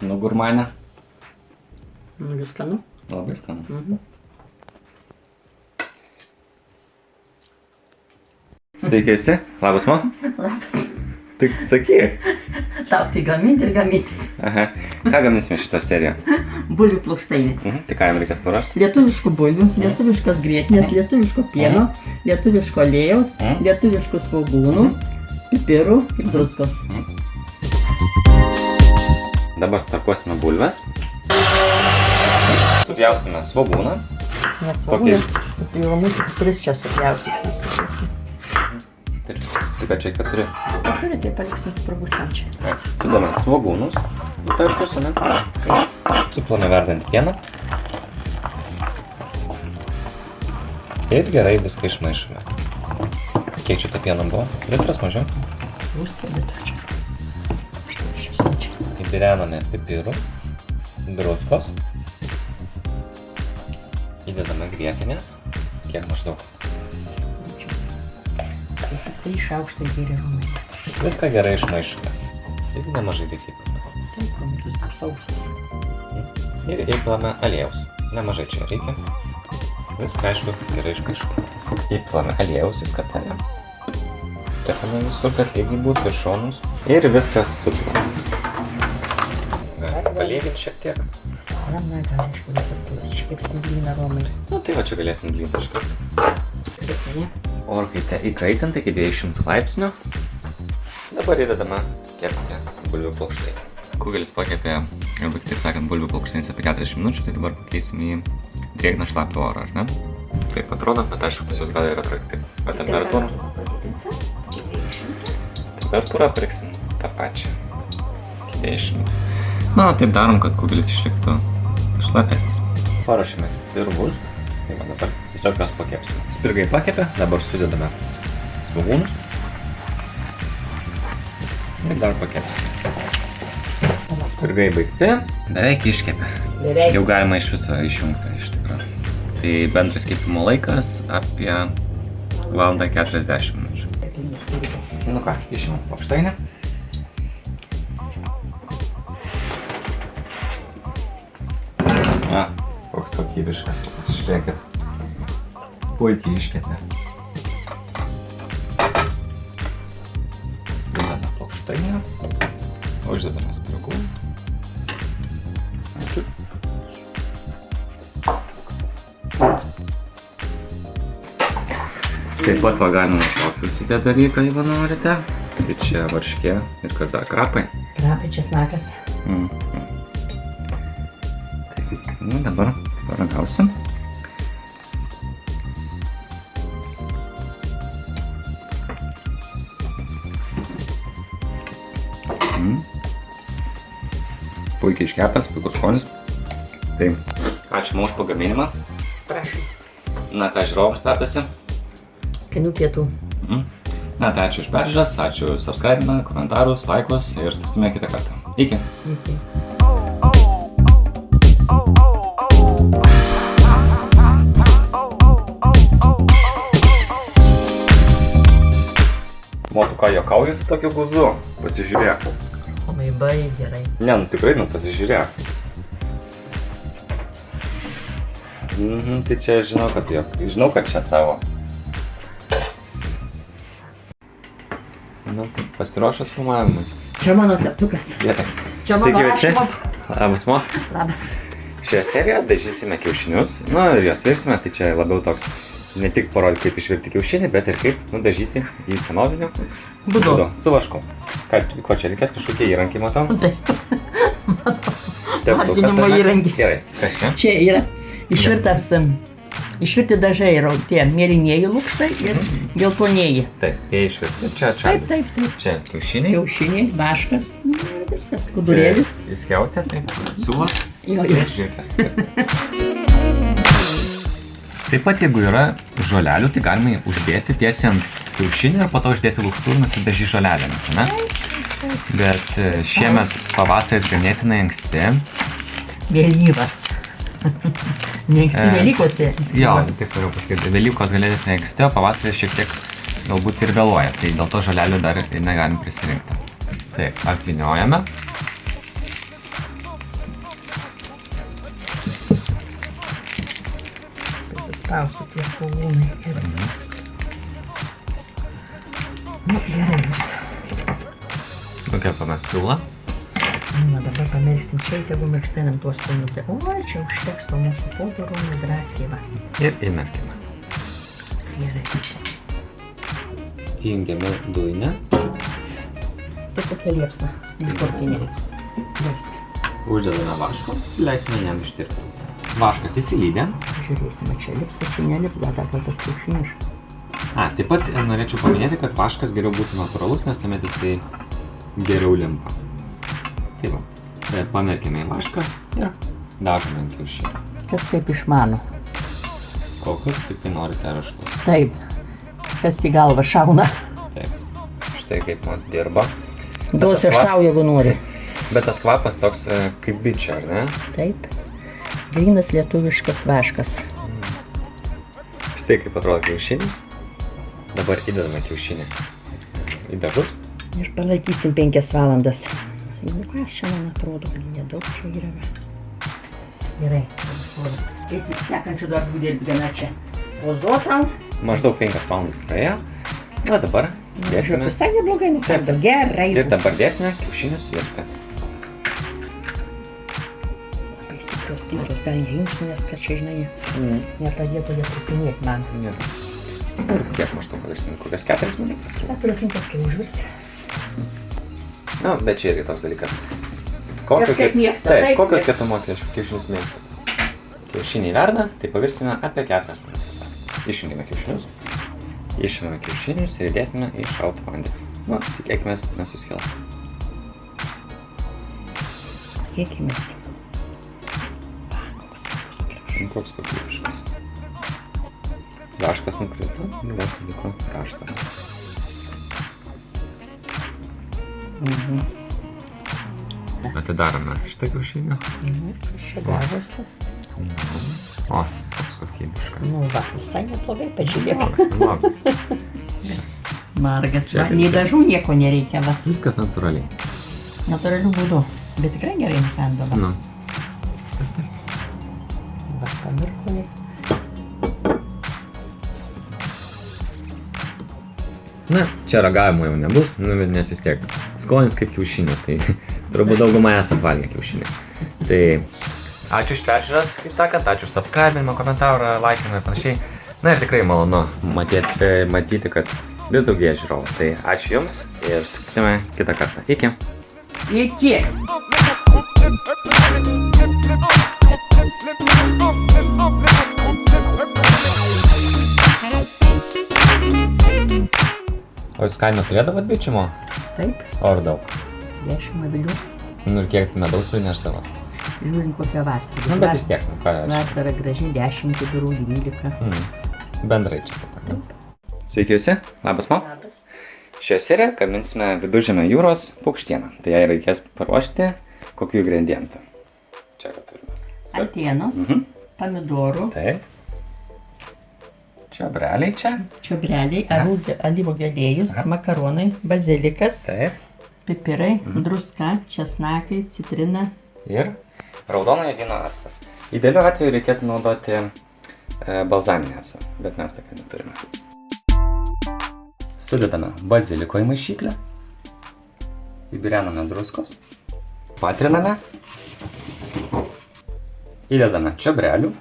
Nu, gurmanė. Nu, jūs skanu. Labai skanu. Sveiki visi. Labas, Mo. Labas. Tik sakyk. Tau tai gaminti ir gaminti. Aha. Ką gaminsime šitą seriją? Bulvių plokštainė. Tai ką jam reikės paruošti? Lietuviškų bulvių, lietuviškos grietinės, lietuviško pieno, lietuviško aliejaus, lietuviškų svogūnų, pipirų ir druskos. Dabar sutarkuosime bulves. Supjaustome svogūną. Nesvogūnų, jau mūsų 3 čia supjaustysi. Tik kad čia 4. Turi, tai paliksim spragučiam čia. Sudame svogūnus. Tartus, ne? Suplame verdantį pieną. Ir gerai viską išmaišome. Kiek čia to pieno buvo? Litras mažiau? Pusė litro čia. Įbirename pipirų, druskos. Įdedame grietinės. Kiek maždaug? Tai šaukštai geri Romai. Viską gerai išmaišome. Ir nemažai dėkite. Taip, Romai, jūs bus sausis. Ir įpilame aliejaus. Nemažai čia reikia. Viską aišku gerai išmaišome. Įpilame aliejaus į skapelę. Tepame visur, kad lygiai būtų ir šonus. Ir viskas supilame. Palyginti šiek tiek. Na, gal aišku, nepatuos. Iškepsim blyną Romai. Nu, tai va čia galėsim blyną iškepti. Taip, ne? Orkaitę įkaitinti iki 200 laipsnių. Dabar įdedame kepti bulvių plokštai. Kugelis pakepė, arba kitaip sakant, bulvių plokštainis apie 40 minučių, tai dabar pakeisim į drėgną šlapią orą, ar ne? Taip atrodo, bet aišku, pas jūs gal yra trakti. O temperatūrą? Temperatūrą pirksim tą pačią. Iki 200. Na, taip darom, kad kugelis išliktų šlapesnis. Paruošime spirgus. Tai va dabar tiesiog juos pakepsime. Spirgai pakepė, dabar sudedame svogūnus. Ir dar pakepsime. Spirgai baigti. Beveik iškepė. Beveik. Jau galima iš viso išjungti, iš tikrųjų. Tai bendras kepimo laikas apie 1:40 minučių. Nu ką, išimam plokštainę. Koks kokybiškas, žiūrėkit. Puikiai iškepė. Įdedame plokštainę. Uždedame spirgų. Ačiū. Taip pat va galima tokius įdėt dalyką, jeigu norite. Tai čia varškė ir kas dar, krapai. Krapai, česnakas. Nu, dabar paragausim. Puikiai iškepęs, puikus skonis. Tai, ačiū Mo už pagaminimą. Prašom. Na ką, žiūrovams perduosi? Skanių pietų. Na, tai ačiū už peržiūras, ačiū už subscribimą, komentarus, laikus ir susitiksime kitą kartą. Iki. Iki. ką juokauju su tokiu guzu? Pasižiūrėk. Labai gerai. Ne, nu tikrai, nu pasižiūrėk. Tai čia žinau, kad čia tavo. Nu, pasiruošęs filmavimui. Čia mano teptukas. Gerai. Čia mano rašymo. Labas, mo. Labas. Šioje serijoje dažysime kiaušinius. Nu, ir juos virsime, tai čia labiau toks ne tik parodyti, kaip išvirti kiaušinį, bet ir kaip nudažyti į senovinių būdu. Su vašku. Ko čia reikės, kažkokie įrankiai, matau? Taip. Teptukas, Marginimo įrankis. Gerai, kas čia? Čia yra išvirti dažai yra tie mėlynieji lukštai ir geltonieji. Taip, tie išvirti. Čia. Taip. Čia kiaušiniai. Kiaušiniai, vaškas, ir viskas, kudurėlis. Įskiautė, taip, siūlas. Jo. Žiūrėkės. Taip pat, jeigu yra žolelių, tai galima uždėti tiesiai ant kiaušinį ir po to uždėti lukštų ir nusidažyti žolelėmis, ne? Bet šiemet pavasaris ganėtinai anksti. Vėlyvas. Neanksti nelikosi. Jo, taip turiu pasakyti. Velykos ganėtinai anksti, o pavasaris šiek tiek galbūt ir vėluoja. Tai dėl to žolelių dar negalim prisirinkti. Taip, apvyniojame. Spausiu tie svogūnai. Nu, gerai bus. Nukepame siūlą. Nu, dabar pamirksim čia, tegu mirksinam tuos minutę. O, čia užteks to mūsų podarų drąsiai va. Ir įmerkime. Gerai. Įjungiame dujinę. Tai kokia liepsna, nesportinė. Viską. Uždedame vaško, leisime jam ištirpti. Vaškas įsilydė. Žiūrėsime, čia lips, čia nelips, dar tas kiaušinis. Taip pat norėčiau paminėti, kad vaškas geriau būtų natūralus, nes tuomet jisai geriau limpa. Tai va, pamerkime į vašką ir dažome ant kiaušinio. Kas taip išmano? Kokius tik tai norite raštus. Taip, kas į galvą šauna. Taip, štai kaip man dirba. Duosiu aš tau, jeigu nori. Bet tas kvapas toks kaip bičio, ar ne? Taip, grynas lietuviškas vaškas. Štai kaip atrodo kiaušinis. Dabar įdedame kiaušinį į dažus. Ir palaikysim 5 valandas. Nu, kas čia man atrodo, nedaug čia yra. Gerai, esi sekančių darbų dirbt gana čia. Pozuotam. Maždaug 5 valandas praėjo. Na dabar dėsime. Visai neblogai nukardau, gerai. Ir dabar dėsime kiaušinius virti. Labai stiprios pykros, gal neimsiu, nes kad čia, žinai, nepradėtų jie trupinėti man. Ir kiek maždaug padarysim, kokias 4 minutės? 4 minutės, kai užvirs. Na, bet čia irgi toks dalykas. Kažkiek mėgsta, taip, taip. kokio kietumo kiaušinius mėgstat? Kiaušiniai verda, tai pavirsime apie 4 minutės. Išjungime kiaušinius, išimame kiaušinius ir įdėsime į šaltą vandenį. Nu, tikėkimės nesuskils. Tikėkimės. Koks kokybiškas. Vaškas nukrito, ir vėl liko raštas. Atidarome šitą kiaušinį. Čia gavosi. O, koks kokybiškas. Nu, va, visai neblogai, pažiūrėk. Labas. Margas, Čia va, nei dažų nieko nereikia, va. Viskas natūraliai. Natūralių būdų. Bet tikrai gerai nukandama. Nu. Va, pamirkojai. Na, čia ragavimo jau nebus, nes vis tiek skonis kaip kiaušinio, tai turbūt daugumą esat valgę kiaušinį. Tai ačiū už peržiūras, kaip sakant, ačiū už subscribinimą, komentarą, laikinimą ir panašiai. Na ir tikrai malonu matyti, kad vis daugėja žiūrovų. Tai ačiū Jums ir susitikime kitą kartą. Iki. Iki. O Jūs kaime turėdavot bičiumo? Taip, O ar daug? 10 avilių. Nu ir kiek medaus prineždavot? Žiūrint kokią vasarą. Nu bet vis tiek, nu ką aš. Vasara graži, 10 kibirų, 12. Bendrai čia taip. Sveiki visi, labas mo. Labas. Šioje serijoje gaminsime Viduržemio jūros paukštieną. Tai jai reikės paruošti kokių ingredientų. Čia ką turime. Antienos, pomidorų, Taip. čiobreliai čia. Čiobreliai, alyvuogių aliejus, makaronai, bazilikas, Taip. pipirai, druska, česnakai, citrina. Ir raudonojo vyno actas. Idealiu atveju reikėtų naudoti balzaminį actą, bet mes tokio neturime. Sudedame baziliko į maišyklę. Įbirename druskos. Patriname. Įdedame čiobrelių.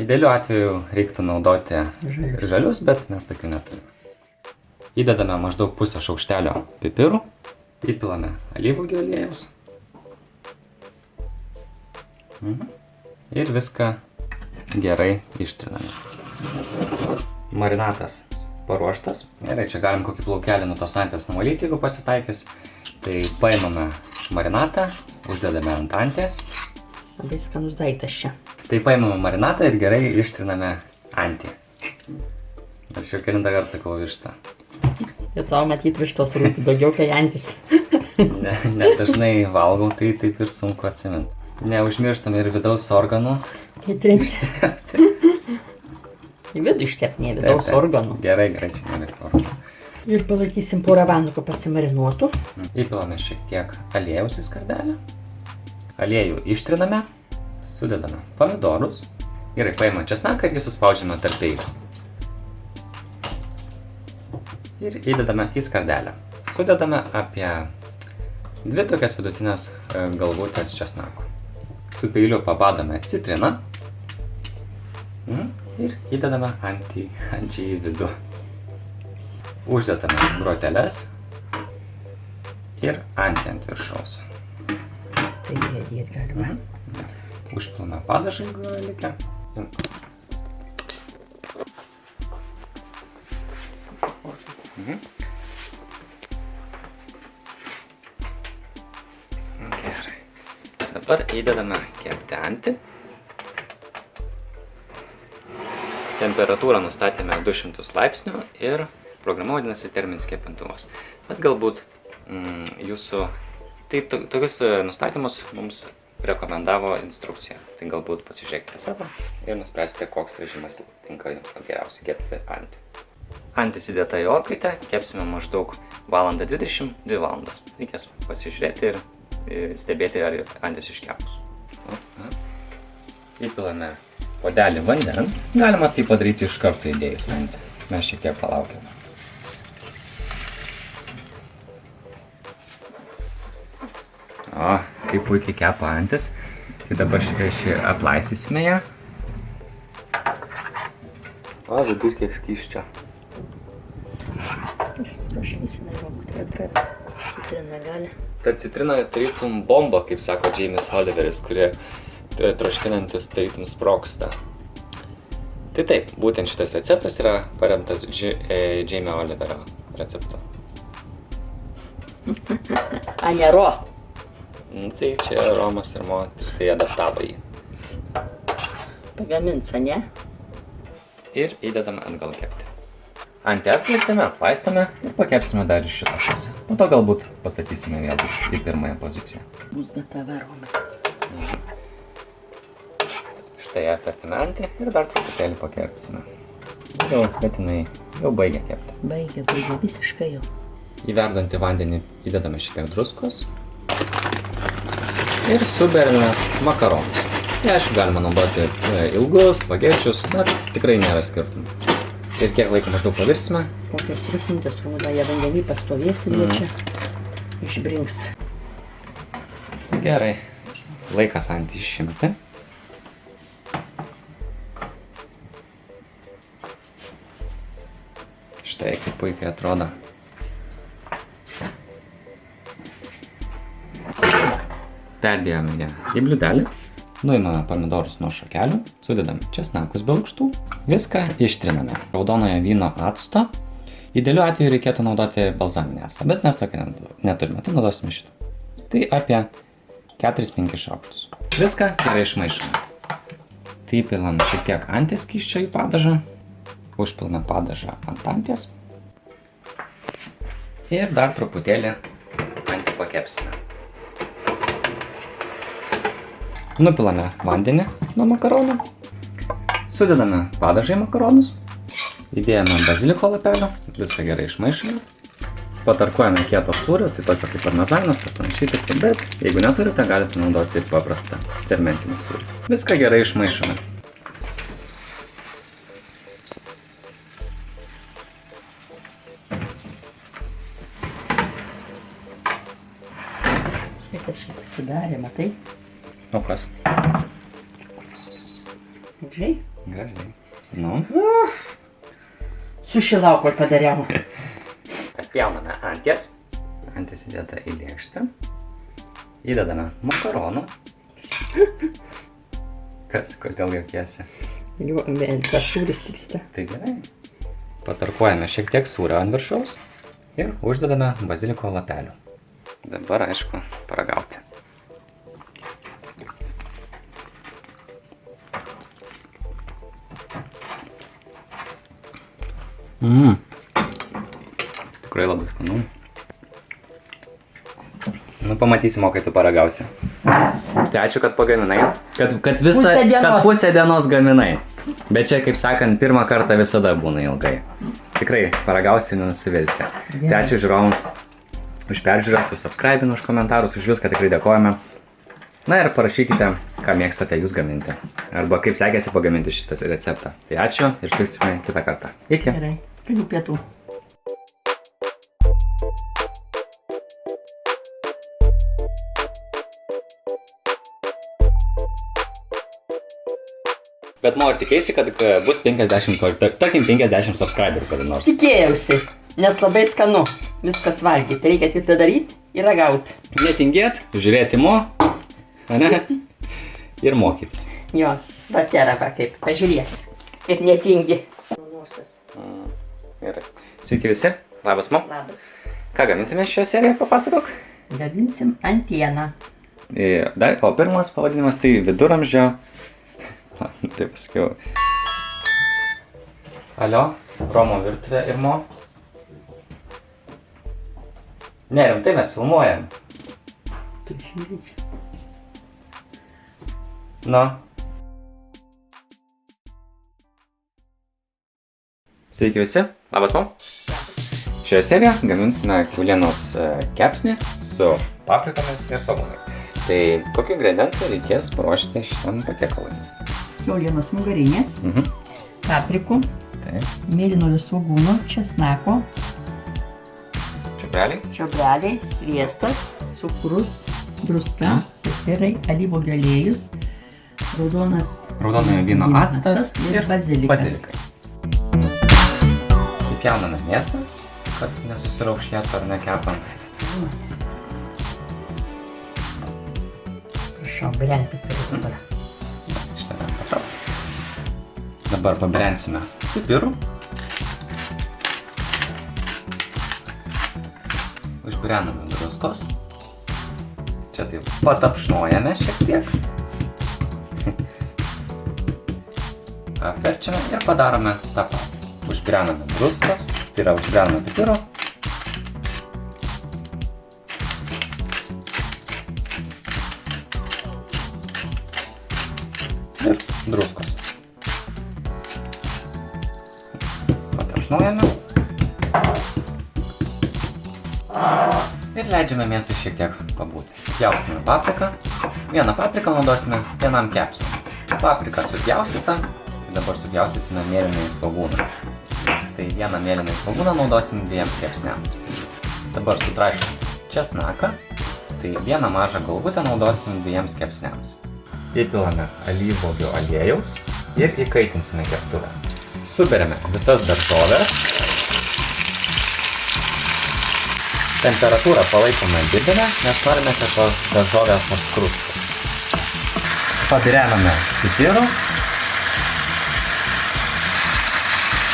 Idealiu atveju reiktų naudoti žalius, bet mes tokių neturime. Įdedame maždaug pusę šaukštelio pipirų. Įpilame alyvuogių aliejaus. Ir viską gerai ištriname. Marinatas paruoštas. Gerai, čia galim kokį plaukelį nuo tos anties nuvalyti, jeigu pasitaikys. Tai paimame marinatą, uždedame ant anties. Labai skanus daiktas čia. Tai paimame marinatą ir gerai ištriname antį. Aš jau kelintą kartą sakau vištą. Ir tau matyt vištos rūpi daugiau kai antis. Ne dažnai valgau, tai taip ir sunku atsiminti. Neužmirštame ir vidaus organų. Įtrinti. Į vidų ištepnė vidaus organų. Gerai, čia nereikia organų. Ir palaikysim porą valandų, kad pasimarinuotų. Įpilame šiek tiek aliejaus į skardelę. Aliejų ištriname, sudedame pomidorus. Gerai, paimame česnaką ir jį suspaudžiame tarp peilių. Ir įdedame į skardelę. Sudedame apie 2 tokias vidutinės galvutės česnako. Su peiliu pabadome citriną. Ir įdedame antį į vidų. Uždedame groteles ir antį ant viršaus. Tai dėt galima. Užpilame padažą, jeigu yra likę. Gerai. Dabar įdedame kepti antį. Temperatūrą nustatėme 200 laipsnių ir programa vadinasi terminis kepintuvas. Bet galbūt jūsų, tai tokius nustatymus mums rekomendavo instrukcija. Tai galbūt pasižiūrėkite savo ir nuspręsite, koks režimas tinka jums geriausiai kepti antį. Antis įdėta į orkaitę, kepsime maždaug 1:20, 2 valandas. Reikės pasižiūrėti ir stebėti, ar antis iškepus. Įpilame puodelį vandens. Galima tai padaryti iš karto įdėjus antį. Mes šiek tiek palaukime. O, kaip puikiai kepa antis. Tai dabar aplaistysime ją. O, vidur kiek skysčio. Išsirašysime robotą. Citrina gali. Ta citrina tarytum bomba, kaip sako Jamie Oliveris, kurie troškinantis tarytum sprogsta. Tai taip, būtent šitas receptas yra paremtas Jamie Oliverio receptu. A, ne ro. Tai čia Romas ir Mo, tai adaptavo jį. Pagamins, ne? Ir įdedame atgal kepti. Antį apvirtame, aplaistome ir pakepsime dar iš šitą pusę. Po to galbūt pastatysime vėl į pirmąją poziciją. Uzgata varoma. Štai apvirtame antį ir dar truputėlį pakepsime. Jau, kad jinai jau baigia kepti. Baigia, visiškai jau. Į verdantį vandenį įdedame šiek tiek druskos. Ir suberiame makaronus. Tai aišku, galima naudoti ilgus, spagečius, bet tikrai nėra skirtumų. Ir kiek laiko maždaug pavirsime? Kokios 3 minutės raudoje vandenį pastovės ir jie čia išbrinks. Gerai. Laikas antį išimti. Štai kaip puikiai atrodo. Perdėjome ją į bliūdelį. Nuimame pomidorus nuo šakelių, sudedame česnakus be lukštų, viską ištriname. Raudonojo vyno acto. Idealiu atveju reikėtų naudoti balzaminį actą, bet mes tokio neturime, tai naudosime šitą. Tai apie 4-5 šaukštus. Viską gerai išmaišome. Tai pilam šiek tiek anties skysčio į padažą, užpilame padažą ant anties ir dar truputėlį antį pakepsime. Nupilame vandenį nuo makaronų, Sudedame padažą į makaronus. Įdėjame baziliko lapelio. Viską gerai išmaišome. Patarkuojame kieto sūrio, tai tokio kaip parmezanas ar panašiai, taip, bet jeigu neturite, galite naudoti ir paprastą fermentinį sūrį. Viską gerai išmaišome. Tai kažkaip pasidarė, matai? O kas? Gražiai? Gražiai. Nu. Sušilau, kur padariau. Atpjauname anties. Antis įdėta į lėkštę. Įdedame makaronų. Kas, kodėl jokiesi? Jo, tas sūris tiksta. Tai gerai. Patarkuojame šiek tiek sūrio ant viršaus ir uždedame baziliko lapelių. Dabar, aišku, paragauti. Tikrai labai skanu. Nu, pamatysim, o kai tu paragausi. Tai ačiū, kad pagaminai. Kad pusę dienos gaminai. Bet čia, kaip sakant, pirmą kartą visada būna ilgai. Tikrai paragausi ir nenusivilsi. Tai ačiū žiūrovams už peržiūras, už subscribing, už komentarus, už viską tikrai dėkojame. Na ir parašykite, ką mėgstate jūs gaminti. Arba kaip sekėsi pagaminti šitą receptą. Tai ačiū ir susitiksime kitą kartą. Iki. Gerai, skanių pietų. Bet ar tikėsi, kad bus 50, tarkim 50 subscriberių kada nors? Tikėjausi, nes labai skanu viskas valgyti. Reikia tik tai daryti ir ragauti. Netingėt, žiūrėti ane? Ir mokytis. Jo, bet yra va kaip, pažiūrėk, kaip netingi. Gerai. Sveiki visi, labas mo. Labas. Ką gaminsime šioje serijoje, papasakok? Gadinsim antieną. O pirmas pavadinimas tai viduramžio. Taip pasakiau. Alio, Romo virtuvė ir mo. Ne, rimtai mes filmuojam. Tu žiūrėči. Nu. Sveiki visi, labas mo. Šioje serijoje gaminsime kiaulienos kepsnį su paprikomis ir svogūnais. Tai kokių ingredientų reikės paruošti šitam patiekalui? Kiaulienos nugarinės, paprikų, mėlynojo svogūno, česnako, čiobreliai, sviestas, cukrus, druska, pipirai, alyvuogių aliejus, raudonojo vyno actas ir bazilikas. Įpjauname mėsą, kad nesusiraukšlėtų ar nekepant. Prašau, brenti turiu dabar. Dabar pabrensime pipirų. Užbrename druskos. Čia taip patapšnojame šiek tiek. Apverčiame ir padarome tą patį. Užbrename druskos, tai yra užbrename pipirų. Ir druskos. Patapšnojame. Ir leidžiame mėsai šiek tiek pabūti. Pjaustome papriką. Vieną papriką naudosime vienam kepsniui. Paprika supjaustyta. Tai dabar supjaustysime mėlynąjį svogūną. Tai vieną mėlynąjį svogūną naudosim 2 kepsniams. Dabar sutraiškome česnaką. Tai vieną mažą galvutę naudosim 2 kepsniams. Įpilame alyvuogių aliejaus ir įkaitinsime keptuvę. Suberiame visas daržoves. Temperatūrą palaikome didelę, nes norime, kad tos daržovės apskrustų. Pabirename pipirų.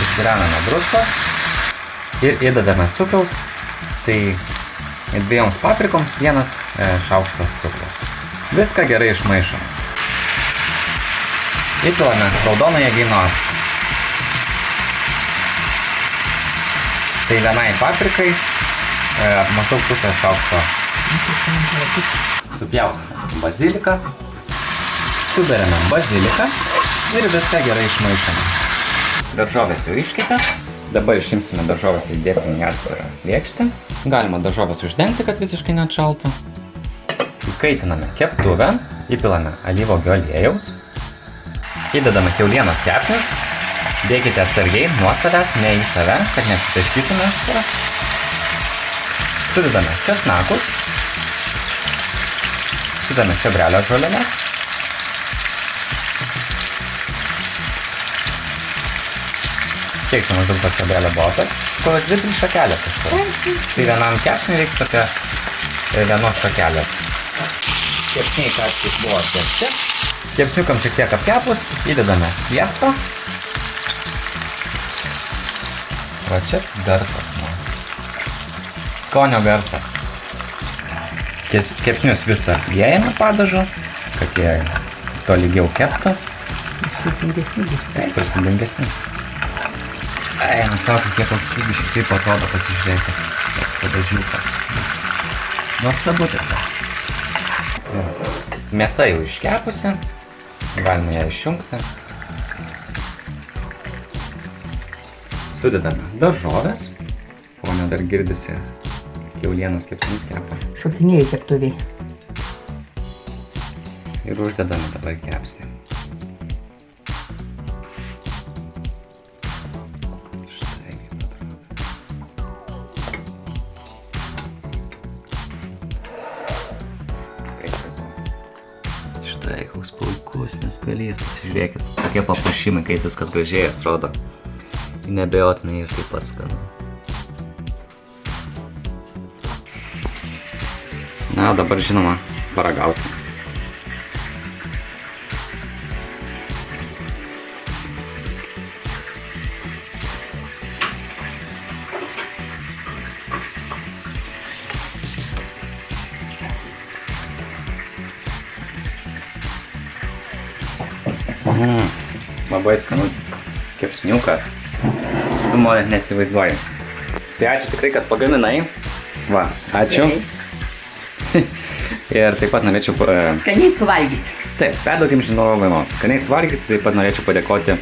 Išbirename druskos. Ir įdedame cukraus. Tai 2 paprikoms 1 šaukštas cukraus. Viską gerai išmaišome. Įpilame raudonojo vyno actą. Tai vienai paprikai maždaug pusę šaukšto. Supjaustome baziliką. Suberiame baziliką. Ir viską gerai išmaišome. Daržovės jau iškepė. Dabar išimsime daržovės ir įdėsime į atskirą lėkštę. Galima daržovės uždengti, kad visiškai neatšaltų. Įkaitiname keptuvę, įpilame alyvuogių aliejaus. Įdedame kiaulienos kepsnius. Dėkite atsargiai nuo savęs, ne į save, kad neapsitaškytume. Sudedame česnakus. Sudedame čiobrelio žoleles. Kiek čia maždaug tos čiobrelio botą? Kokios 2-3 šakelės kažkur. Tai vienam kepsniui reikia tokia vienos šakelės. Kepsniai kąstis buvo kepti. Kepsniukam šiek tiek apkepus, įdedame sviesto. Va čia garsas man. Skonio garsas. Kepsnius visą įėjame padažu, kad jie tolygiau keptų. Sudėtingesni. Eina savo, kokie kokybiški, kaip atrodo, pasižiūrėti. Tas padažniukas. Nuostabu tiesiog. Mėsa jau iškepusi. Galima ją išjungti. Sudedame daržovės. Ponia dar girdisi kiaulienos kepsnis kepa. Šokinėjai keptuviai. Ir uždedame dabar kepsnį. Štai kaip atrodo. Štai koks puikus mezgalys, pasižiūrėkit. Tokie papuošimai, kaip viskas gražiai atrodo. Nebejotinai ir taip pat skanu. Na, dabar žinoma, paragauti. Labai skanus kepsniukas. Tu man nesivaizduoji. Tai ačiū tikrai, kad pagaminai. Va, ačiū. Ir taip pat norėčiau... Skaniai suvalgyti. Taip, perduokim žiūrovui. Skaniai suvalgyti, taip pat norėčiau padėkoti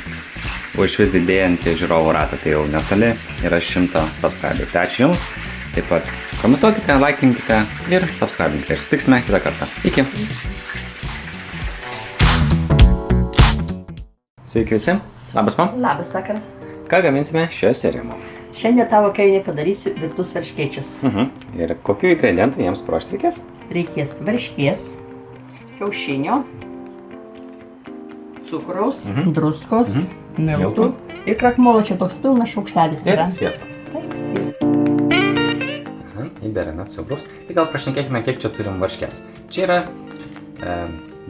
už vis didėjantį žiūrovų ratą. Tai jau netoli yra 100 subscriberių. Tai ačiū Jums. Taip pat komentuokite, laikinkite ir subscribinkite. Ir susitiksime kitą kartą. Iki. Sveiki visi. Labas, mam. Labas vakaras. Ką gaminsime šioje serijoje? Šiandien tavo kainį padarysiu virtus varškėčius. Ir kokių ingredientų jiems paruošti reikės? Reikės varškės, kiaušinio, cukraus, druskos, miltų ir krakmolo. Čia toks pilnas šaukštelis Ir yra. sviesto. Taip, sviesto. Įberėme cukrus. Tai gal prašnekėkime, kiek čia turim varškės. Čia yra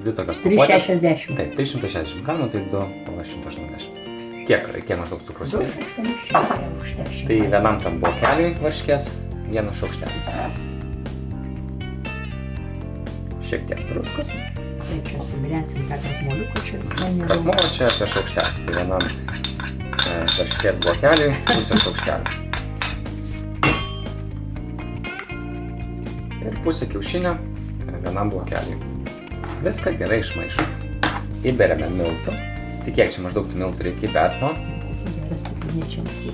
dvi tokios pakuotės. 360. Taip, 360 gramų, tai 2 po 180. Kiek maždaug cukrus? 280. Tai vienam tam blokeliui varškės, vienas šaukštelis. Šiek tiek druskos. Tai čia subrensim tą krakmoliuką, čia visai nedaug. Krakmolo čia apie šaukštelis, tai vienam varškės blokeliui pusę šaukštelio. Ir pusę kiaušinio vienam blokeliui. Viską gerai išmaišome. Įberiame miltų. Tai kiek čia maždaug tų miltų reikia įberti, no? Geras stiklinė čia matyti.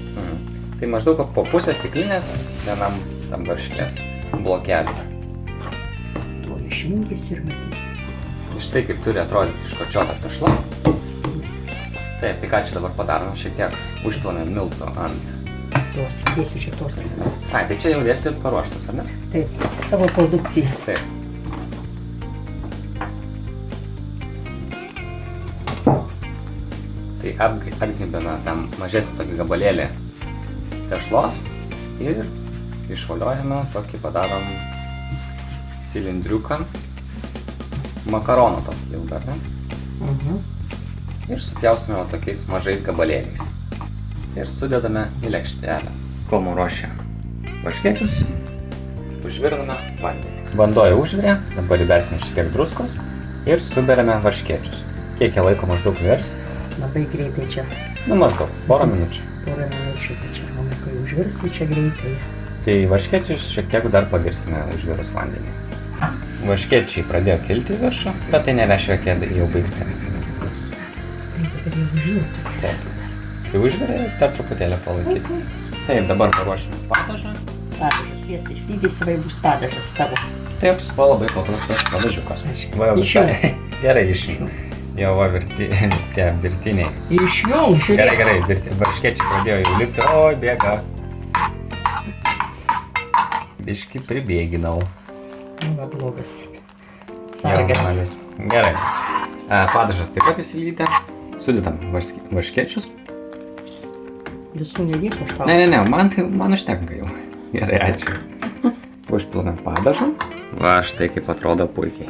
Tai maždaug po pusę stiklinės vienam tam varškės blokeliui. Tuo išminkysiu ir matysiu. Štai kaip turi atrodyti iškočiota tešla. Taip, tai ką čia dabar padarome? Šiek tiek užpilame miltų ant... Tos, dėsiu čia tos. Tai čia jau dėsi paruoštus, ar ne? Taip, savo produkciją. Taip. Tai atgnybėme tam mažesnį tokį gabalėlį tešlos ir išvoliojame tokį padarom cilindriuką makaroną tokį ilgą, ne? Ir supjaustome tokiais mažais gabalėliais. Ir sudedame į lėkštelę. Kol mum ruošia varškėčius, užviriname vandenį. Vanduo jau užvirė, dabar įbersime šiek tiek druskos ir suberiame varškėčius. Kiek jie laiko maždaug virs? Labai greitai čia. Nu maždaug, porą minučių. Porą minučių, tai čia manau, kai užvirs, tai čia greitai. Tai varškėčius šiek tiek dar pavirsime užvirus vandenį. Varškėčiai pradėjo kilti į viršų, bet tai nereiškia, kad jie jau baigti. Taip. Kai užvirė, dar truputėlį palaikyti. Taip, dabar paruošime padažą. Padažas, sviestas dydis vai bus padažas tavo. Taip, va labai paprastas padažiukas. Va jau visai. Gerai išjungiu. Jau va tie virtiniai. Išjung, žiūrėk. Gerai, varškėčiai pradėjo jau lipti. Oi, bėga. Biškį pribėginau. Va, blogas. Sargas. Gerai. Padažas taip pat įsilydė. Sudedam varškėčius. Visų nedėsiu už tau. Ne, man užtenka jau. Gerai, ačiū. Užpilame padažą. Va, štai kaip atrodo puikiai.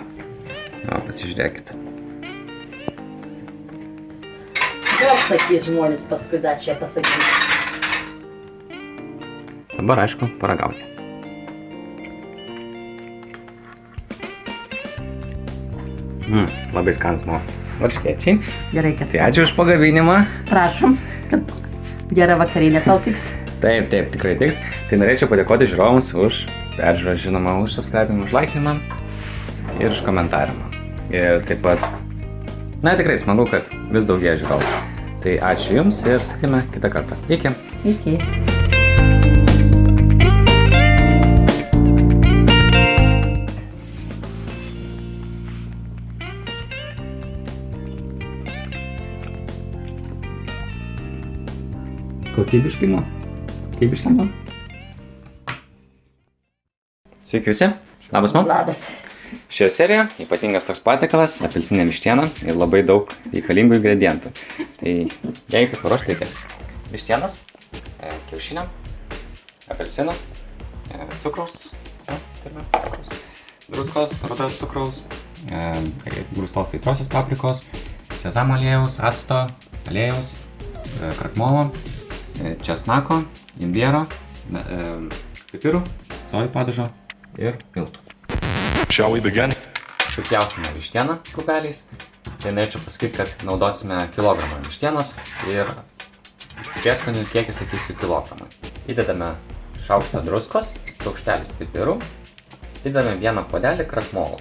O, pasižiūrėkit. Gal sakys žmonės paskui dar čia pasakys. Dabar, aišku, paragauti. Labai skanus buvo varškėčiai. Gerai, kas. Tai ačiū už pagavinimą. Prašom, kad gera vakarienė tau tiks. Taip, tikrai tiks. Tai norėčiau padėkoti žiūrovams už peržiūrą, žinoma, už subscribimą, už laikinimą ir už komentarimą. Ir taip pat, na tikrai smagu, kad vis daugėja žiūrovų. Tai ačiū Jums ir susitikime kitą kartą. Iki. Iki. Kokybiškai man. Sveiki visi. Labas man. Labas. Šioje serijoje ypatingas toks patiekalas, apelsinė vištiena ir labai daug reikalingų ingredientų. Tai jei kaip paruošti reikės vištienos, kiaušinio, apelsino, cukraus, druskos, rudojo cukraus, grūstos aitriosios paprikos, sezamo aliejaus, acto, aliejaus, krakmolo, česnako, imbiero, pipirų, sojų padažo ir miltų. Shall we begin? Supjausime vištieną kubeliais. Tai norėčiau pasakyti, kad naudosime kilogramą vištienos ir prieskonių kiekį sakysiu kilogramui. Įdedame šaukštą druskos, šaukštelis pipirų, įdedame 1 puodelį krakmolo.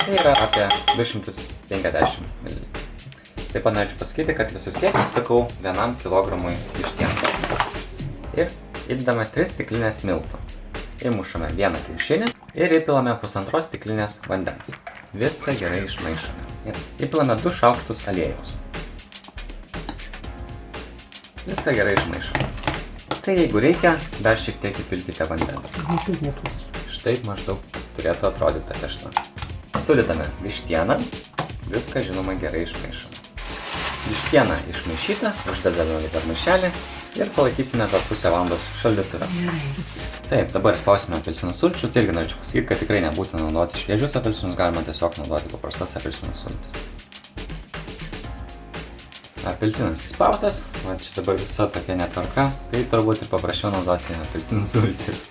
Tai yra apie 250 ml. Taip pat norėčiau pasakyti, kad visus kiekius sakau 1 kilogramui vištienos. Ir įdedame 3 stiklinės miltų. Įmušame 1 kiaušinį ir įpilame 1,5 stiklinės vandens. Viską gerai išmaišome. Ir įpilame 2 šaukštus aliejaus. Viską gerai išmaišome. Tai jeigu reikia, dar šiek tiek įpilkite vandens. Štai maždaug turėtų atrodyti ta tešla. Sudedame vištieną, viską žinoma gerai išmaišome. Vištieną išmaišytą, uždedame į maišelį ir palaikysime per pusę valandos šaldytuve. Taip, dabar spausime apelsinų sulčių. Tai irgi norėčiau pasakyti, kad tikrai nebūtina naudoti šviežius apelsinus, galima tiesiog naudoti paprastas apelsinų sultis. Apelsinas įspaustas, va čia dabar visa tokia netvarka, tai turbūt ir paprašiau naudoti apelsinų sultis.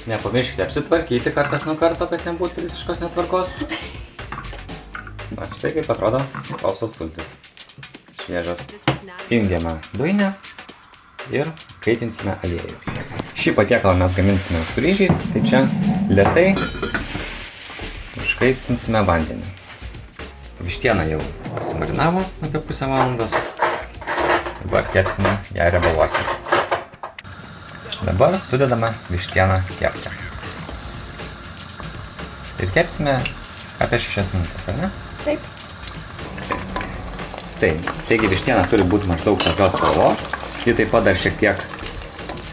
Nepamirškite apsitvarkyti kartas nuo karto, kad nebūtų visiškos netvarkos. Va štai kaip atrodo spaustos sultis. Šviežios. Įjungiame dujinę ir kaitinsime aliejų. Šį patiekalą mes gaminsime su ryžiais, tai čia lėtai užkaitinsime vandenį. Vištiena jau pasimarinavo apie pusę valandos. Dabar kepsime ją riebaluose. Dabar sudedame vištieną kepti. Ir kepsime apie 6 minutės, ar ne? Taip. Taigi vištiena turi būti maždaug tokios spalvos, ji taip pat dar šiek tiek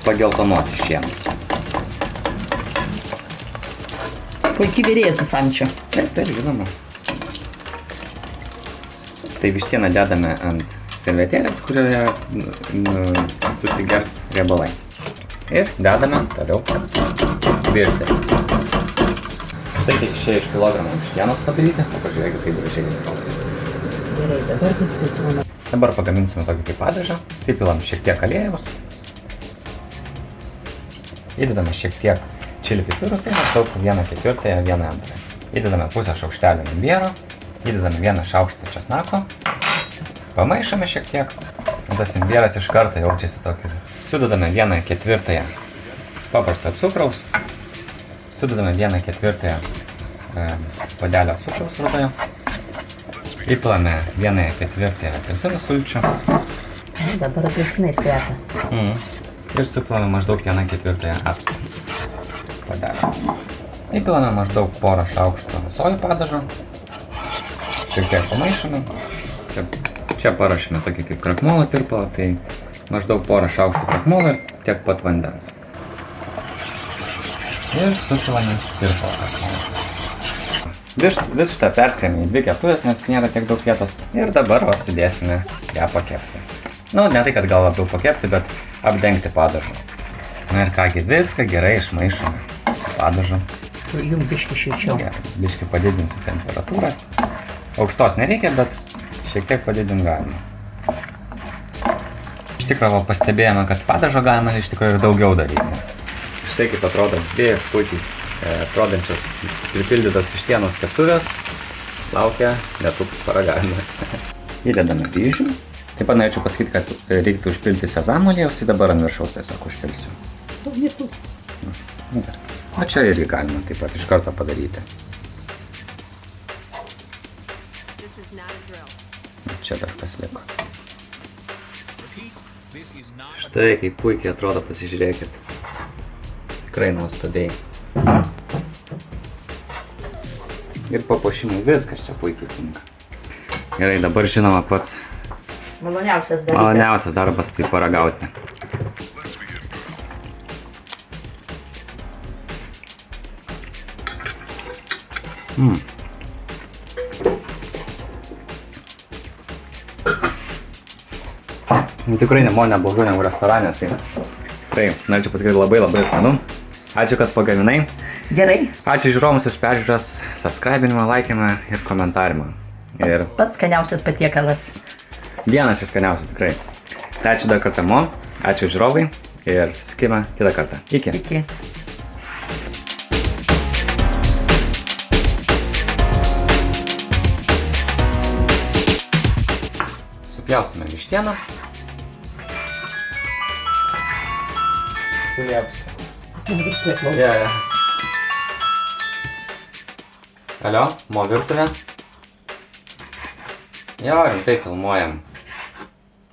pageltonuos išėmus. Puikiai virėja su samčiu. Taip, žinoma. Tai vištieną dedame ant servetėlės, kurioje susigers riebalai. Ir dedame toliau virti. Štai tai išėjo iš kilogramą vištienos padaryti, o pažiūrėkit, kaip gražiai atrodo. Gerai, dabar viskas žinoma. Dabar pagaminsime tokį kaip padažą. Įpilam šiek tiek aliejaus. Įdedame šiek tiek čili pipirų, tai maždaug 1/4, 1/2. Įdedame pusę šaukštelio imbiero. Įdedame 1 šaukštą česnako. Pamaišome šiek tiek. Tas imbieras iš karto jaučiasi tokį. Sudedame 1/4 paprasto cukraus. Sudedame 1/4 puodelio cukraus rudojo. Įpilame 1/4 apelsinų sulčių. Dabar apelsinais kvepia. Ir supilame maždaug 1/4 acto padelį. Įpilame maždaug porą šaukštų sojų padažo. Šiek tiek pamaišome. Čia paruošime tokį kaip krakmolo tirpalą, tai maždaug porą šaukštų krakmolo ir tiek pat vandens. Ir supilame tirpalą krakmolo. Vis šitą perskėlėme į 2 keptuvės, nes nėra tiek daug vietos. Ir dabar sudėsime ją pakepti. Nu, ne tai, kad gal labiau pakepti, bet apdengti padažu. Na ir kągi, viską gerai išmaišome su padažu. Jums biški šilčiau. Biški padidinsiu temperatūrą. Aukštos nereikia, bet šiek tiek padidinti galima. Iš tikrųjų pastebėjome, kad padažo galima iš tikrųjų ir daugiau daryti. Štai kaip atrodo 2 puikiai atrodančios pripildytos vištienos keptuvės. Laukia netrukus paragavimas. Įdedame ryžių. Taip pat norėčiau pasakyti, kad reiktų užpilti sezamo aliejaus, tai dabar ant viršaus tiesiog užpilsiu. O čia irgi galima taip pat iš karto padaryti. Čia dar kas liko. Štai kaip puikiai atrodo, pasižiūrėkit. Tikrai nuostabiai. Ir papuošimui viskas čia puikiai tinka. Gerai, dabar žinoma pats maloniausias darbas tai paragauti. Tikrai nebuvo neblogiau negu restorane, tai norėčiau pasakyti labai skanu. Ačiū, kad pagaminai. Gerai. Ačiū žiūrovams už peržiūras, subscribinimą, laikinimą ir komentarimą. Pats skaniausias patiekalas. Vienas iš skaniausių tikrai. Tai ačiū dar kartą Mo, ačiū žiūrovai ir susitikime kitą kartą. Iki. Iki. Supjausime vištieną. Suliepsi. Alio, Mo virtuvė. Jo, rimtai filmuojam.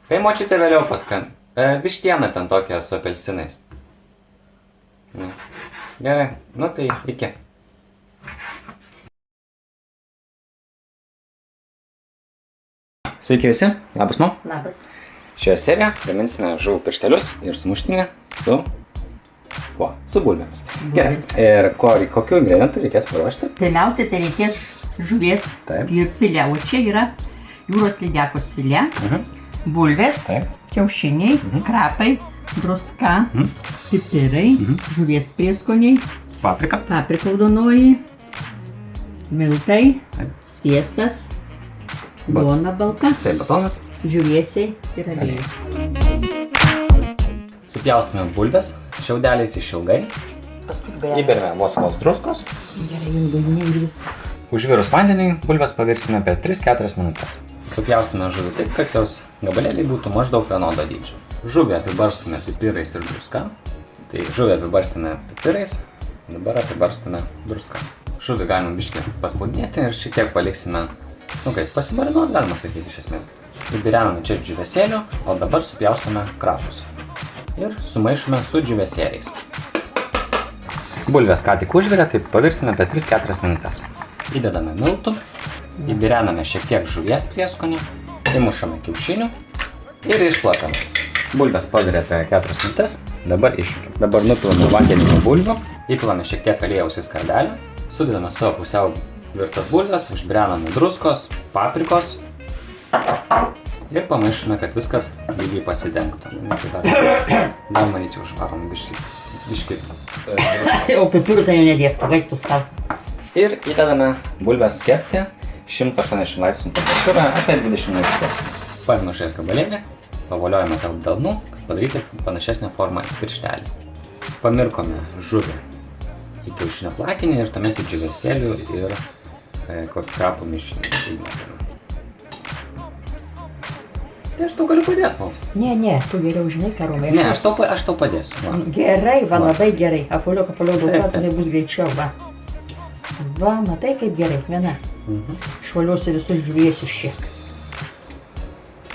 Tai močiutė vėliau vištiena ten tokia su apelsinais. Gerai, nu tai iki. Sveiki visi, labas Mo. Labas. Šioje serijoje gaminsime žuvų pirštelius ir sumuštinį su kuo? Su bulvėmis. Gerai, ir kokių ingredientų reikės paruošti? Pirmiausia, tai reikės žuvies ir filė, o čia yra jūros lydekos filė, bulvės, kiaušiniai, krapai, druska, pipirai, žuvies prieskoniai, paprika raudonoji, miltai, sviestas, duona balta, batonas, džiūvėsiai ir aliejus. Supjaustome bulves šiaudeliais išilgai, įberime vos druskos. Gerai, ilgai ir viskas. Užvirus vandeniui bulves pavirsime per 3-4 minutės. Supjaustome žuvį taip, kad jos gabalėliai būtų maždaug vienodo dydžio. Žuvį apibarstome pipirais ir druska. Tai žuvį apibarstome pipirais, dabar apibarstome druska. Žuvį galima biškį paspaudinėti ir šiek tiek paliksime, pasimarinuoti galima sakyti iš esmės. Įbirename čia džiūvėsėlių, o dabar supjaustome krapus. Ir sumaišome su džiūvėsėliais. Bulvės ką tik užvirė, tai pavirsime per 3-4 minutės. Įdedame miltų, įbirename šiek tiek žuvies prieskonį, įmušame kiaušinių ir išplakame. Bulvės pavirė apie 4 minutės, dabar išjungiam. Dabar nupilame vandenį nuo bulvių, įpilame šiek tiek aliejaus į skardelę, sudedame savo pusiau virtas bulves, užbirename druskos, paprikos ir pamaišome, kad viskas lygiai pasidengtų. Dar manyčiau užvarom biškį. O pipirų tai nedėktų, vaiktų savo. Ir įdedame bulves kepti 180 laipsnių temperatūrą apie 20 minučių kepsime. Paėmame žuvies gabalėlį, pavoliojame tarp delnų, kad padaryti panašesnę formą į pirštelį. Pamirkome žuvį į kiaušinio flakinį ir tuomet į džiūvėsėlių ir kokį krapų mišinį. Tai aš tau galiu padėti. Ne, tu geriau žinai, ką Romai. Ne, aš tau padėsiu. Gerai, labai gerai. Apaliok, duota, tai bus greičiau, va. Va, matai kaip gerai, viena. Išvaliuosiu visus džiūvėsius čia.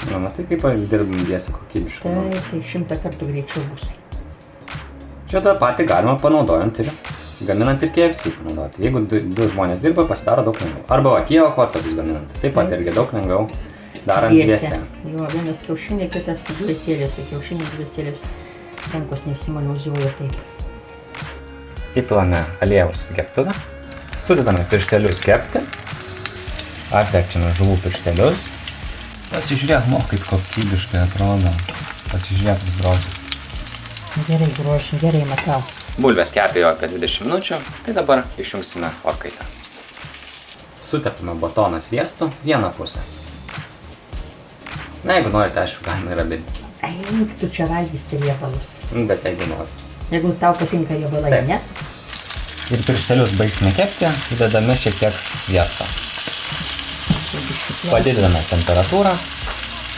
Na, matai, kaip aš dirbam dėsi kokybiškai. Tai 100 kartų greičiau bus. Čia tą patį galima panaudojant ir gaminant ir KFC panaudoti. Jeigu du žmonės dirba, pasidaro daug lengviau. Arba Kijevo kotletus gaminant. Taip pat irgi daug lengviau darant dviese. Jo, vienas kiaušinė, kitas dviesėlės. Kiaušinė dviesėlės rankos nesimaliuozuoja taip. Įpilame aliejaus keptuvę, sudedame pirštelius kepti, atverčiame žuvų pirštelius. Pasižiūrėk, kaip kokybiškai atrodo. Pasižiūrėk, vis grožis. Gerai, grožį, gerai matau. Bulvės kepėjo apie 20 minučių, tai dabar išjungsime orkaitę. Sutepame batoną sviestu vieną pusę. Na, jeigu norite, aišku, galima ir abi. Eik, tu čia valgysi riebalus. Bet jeigu norite. Jeigu tau patinka riebalai, Taip. ne? Ir pirštelius baigsime kepti, įdedame šiek tiek sviesto. Padidiname temperatūrą.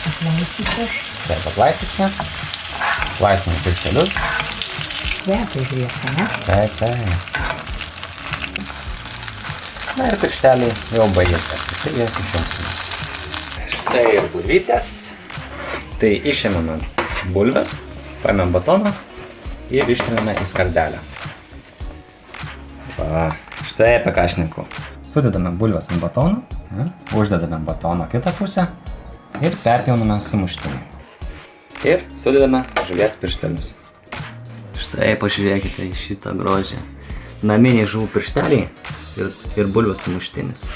Atlaistysiu aš. Taip, atlaistysime. Laistome pirštelius. Kvepai žiūrėsi, ne? Taip. Na ir piršteliai jau baigės kepti, tai jas išjungsime. Štai ir bulvytės. Tai išėmėme bulves, paėmėm batoną ir ištrėmėme į skardelę. Va, štai apie ką aš šneku. Sudedame bulves ant batono, uždedame batono kitą pusę ir perpjauname sumuštinį. Ir sudedame žuvies pirštelius. Štai pažiūrėkite į šitą grožį. Naminiai žuvų piršteliai ir bulvės sumuštinis.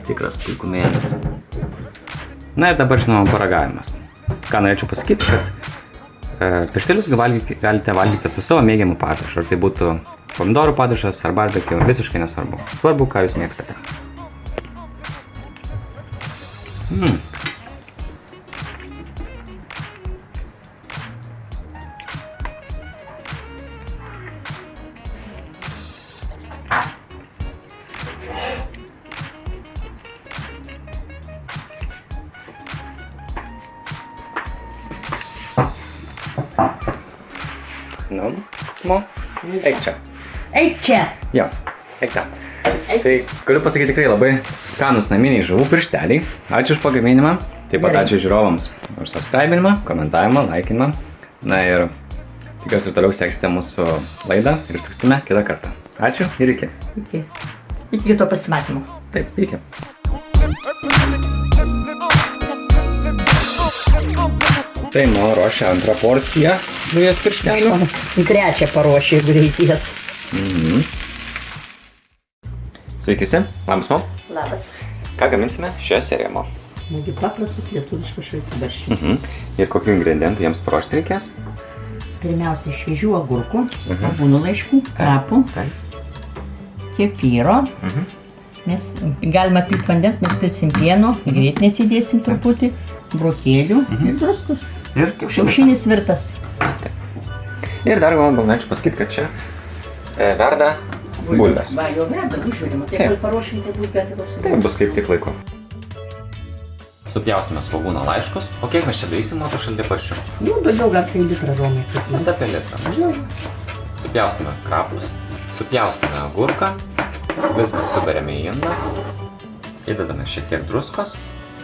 Tikras puikumėlis. Na ir dabar žinoma paragavimas. Ką norėčiau pasakyti, kad pirštelius galite valgyti su savo mėgiamu padažu. Ar tai būtų pomidorų padažas ar barbecue, visiškai nesvarbu. Svarbu, ką jūs mėgstate. Eik čia. Eik čia! Jo, eik ten. Tai galiu pasakyti tikrai labai skanus naminiai žuvų piršteliai. Ačiū už pagaminimą. Taip pat ačiū žiūrovams už subscribinimą, komentavimą, laikinimą. Na ir tikiuosi ir toliau seksite mūsų laidą ir susitiksime kitą kartą. Ačiū ir iki. Iki. Iki kito pasimatymo. Taip, iki. Tai man ruošia antrą porciją žuvies pirštelių. Į trečią paruošė, jeigu reikės. Sveiki visi, labas Mo. Labas. Ką gaminsime šioje serijoje, Mo? Negi paprastus lietuviškus šaltibarščius. Ir kokių ingredientų jiems paruošti reikės? Pirmiausia, šviežių agurkų, svogūnų laiškų, krapų, kefyro. Mes galime pilti vandens, mes pilsim pieno, grietinės įdėsim truputį, brokėlių ir druskus. Ir Kiaušinis virtas. Ir dar man norėčiau pasakyti, kad čia verda bulvės. Va, jau verda, užžiūrima. Tai kol paruošim, tai bus gatavos. Tai bus kaip tik laiku. Supjaustome svogūno laiškus. O kiek mes čia darysim nuo to šaltibarščių? Nu, daugiau gal tai litrą romai. Apie litrą. Supjaustome krapus, supjaustome agurką, viską suberiame į indą, įdedame šiek tiek druskos,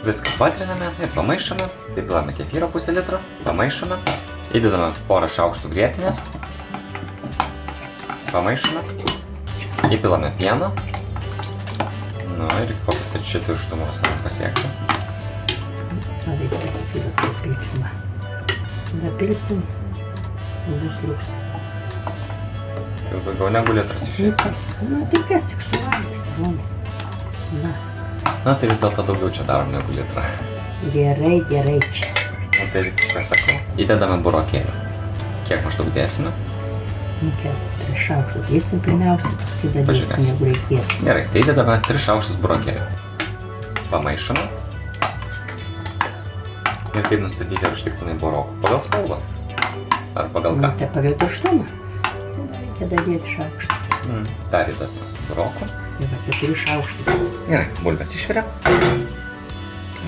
viską patriname ir pamaišome, įpilame kefyro pusę litro, pamaišome, įdedame porą šaukštų grietinės, pamaišome, įpilame pieno, nu ir kokį šitą tirštumą pasiekti. Reikia kefyro papilkimą. Tada pilsim, bus liuks. Tai daugiau negu litras išeis. Na, tai kas tik suvalgys, na. Na, tai vis dėlto daugiau čia darom negu litrą. Gerai, gerai čia. Na, tai ką sakau, įdedame burokėlį. Kiek maždaug dėsime? Nu, 3 šaukštus dėsim pirmiausia, paskui dadėsim, jeigu reikės. Gerai, tai įdedame 3 šaukštus burokėlį. Pamaišome. Ir kaip nustatyti, ar užtiktinai burokų? Pagal spalvą? Ar pagal ką? Tai pagal tirštumą. Tada dėti šaukštą. Dar įdedame burokų. Tai va, 4 šaukštai. Gerai, bulves išviria.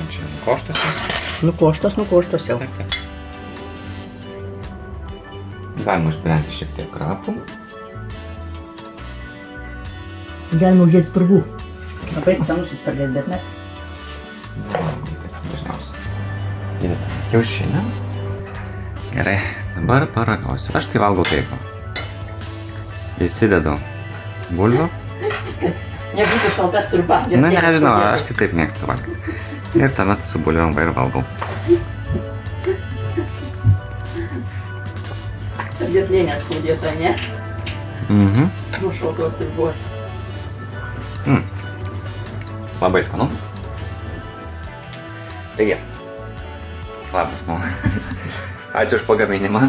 Čia nukoštos. Nukoštos jau. Galima užbrenti šiek tiek krapų. Galima uždėti spurgų. Labai skanus spalvės, bet mes Dažniausiai. Įdedame kiaušinį. Gerai, dabar paragausiu. Aš tai valgau taip. Įsidedu bulvių. nebūtų šalta sriuba. Na, nežinau, aš tai taip mėgstu valgyti. Ir tuomet su bulviom ir valgau. Gerklėnės skaudėta, ne? Mhm. Nuo šaltos sriubos. Labai skanu. Taigi, labas, mama. Ačiū už pagaminimą,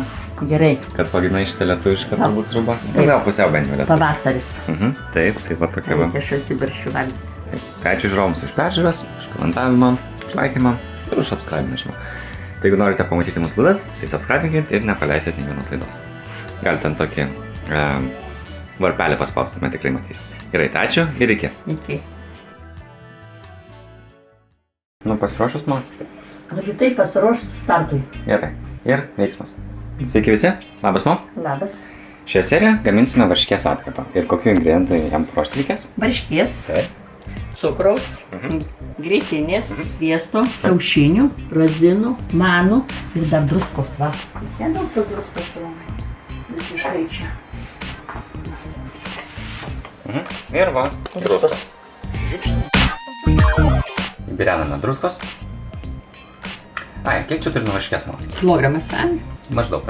Gerai, kad pagaminai šitą lietuvišką Gal. turbūt sriubą. Taip. Gal pusiau bent jau lietuvišką. pavasaris. Taip, va tokia va. Reikia šaltibarščių valgyti. Ačiū žiūrovams už peržiūras, už komentavimą, už laikymą ir už subscribe, nežinau. Tai jeigu norite pamatyti mūsų laidas, tai subscribinkit ir nepaleisit nei vienos laidos. Galite ant tokį varpelį paspausti, tuomet tikrai matysite. Gerai, tai ačiū ir iki. Iki. Nu, pasiruošus, man? Nagi taip pasiruošus startui. Gerai. Ir veiksmas. Sveiki visi, labas, man. Labas. Šioje serijoje gaminsime varškės apkepą. Ir kokių ingredientų jam paruošti reikės? Varškės, Taip. cukraus, grietinės, sviesto, kiaušinių, razinų, manų ir dar druskos, va. Nedaug to druskos, visiškai čia. Ir va, Druskos. Įbirename druskos. Ai, kiek čia turime varškės, man? Kilogramas, ai? Maždaug.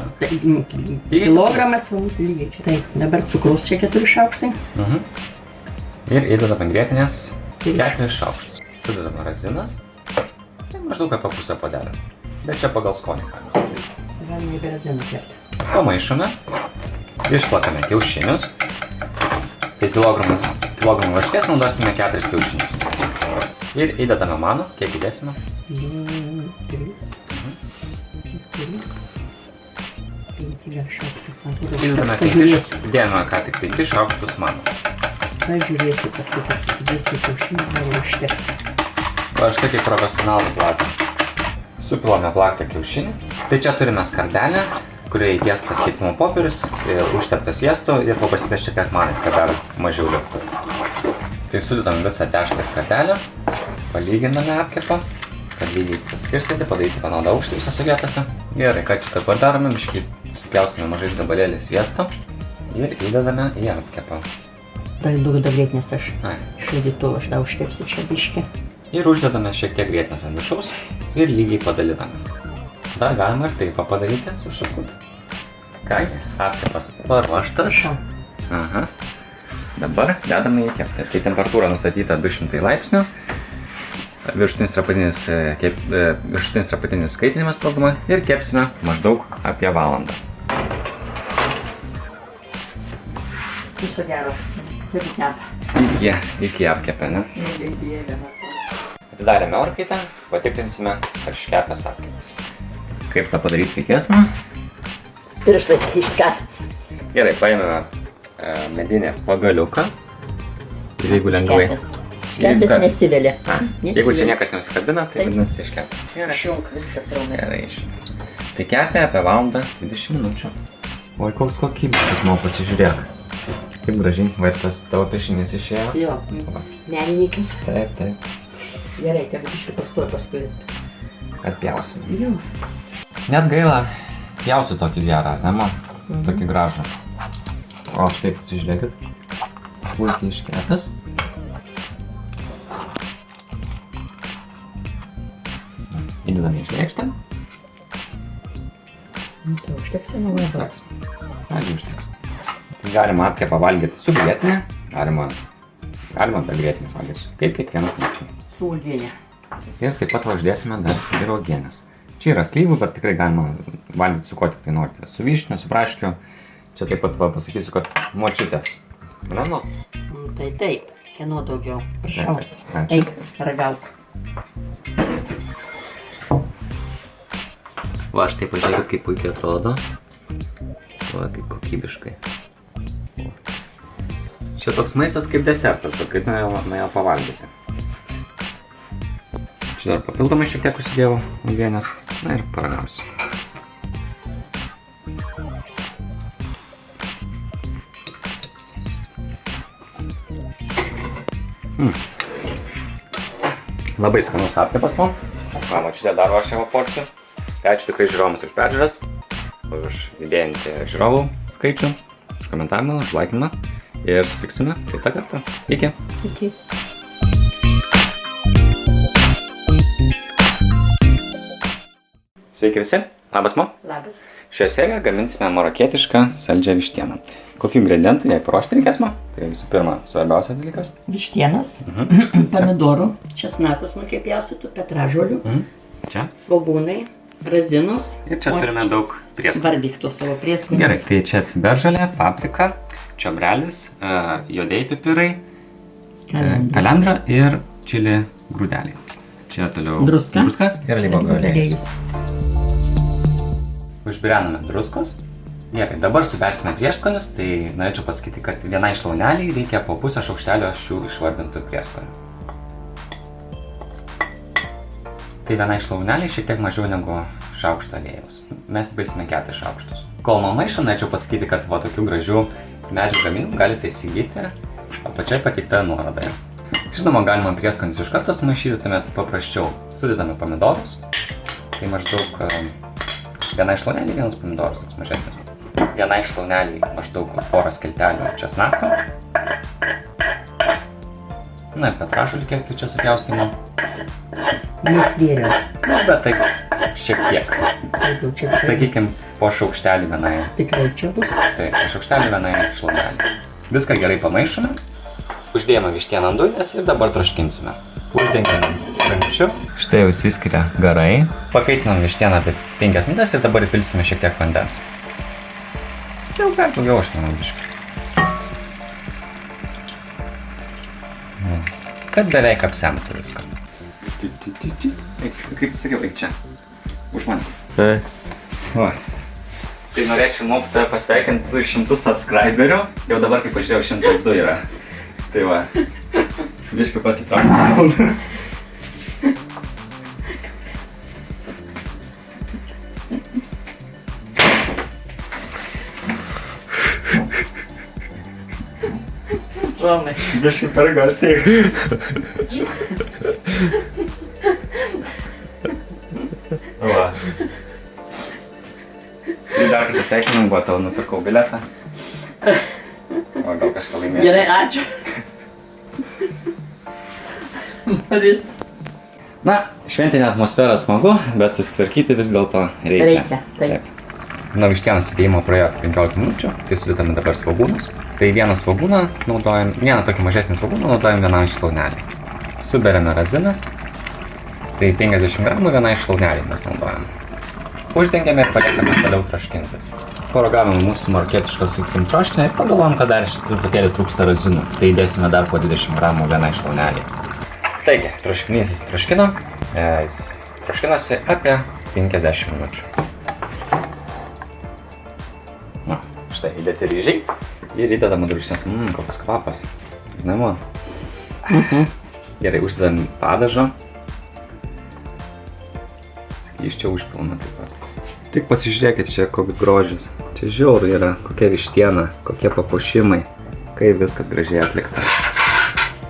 Kilogramas, va, lygiai čia. Taip, dabar cukraus čia 4 šaukštai. Ir įdedame grietinės Taip. 4 šaukštus. Sudedame razinas. Tai maždaug apie pusę puodelio. Bet čia pagal skonį galima sakyti. Galime be razinų kepti. Pamaišome. Išplakame kiaušinius. Tai kilogramų varškės naudosime 4 kiaušinius. Ir įdedame manų. Kiek įdėsime? 3. 5 gal šaukštai. Įdedame 5. Įdėjome ką tik 5 šaukštus manų. Pažiūrėsiu, paskui pasidėsiu kiaušinį, gal užteks. O aš tai kaip profesionalų plakį. Supilame plaktą kiaušinį. Tai čia turime skardelę, kurioje įtiestas kepimo popierius, užteptas sviestu ir pabarstytas šiek tiek manais, kad dar mažiau liktų. Tai sudedame visą teštą skardelę, palyginame apkepą, kad lygiai paskirstyti, padaryti vienodą aukštį visose vietose. Gerai, ką čia dabar darome, biškį supjaustome mažais gabalėliais sviesto ir įdedame į apkepą. Dar daug grietinės aš Ai. šaldytuvo, aš dar užtepsiu čia biškį. Ir uždedame šiek tiek grietinės ant viršaus ir lygiai padaliname. Dar galima ir taip padaryti su šakutė. Ką, apkepas paruoštas. Aha. Dabar dedame į keptą. Tai temperatūra nustatyta 200 laipsnių. Viršutinis ir apatinis kaitinimas sprogdama ir kepsime maždaug apie valandą. Viso gero. Taip kepa. Iki apkepę, ne? Atidarėme orkaitę, patikrinsime, ar iškepęs apkepas. Kaip tą padaryti reikės man? Pirštai iška. Gerai, paėmėme medinę pagaliuką. Ir jeigu lengvai... Iškepęs nesivelia. Jeigu čia niekas neusikabina, tai vadinasi iškepęs. Gerai. Šunk, viskas raumė. Gerai, tai kepė apie valandą 20 minučių. Oi, koks kokybiškas, man pasižiūrėk. Kaip gražiai, va ir tas tavo piešinys išėjo. Jo, menininkas. Taip, taip. Gerai, kad biškį pastoju paskui. Atpjausim. Jo. Net gaila, pjausiu tokį gerą, ne man? Tokį gražų. O štai pasižiūrėkit. Puikiai iškepęs. Įdedame iš lėkštę. Tai užteks jau nuo Užteks. Gali užteks. Tai galima apkepą valgyti su grietinė, galima be grietinės valgyti, kaip kiekvienas mėgsta. Su uogienė. Ir taip pat uždėsime dar ir uogienės. Čia yra slyvų, bet tikrai galima valgyti su ko tik tai norite. Su vyšniu, su braškiu. Čia taip pat pasakysiu, kad močiutės. Ranu? Tai taip, kieno daugiau. Prašau. Ačiū. Eik, ragauk. Va, štai pažiūrėkit, kaip puikiai atrodo. Va, kaip kokybiškai. Čia toks maistas kaip desertas, bet kaip nuėjo pavalgyti. Čia dar papildomai šiek tiek užsidėjau uogienės. Na ir paragausiu. Labai skanus apkepas man. Močiutė dar ruošia porcijų. Tai ačiū tikrai žiūrovams už peržiūras, už didėjantį žiūrovų skaičių, komentavimą, laikinimą ir susitiksime kitą kartą. Iki. Iki. Sveiki visi, labas Mo. Labas. Šioje serijoje gaminsime marokietišką saldžią vištieną. Kokių ingredientų jai paruošti reikės, Mo? Tai visų pirma, svarbiausias dalykas. Vištienos, pomidorų, česnakus smulkiai pjaustytų, petražolių, Čia. svogūnai, razinos. Ir čia turime daug prieskonių. Vardyk tuos savo prieskonius. Gerai, tai čia ciberžolė, paprika, čiobrelis, juodieji pipirai, kalendra ir čili grūdeliai. Čia toliau Druska. ir alyvuogių aliejus. aliejus. Užbirename druskos. Gerai, dabar suversime prieskonius, tai norėčiau pasakyti, kad vienai šlauneliai reikia po pusę šaukštelio šių išvardintų prieskonių. Tai vienai šlauneliai šiek tiek mažiau negu šaukštą aliejaus. Mes įpilsime 4 šaukštus. Kol maišo, norėčiau pasakyti, kad va tokių gražių medžių gaminių galite įsigyti apačioje pateiktoje nuorodoje. Žinoma, galima prieskonius iš karto sumaišyti, tuomet paprasčiau. Sudedame pomidorus. Tai maždaug vienai šlauneliai vienas pomidoras, toks mažesnis. Vienai šlauneliai maždaug porą skiltelių česnako. Na ir petražolį kiek tai čia supjaustymą. Nesvėriau. Bet taip šiek tiek. Daugiau čia tikrai. Sakykim, po šaukštelį vienai. Tikrai čia bus. Tai po šaukštelį vienai šlaunelį. Viską gerai pamaišome. Uždėjome vištieną ant dujinės ir dabar troškinsime. Uždengiame kamščiu. Štai jau įsiskiria garai. Pakaitinam vištieną apie 5 minutės ir dabar įpilsime šiek tiek vandens. Čia jau per daugiau, aš manau, biškai. Kad beveik apsemtų viską. Kaip sakiau, eik čia. Už mane. Va. Tai norėčiau tave pasveikinti su 100 subscriberių. Jau dabar, kaip pažiūrėjau, 102 yra. Tai va. Biškai pasitraukti. Romai. Biškai per garsiai. Va. Tai dar kartą sveikinam, buvo tau nupirkau bilietą. O gal kažką laimėsiu. Gerai, ačiū. Maris. Na, šventinė atmosfera smagu, bet susitvarkyti vis dėlto reikia. Reikia, taip. Nuo vištienos sudėjimo praėjo 15 minučių, tai sudedame dabar svogūnus. Tai vieną svogūną naudojam, vieną tokį mažesnį svogūną naudojam vienam šlauneliai. Suberiame razinas, tai 50 gramų vienai šlauneliai mes naudojam. Uždengiame ir paliekame toliau troškintis. Paragavome mūsų marokietišką sakykim troškinę ir pagalvojom, kad dar truputėlį trūksta razinų. Tai įdėsime dar po 20 gramų vienai šlauneliai. Taigi, troškinys įsitroškino, jis troškinosi apie 50 minučių. Na, štai įdėti ryžiai ir įdedama druškės. Koks kvapas. Namo. Gerai, uždedam padažą. Skysčio užpilna taip pat. Tik pasižiūrėkit čia, koks grožis. Čia žiauru yra, kokia vištiena, kokie papuošimai, kaip viskas gražiai atlikta.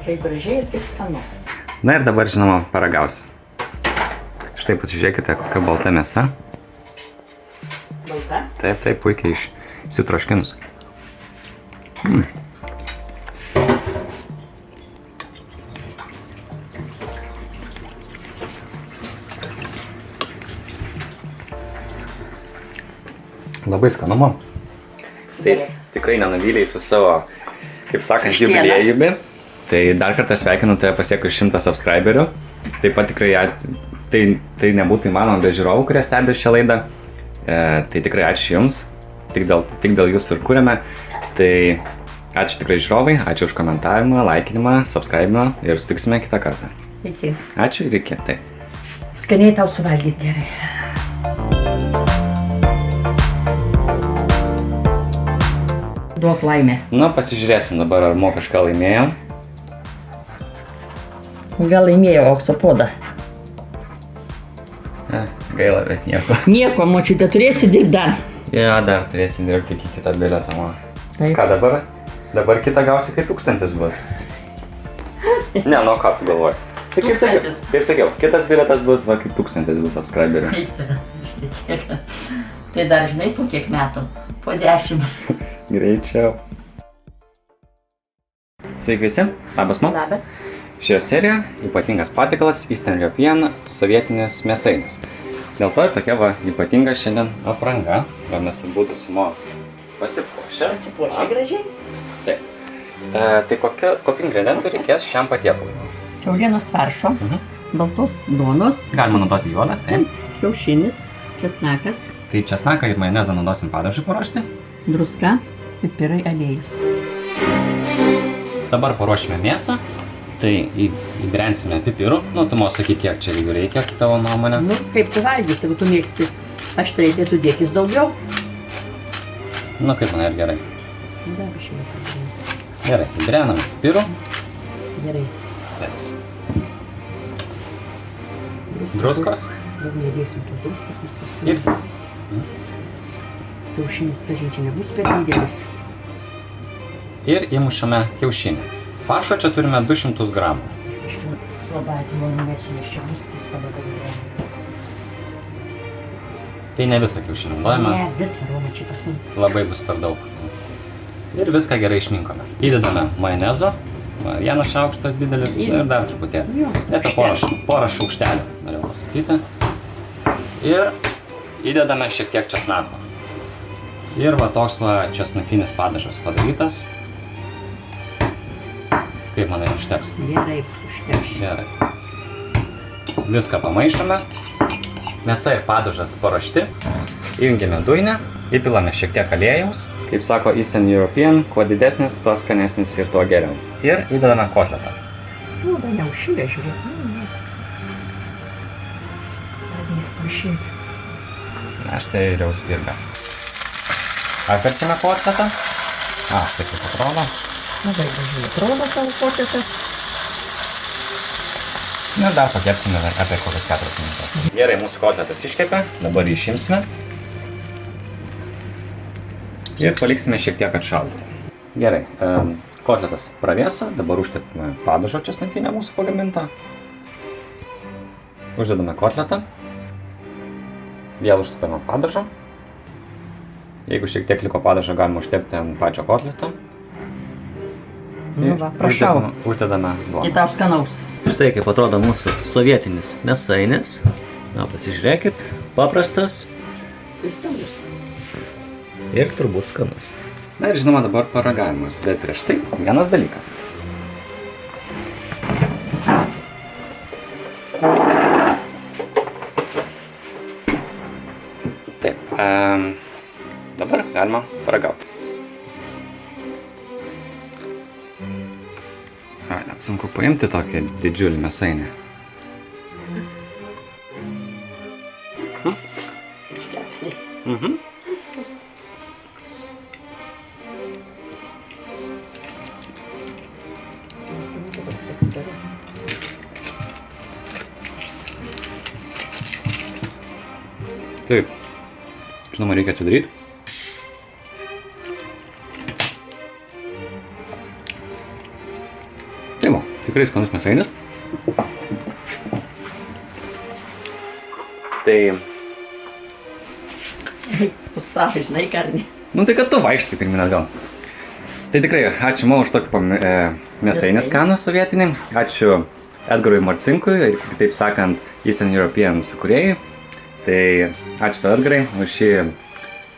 Kaip gražiai ir kaip skanu. Na ir dabar, žinoma, paragausiu. Štai pasižiūrėkite, kokia balta mėsa. Balta? Taip, puikiai išsitroškinus. Labai skanumo. Tai tikrai nenuvylėjai su savo, kaip sakant, jubiliejumi. Tai dar kartą sveikinu tave pasiekus 100 subscriberių. Taip pat tikrai tai nebūtų įmanoma be žiūrovų, kurie stebi šią laidą. Tai tikrai ačiū Jums. Tik dėl Jūsų ir kūrėme. Tai ačiū tikrai žiūrovai, ačiū už komentavimą, laikinimą, subscribimą ir susitiksime kitą kartą. Iki. Ačiū ir iki. Tai. Skaniai tau suvalgyti gerai. Duok laimę. Na, pasižiūrėsim dabar, ar Mo kažką laimėjo. Gal laimėjau aukso podą. Gaila, bet nieko. Nieko, močiutė, turėsi dirbti dar. Ja, dar turėsi dirbti iki kitą bilietą, Mo. Taip. Ką dabar? Dabar kitą gausi, kai 1000 bus. Ne, nu ką tu galvoji? Tai kaip sakiau, kitas bilietas bus, va, kaip 1000 bus subscriberių. Kaip tavęs? Tai dar žinai po kiek metų? Po 10. Greičiau. Sveiki visi, labas man. Labas. Šioje serijoje ypatingas patikalas Eastern European sovietinis mėsainis. Dėl to ir tokia va ypatinga šiandien apranga. Va mes būtų su Mo pasipuošę. Pasipuošę gražiai. Taip. Tai kokių ingredientų reikės šiam patiekalui? Kiaulienos faršo, baltos duonos, Galima naudoti juodą, taip. kiaušinis, česnakas, Tai česnaką ir majonezą naudosim padažui paruošti. druska, pipirai, aliejus. Dabar paruošime mėsą. Tai įbrensime pipirų. Nu, tu Mo sakyk, kiek čia jų reikia, tavo nuomonė. Nu, kaip tu valgysi, jeigu tu mėgsti aštriai, tai tu dėkis daugiau. Nu, kaip man ir gerai. Dar šiandien. Gerai, įbrename pipirų. Gerai. Druskos. Daug neįdėsim tos druskos, nes Ir paskui. Kiaušinis, kažin, čia nebus per didelis. Ir įmušame kiaušinį. Faršo čia turime 200 gramų. Aš biškį labatį numesiu, nes čia bus pista labai gerai. Tai ne visą kiaušinį naudojame. Ne, visą Roma čia paskui. Labai bus per daug. Ir viską gerai išminkome. Įdedame majonezo. Vienas šaukštas didelis ir dar truputėlį. Jo, Apie porą šaukštelių, norėjau pasakyti. Ir įdedame šiek tiek česnako. Ir va toks va česnakinis padažas padarytas. Kaip manai, užteks? Gerai, bus užteks. Gerai. Viską pamaišome. Mėsa ir padažas paruošti. Įjungiame dujinę. Įpilame šiek tiek aliejaus. Kaip sako Eastern European, kuo didesnis, tuo skanesnis ir tuo geriau. Ir įdedame kotletą. Nu, dar neužšilė, žiūrėk. Pradės prašyti. Na, štai ir jau spirga. Apverčiame kotletą. Štai kaip atrodo. Labai gražiai atrodo tavo kotletas. Ir dar pakepsime apie kokias 4 minutės. Gerai, mūsų kotletas iškepė. Dabar jį išimsime. Ir paliksime šiek tiek atšalti. Gerai, kotletas pravėso. Dabar užtepime padažo česnakinę mūsų pagamintą. Uždedame kotletą. Vėl užtepame padažo. Jeigu šiek tiek liko padažo, galima užtepti ant pačio kotleto. Nu va, prašau. Uždedame duoną. Į tau skanaus. Štai kaip atrodo mūsų sovietinis mėsainis. Na, pasižiūrėkit, paprastas ir turbūt skanus. Na ir žinoma dabar paragavimas, bet prieš tai vienas dalykas. Taip, dabar galima paragauti. Net sunku paimti tokį didžiulį mėsainį. Taip, žinoma, reikia atsidaryti. Tai va, tikrai skanus mėsainis. Tai... Tu savo, žinai, karnį. Nu tai kad tu vaikštai pirmin atgal. Tai tikrai, ačiū Mo už tokį mėsainį skanų sovietinį. Ačiū Edgarui Marcinkui ir, kitaip sakant, Eastern European sukūrėjai. Tai ačiū tau, Edgarai, už šį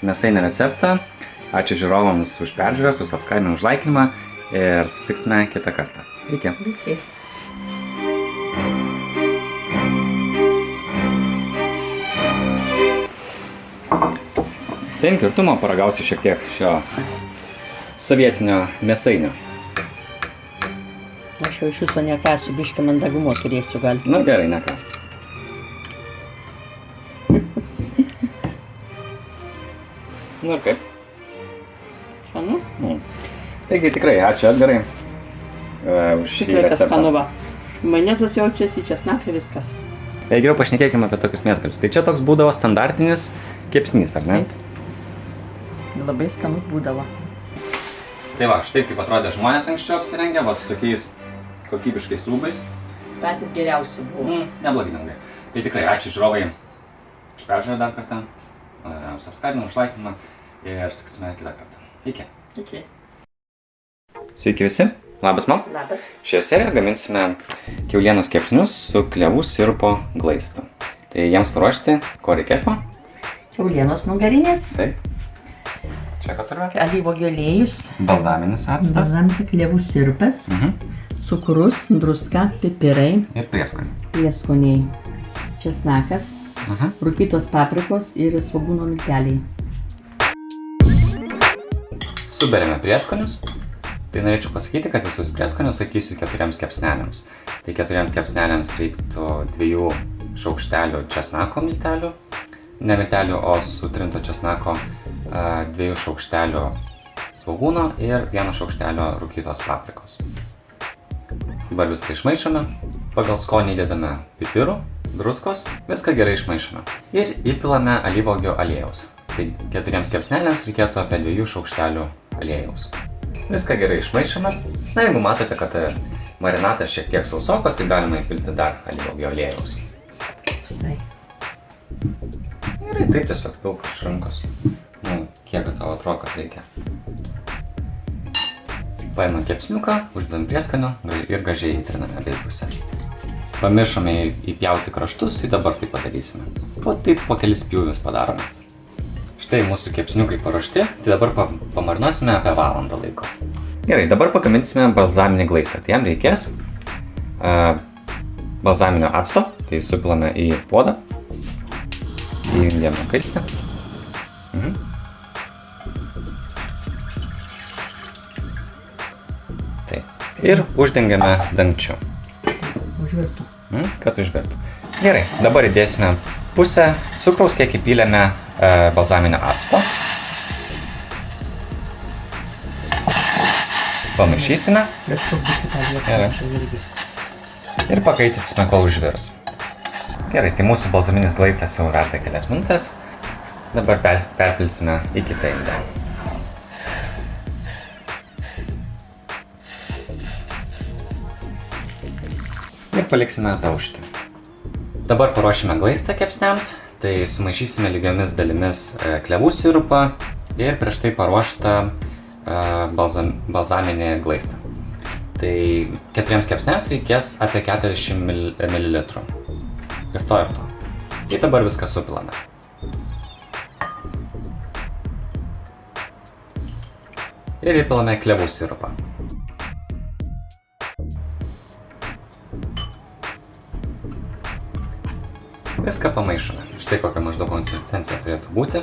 mėsainį receptą. Ačiū žiūrovams už peržiūrą, už subscribing, už laikinimą. Ir susitiksime kitą kartą. Iki. Iki. Taimk ir tu man paragausi šiek tiek šio sovietinio mėsainio. Aš jau iš viso nekasiu, biškį mandagumo turėsiu gal. Nu gerai, nekas. Nu ir kaip? Šanu? Taigi tikrai, ačiū Edgarai už šį Tikrai tas receptą. skanuva. Majonezas jaučiasi, česnakai, viskas. Tai geriau pašnekėkime apie tokius mėsgalius. Tai čia toks būdavo standartinis kepsnys, ar ne? Taip. Labai skanus būdavo. Tai va, štai kaip atrodė žmonės anksčiau apsirengę, va su tokiais kokybiškais rūbais. Patys geriausi buvo. Neblogai, neblogai. Tai tikrai ačiū žiūrovai už peržiūrą dar kartą, už subscribimą, už laikymą ir susiksime kitą kartą. Iki. Iki. Sveiki visi, labas man. Labas. Šioje serijoje gaminsime kiaulienos kepsnius su klevų sirupo glaistu. Tai jiems paruošti, ko reikės man? Kiaulienos nugarinės, Taip. Čia ką turime? alyvuogių aliejus, Balzaminis actas. balzaminis klevų sirupas, cukrus, druska, pipirai, Ir prieskoniai. prieskoniai, česnakas, rūkytos paprikos ir svogūno milteliai. Suberiame prieskonius. Tai norėčiau pasakyti, kad visus prieskonius sakysiu 4 kepsnelėms. Tai 4 kepsnelėms reiktų 2 šaukštelių česnako miltelių. Ne miltelių, o sutrinto česnako, 2 šaukštelių svogūno ir 1 šaukštelio rūkytos paprikos. Dabar viską išmaišome. Pagal skonį įdedame pipirų, druskos, viską gerai išmaišome. Ir įpilame alyvuogių aliejaus. Tai 4 kepsnelėms reikėtų apie 2 šaukštelių aliejaus. Viską gerai išmaišome. Na, jeigu matote, kad marinatas šiek tiek sausokas, tai galima įpilti dar alyvuogių aliejaus. Visai. Gerai, taip tiesiog pilk iš rankos. Kiek tavo atrodo, kad reikia. Paimam kepsniuką, uždedam prieskonio ir gražiai įtriname abi pusės. Pamiršome įpjauti kraštus, tai dabar tai padarysime. O taip po kelis pjūvius padarome. Štai mūsų kepsniukai paruošti, tai dabar pamarinuosime apie valandą laiko. Gerai, dabar pagaminsime balzaminį glaistą. Tai jam reikės balzaminio acto, tai supilame į puodą. Įdėme kaitę. Taip. Ir uždengiame dangčiu. Užvirtų. Kad užvirtų. Gerai, dabar įdėsime pusę cukraus, kiek įpylėme balzaminio acto. Pamaišysime. Gerai. Ir pakaitinsime, kol užvirs. Gerai, tai mūsų balzaminis glaistas jau verda kelias minutės. Dabar perpilsime į kitą indą. Ir paliksime taušti. Dabar paruošime glaistą kepsniams. Tai sumaišysime lygiomis dalimis klevų sirupą ir prieš tai paruoštą balzaminį glaistą. Tai 4 kepsniams reikės apie 40 ml. Ir to. Tai dabar viską supilame. Ir įpilame klevų sirupą. Viską pamaišome. Štai kokia maždaug konsistencija turėtų būti.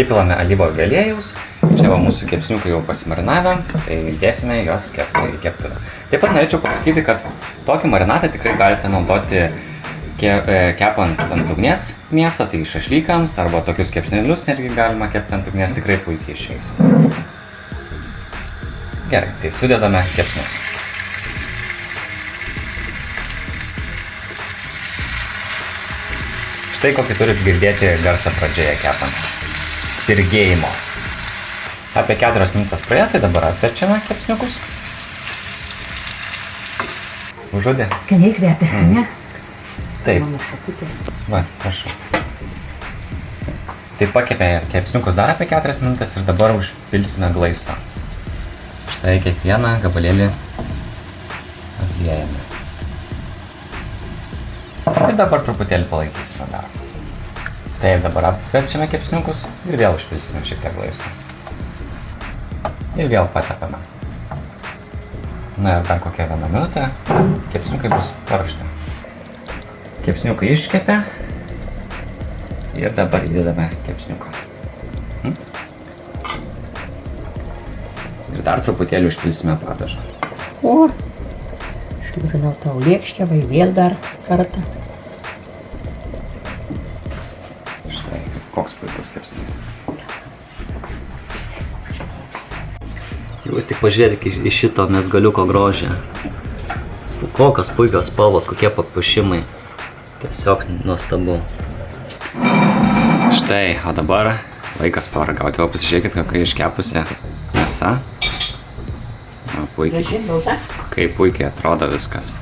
Įpilame alyvuogių aliejaus. Čia va mūsų kepsniukai jau pasimarinavę, tai dėsime juos į keptuvę. Taip pat norėčiau pasakyti, kad tokį marinatą tikrai galite naudoti kepant ant ugnies mėsą, tai šašlykams arba tokius kepsnelius netgi galima kepti ant ugnies, tikrai puikiai išeis. Gerai, tai sudedame kepsnius. Štai kokį turit girdėti garsą pradžioje kepant. Spirgėjimo. Apie 4 minutės praėjo, tai dabar atverčiame kepsniukus. Užuodė? Skaniai kvepia, ne? Taip. Mano šakutė. Va, prašau. Tai pakepė kepsniukus dar apie 4 minutės ir dabar užpilsime glaisto. Štai kiekvieną gabalėlį atliejame. Ir dabar truputėlį palaikysime dar. Taip, dabar apverčiame kepsniukus ir vėl užpilsime šiek tiek glaisto. Ir vėl patepame. Na ir dar kokią 1 minutę kepsniukai bus paruošti. Kepsniukai iškepė ir dabar įdedame kepsniuką. Ir dar truputėlį užpilsime padažą. O, šliužinau tau lėkštę, vai vėl dar kartą. Štai, koks puikus kepsnys. Jūs tik pažiūrėkite į šito mezgaliuko grožį. Kokios puikios spalvos, kokie papuošimai. Tiesiog nuostabu. Štai, o dabar laikas paragauti. O pasižiūrėkit, kokia iškepusi mėsa. Puikiai. Graži, balta. Kaip puikiai atrodo viskas.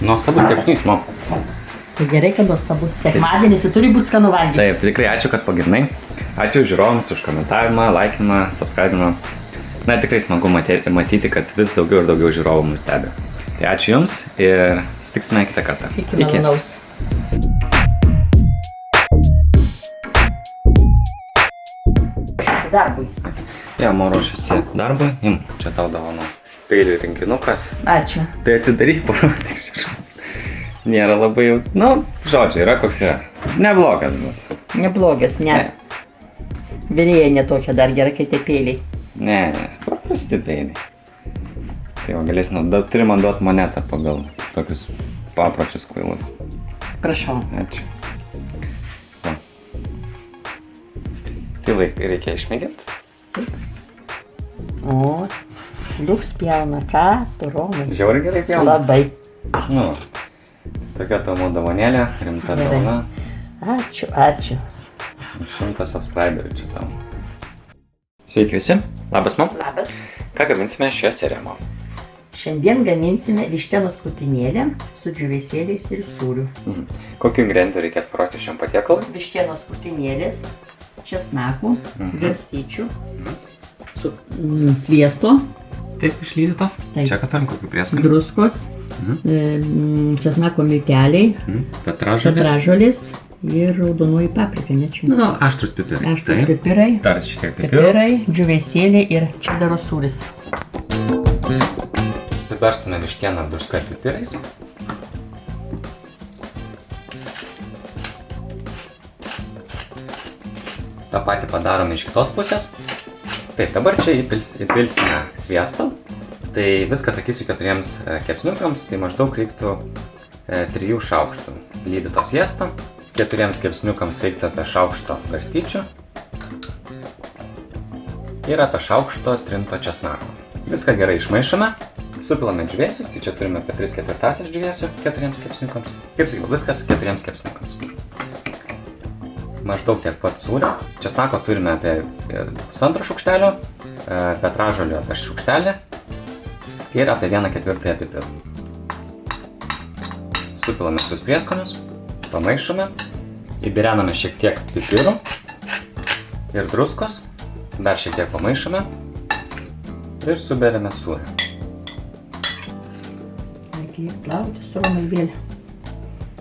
Nuostabus kepsnys, man. Tai gerai, kad nuostabus sekmadienis, tai turi būti skanu valgyti. Taip, tai tikrai ačiū, kad pagirdinai. Ačiū žiūrovams už komentavimą, laikinimą, subscribinimą. Na, tikrai smagu matyti, kad vis daugiau ir daugiau žiūrovų mus stebi. Tai ačiū Jums ir susitiksime kitą kartą. Iki malonaus. Darbui. Ja, man ruošiasi darbui. Im, čia tau dovana. Peilių rinkinukas. Ačiū. Tai atidaryk, parodyk. Nėra labai jau, nu, žodžiai, yra koks yra. Neblogas bus. Neblogas, ne. Vėlėje netokia dar gera, kai tie peiliai. Ne, paprasti peiliai. Tai va, galės, turi man duoti monetą pagal tokius papročius kvailus. Prašau. Ačiū. Va. Tai reikia išmėginti. O, liuks pjauna, ką, tu Romai? Žiauriai gerai pjauna. Labai. Nu, tokia tavo dovanėlė, rimta dovana. Ačiū, ačiū. 100 subscriberių čia tau. Sveiki visi. Labas, mam. Labas. Ką gaminsime šioje serijoje, mam? Šiandien gaminsime vištienos krūtinėlę su džiūvėsėliais ir sūriu. Kokių ingredientų reikės paruošti šiam patiekalui? Vištienos krūtinėlės, česnakų, garstyčių, sviesto, Taip, išlydyto. Taip. Čia, kad turim kokių prieskonių. druskos, česnako milteliai, petražolės ir raudonoji paprika, nečiau. Nu, aštrus pipirai. Aštrus pipirai, Dar šiek tiek pipirų. džiūvėsėliai ir čedaro sūris. Apibarstome vištieną druską ir pipirais. tą patį padarome iš kitos pusės. Taip, dabar čia įpilsime sviesto. Tai viską sakysiu 4 kepsniukams, tai maždaug reiktų 3 šaukštų lydyto sviesto. 4 kepsniukams reiktų apie šaukšto garstyčių ir apie šaukšto trinto česnako. Viską gerai išmaišome, supilame džiūvėsius, tai čia turime apie 3/4 džiūvėsių 4 kepsniukams. Kaip sakiau, viskas 4 kepsniukams. Maždaug tiek pat sūrio. Česnako turime apie 1,5 šaukštelio, petražolio apie šaukštelį ir apie 1/4 pipirų. Supilame visus prieskonius, pamaišome, įbirename šiek tiek pipirų ir druskos, dar šiek tiek pamaišome ir suberiame sūrį. Reikia plauti su Romai vėl.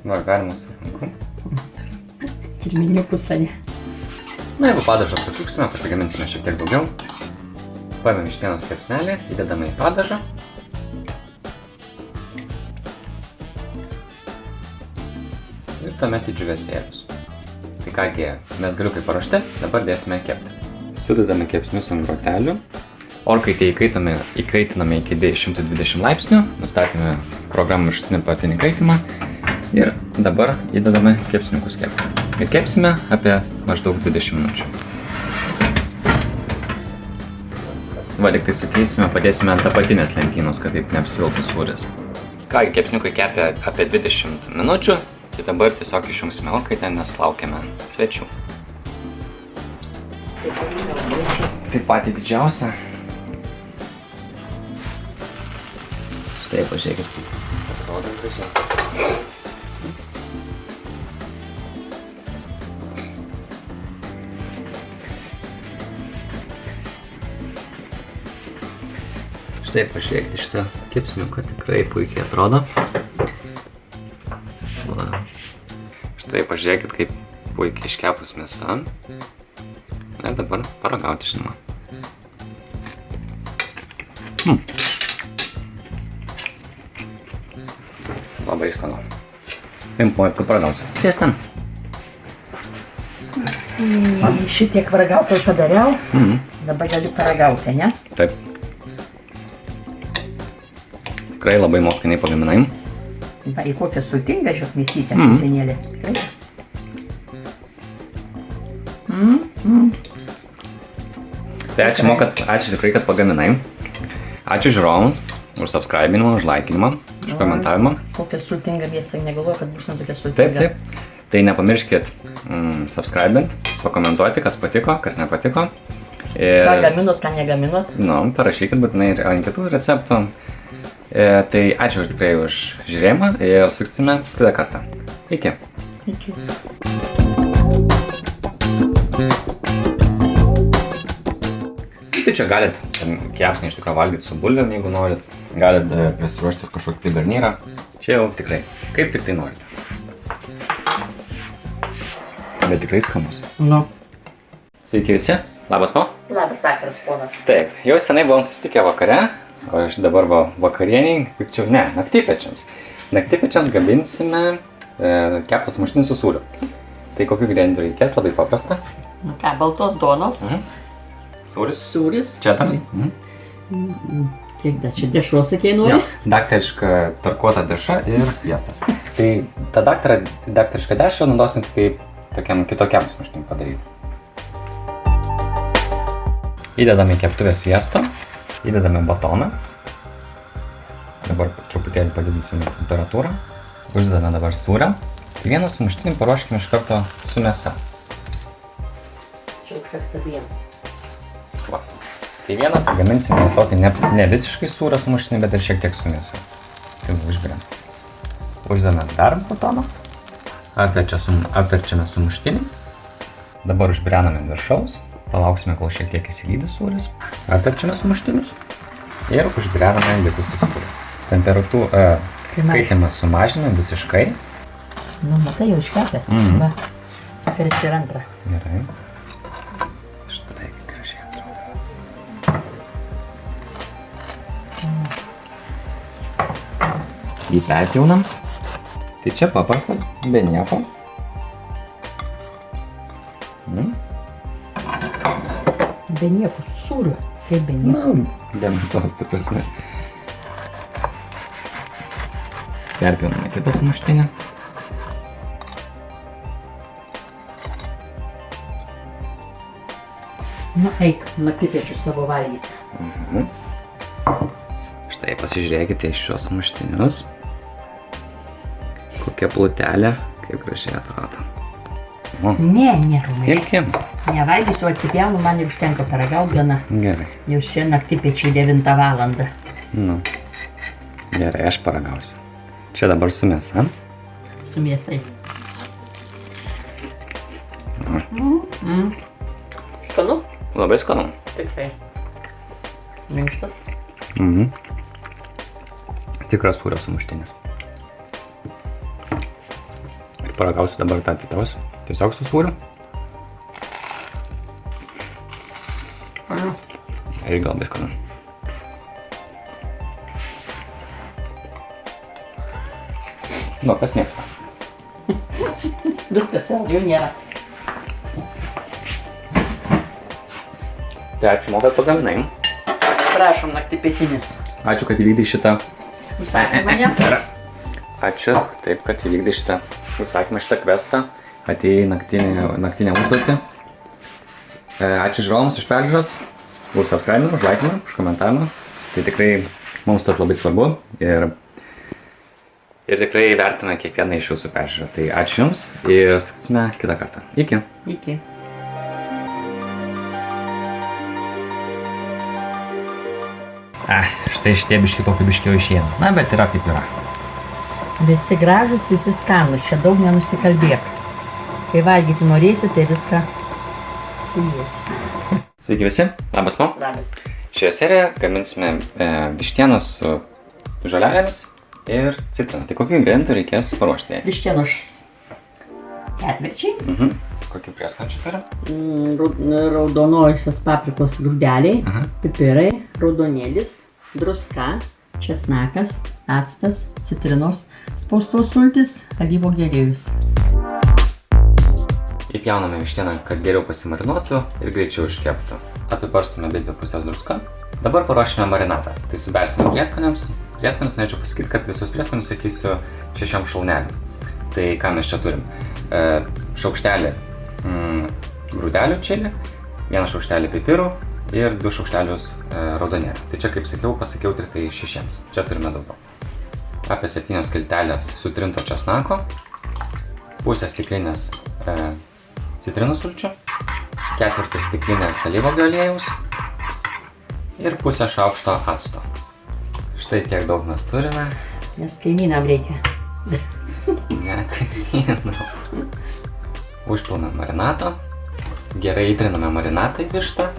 Va, galima su ranku. Pirminė pusė. Na, jeigu padažą pačiuksime, pasigaminsime šiek tiek daugiau. Paėmėm vištienos kepsnelį, įdedame į padažą. Ir tuomet į džiūvėsėlius. Tai kągi, mes galiukai paruošti, dabar dėsime kepti. Sudedame kepsnius ant grotelių. Orkaitę įkaitiname iki 120 laipsnių, nustatėme programą viršutinį apatinį kaitimą ir dabar įdedame kepsniukus kepti. Ir kepsime apie maždaug 20 minučių. Va, tik tai sukeisime, padėsime ant apatinės lentynos, kad taip neapsiviltų sūris. Kągi, kepsniukai kepia apie 20 minučių, tai dabar tiesiog išjungsime orkaitę, nes laukiame svečių. Tai patį didžiausią. Štai, pažiūrėkit. Atrodo gražiai. Štai, pažiūrėkite šitą kepsniuką, tikrai puikiai atrodo. Va. Štai, pažiūrėkit, kaip puikiai iškepus mėsa. Ir dabar paragauti, žinoma. Labai skanu. Impuojat, kad paragausiu. Sės ten. Šitiek paragauto padariau, dabar galiu paragauti, ne? Taip. Tikrai labai skaniai pagaminai. Va, į kokią sultingą šios mėsytę krūtinėlė. Tai ačiū tikrai, kad pagaminai. Ačiū žiūrovams už subscribinimą, už laikinimą, už komentavimą. Kokią sultingą mėsą, negalvoju, kad bus tokia sultinga. Taip. Tai nepamirškit subscribint, pakomentuoti, kas patiko, kas nepatiko. Ir, Ką gaminot, ką negaminot. nu, parašykit būtinai ir ant kitų receptų. Tai ačiū tikrai už žiūrėjimą ir susiksime kitą kartą. Iki. Tai čia galit kepsnį iš tikrųjų valgyti su bulvėm, jeigu norit. Galit prisiruošti kažkokį garnyrą. Čia jau tikrai, kaip tik tai norite. Bet tikrai skanus. Nu. Sveiki visi, labas po. Labas vakaras, ponas. Taip, jau senai buvom susitikę vakare, o aš dabar va vakarieniai, naktypečiams. Naktypečiams gabinsime keptos sumuštinį su sūriu. Tai kokių ingredientų reikės, labai paprasta. Nu ką, baltos duonos, Sūris. sūris. Četaras. Kiek dar čia dešros, sakei, nori? Daktariška tarkuota dešra ir sviestas. Tai tą daktarišką dešrą naudosim taip tokiam kitokiam sumuštiniui padaryti. Įdedame keptuvę sviesto, įdedame batoną. Dabar truputėlį padidinsime temperatūrą. Uždedame dabar sūrą. Tai vieną sumuštinį paruoškime iš karto su mėsa. Čia užteks vieną. Va. Tai vieną pagaminsime tokį ne visiškai sūrą sumuštinį, bet ir šiek tiek su mėsa. Tai užberiam. Uždedame dar batoną. Apverčiame sumuštinį. Dabar užbrename ant viršaus. Palauksime, kol šiek tiek įsilydys sūris. Apverčiame sumuštinius. Ir užbrename likusį sūrį. Temperatūrą kaitimą sumažiname visiškai. Nu, matai, jau iškepė. Va, peris ir antrą. Gerai. Štai gražiai atrodo. Jį perpjaunam. Tai čia paprastas, be nieko. Be nieko, su sūriu. Kaip be nieko. Be mėsos, tai prasme. Perpjauname kitą sumuštinį. Nu, eik, naktypečius savo valgyti. Štai pasižiūrėkite iš šios sumuštinius. Kokia plutelė, kaip gražiai atrodo. Ne, nerumai. Ilkim. Nevalgysiu, atsipjaunu, man ir užtenka paragauti gana. Gerai. Jau čia naktypečiai 9 valandą. Nu. Gerai, aš paragausiu. Čia dabar su mėsa. Su mėsai. Skanu? Labai skanu. Tikrai. Minkštas. Tikras sūrio sumuštinis. Ir paragausiu dabar tą kitos. Tiesiog su sūriu. Ir gal biskanu. Nu, kas mėgsta. Viskas, jau nėra. Tai ačiū, kad pagaminai. Prašom, naktypetinis. Ačiū, kad įvykdai šitą. Užsakė mane. Ačiū, taip, kad įvykdai šitą užsakymą, šitą kvestą. Atėjai naktinę užduotį. Ačiū žiūrovams už peržiūras, už subscribimą, už laikymą, už komentavimą. Tai tikrai mums tas labai svarbu ir tikrai vertina kiekvieną iš jūsų peržiūrą. Tai ačiū Jums ir susitiksime kitą kartą. Iki. Iki. Štai šitie biški kokybiškiau išėna. Na, bet yra kaip yra. Visi gražus, visi skanus, čia daug nenusikalbėk. Kai valgyti norėsi, tai viską suėsi. Sveiki visi, labas po. Labas. Šioje serijoje gaminsime vištienos su žolelėmis ir citriną. Tai kokių ingredientų reikės paruošti? Vištienos ketvirčiai. Kokių prieskonių turim? Raudonosios paprikos grūdeliai, pipirai, raudonėlis, druska, česnakas, actas, citrinos, spaustos sultis, alyvuogių aliejus. Įpjauname vištieną, kad geriau pasimarinuotų ir greičiau iškeptų. Apibarstome abidvi pusės druska. Dabar paruošime marinatą. Tai subersime prieskoniams. Prieskonius norėčiau pasakyti, kad visus prieskonius sakysiu 6 šaukšteliam. Tai ką mes čia turim? Šaukštelį grūdelių čili, 1 šaukštelį pipirų ir 2 šaukštelius raudonėlių. Tai čia, kaip sakiau, pasakiau tik tai 6. Čia turime daugiau. Apie 7 skiltelės sutrinto česnako. pusę stiklinės citrinų sulčių, 4 stiklinės alyvuogių aliejaus ir pusę šaukšto acto. Štai tiek daug mes turime. Nes kaimynam reikia. Ne, kaimynam. Užpilame marinato, gerai įtriname marinatą į vištą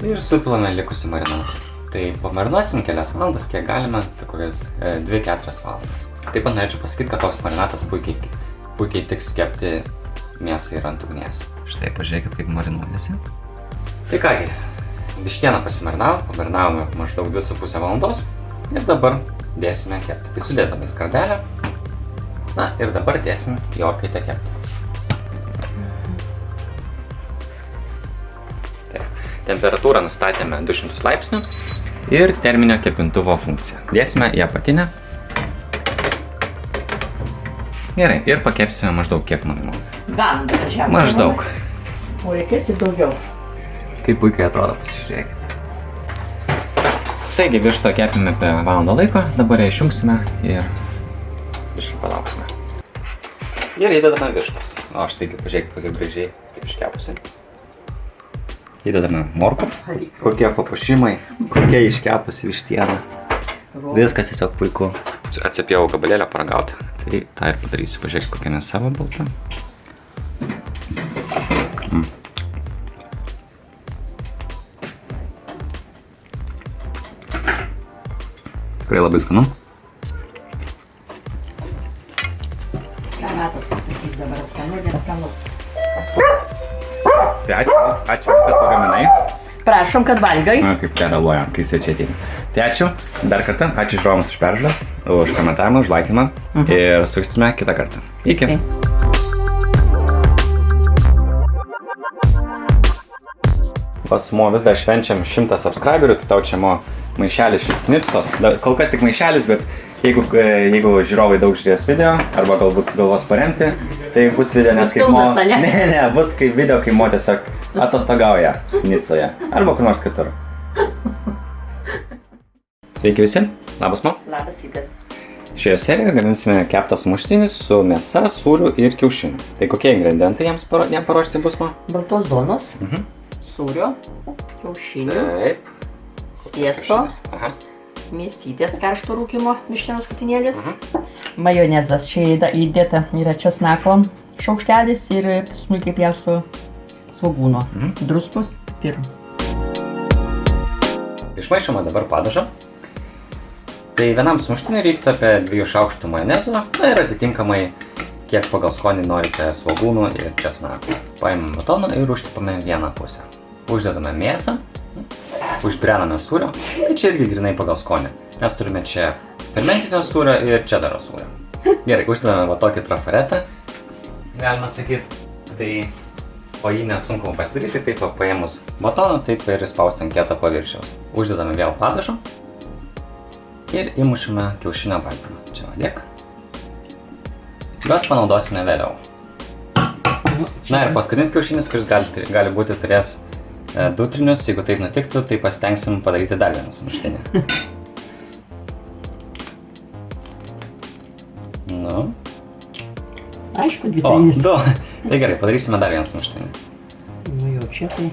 ir supilame likusį marinatą. Tai pamarinuosim kelias valandas, kiek galime, tai kokias 2-4 valandas. Taip pat norėčiau pasakyti, kad toks marinatas puikiai tiks kepti mėsą ir ant ugnies. Štai pažiūrėkit, kaip marinuojasi. Tai kągi, vištieną pamarinavome maždaug 2,5 valandos ir dabar dėsime kepti. Tai sudėdame į skardelę. Na ir dabar dėsime į orkaitę kepti. Temperatūrą nustatėme 200 laipsnių ir terminio kepintuvo funkciją. Dėsime į apatinę. Gerai, ir pakepsime maždaug kiek manimo. Valandą mažiausiai. Maždaug. O reikės ir daugiau. Kaip puikiai atrodo, pasižiūrėkit. Taigi vištą kepime apie valandą laiko, dabar ją išjungsime ir biškį palauksime. Ir įdedame vištos. O štai kaip pažiūrėkit, kokia gražiai taip iškepusi. Įdedame morką. Kokie papuošimai, kokia iškepusi vištiena. Viskas tiesiog puiku. Atsipjau gabalėlio paragauti, tai tą ir padarysiu. Pažiūrėk, kokia mėsa balta. Tikrai labai skanu. Renatas pasakys dabar skanu, neskanu. Tai ačiū, kad pagaminai. Prašom, kad valgai. Na, kaip reaguoja, kai svečiai ateina. Tai ačiū dar kartą, ačiū žiūrovams už peržiūras, už komentavimą, už laikymą ir susitiksime kitą kartą. Iki. Mo vis dar švenčiam 100 subscriberių, tai tau čia maišelis šis nipsos. Kol kas tik maišelis, bet jeigu žiūrovai daug žiūrės video, arba galbūt sugalvos paremti, tai bus video net kaip Mo... Ne, bus kaip video, kai Mo tiesiog atostogauja Nicoje, arba kur nors kitur. Sveiki visi, labas Mo. Labas rytas. Šioje serijoje gaminsime keptą sumuštinį su mėsa, sūriu ir kiaušiniu. Tai kokie ingredientai jam paruošti bus Mo? Baltos duonos, sūrio, kiaušinių, sviesto, mėsytės karšto rūkymo vištienos skrutinėlės, majonezas, čia įdėta yra česnako šaukštelis ir smulkiai pjausto svogūno, druskos, pipirų. Išmaišome dabar padažą. Tai vienam sumuštiniui reiktų apie 2 šaukštų majonezo, na ir atitinkamai kiek pagal skonį norite svogūnų ir česnako. Paimame batoną ir užtepame vieną pusę. Uždedame mėsą, užbrename sūrio, tai čia irgi grinai pagal skonį. Mes turime čia fermentinio sūrio ir čedaro sūrio. Gerai, uždedame va tokį trafaretą, galima sakyti, tai o jį nesunku pasidaryti, taip paėmus batoną, taip ir įspausti ant kieto paviršiaus. Uždedame vėl padažą ir įmušime kiaušinio baltymą. Čia vadėk. Juos panaudosime vėliau. Na ir paskutinis kiaušinis, kuris gali būti turės 2 trinius, jeigu taip nutiktų, tai pasitengsim padaryti dar vieną sumuštinį. Nu. Aišku, 2 trinis. 2. Tai gerai, padarysime dar vieną sumuštinį. Nu jau čia tai.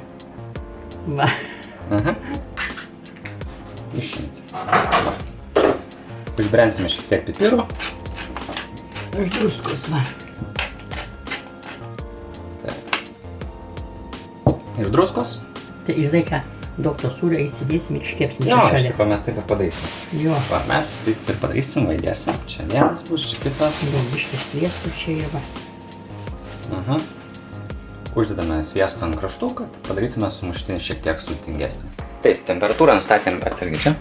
Va. Išimti. Užbrensime šiek tiek pipirų. Ir druskos, va. Ir druskos. Tai ir tai ką, daug to sūrio įsidėsim ir iškepsim čia Jo, iš šalia. tikrųjų mes taip ir padarysim. Jo. Va, mes taip ir padarysim, vaidėsim. Čia vienas bus, čia kitas. Daug biškis sviesto čia ir va. Uždedame sviesto ant kraštų, kad padarytume sumuštinį šiek tiek sultingesnį. Taip, temperatūrą nustatėm atsargiai čia.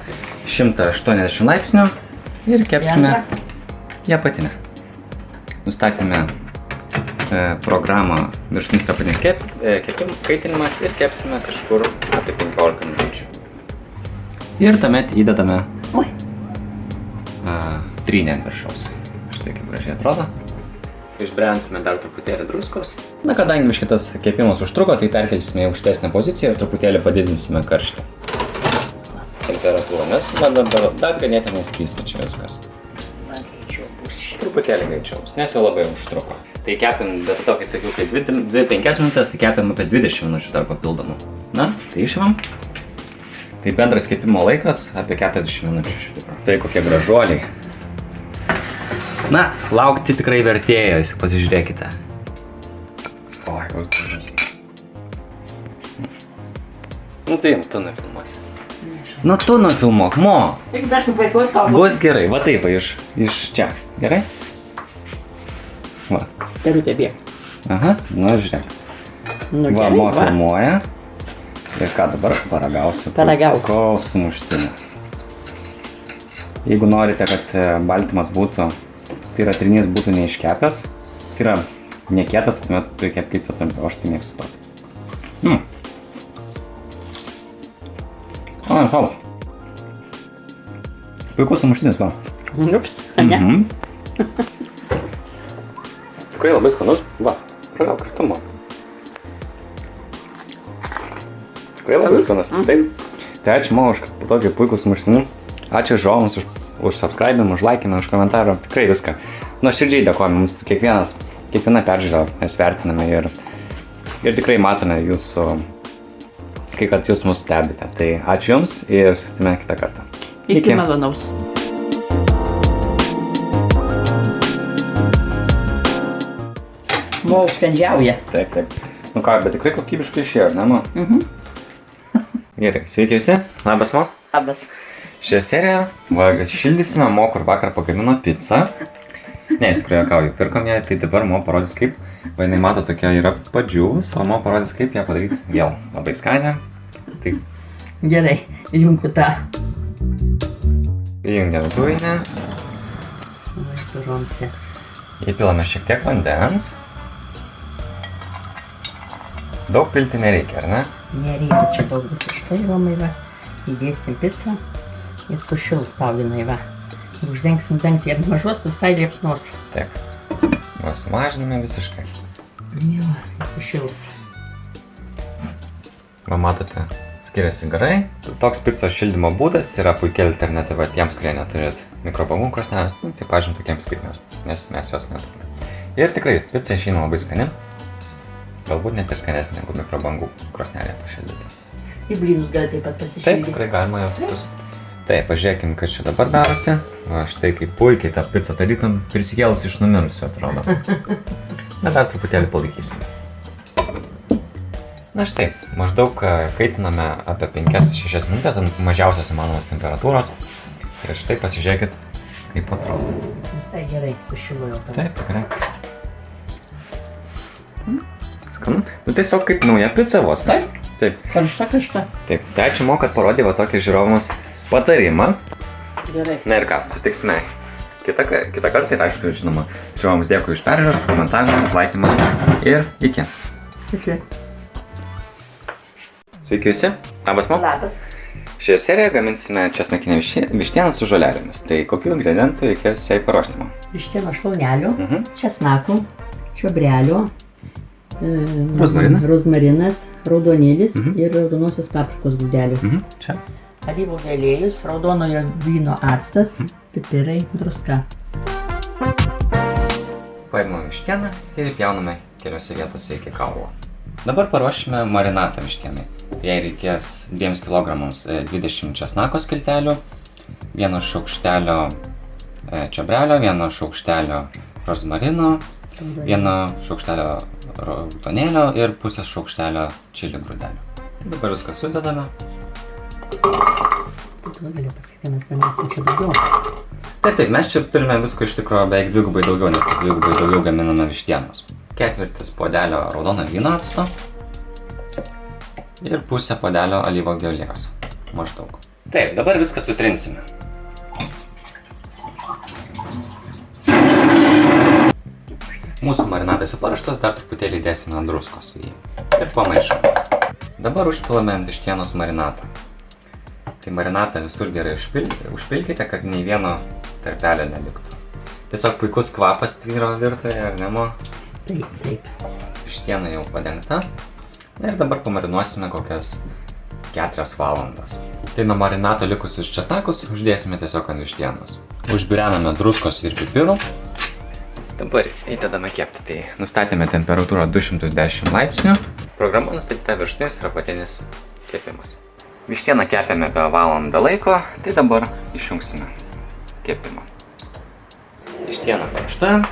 180 laipsnių ir kepsime į apatinę. Nustatėme programą viršutinis ir apatinis kaitinimas ir kepsime kažkur apie 15 minučių. Ir tuomet įdedame trynę ant viršaus. Štai kaip gražiai atrodo. Išbrensime dar truputėlį druskos. Na, kadangi šitas kepimas užtruko, tai perkelsime į aukštesnę poziciją ir truputėlį padidinsime karštį. Temperatūrą, nes dar ganėtinai skysta čia viskas. Truputėlį greičiau, nes jau labai užtruko. Tai kepim, bet to, kai sakiau, kai 2-5 minutės, tai kepim apie 20 minučių dar papildomų. Na, tai išimam. Tai bendras kepimo laikas apie 40 minučių iš tikrųjų. Tai kokie gražuoliai. Na, laukti tikrai vertėjo, jūs pasižiūrėkite. Oi, koks gražus. Nu tai tu nufilmuosi. Nu tu nufilmuok, mo. Tik dar nuvaizduos tau. Bus gerai, va taip, va iš čia. Gerai? Va. Terutė bėg. Aha, nu žiūrėk. Nu, Va, gerai, mo va. filmuoja. Ir ką dabar paragausiu? Paragauk. Kol sumuštinį. Jeigu norite, kad baltymas būtų, tai yra trinys būtų neiškepęs, tai yra nekietas, tuomet tu kepkite, o aš tai mėgstu tokį. O, šau. Puikus sumuštinis, va. Ups, ne? Tikrai labai skanus. Va, ragauk kartu, man. Tikrai labai skanus. Taip. Tai ačiū, man, už tokį puikų sumuštinį. Ačiū žiūrovams už subscribimą, už laikymą, už komentarą. Tikrai viską. Nuoširdžiai dėkojame. Mums kiekviena peržiūra mes vertiname ir tikrai matome jūsų, kai kad jūs mus stebite. Tai ačiū Jums ir susitime kitą kartą. Iki malonaus. Mo užkandžiauja. Taip. Nu ką, bet tikrai kokybiškai išėjo, ne, ma? Gerai, sveiki visi. Labas, Mo. Labas. Šią seriją šildysime Mo, kur vakar pagamino pizzą. Ne, iš tikrųjų juokauju, pirkom ją, tai dabar Mo parodys kaip. Va, jinai mato tokia yra padžiūvus, o Mo parodys kaip ją padaryti vėl. Labai skanę. Tai Gerai, jungiu tą. įjungiam dujinę, Suromsi. įpilame šiek tiek vandens. Daug pilti nereikia, ar ne? Nereikia čia daug visiškai, Romai, va. Įdėsim pizzą ir sušils tau jinai, va. Ir uždengsim dangtį ir mažos visai liepsnos. Taip. Va, sumažiname visiškai. Jo, ir sušils. Va, matote, skiriasi garai. Toks picos šildymo būdas yra puikia alternatyva tiems, kurie neturėt mikrobangų krosnelės, tai pažym tokiems kaip mes, nes mes jos neturime. Ir tikrai, pica išeina labai skani. Galbūt net ir skanesnė negu mikrobangų krosnelė pašildyti. Į blynus gali taip pat Taip, pasišildyti. tikrai galima jau tokius. Taip, pažiūrėkim, kas čia dabar darosi. Va, štai kaip puikiai ta pica tarytum prisikėlus iš numirusių atrodo. Bet dar truputėlį palaikysim. Na štai, maždaug kaitiname apie 5-6 minutės ant mažiausios įmanomos temperatūros. Ir štai pasižiūrėkit, kaip atrodo. Visai gerai, sušilo jau tada. Taip, tikrai. Skanu. Nu tiesiog kaip nauja pica vos. Taip. Taip. Karšta. Taip. Tai ačiū Mo, kad parodė va tokį žiūrovams patarimą. Gerai. Na ir ką, susitiksime kitą kartą ir aišku, žinoma, žiūrovams dėkui už peržiūrą, už komentavimą, už laikymą ir iki. Iki. Sveiki visi, labas Mo. Labas. Šioje serijoje gaminsime česnakinę vištieną su žolelėmis. Tai kokių ingredientų reikės jai paruošti, Mo? Vištieno šlaunelių, česnakų, čiobrelio, rozmarinas, raudonėlis ir raudonosios paprikos grūdelių. Čia. Alyvuogių aliejus, raudonojo vyno actas, pipirai, druska. Paimame vištieną ir įpjauname keliose vietose iki kaulo. Dabar paruošime marinatą vištienai. Jai reikės 2 kg 20 česnako skiltelių, 1 šaukštelio čiobrelio, 1 šaukštelio rozmarino, 1 šaukštelio raudonėlio ir pusės šaukštelio čili grūdelių. Dabar viską sudedame. Tai galiu pasakyti, mes gaminsim čia daugiau. Taip, mes čia turime visko iš tikrųjų beveik dvigubai daugiau, nes dvigubai daugiau gaminame vištienos. 1/4 puodelio raudono vyno acto ir pusę puodelio alyvuogių aliejaus. Maždaug. Taip, dabar viską sutrinsime. Mūsų marinatas jau paruoštas, dar truputėlį įdėsime druskos į jį. Ir pamaišome. Dabar užpilame ant vištienos marinatą. Tai marinatą visur gerai užpilkite, kad nei vieno tarpelio neliktų. Tiesiog puikus kvapas tvyro virtuvėje, ar ne, Mo? Taip. Vištiena jau padengta. Ir dabar pamarinuosime kokias 4 valandas. Tai nuo marinato likusius česnakus uždėsime tiesiog ant vištienos. Užbirename druskos ir pipirų. Dabar įdedame kepti. Tai nustatėme temperatūrą 210 laipsnių. Programa nustatyta viršutinis ir apatinis kepimas. Vištieną kepėme apie valandą laiko, tai dabar išjungsime kepimą. Vištiena paruošta.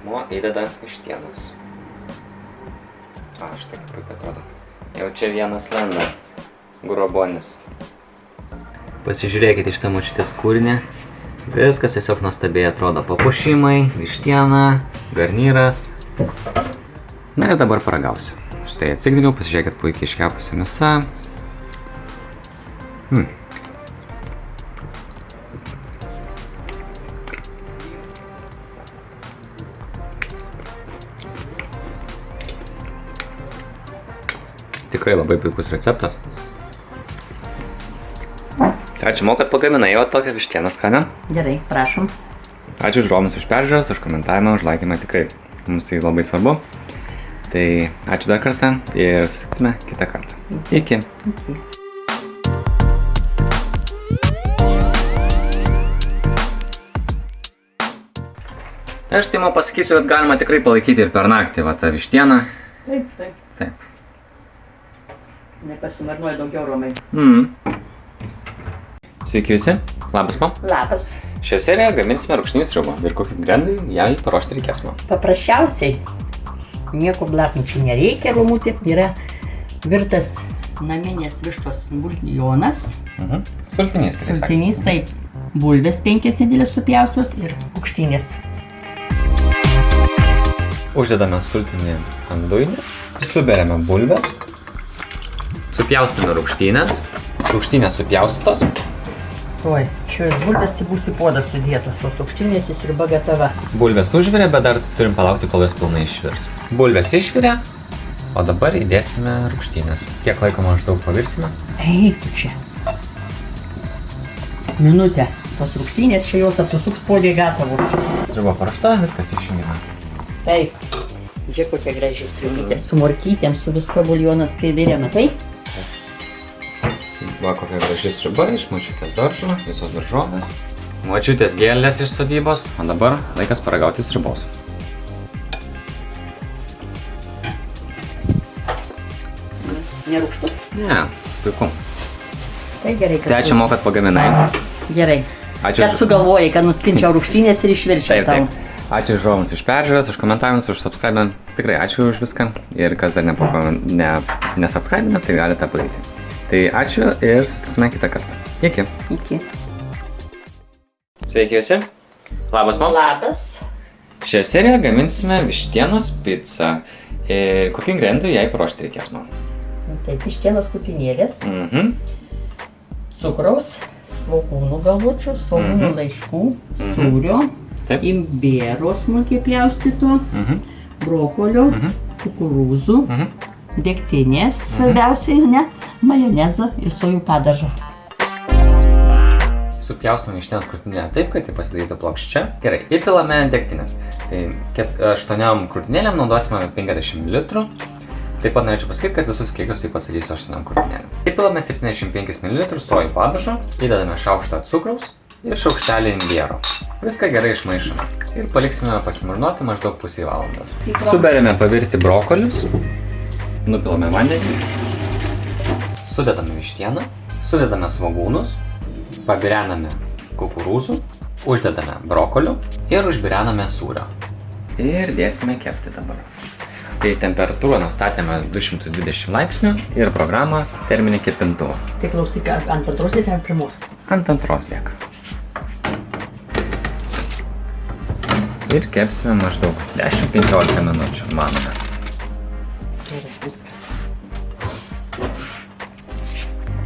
O įdeda vištienos. Štai kaip puikiai atrodo. Jau čia vienas lenda. Grobonis. Pasižiūrėkite iš tą močiutės kūrinį. Viskas tiesiog nuostabiai atrodo. Papuošimai, vištiena, garnyras. Na ir dabar paragausiu. Štai atsigdiniau, pasižiūrėkit puikiai iškepusi mėsa. Tikrai labai puikus receptas. Ačiū, kad pagaminai jau tokią vištieną skanę. Gerai, prašom. Ačiū žiūrovams už peržiūras, už komentavimą, už laikymą, tikrai. Mums tai labai svarbu. Tai ačiū dar kartą ir susitiksime kitą kartą. Iki. Aš tai man pasakysiu, kad galima tikrai palaikyti ir per naktį va tą vištieną. Taip. Nepasimarnuoja daugiau, Romai. Sveiki visi. Labas, mam. Labas. Šioje serijoje gaminsime rūgštinį sriubą ir kokiu ingredientai jai paruošti reikės man. Paprasčiausiai, nieko blatnučiai nereikia, Romutė. Yra virtas naminės vištos buljonas. Sultinys, kaip sakė. Sultinys, taip. Bulvės 5 nedidelės supjaustos ir rūgštinės. Uždedame sultinį ant dujinės, suberiame bulves, supjaustome rūgštynės, rūgštynės supjaustytos. Oi, šios bulvės bus į puodą sudėtos, tos rūgštynės į sriuba gatava. Bulvės užvirė, bet dar turim palaukti, kol jos pilnai išvirs. Bulvės išvirė, o dabar įdėsime rūgštynės. Kiek laiko maždaug pavirsime? Eik tu čia. Minutę. Tos rūgštynės čia jos apsisuks puodė gatavų. Sriuba paruošta, viskas išjungiame. Taip. Žiūrėk, kokia graži sriubytė. Su morkytėm, su visko buljonas kai virėme, taip? Va, kokia graži sriuba iš močiutės daržo, visos daržovės. Močiutės gėlės iš sodybos, o dabar laikas paragauti sriubos. Nerūgštu? Ne, puiku. Tai gerai, kad... Tai ačiū, kad pagaminai. Gerai. Ačiū. Kad sugalvojai, kad nuskinčiau rūgštynės ir išvirčiau tau. Taip. Ačiū žiūrovams už peržiūras, už komentavimus, už subscribę. Tikrai ačiū už viską. Ir kas dar nesubscribina, tai galite padaryti. Tai ačiū ir susitiksime kitą kartą. Iki. Iki. Sveiki visi. Labas, mam. Labas. Šioje serijoje gaminsime vištienos picą. Ir kokių ingredientų jai paruošti reikės man? Taip, vištienos putinėlės. Cukraus, svogūnų galvučių, svogūnų laiškų, sūrio. Imbiero smulkiai pjaustyto, brokolio, kukurūzų, degtinės, svarbiausiai, majonezo ir sojų padažo. Supjaustome vištienos krūtinėlę taip, kad tai pasidarytų plokščia. Gerai, įpilame degtinės. Tai 8 krūtinėlėm naudosime 50 ml. Taip pat norėčiau pasakyti, kad visus kiekius taip pat sakysiu 8 krūtinėlėm. Įpilame 75 ml sojų padažo, įdedame šaukštą cukraus ir šaukštelį imbiero. Viską gerai išmaišome ir paliksime pasimarnuoti maždaug pusę valandos. Suberiame pavirti brokolius, nupilame vandenį, sudedame vištieną, sudedame svogūnus, pabirename kukurūzų, uždedame brokolių ir užbirename sūrio. Ir dėsime kepti dabar. Tai temperatūrą nustatėme 220 laipsnių ir programą terminį kepintuvo. Tai klausyk, ant antros ir ant pirmos? Ant antros lieka. Ir kepsime maždaug 10-15 minučių, manome. Gerai, viskas.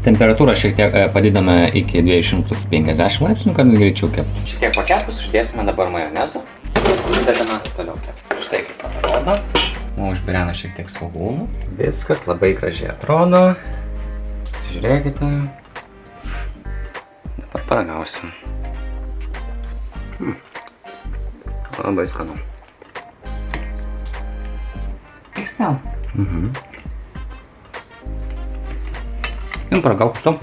Temperatūrą šiek tiek padidame iki 250 laipsnių, kad greičiau keptų. Šiek tiek pakepus uždėsime dabar majonezo ir dedame toliau kepti. Štai kaip atrodo. Užbirena šiek tiek svogūnų. Viskas labai gražiai atrodo. Žiūrėkite. Dabar paragausim. Labai skanu. Tik sau. Paragauk to.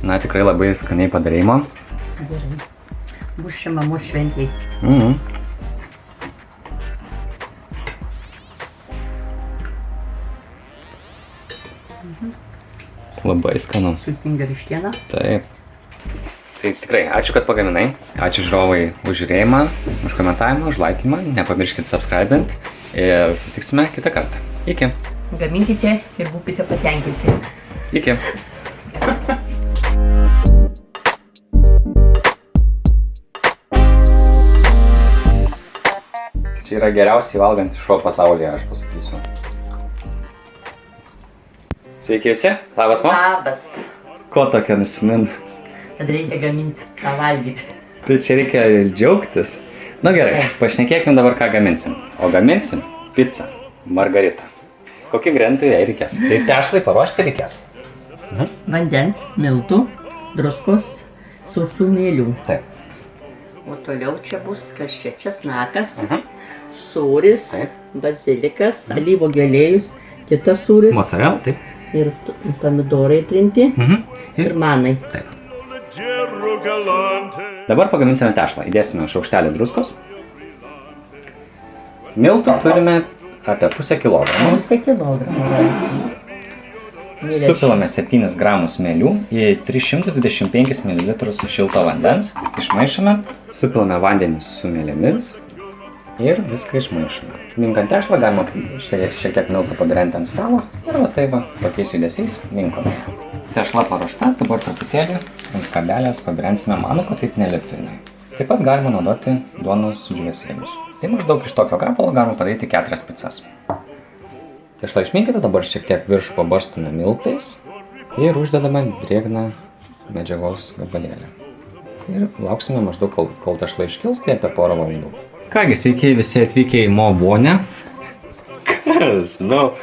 Na, tikrai labai skaniai padarėjimo. Gerai. Bus čia mamos šventėj. Labai skanu. Sultinga vištiena. Taip. Tai tikrai, ačiū, kad pagaminai. Ačiū žiūrovai už žiūrėjimą, už komentavimą, už laikymą. Nepamirškit subscribint. Ir susitiksime kitą kartą. Iki. Gaminkite ir būkite patenkinti. Iki. Čia yra geriausiai valgantis šuo pasaulyje, aš pasakysiu. Sveiki visi, labas man. Labas. Ko tokia nusiminus? Kad reikia gaminti, ką valgyti. Tai čia reikia džiaugtis. Na gerai, pašnekėkim dabar, ką gaminsim. O gaminsim pizzą, margaritą. Kokie ingredientai jai reikės? Tai tešlai paruošti reikės. Vandens, miltų, druskos, sausų mėlių. Taip. O toliau čia bus kas čia? Česnakas, sūris, Taip. bazilikas, alyvuogių aliejus, kitas sūris Mozzarella, taip. ir pomidorai trinti ir manai. Taip. Dabar pagaminsime tešlą. Įdėsime šaukštelį druskos. Miltų turime apie pusę kilogramo. Pusę kilogramo. Supilame 7 gramus mėlių į 325 ml šilto vandens. Išmaišome, supilame vandenį su mėlėmis ir viską išmaišome. Minkant tešlą galima šiek tiek miltų pabirenti ant stalo ir va tai va, tokiais judesiais minkome. Tešla paruošta, dabar truputėlį ant skabelės pabirensime manų, kad taip neliktų jinai. Taip pat galima naudoti duonos džiūvėsėlius. Tai maždaug iš tokio gabalo galima padaryti 4 picas. Tešlą išminkite, dabar šiek tiek viršų pabarstome miltais ir uždedame drėgną medžiagos gabalėlį. Ir lauksime maždaug, kol tešla iškils, tai apie porą valandų. Kągi, sveiki visi atvykę į Mo vonę. Kas? Nu,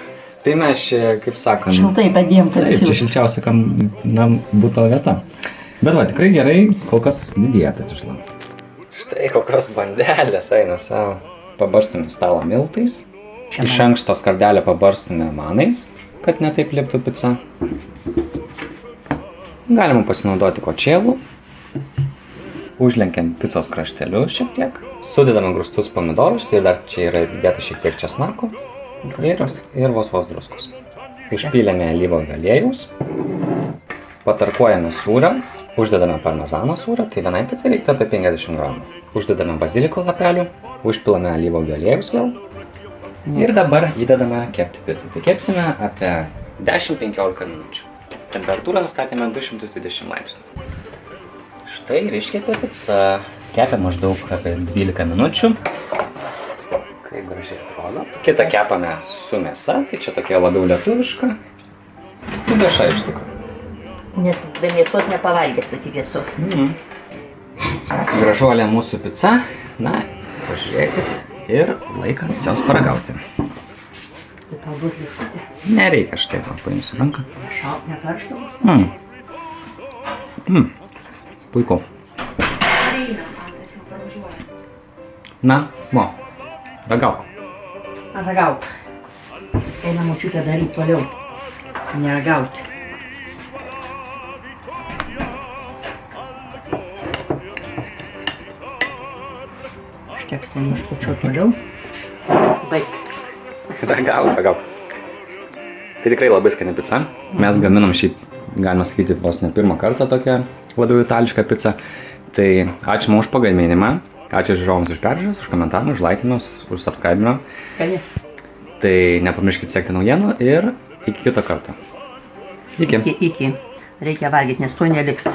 tai mes čia, kaip sakant... Šiltai padėjom, kad Taip, čia šilčiausia, kam nam būtų vieta. Bet va, tikrai gerai, kol kas didieta tešla. Štai kokios bandelės eina savo. Pabarstome stalą miltais. Iš anksto skardelę pabarstome manais, kad netaip liptų pica. Galima pasinaudoti kočėlų. Užlenkiant picos kraštelius šiek tiek. Sudedame grūstus pomidorus ir dar čia yra įdėta šiek tiek česnako. Ir vos druskos. Užpylėme alyvuogių aliejaus. Patarkuojame sūrą. Uždedame parmezano sūrą, tai vienai picai reiktų apie 50 gramų. Uždedame baziliko lapelių. Užpilame alyvuogių aliejaus vėl. Ir dabar įdedame kepti picą. Tai kepsime apie 10-15 minučių. Temperatūrą nustatėme 220 laipsnių. Štai ir iškepė pica. Kepė maždaug apie 12 minučių. Kaip gražiai atrodo. Kitą kepame su mėsa, tai čia tokia labiau lietuviška. Su dešra iš tikrųjų. Nes be mėsos nepavalgėsi, tik esu. Gražuolė mūsų pica. Na, pažiūrėkit. Ir laikas jos paragauti. Tai tau bus lišutė. Nereikia, štai va, paimsiu ranką. Nekaršta bus? Puiku. Na, mo, ragauk. Ragauk. Eina močiutė daryti toliau. Neragauti. Užteksime iškučio toliau. Baig. Ragauk. Tai tikrai labai skani pica. Mes gaminam šį, galima sakyti, vos ne pirmą kartą tokią labiau itališką picą. Tai ačiū mums už pagaminimą. Ačiū žiūrovams už peržiūras, už komentarus, už laikymus, už subscribimą. Skani. Tai nepamirškit sekti naujienų ir iki kito karto. Iki. Iki. Reikia valgyti, nes to neliks.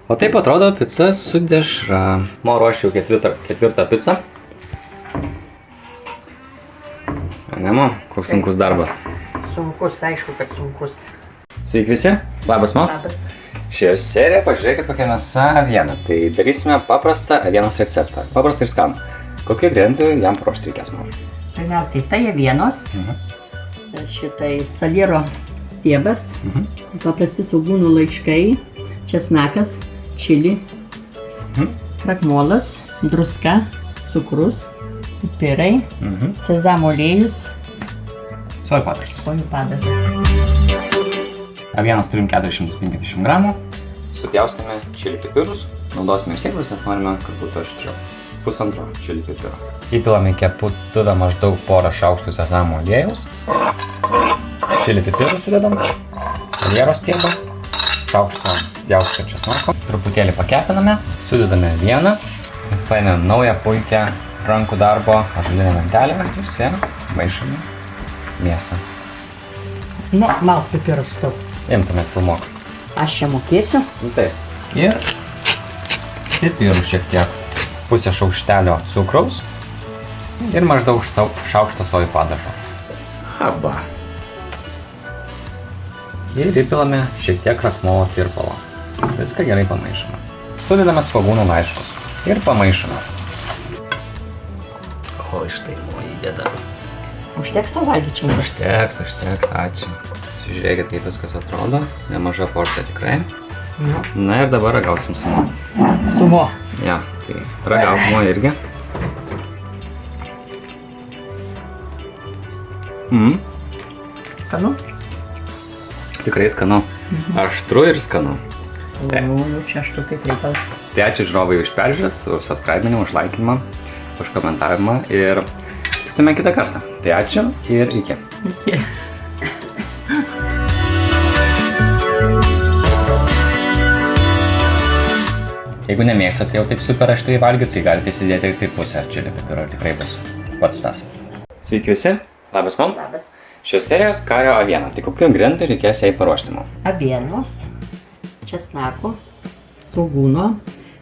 O taip atrodo pica su dešra. Mo ruošiu ketvirtą picą. Ne, mo, koks sunkus darbas. Sunkus, aišku, kad sunkus. Sveiki visi, labas man. Labas. Šioje serijoje pažiūrėkit kokią mėsą avieną. Tai darysime paprastą avienos receptą. Paprastą ir skanų. Kokie ingredientai jam paruošti reikės man? Pirmiausiai tai avienos. Šitai saliero stiebas. Paprasti svogūnų laiškai. česnakas, čili, krakmolas, druska, cukrus, pipirai, sezamo aliejus, Sojų padažas. sojų padažas. Avienos turim 450 gramų. Supjaustėme čili pipirus. Naudosime sėklus, nes norime, kad būtų aštriau. 1,5 čili pipiro. Įpilame į keptuvę maždaug porą šaukštų sezamo aliejaus. Čili pipirų sudedam. Salieros stiebą. Šaukštą pjaustyto česnako. Truputėlį pakepiname. Sudedame avieną. Paėmėm naują puikią rankų darbo ąžuolinę lentelę. Visi maišome mėsą. Nu, malk pipirus tau. Imtumėt filmuok. Aš čia mokėsiu. Taip. Ir pipirų šiek tiek. Pusę šaukštelio cukraus. Ir maždaug šaukštą sojų padažo. Saba. Ir įpilame šiek tiek krakmolo tirpalo. Viską gerai pamaišome. Sudedame svogūnų laiškus. Ir pamaišome. O, štai moji įdeda. Užteks tau valgyti čia. Užteks, ačiū. Žiūrėkit, kaip viskas atrodo. Nemaža porcija tikrai. Na ir dabar ragausim su mo. Su mo. Ja, tai ragauk mo irgi. Skanu? Tikrai skanu. Aštru ir skanu. Čia aštru kaip reikalas. Tai ačiū žiūrovai už peržiūras, už subscribinimą, už laikinimą, už komentavimą ir susitiksime kitą kartą. Tai ačiū ir iki. Iki. Jeigu nemėgstate jau taip super aštriai valgyti, tai galite įsidėti ir taip pusę čili pipiro, tikrai bus pats tas. Sveiki visi, labas man. Labas. Šio serija kario aviena, tai kokių ingredientų reikės jai paruošti man? Avienos, česnako, svogūno,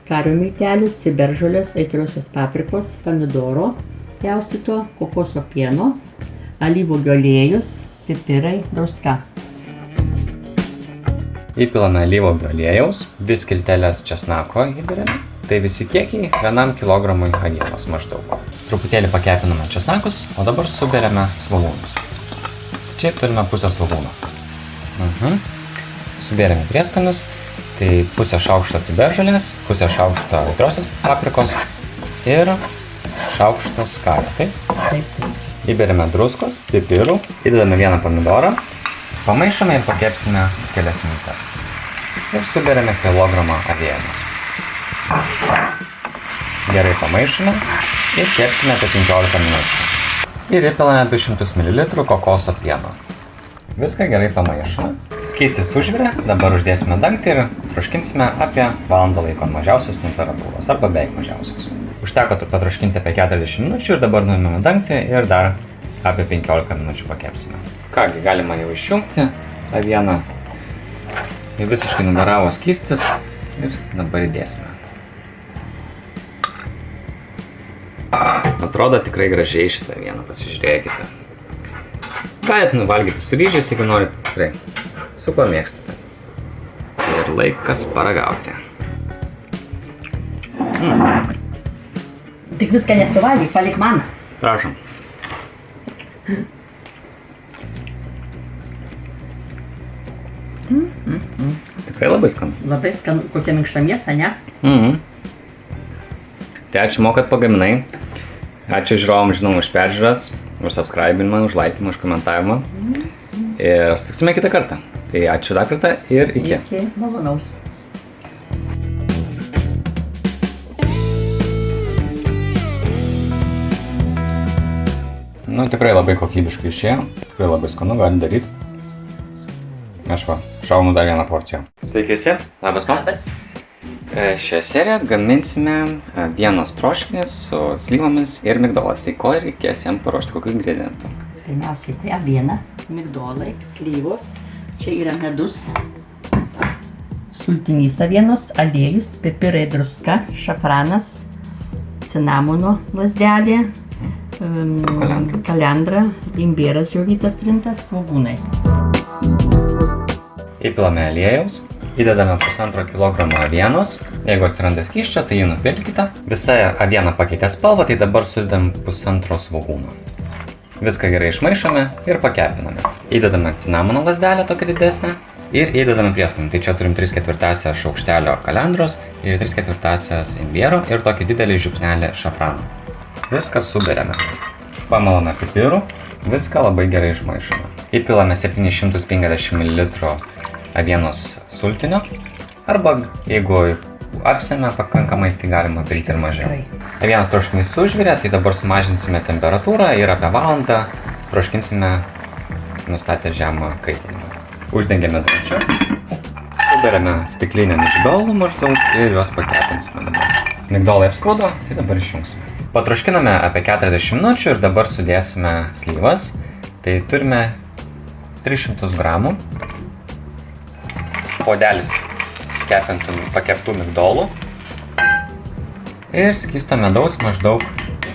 kario miltelių, ciberžolės, aitriosios paprikos, pomidoro, pjaustyto, kokoso pieno, alyvuogių aliejus, pipirai, druska. Įpilame alyvuogių aliejaus, 2 skilteles česnako įberiame. Tai visi kiekiai 1 kilogramui avienos maždaug. Truputėlį pakepiname česnakus, o dabar suberiame svogūnus. Čia turime pusę svogūno. Suberiame prieskonius, tai pusę šaukšto ciberžolės, pusę šaukšto aitriosios paprikos ir šaukštas kario, taip? Įberiame druskos, pipirų, įdedame 1 pomidorą. Pamaišome ir pakepsime kelias minutes. Ir suberiame kilogramą avienos. Gerai pamaišome ir kepsime apie 15 minučių. Ir įpilame 200 ml kokoso pieno. Viską gerai pamaišome. Skystis užvirė, dabar uždėsime dangtį ir troškinsime apie valandą laiko ant mažiausios temperatūros arba beveik mažiausios. Užteko patroškinti apie 40 minučių ir dabar nuimame dangtį ir dar apie 15 minučių pakepsime. Kągi, galima jau išjungti avieną. Jau visiškai nugaravo skystis ir dabar įdėsime. Atrodo tikrai gražiai šitą avieną, pasižiūrėkite. Galite nuvalgyti su ryžiais, jeigu norite, tikrai. Su kuo mėgstate. Ir laikas paragauti. Tik viską nesuvalgyk, palik man. Prašom. Tikrai labai skanu. Labai skanu, kokia minkšta mėsa, ne? Tai ačiū mokat pagaminai. Ačiū žiūrovam, žinoma, už peržiūras, už subscribinimą, už laikymą, už komentavimą. Ir susitiksime kitą kartą. Tai ačiū dar kartą ir iki. Iki malonaus. Nu, tikrai labai kokybiškai išėjo. Tikrai labai skanu, gali daryti. Aš va, šaunu dar 1 porciją. Sveiki visi, labas man. Labas. Šią seriją gaminsime avienos troškinį su slyvomis ir migdolas. Tai ko reikės jam paruošti, kokių ingredientų? Pirmiausiai tai aviena, migdolai, slyvos. Čia yra medus, sultinys avienos, aliejus, pipirai, druska, šafranas, cinamono lazdelė, kalendra, imbieras džiovytas trintas, svogūnai. Įpilame aliejaus, įdedame 1,5 kg avienos. Jeigu atsiranda skysčio, tai jį nupilkite. Visa aviena pakeitė spalvą, tai dabar sudedam 1,5 svogūno. Viską gerai išmaišome ir pakepiname. Įdedame cinamono lazdelę tokią didesnę Ir įdedame prieskonį. Tai čia turim 3/4 šaukštelio kalendros ir 3/4 imbiero ir tokį didelį žiupsnelį šafrano. Viską suberiame. Pamalame pipirų, viską labai gerai išmaišome. Įpilame 750 ml avienos sultinio arba jeigu apsėmė pakankamai, tai galima daryti ir mažiau. Avienos troškinys sužvirė, tai dabar sumažinsime temperatūrą ir apie valandą troškinsime nustatę žemą kaitinimą. Uždengiame dangčiu, suberėme stiklinę migdolų maždaug ir juos pakepinsime dabar. Migdolai apskrudo, tai dabar išjungsime. Patroškiname apie 40 minučių ir dabar sudėsime slyvas. Tai turime 300 gramų, podelis pakeptų migdolų ir skysto medaus maždaug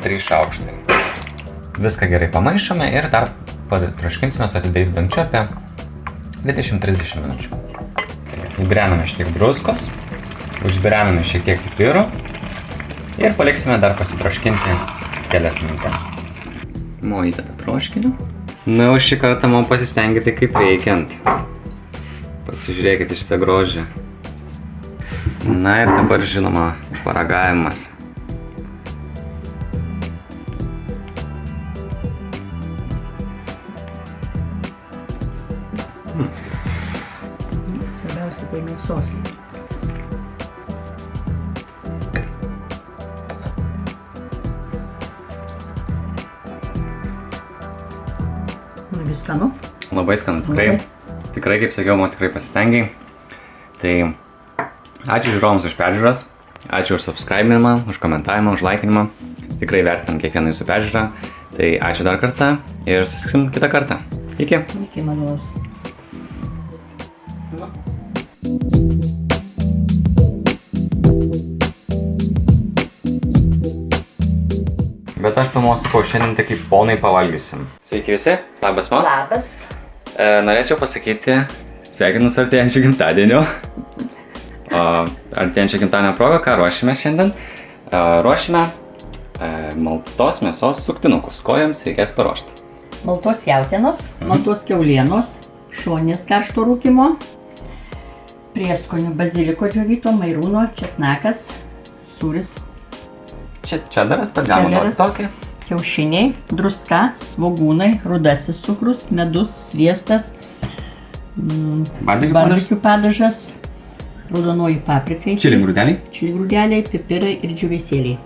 3 šaukštai. Viską gerai pamaišome ir dar patroškinsime su atidarytu dangčiu apie 20-30 minučių. Įbrename šiek tiek druskos, užbrename šiek tiek pipirų ir paliksime dar pasitroškinti kelias minutės. Mo įdeda troškinį. Na, o šį kartą man pasistengėte kaip reikiant. Pasižiūrėkite šitą grožį. Na ir dabar žinoma paragavimas. Svarbiausia tai mėsos. Skanu? Labai skanu, tikrai. Tikrai, kaip sakiau, man tikrai pasistengiai. Tai ačiū žiūrovams už peržiūras, ačiū už subscribinimą, už komentavimą, už laikinimą. Tikrai vertinam kiekvieną jūsų peržiūrą. Tai ačiū dar kartą ir susitiksim kitą kartą. Iki. Iki malonaus. Bet aš tau sakau, šiandien tai kaip ponai pavalgysim. Sveiki visi, labas man. Labas. Norėčiau pasakyti sveikinus artėjančių gimtadienio. Artėjančią gimtadienio progą, ką ruošime šiandien? Ruošime maltos mėsos suktinukus, ko jiems reikės paruošti. Maltos jautienos, maltos kiaulienos, šoninės karšto rūkymo, prieskonių baziliko džiovito, mairūno, česnakas, sūris. Čederas, bet galima duoti tokį. Kiaušiniai, druska, svogūnai, rudasis cukrus, medus, sviestas, barbekių padažas, raudonoji paprikai, čili grūdeliai, pipirai ir džiūvėsėliai.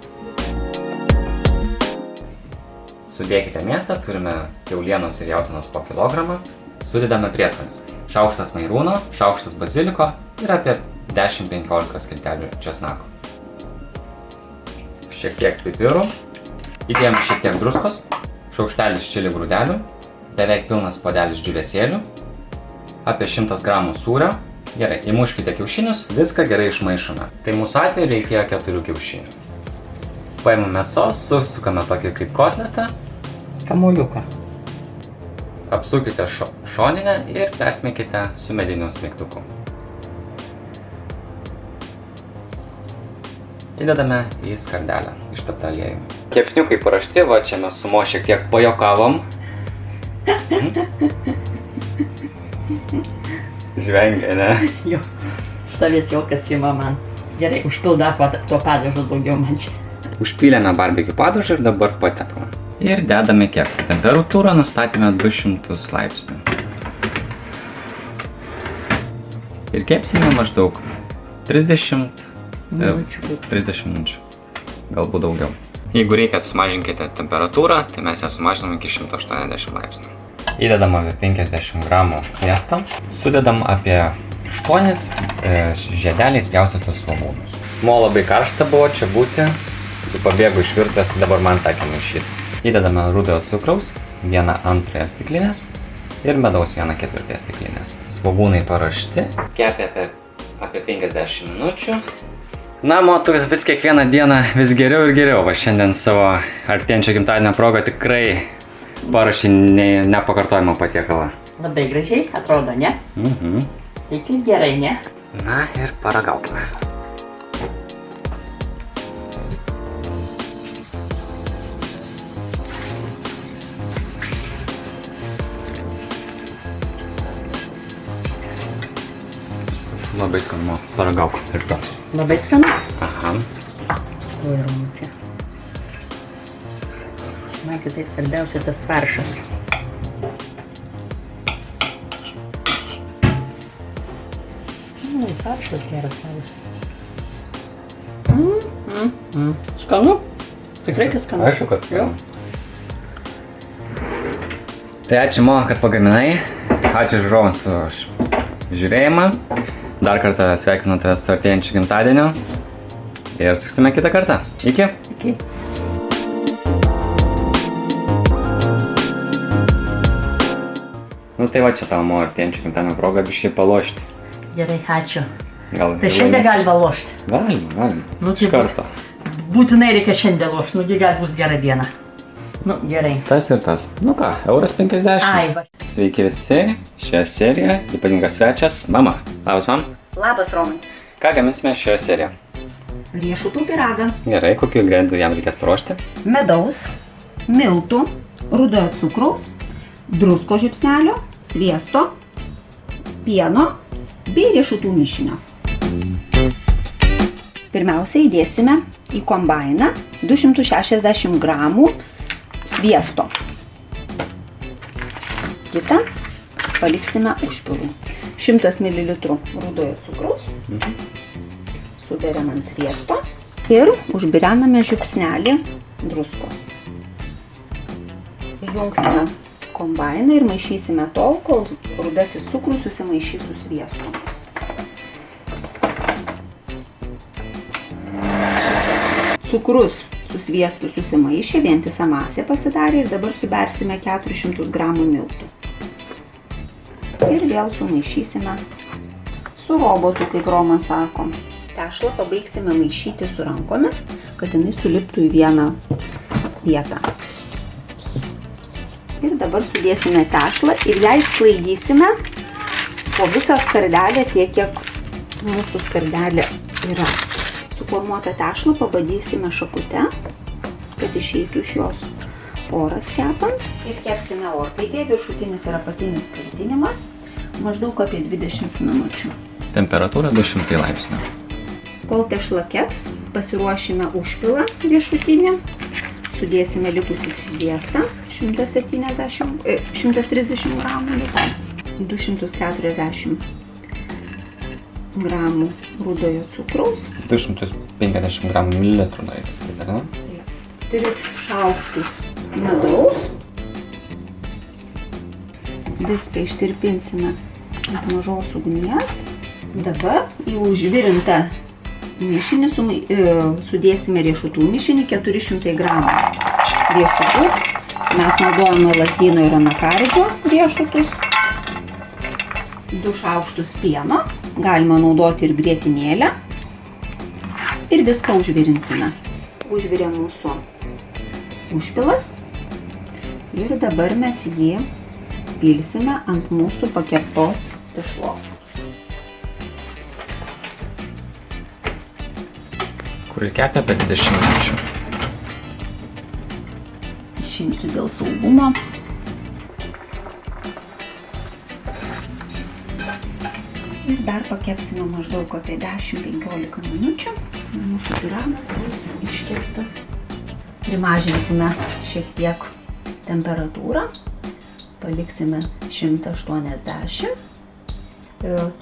Sudėkite mėsą, turime kiaulienos ir jautienos po kilogramą. Sudedame prieskonius. Šaukštas mairūno, šaukštas baziliko ir apie 10-15 skiltelių česnako. Šiek tiek pipirų, įdėjom šiek tiek druskos, šaukštelis čili grūdelių, beveik pilnas podelis džiūvėsėlių, apie 100 gramų sūrio. Gerai, įmuškite kiaušinius, viską gerai išmaišome. Tai mūsų atveju reikėjo 4 kiaušinių. Paimame mėsos, susukame tokį kaip kotletą. Kamuoliuką. Apsukite šoninę ir persmeikite su mediniu smeigtuku. Įdedame į skardelę išteptą aliejų. Kepsniukai parašti, va čia mes su Mo šiek tiek pajuokavom. Žvengia, ne? Jo, štavės juokas ima man. Gerai, užpilda to padažo daugiau man čia. Užpylėme barbekių padažą ir dabar patepame. Ir dedame kepti. Temperatūrą nustatėme 200 laipsnių. Ir kepsime maždaug 30 minučių, galbūt daugiau. Jeigu reikia, sumažinkite temperatūrą, tai mes ją sumažinam iki 180 laipsnių. Įdedam apie 50 gramų sviesto, sudedam apie 8 žiedeliais pjaustytus svogūnus. Mo labai karšta buvo čia būti, kai pabėgo iš virtuvės, tai dabar man sakė maišyti. Įdedame rudojo cukraus, 1/2 stiklinės ir medaus 1/4 stiklinės. Svogūnai paruošti, kepia apie 50 minučių. Na, Mo, tu vis kiekvieną dieną vis geriau ir geriau. Va šiandien savo artėjančio gimtadienio progą tikrai paruošei nepakartojamą patiekalą. Labai gražiai atrodo, ne? Taip gerai, ne? Na ir paragaukime. Labai skanu. Paragauk ir to. Labai skanu. Aha. Oi, Ramutė. Man kitai svarbiausia tas faršas. Faršas geras savas. Skanu? Tikrai, kad skanu? Aišku, kad skanu. Tai ačiū, Mo, kad pagaminai. Ačiū žiūrovams už žiūrėjimą. Dar kartą sveikinu tave su artėjančiu gimtadieniu. Ir susitiksime kitą kartą. Iki. Iki. Nu tai va čia tavo, Mo, artėjančiu gimtadienio proga biškai palošti. Gerai, ačiū. Gal Tai šiandien galima lošti. Galima. Nu, Iš karto. Būtinai reikia šiandien lošti, nugi gal bus gera diena. Nu, gerai. Tas ir tas. Nu ką, €50. Ai, va. Sveiki visi. Šioje serijoje ypatingas svečias mama. Labas, mam. Labas, Romai. Ką gaminsime šioje serijoje? Riešutų pyragą. Gerai, kokių ingredientų jam reikės paruošti? Medaus, miltų, rudojo cukraus, drusko žiupsnelio, sviesto, pieno bei riešutų mišinio. Pirmiausia, įdėsime į kombainą 260 gramų sviesto. Kitą paliksime užpilui. 100 ml rudojo cukraus. Suberiam ant sviesto ir užbirename žiupsnelį druskos. Įjungsime kombainą ir maišysime tol, kol rudasis cukrus susimaišys su sviestu. Cukrus su sviestu susimaišė, vientisa masė pasidarė ir dabar subersime 400 gramų miltų. Ir vėl sumaišysime su robotu, kaip Romas sako. Tešlą pabaigsime maišyti su rankomis, kad jinai suliptų į vieną vietą. Ir dabar sudėsime tešlą ir ją išsklaidysime po visą skardelę tiek, kiek mūsų skardelė yra. Suformuotą tešlą pabadysime šakute, kad išeitų iš jos oras kepant. Ir kepsime orkaitėje, viršutinis ir apatinis kaitinimas, maždaug apie 20 minučių. Temperatūra 200 laipsnių. Kol tešla keps, pasiruošime užpilą riešutinį, sudėsime likusį sviestą 130 gramų, 240 gramų rudojo cukraus, 250 gramų mililitrų norėtų sakyti, ar ne? 3 šaukštus medaus. Viską ištirpinsime ant mažos ugnies. Dabar į užvirintą mišinį sudėsime riešutų mišinį 400 gramų riešutų. Mes naudojame lazdyno ir anakardžio riešutus. 2 šaukštus pieno. Galima naudoti ir grietinėlę. Ir viską užvirinsime. Užvirė mūsų užpilas. Ir dabar mes jį pilsime ant mūsų pakeptos tešlos. Kurį kepia apie 20 minučių. Išimsiu dėl saugumo. Ir dar pakepsime maždaug apie 10-15 minučių. Mūsų pyragas bus iškeptas. Primažinsime šiek tiek temperatūrą. Paliksime 180.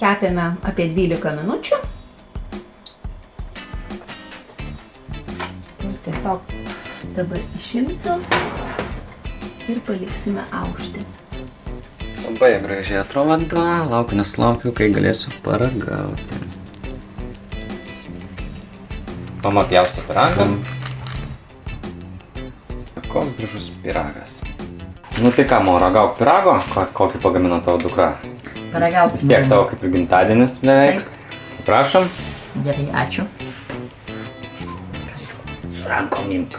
Kepėme apie 12 minučių. Ir tiesiog dabar išimsiu ir paliksime aušti. Labai gražiai atrodo, laukiu nesulaukiu, kai galėsiu paragauti. Mama pjausto pyragą. Koks gražus pyragas. Nu tai ką, Mo, ragauk pyrago, kokį pagamino tavo dukra? Paragausim. Vis tiek tavo kaip ir gimtadienis beveik. Prašom. Gerai, ačiū. Su rankom imk.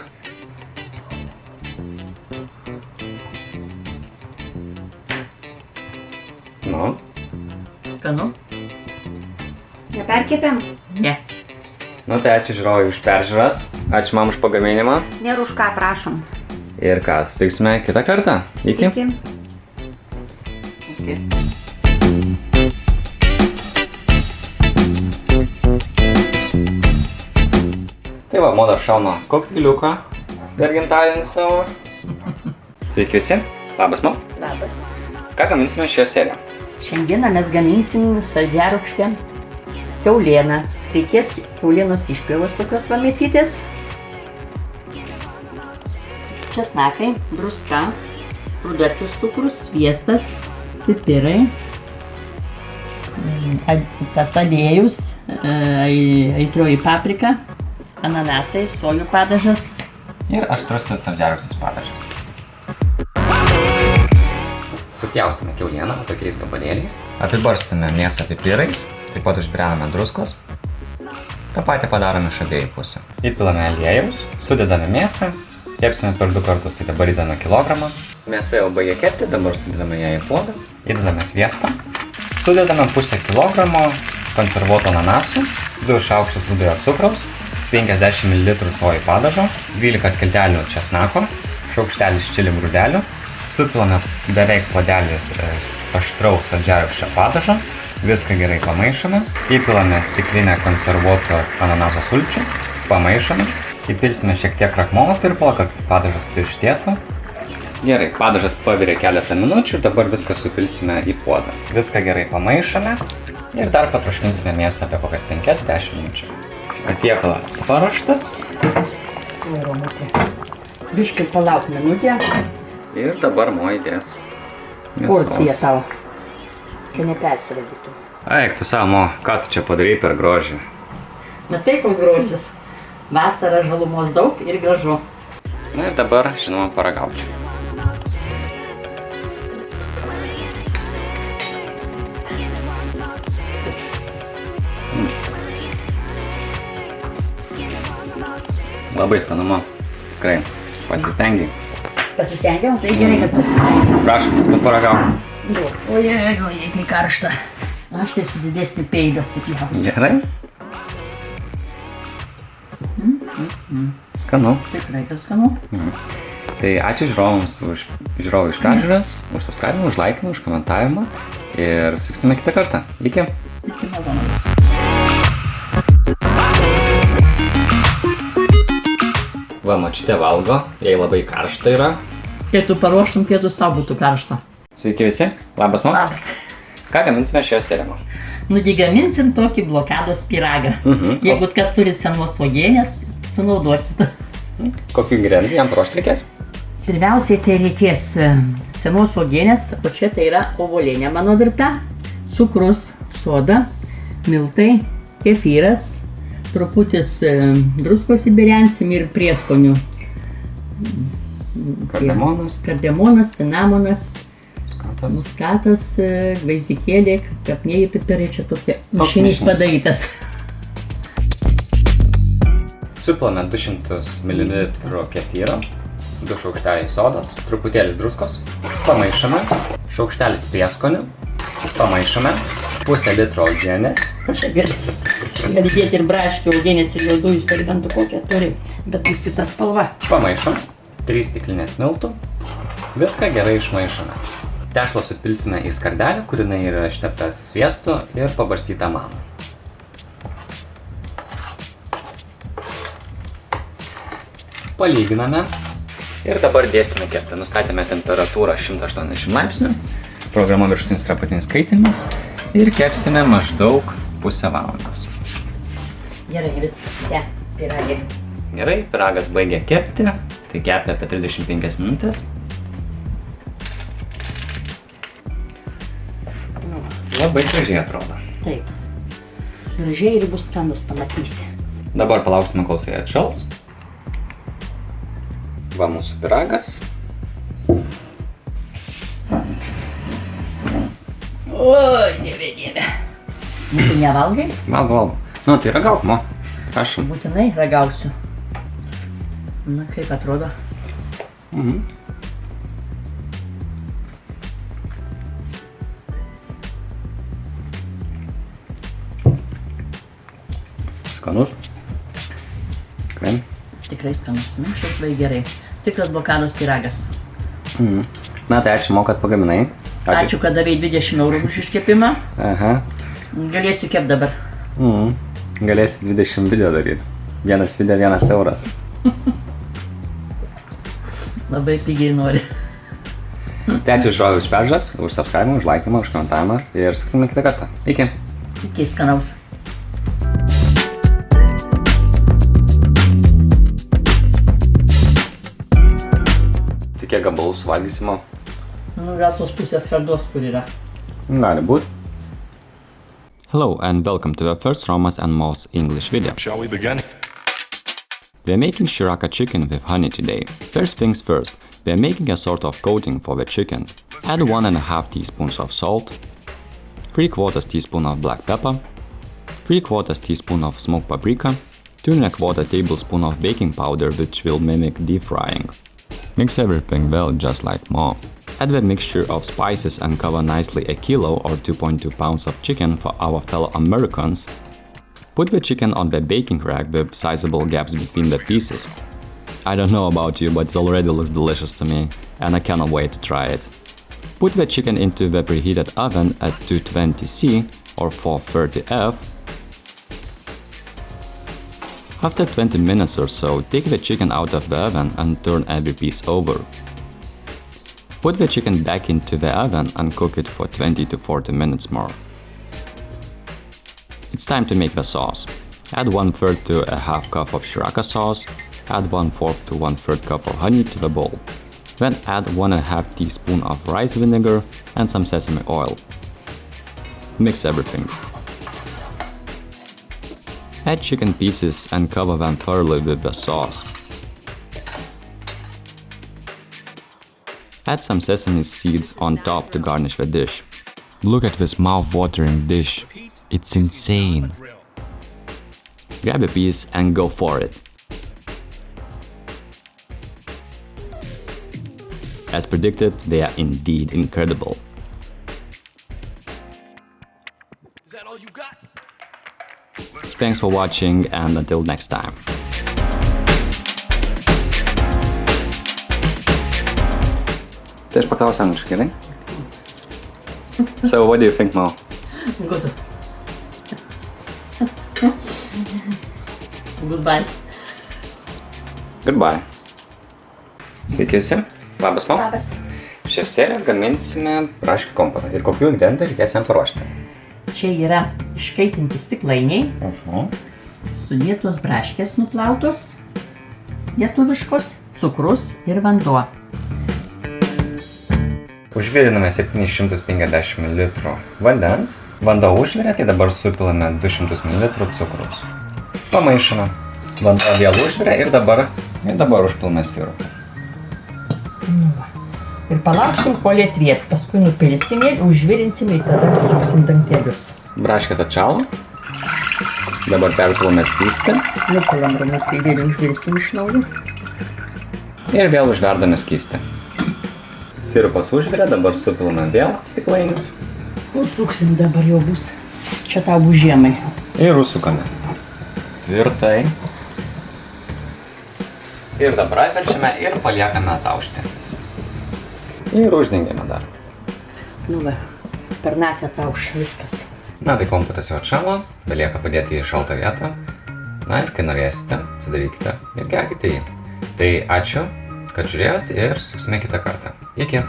Nu. Skanu? Neperkepėm? Ne. Nu tai ačiū žiūrovai už peržiūras. Ačiū mam už pagaminimą. Nėra už ką, prašom. Ir ką, sutiksime kitą kartą. Iki. Iki. Okay. Tai va, Mo dar šauna kokteiliuką per gimtadienį savo. Sveiki visi. Labas, Mo. Labas. Ką gaminsime šioje serijoje? Šiandieną mes gaminsim saldžiarūgštę kiaulieną. Reikės kiaulienos išpjovos tokios va mėsytės. Česnakai, druska, rudasis cukrus, sviestas, pipirai, tas aliejus, aitrioji paprika, ananasai, sojų padažas. Ir aštrusis saldžiarūgštis padažas. Supjaustome kiaulieną tokiais gabalėliais. Apibarstome mėsą pipirais, taip pat užbrename druskos. Ta patį padarome iš abiejų pusių. Įpilame aliejaus, sudedame mėsą, kepsime per 2 kartus, tai dabar įdame kilogramą. Mėsa jau baigė kepti, dabar sudedame ją į puodą. Įdedame sviesto, sudedame pusę kilogramo konservuoto ananasų, 2 šaukštus rudojo cukraus, 50 ml sojų padažo, 12 skiltelių česnako, šaukštelis čili grūdelių. Supilame beveik puodelį aštraus saldžiarūgščio padažo, viską gerai pamaišome, įpilame stiklinę konservuoto ananaso sulčių, pamaišome, įpilsime šiek tiek krakmolo tirpalo, kad padažas tirštėtų. Gerai, padažas pavirė keletą minučių ir dabar viską supilsime į puodą. Viską gerai pamaišome ir dar patroškinsime mėsą apie kokias 5-10 minučių. Patiekalas paruoštas. Oi, Romutė. Biškai palauk minutę. Ir dabar Mo įdės Porcija tau. Čia nepersivalgytų. Eik, tu savo, Mo, ką tu čia padarai per grožį? Matai, koks grožis. Vasara žalumos daug ir gražu. Na ir dabar, žinoma, paragauti. Labai skanu, Mo. Tikrai, pasistengiai. Pasistengiau, tai gerai, kad pasistengiau. Prašom, tu paragauk. Ojej, kai karšta. Aš tai su didesniu peiliu atsipjausiu. Gerai? Skanu. Tikrai, kad skanu. Tai ačiū žiūrovų už peržiūras, už subscribimą, už laikymą, už komentavimą. Ir susitiksime kitą kartą. Iki. Iki malonaus. Va, močiutė valgo, jai labai karšta yra. Kai tu paruoštum pietus, savo būtų karšta. Sveiki visi, labas, Mo. Labas. Ką gaminsime šioje serijoje? Nugi gaminsim tokį blokados pyragą. Jeigu kas turit senos uogienės, sunaudosit. Kokių ingredientų jam paruošti reikės? Pirmiausiai tai reikės senos uogienės, o čia tai yra obuolienė mano virta, cukrus, soda, miltai, kefyras, truputis druskos įberensim ir prieskonių. Kardemonas, cinamonas, muskatas, gvazdikėlė, kapnieji pipirai, čia tokie mišinys padarytas. Supilame 200 ml kefyro, 2 šaukšteliai sodos, truputėlis druskos, pamaišome, šaukštelis prieskonių, pamaišome, pusę litro uogienės. Gali dėti ir braškių uogienės ir juodųjų serbentų kokią turi, bet bus kita spalva. Pamaišom, 3 stiklinės miltų, viską gerai išmaišome. Tešlą supilsime į skardelę, kurinai yra išteptas sviestu ir pabarstyta mano. Palyginame ir dabar dėsime kepti. Nustatėme temperatūrą 180 laipsnių, programa viršutinis ir apatinis kaitinimas ir kepsime maždaug pusę valandos. Gerai, viskas, pyragė. Gerai, pyragas baigė kepti, tai kepia apie 35 minutės. Labai gražiai atrodo. Taip. Gražiai ir bus skanus, pamatysi. Dabar palauksime, kol jisai atšals. Va mūsų pyragas. Oi, dieve. Tu nevalgai? Valgo. Nu, tai ragauk, Mo. Prašom. Būtinai ragausiu. Na, kaip atrodo? Skanus. Tikrai. Tikrai skanus. Na, šiaip vai gerai. Tikras blokados pyragas. Na, tai ačiū, Mo, kad pagaminai. Ačiū, kad davai 20 eurų už iškepimą. Aha. Galėsiu kepti dabar. Galėsi 20 video daryti. Vienas video, 1 euras. Labai pigiai nori. Tai ačiū už žiūrovų už peržiūras, už subscribimą, už laikymą, už komentavimą ir susiksime kitą kartą. Iki. Iki skanaus. Tai kiek gabalų suvalgysimo? Nu, gal tos pusės skardos, kur yra. Gali būt. Hello and welcome to the first Romas and Mo's English video. Shall we begin? We are making shiraka chicken with honey today. First things first, we are making a sort of coating for the chicken. Add 1.5 teaspoons of salt, 3/4 teaspoon of black pepper, 3/4 teaspoon of smoked paprika, 2.25 tablespoon of baking powder which will mimic deep frying. Mix everything well just like Mo. Add the mixture of spices and cover nicely a kilo or 2.2 pounds of chicken for our fellow Americans. Put the chicken on the baking rack with sizable gaps between the pieces. I don't know about you, but it already looks delicious to me, and I cannot wait to try it. Put the chicken into the preheated oven at 220°C or 430°F. After 20 minutes or so, take the chicken out of the oven and turn every piece over. Put the chicken back into the oven and cook it for 20 to 40 minutes more. It's time to make the sauce. Add 1/3 to a half cup of shiraka sauce, add 1/4 to 1/3 cup of honey to the bowl. Then add 1.5 teaspoon of rice vinegar and some sesame oil. Mix everything. Add chicken pieces and cover them thoroughly with the sauce. Add some sesame seeds on top to garnish the dish. Look at this mouth-watering dish. It's insane. Grab a piece and go for it. As predicted, they are indeed incredible. Thanks for watching and until next time. Tai aš paklausiu angliškai, gerai? So what do you think, Mo? Good. Goodbye. Goodbye. Sveiki visi. Labas, Mo. Labas. Šią seriją gaminsime braškių kompotą. Ir kokių ingredientų reikės jam paruošti? Čia yra iškaitinti stiklainiai, sudėtos braškės nuplautos, lietuviškos, cukrus ir vanduo. Užviriname 750 ml vandens. Vanduo užvirė, tai dabar supilame 200 ml cukrus. Pamaišome. Vanduo vėl užvirė ir dabar užpilame sirupą. Ir palauksim, kol atvės, paskui nupilsim ir užvirinsim ir tada suksim dangtelius. Braškės atšalo. Dabar perpilame skystį. Nupilam ramutį, vėl užvirsim iš naujo. Ir vėl užverdame skystį. Sirupas užvirė, dabar supilame vėl stiklainius. Užsuksim dabar jau bus. Čia tau bus žiemai. Ir užsukame. Tvirtai. Ir dabar atverčiame ir paliekame ataušti. Ir uždengiame dar. Nu va, per naktį atauš viskas. Na tai kompotas jau atšalo, belieka padėti į šaltą vietą. Na ir kai norėsite, atsidarykite ir gerkite jį. Tai ačiū, kad žiūrėjot ir susime kitą kartą. Iki!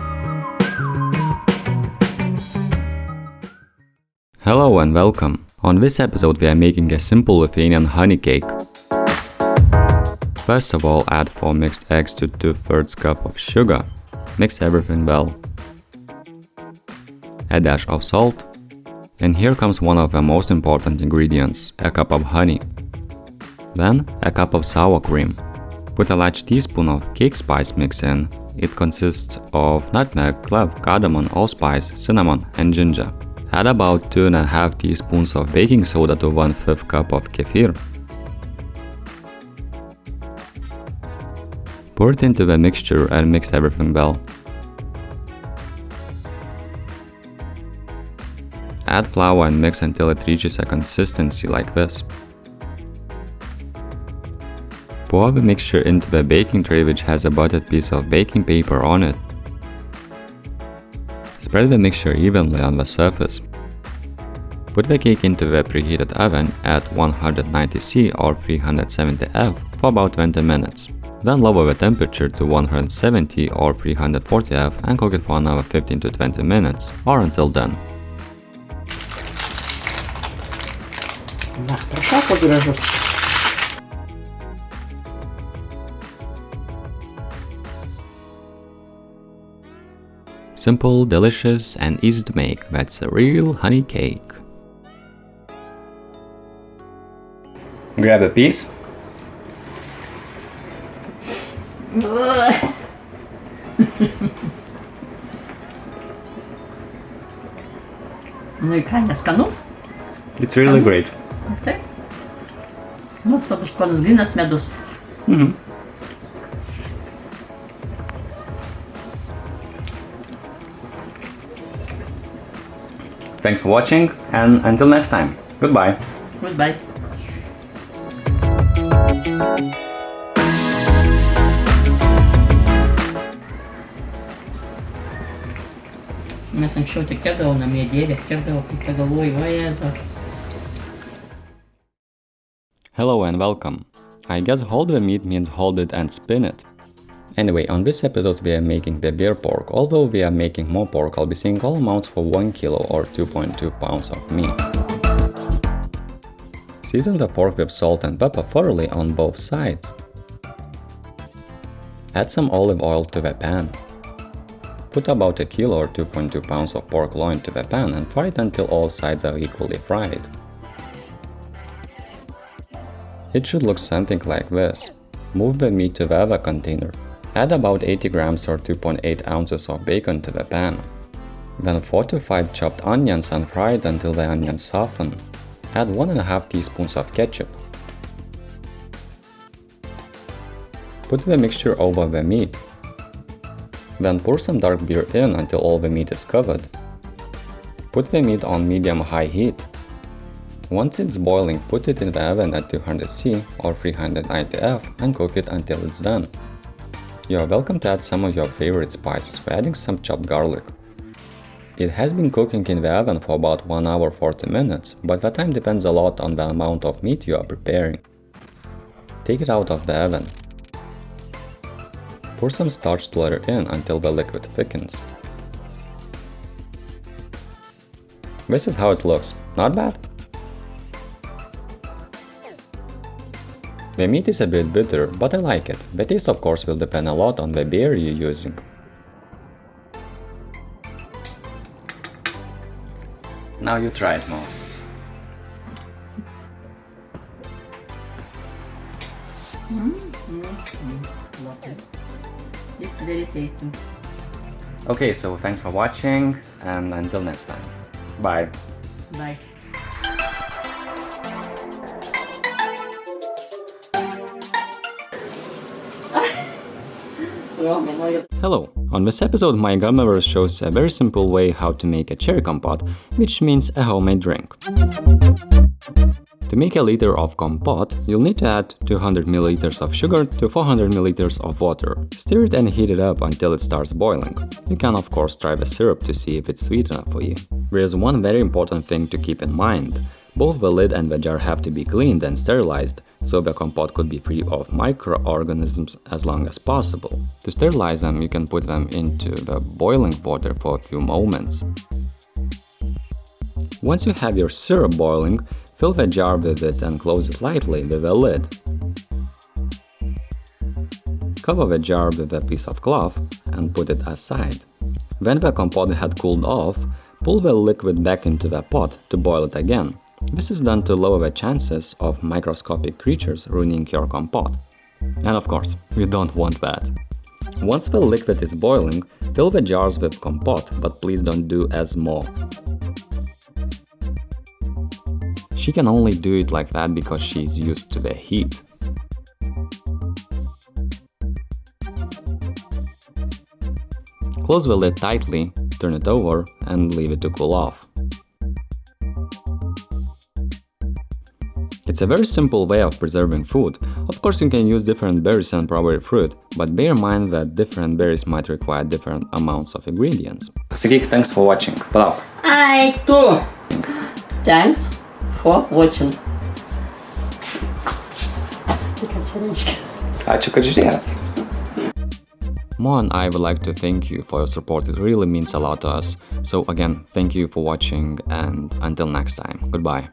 Hello and welcome. On this episode we are making a simple Lithuanian honey cake. First of all, add 4 mixed eggs to 2/3 cup of sugar. Mix everything well. A dash of salt. And here comes one of the most important ingredients, a cup of honey. Then a cup of sour cream. Put a large teaspoon of cake spice mix in. It consists of nutmeg, clove, cardamom, allspice, cinnamon and ginger. Add about 2.5 teaspoons of baking soda to 1/5 cup of kefir. Pour it into the mixture and mix everything well. Add flour and mix until it reaches a consistency like this. Pour the mixture into the baking tray which has a buttered piece of baking paper on it. Spread the mixture evenly on the surface. Put the cake into the preheated oven at 190°C or 370°F for about 20 minutes. Then lower the temperature to 170 or 340°F and cook it for another 15 to 20 minutes or until done. Va, prašau, koks gražus. Simple, delicious and easy to make. That's a real honey cake. Grab a piece. Nu, ką, neskanu? It's really great. Taip. Nuostabus skonis, grynas medus. Thanks for watching and until next time. Goodbye. Goodbye. Mes anksčiau tik kepdavau namie, Dieve, kepdavau, kai galvoju, o Jėzau. Hello and welcome. I guess hold the meat means hold it and spin it. Anyway, on this episode we are making the beer pork. Although we are making more pork, I'll be seeing all amounts for 1 kilo or 2.2 pounds of meat. Season the pork with salt and pepper thoroughly on both sides. Add some olive oil to the pan. Put about a kilo or 2.2 pounds of pork loin to the pan and fry it until all sides are equally fried. It should look something like this. Move the meat to the other container. Add about 80 grams or 2.8 ounces of bacon to the pan. Then 4 to 5 chopped onions and fry it until the onions soften. Add 1.5 teaspoons of ketchup. Put the mixture over the meat. Then pour some dark beer in until all the meat is covered. Put the meat on medium-high heat. Once it's boiling, put it in the oven at 200°C or 390°F and cook it until it's done. You are welcome to add some of your favorite spices by adding some chopped garlic. It has been cooking in the oven for about 1 hour 40 minutes, but the time depends a lot on the amount of meat you are preparing. Take it out of the oven. Pour some starch slurry in until the liquid thickens. This is how it looks. Not bad? The meat is a bit bitter, but I like it. The taste of course will depend a lot on the beer you're using. Now you try it more. Lovely. It's very tasty. Okay, so thanks for watching and until next time. Bye. Bye. Hello! On this episode my grandmother shows a very simple way how to make a cherry compote, which means a homemade drink. To make a liter of compote, you'll need to add 200 ml of sugar to 400 ml of water. Stir it and heat it up until it starts boiling. You can of course try the syrup to see if it's sweet enough for you. There's one very important thing to keep in mind. Both the lid and the jar have to be cleaned and sterilized, so the compote could be free of microorganisms as long as possible. To sterilize them, you can put them into the boiling water for a few moments. Once you have your syrup boiling, fill the jar with it and close it lightly with a lid. Cover the jar with a piece of cloth and put it aside. When the compote had cooled off, pull the liquid back into the pot to boil it again. This is done to lower the chances of microscopic creatures ruining your compote. And of course, we don't want that. Once the liquid is boiling, fill the jars with compote, but please don't do as more. She can only do it like that because she's used to the heat. Close the lid tightly, turn it over, and leave it to cool off. It's a very simple way of preserving food. Of course you can use different berries and probably fruit, but bear in mind that different berries might require different amounts of ingredients. Sakyk, thanks for watching. Palauk. Ai, tu! Thanks for watching. Ačiū, kad žiūrėjot. Mo and I would like to thank you for your support. It really means a lot to us. So again, thank you for watching and until next time. Goodbye.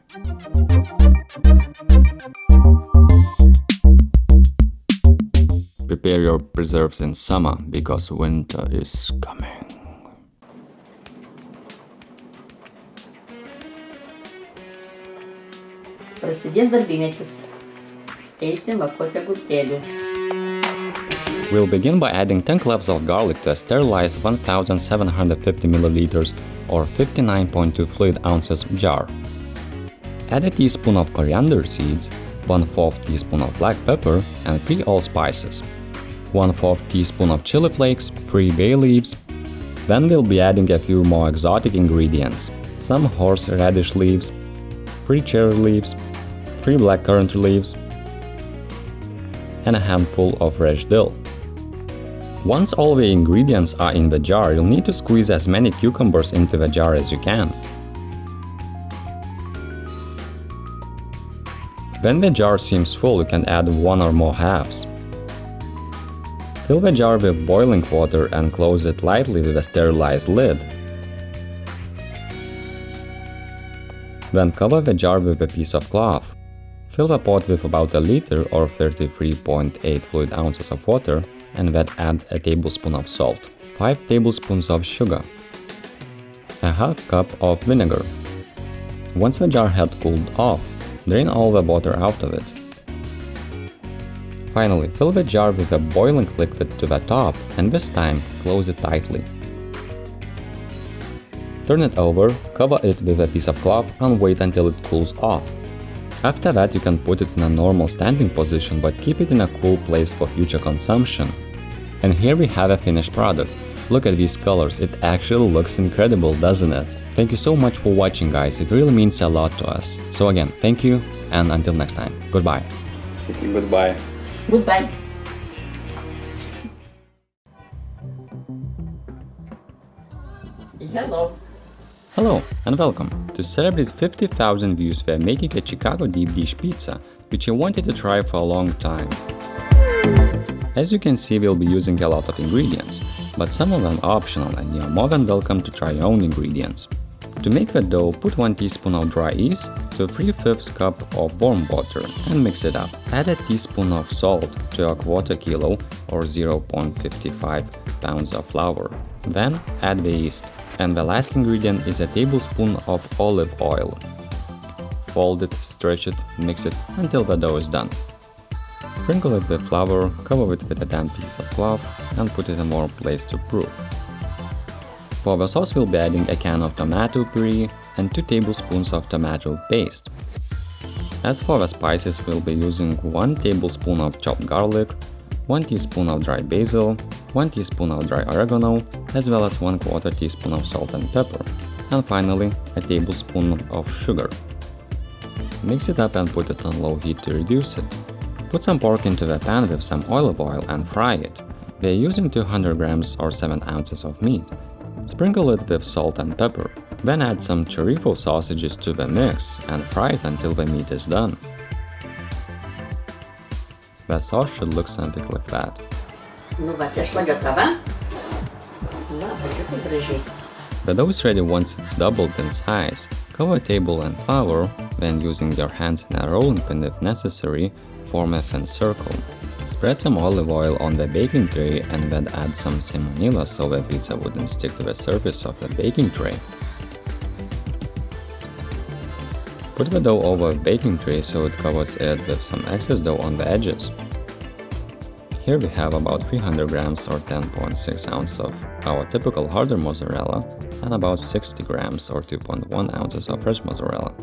Prepare your preserves in summer because winter is coming. Prasidės darbymetis. Eisim vakuoti agurkėlių. We'll begin by adding 10 cloves of garlic to a sterilized 1750 milliliters or 59.2 fluid ounces jar. Add a teaspoon of coriander seeds, 1/4 teaspoon of black pepper and 3 allspices, 1/4 teaspoon of chili flakes, 3 bay leaves. Then we'll be adding a few more exotic ingredients, some horseradish leaves, 3 cherry leaves, 3 blackcurrant leaves, and a handful of fresh dill. Once all the ingredients are in the jar, you'll need to squeeze as many cucumbers into the jar as you can. When the jar seems full, you can add 1 or more halves. Fill the jar with boiling water and close it lightly with a sterilized lid. Then cover the jar with a piece of cloth. Fill the pot with about 1 liter or 33.8 fluid ounces of water and then add a tablespoon of salt, 5 tablespoons of sugar, a half cup of vinegar. Once the jar had cooled off, drain all the water out of it. Finally, fill the jar with a boiling liquid to the top and this time close it tightly. Turn it over, cover it with a piece of cloth and wait until it cools off. After that, you can put it in a normal standing position, but keep it in a cool place for future consumption. And here we have a finished product. Look at these colors, it actually looks incredible, doesn't it? Thank you so much for watching, guys, it really means a lot to us. So again, thank you, and until next time, goodbye. Sakyk goodbye. Goodbye. Hello. Hello and welcome. To celebrate 50,000 views, we're making a Chicago deep dish pizza, which I wanted to try for a long time. As you can see, we'll be using a lot of ingredients, but some of them are optional and you're more than welcome to try your own ingredients. To make the dough, put 1 teaspoon of dry yeast to 3/5 cup of warm water and mix it up. Add a teaspoon of salt to a 1/4 kilo or 0.55 pounds of flour. Then add the yeast. And the last ingredient is a tablespoon of olive oil. Fold it, stretch it, mix it until the dough is done. Sprinkle it with flour, cover it with a damp piece of cloth and put it in a warm place to proof. For the sauce, we'll be adding a can of tomato puree and 2 tablespoons of tomato paste. As for the spices, we'll be using 1 tablespoon of chopped garlic, 1 teaspoon of dry basil, 1 teaspoon of dry oregano, as well as 1/4 teaspoon of salt and pepper, and finally a tablespoon of sugar. Mix it up and put it on low heat to reduce it. Put some pork into the pan with some olive oil and fry it. We're using 200 grams or 7 ounces of meat. Sprinkle it with salt and pepper. Then add some chorizo sausages to the mix and fry it until the meat is done. The sauce should look something like that. Nu, va, tešla gatava. Na, pažiūrėk, kaip gražiai. The dough is ready once it's doubled in size. Cover a table in flour, then using your hands in a rolling pin if necessary, form a thin circle. Spread some olive oil on the baking tray and then add some semonilla so the pizza wouldn't stick to the surface of the baking tray. Put the dough over a baking tray so it covers it with some excess dough on the edges. Here we have about 300 grams or 10.6 ounces of our typical harder mozzarella and about 60 grams or 2.1 ounces of fresh mozzarella.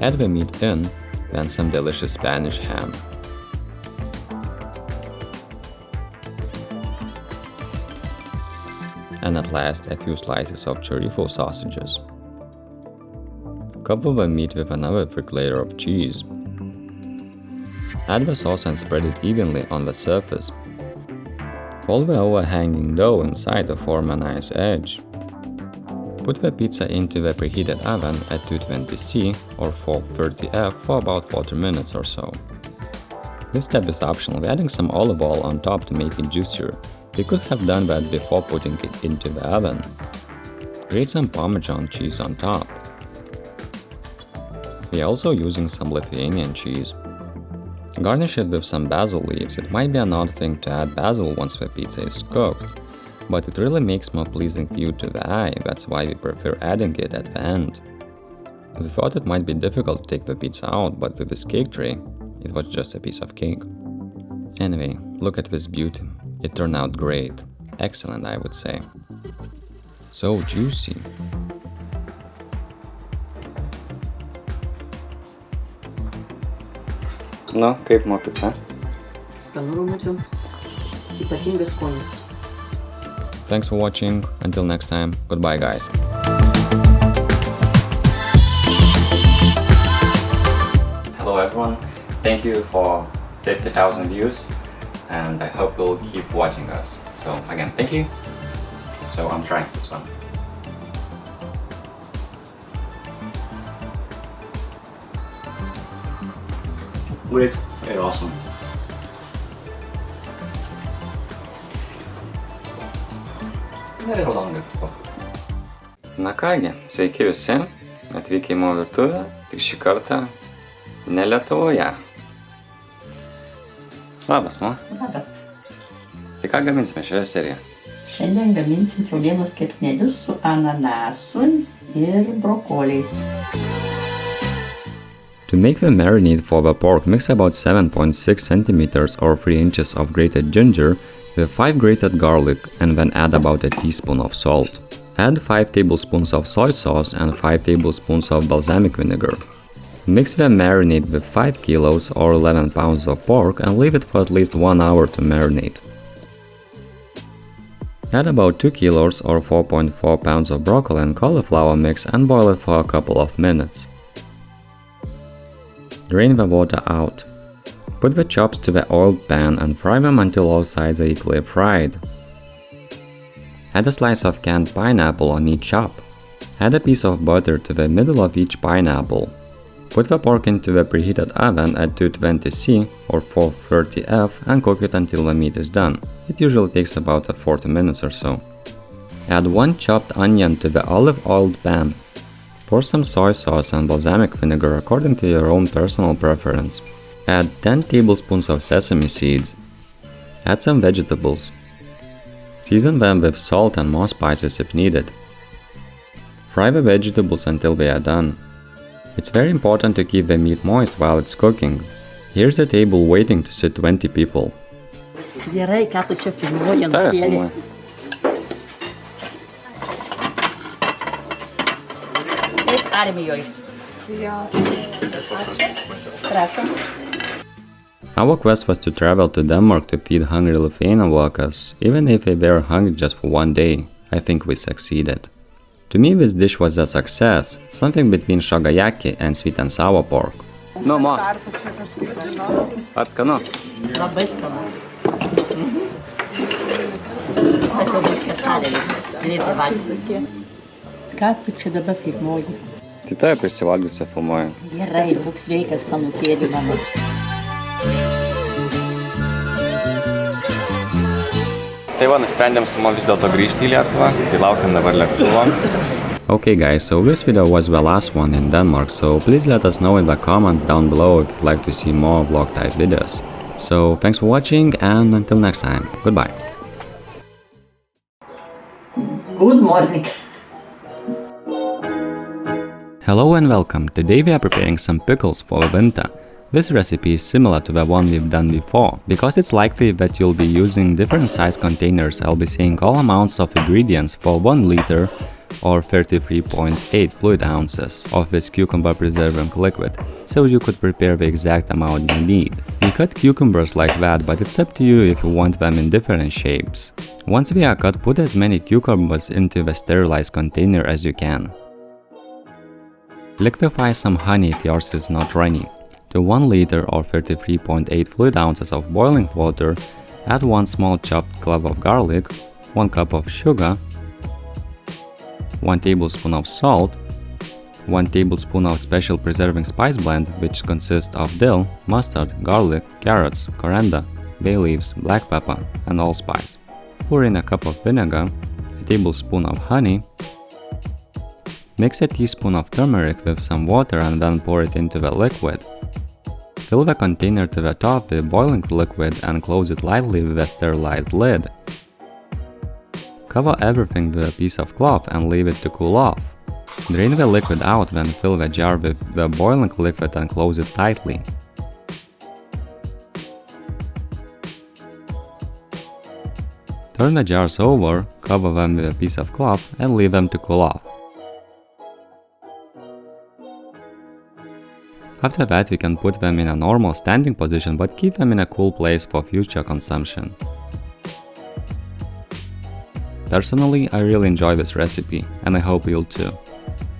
Add the meat in, then some delicious Spanish ham. And at last a few slices of chorizo sausages. Cover the meat with another thick layer of cheese. Add the sauce and spread it evenly on the surface. Fold the overhanging dough inside to form a nice edge. Put the pizza into the preheated oven at 220°C or 430°F for about 40 minutes or so. This step is optional, we're adding some olive oil on top to make it juicier. We could have done that before putting it into the oven. Grate some Parmesan cheese on top. We're also using some Lithuanian cheese. Garnish it with some basil leaves. It might be an odd thing to add basil once the pizza is cooked, but it really makes more pleasing view to the eye, that's why we prefer adding it at the end. We thought it might be difficult to take the pizza out, but with this cake tray, it was just a piece of cake. Anyway, look at this beauty. It turned out great. Excellent, I would say. So juicy. Nu, kaip mo pica? Skanu rūmučiu. Ypatingas skonis. Thanks for watching. Until next time, goodbye guys. Hello everyone. Thank you for 50,000 views and I hope you'll keep watching us. So again, thank you. So I'm trying this one. Great, very awesome. Very long. Na kągi, sveiki visi, atvykę į Mo virtuvę, tik šį kartą ne Lietuvoje. Labas, Mo. Labas. Tai ką gaminsime šioje serijoje? Šiandien gaminsim kiaulienos kepsnelius su ananasais ir brokoliais. To make the marinade for the pork, mix about 7.6 centimeters or 3 inches of grated ginger with 5 grated garlic and then add about a teaspoon of salt. Add 5 tablespoons of soy sauce and 5 tablespoons of balsamic vinegar. Mix the marinade with 5 kilos or 11 pounds of pork and leave it for at least 1 hour to marinate. Add about 2 kilos or 4.4 pounds of broccoli and cauliflower mix and boil it for a couple of minutes. Drain the water out. Put the chops to the oiled pan and fry them until all sides are equally fried. Add a slice of canned pineapple on each chop. Add a piece of butter to the middle of each pineapple. Put the pork into the preheated oven at 220°C or 430°F and cook it until the meat is done. It usually takes about 40 minutes or so. Add 1 chopped onion to the olive-oiled pan. Pour some soy sauce and balsamic vinegar according to your own personal preference. Add 10 tablespoons of sesame seeds. Add some vegetables. Season them with salt and more spices if needed. Fry the vegetables until they are done. It's very important to keep the meat moist while it's cooking. Here's a table waiting to sit 20 people. Gerai, ką tu čia filmuoji ant pėlį? Kaip armijoje. Prašom. Our quest was to travel to Denmark to feed hungry Lithuanian workers. Even if they were hungry just for 1 day, I think we succeeded. To me, this dish was a success, something between shogayaki and sweet and sour pork. Nu, Mo. Ar skanu? Labai skanu. Bet jau bus kešalėlis. Greitai valgyti. Ką tu čia dabar filmuoji? Tai tave prisivalgiusią filmuoju. Gerai, būk sveikas, anūkėlių mano. Tai va, nusprendėm su Mo vis dėlto grįžti į Lietuvą, tai laukiam dabar lėktuvo. Okay guys, so this video was the last one in Denmark, so please let us know in the comments down below if you'd like to see more vlog type videos. So thanks for watching and until next time, goodbye. Good morning. Hello and welcome, today we are preparing some pickles for the winter. This recipe is similar to the one we've done before. Because it's likely that you'll be using different size containers, I'll be saying all amounts of ingredients for 1 liter or 33.8 fluid ounces of this cucumber preserving liquid, so you could prepare the exact amount you need. We cut cucumbers like that, but it's up to you if you want them in different shapes. Once they are cut, put as many cucumbers into the sterilized container as you can. Liquefy some honey if yours is not runny. To 1 liter or 33.8 fluid ounces of boiling water, add 1 small chopped clove of garlic, 1 cup of sugar, 1 tablespoon of salt, 1 tablespoon of special preserving spice blend, which consists of dill, mustard, garlic, carrots, coriander, bay leaves, black pepper, and allspice. Pour in a cup of vinegar, a tablespoon of honey. Mix a teaspoon of turmeric with some water and then pour it into the liquid. Fill the container to the top with boiling liquid and close it lightly with a sterilized lid. Cover everything with a piece of cloth and leave it to cool off. Drain the liquid out, then fill the jar with the boiling liquid and close it tightly. Turn the jars over, cover them with a piece of cloth and leave them to cool off. After that, we can put them in a normal standing position, but keep them in a cool place for future consumption. Personally, I really enjoy this recipe, and I hope you'll too.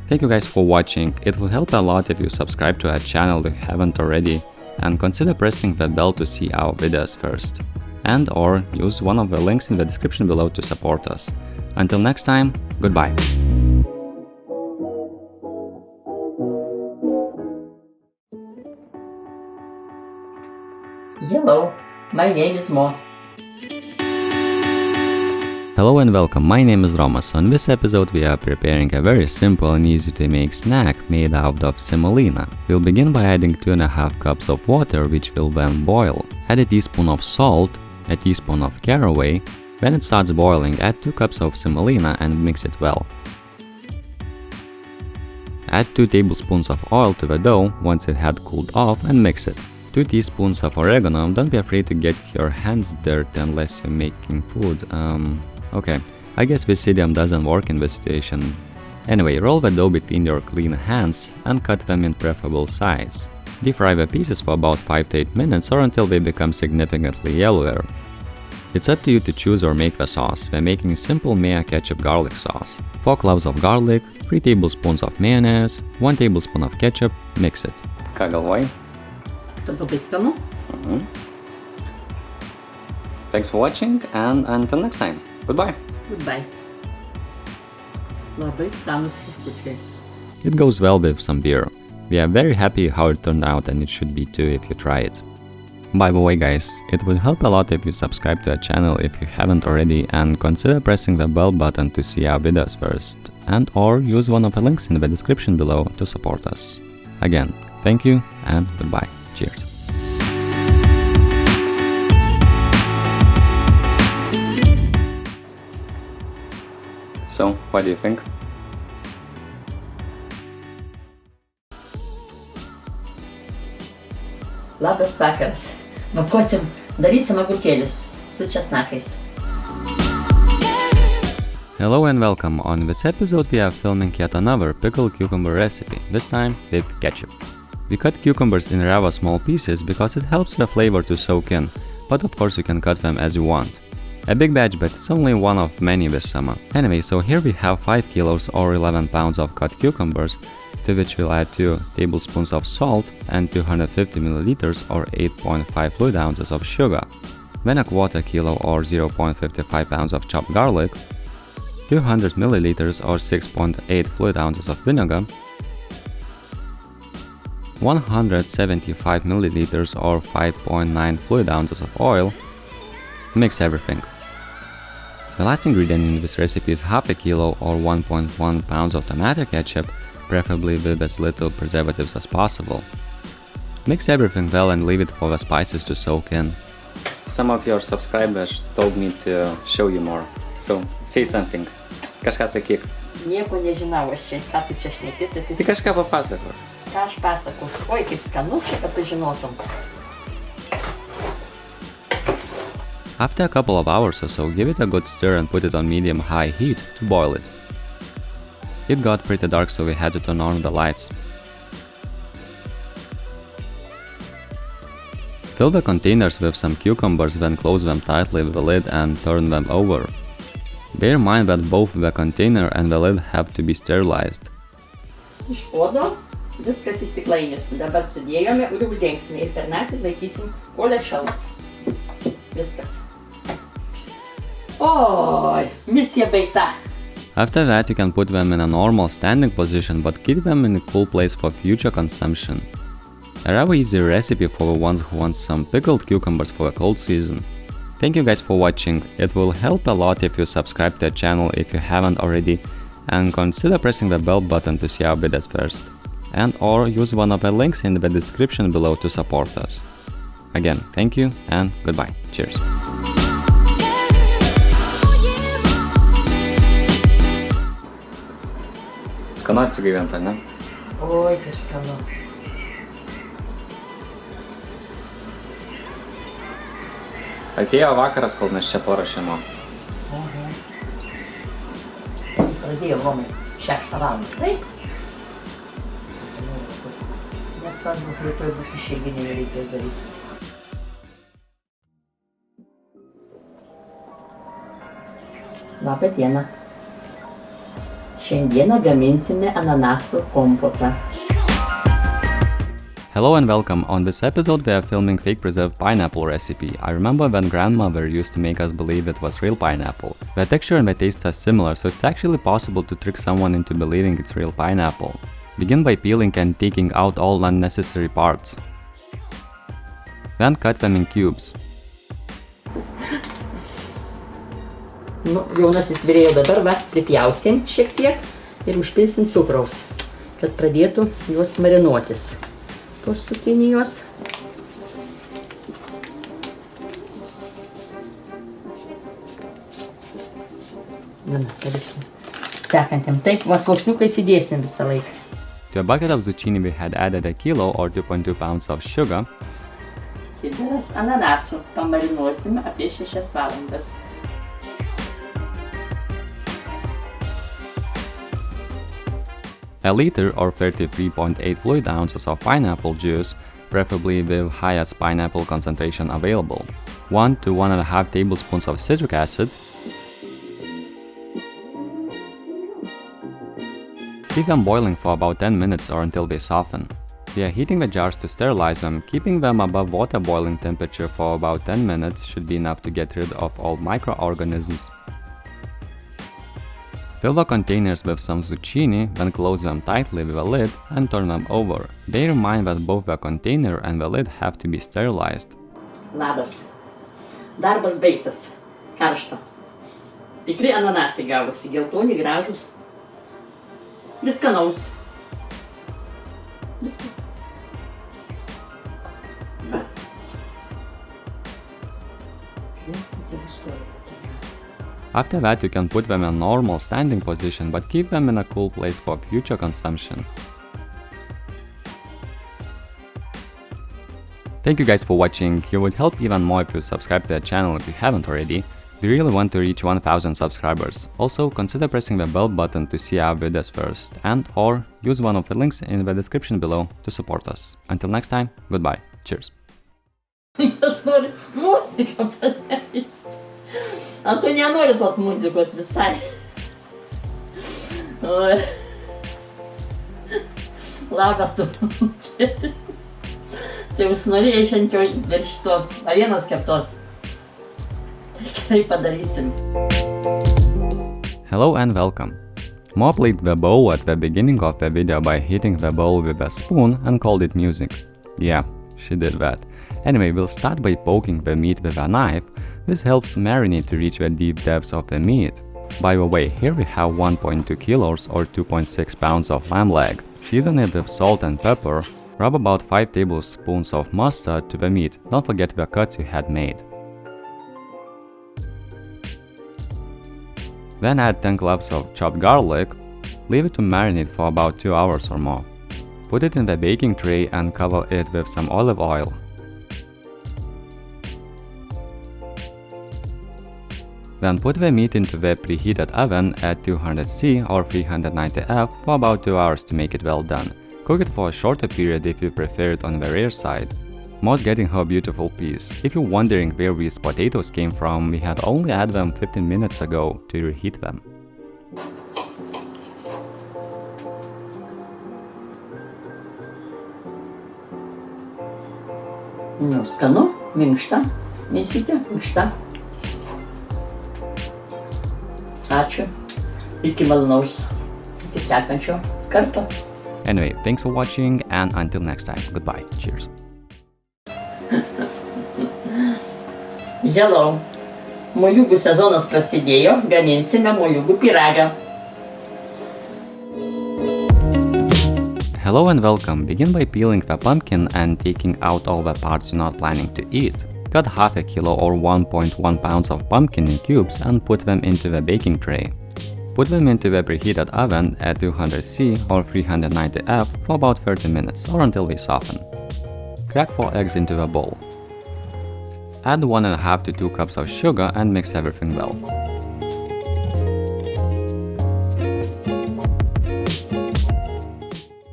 Thank you guys for watching. It would help a lot if you subscribe to our channel if you haven't already, and consider pressing the bell to see our videos first. And or use one of the links in the description below to support us. Until next time, goodbye. Hello, my name is Mo. Hello and welcome, my name is Romas. On this episode we are preparing a very simple and easy to make snack made out of semolina. We'll begin by adding 2.5 cups of water, which will then boil. Add a teaspoon of salt, a teaspoon of caraway. When it starts boiling, add 2 cups of semolina and mix it well. Add 2 tablespoons of oil to the dough once it had cooled off and mix it. 2 teaspoons of oregano. Don't be afraid to get your hands dirty unless you're making food. Okay, I guess this idiom doesn't work in this situation. Anyway, roll the dough between your clean hands and cut them in preferable size. Deep fry the pieces for about 5 to 8 minutes or until they become significantly yellower. It's up to you to choose or make the sauce. We're making simple mayo ketchup garlic sauce. 4 cloves of garlic, 3 tablespoons of mayonnaise, 1 tablespoon of ketchup, mix it. Ką galvoji? Tad labai skanu. Thanks for watching and until next time. Goodbye. Goodbye. Labai skanus viškučiai. It goes well with some beer. We are very happy how it turned out and it should be too if you try it. By the way guys, it would help a lot if you subscribe to our channel if you haven't already and consider pressing the bell button to see our videos first. And or use one of the links in the description below to support us. Again, thank you and goodbye. Cheers. So, what do you think? Labas vakaras. Darysim agurkėlius su česnakais. Hello and welcome. On this episode we are filming yet another pickled cucumber recipe, this time with ketchup. We cut cucumbers in rather small pieces because it helps the flavor to soak in, but of course you can cut them as you want. A big batch, but it's only one of many this summer. Anyway, so here we have 5 kilos or 11 pounds of cut cucumbers, to which we'll add 2 tablespoons of salt and 250 milliliters or 8.5 fluid ounces of sugar, then a quarter kilo or 0.55 pounds of chopped garlic, 200 milliliters or 6.8 fluid ounces of vinegar, 175 milliliters or 5.9 fluid ounces of oil. Mix everything. The last ingredient in this recipe is half a kilo or 1.1 pounds of tomato ketchup, preferably with as little preservatives as possible. Mix everything well and leave it for the spices to soak in. Some of your subscribers told me to show you more, so say something. Kažką sakyk. Nieko nežinau, aš čia, ką tu čia šneki, Tai kažką papasakok. ką aš pasakosiu. Oi, kaip skanu čia, kad tu žinotum. After a couple of hours or so, give it a good stir and put it on medium-high heat to boil it. It got pretty dark, so we had to turn on the lights. Fill the containers with some cucumbers, then close them tightly with the lid and turn them over. Bear in mind that both the container and the lid have to be sterilized. Iš podo viskas į stiklainius. Dabar sudėjome ir uždengsime. Ir per naktį laikysim, kol atšals. Viskas. Oi, misija baigta. After that, you can put them in a normal standing position, but keep them in a cool place for future consumption. A rather easy recipe for the ones who want some pickled cucumbers for the cold season. Thank you guys for watching. It will help a lot if you subscribe to the channel if you haven't already, and consider pressing the bell button to see our videos first. And or use one of the links in the description below to support us. Again, thank you and goodbye. Cheers. Skanu atsigaivinti, ne? Oi, kaip skanu. Atėjo vakaras, kol mes čia paruošėme. Pradėjo Romai 6 valandą, taip? Nesvarbu, rytoj bus išeiginė, reikės daryti. Labą dieną. Šiandieną gaminsime ananasų kompotą. Hello and welcome. On this episode we are filming fake preserved pineapple recipe. I remember when grandmother used to make us believe it was real pineapple. The texture and the taste are similar, so it's actually possible to trick someone into believing it's real pineapple. Begin by peeling and taking out all unnecessary parts. Then cut them in cubes. Jaunasis virėjo dabar, va, pripjausim šiek tiek ir užpilsim cukraus, kad pradėtų juos marinuotis. Tos cukinijos. Gana, paliksim. Sekantiem. Taip, va, sluoksniukais įdėsim visą laiką. To a bucket of zucchini we had added a kilo or 2.2 pounds of sugar. Kibiras ananasų pamarinuosim apie 6 valandas. A liter or 33.8 fluid ounces of pineapple juice, preferably with highest pineapple concentration available. 1 to 1.5 tablespoons of citric acid. Keep them boiling for about 10 minutes or until they soften. We are heating the jars to sterilize them. Keeping them above water boiling temperature for about 10 minutes should be enough to get rid of all microorganisms. Fill the containers with some zucchini, then close them tightly with a lid and turn them over. Bear in mind that both the container and the lid have to be sterilized. Labas. Darbas baigtas. Karšta. Tikri ananasai gavosi, geltoni, gražūs. Viskanaus. Viskas. Va. After that, you can put them in a normal standing position, but keep them in a cool place for future consumption. Thank you guys for watching. You would help even more if you subscribe to the channel if you haven't already. We really want to reach 1000 subscribers. Also, consider pressing the bell button to see our videos first, and or use one of the links in the description below to support us. Until next time, goodbye. Cheers. Aš noriu muziką paleisti. A tu nenori tos muzikos visai. Oi. Labas tu. Tai jūs norėjai šiandien ir šitos avienos keptos. Tai gerai padarysim. Hello and welcome. Mo played the bowl at the beginning of the video by hitting the bowl with a spoon and called it music. Yeah, she did that. Anyway, we'll start by poking the meat with a knife. This helps marinate to reach the deep depths of the meat. By the way, here we have 1.2 kilos or 2.6 pounds of lamb leg. Season it with salt and pepper. Rub about 5 tablespoons of mustard to the meat. Don't forget the cuts you had made. Then add 10 cloves of chopped garlic. Leave it to marinate for about 2 hours or more. Put it in the baking tray and cover it with some olive oil. Then put the meat into the preheated oven at 200°C or 390°F for about 2 hours to make it well done. Cook it for a shorter period if you prefer it on the rare side. Mo's getting her beautiful piece. If you're wondering where these potatoes came from, we had only added them 15 minutes ago to reheat them. Nu, skanu, minkšta, mėsytė, minkšta. Ačiū. Iki malonaus. Iki sekančio karto. Anyway, thanks for watching and until next time. Goodbye. Cheers. Hello. Moliūgų sezonas prasidėjo, gaminsime moliūgų pyragą. Hello and welcome. Begin by peeling the pumpkin and taking out all the parts you're not planning to eat. Cut half a kilo or 1.1 pounds of pumpkin in cubes and put them into the baking tray. Put them into the preheated oven at 200°C or 390°F for about 30 minutes or until they soften. Crack 4 eggs into the bowl. Add 1.5 to 2 cups of sugar and mix everything well.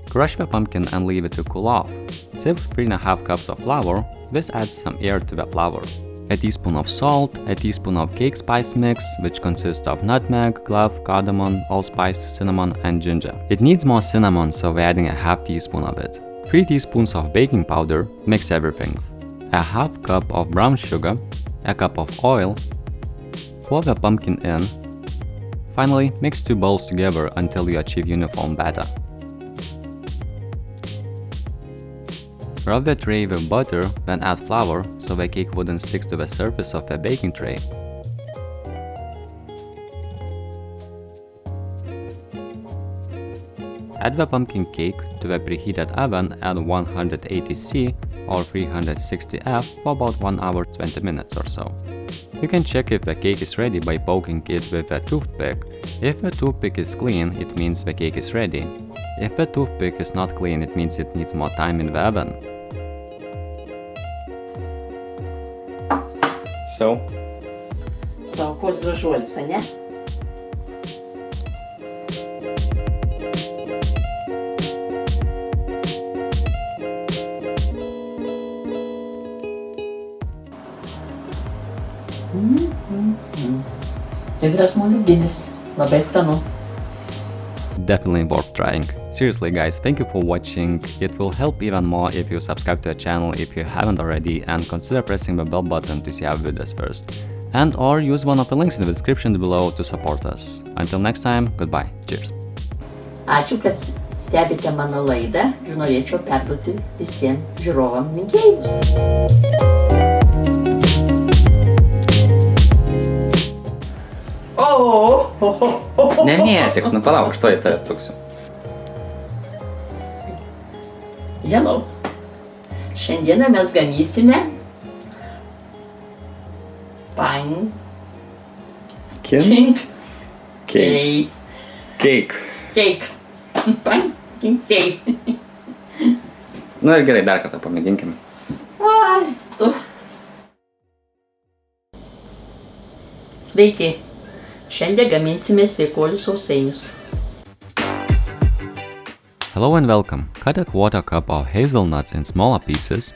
Crush the pumpkin and leave it to cool off. Sieve 3.5 cups of flour. This adds some air to the flour. A teaspoon of salt, a teaspoon of cake spice mix, which consists of nutmeg, clove, cardamom, allspice, cinnamon, and ginger. It needs more cinnamon, so we're adding a half teaspoon of it. 3 teaspoons of baking powder. Mix everything. A half cup of brown sugar, a cup of oil. Pour the pumpkin in. Finally, mix 2 bowls together until you achieve uniform batter. Rub the tray with butter, then add flour so the cake wouldn't stick to the surface of the baking tray. Add the pumpkin cake to the preheated oven at 180°C or 360°F for about 1 hour 20 minutes or so. You can check if the cake is ready by poking it with a toothpick. If the toothpick is clean, it means the cake is ready. If the toothpick is not clean, it means it needs more time in the oven. So, Koks gražuolis, ane? Tikras moliūginis. Labai skanu. Definitely worth trying. Seriously guys, thank you for watching. It will help even more if you subscribe to the channel if you haven't already and consider pressing the bell button to see our videos first. And or use one of the links in the description below to support us. Until next time, goodbye. Cheers. Ačiū, kad stebite mano laidą ir norėčiau perduoti visiems žiūrovam linkėjimus. nemėtik, nu palauk, aš to į tave atsuksiu. Hello. Šiandieną mes gamysime pancake. Cake. Cake. Pancake. Nu ir gerai, dar kartą pamėginkim. Ai, tu. Sveiki. Šiandien gaminsime sveikuolius sausainius. Hello and welcome. Cut a quarter cup of hazelnuts in smaller pieces.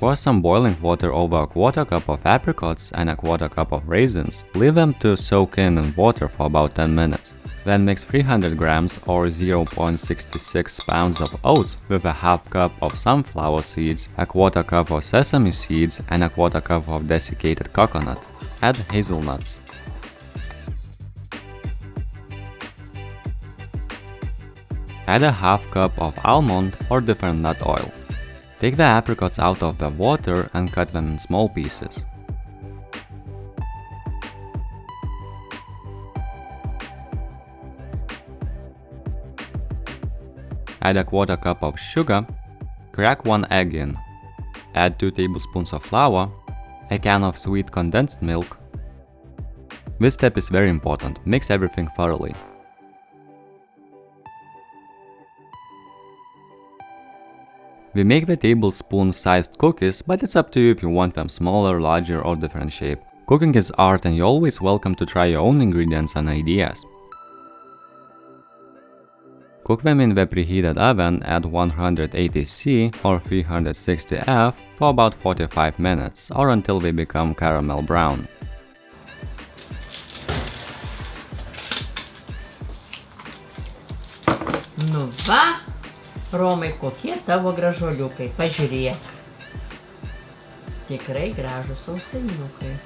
Pour some boiling water over a quarter cup of apricots and a quarter cup of raisins. Leave them to soak in water for about 10 minutes. Then mix 300 grams or 0.66 pounds of oats with a half cup of sunflower seeds, a quarter cup of sesame seeds, and a quarter cup of desiccated coconut. Add hazelnuts. Add a half cup of almond or different nut oil. Take the apricots out of the water and cut them in small pieces. Add a quarter cup of sugar. Crack 1 egg in. Add 2 tablespoons of flour, a can of sweet condensed milk. This step is very important. Mix everything thoroughly. We make the tablespoon-sized cookies, but it's up to you if you want them smaller, larger, or different shape. Cooking is art and you're always welcome to try your own ingredients and ideas. Cook them in the preheated oven at 180°C or 360°F for about 45 minutes or until they become caramel brown. Nu va, Romai, kokie tavo gražuoliukai, pažiūrėk. Tikrai gražūs sausainiukai.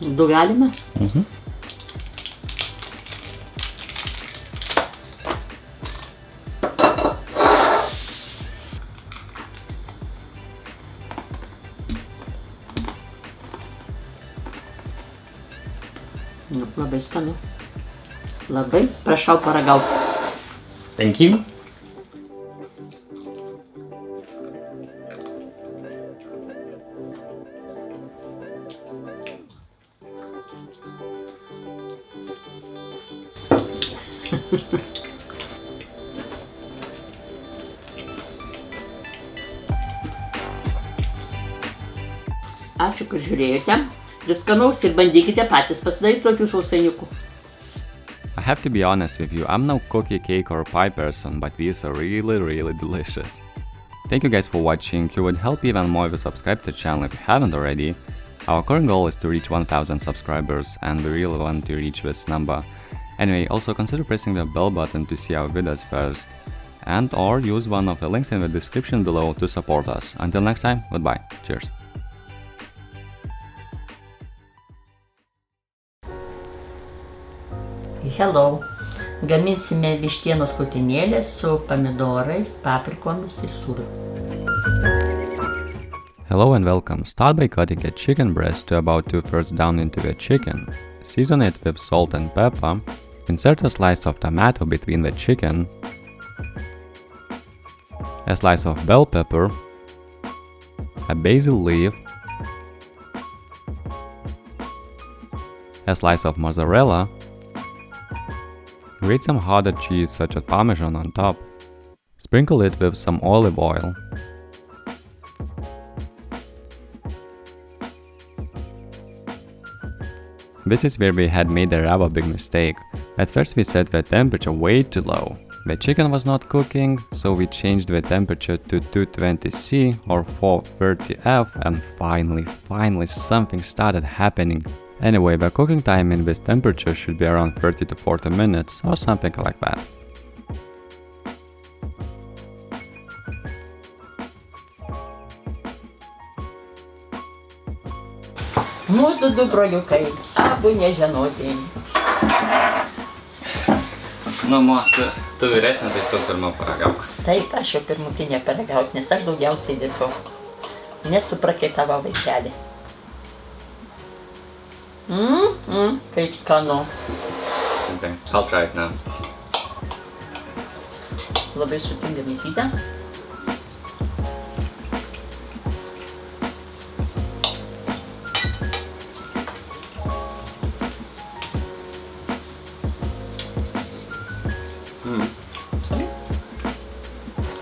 Du galime? Nu, labai skanu. Labai, prašau paragauti. Thank you. Ačiū, kad žiūrėjote. Skanaus ir bandykite patys pasidaryti tokių sausainiukų. I have to be honest with you, I'm no cookie, cake or pie person, but these are really delicious. Thank you guys for watching. You would help even more if you subscribe to the channel if you haven't already. Our current goal is to reach 1000 subscribers and we really want to reach this number. Anyway, also consider pressing the bell button to see our videos first. And or use one of the links in the description below to support us. Until next time, goodbye. Cheers. Hello. Gaminsime vištienos krūtinėlės su pomidorais, paprikomis ir sūriu. Hello and welcome. Start by cutting a chicken breast to about 2/3 down into the chicken. Season it with salt and pepper. Insert a slice of tomato between the chicken, a slice of bell pepper, a basil leaf, a slice of mozzarella, grate some harder cheese such as Parmesan on top, sprinkle it with some olive oil. This is where we had made a rather big mistake. At first we set the temperature way too low. The chicken was not cooking, so we changed the temperature to 220°C or 430°F and finally something started happening. Anyway, the cooking time in this temperature should be around 30 to 40 minutes or something like that. Mūsų du broliukai, abu nežinoti. Nu, tu vyresnė, tai tu pirmą paragauk. Taip, aš jau pirmutinė paragaus, nes aš daugiausiai dirbau. Net suprakaitavau vaikelį. Kaip skanu. Okay, I'll try it now. Labai sutinga mėsytė.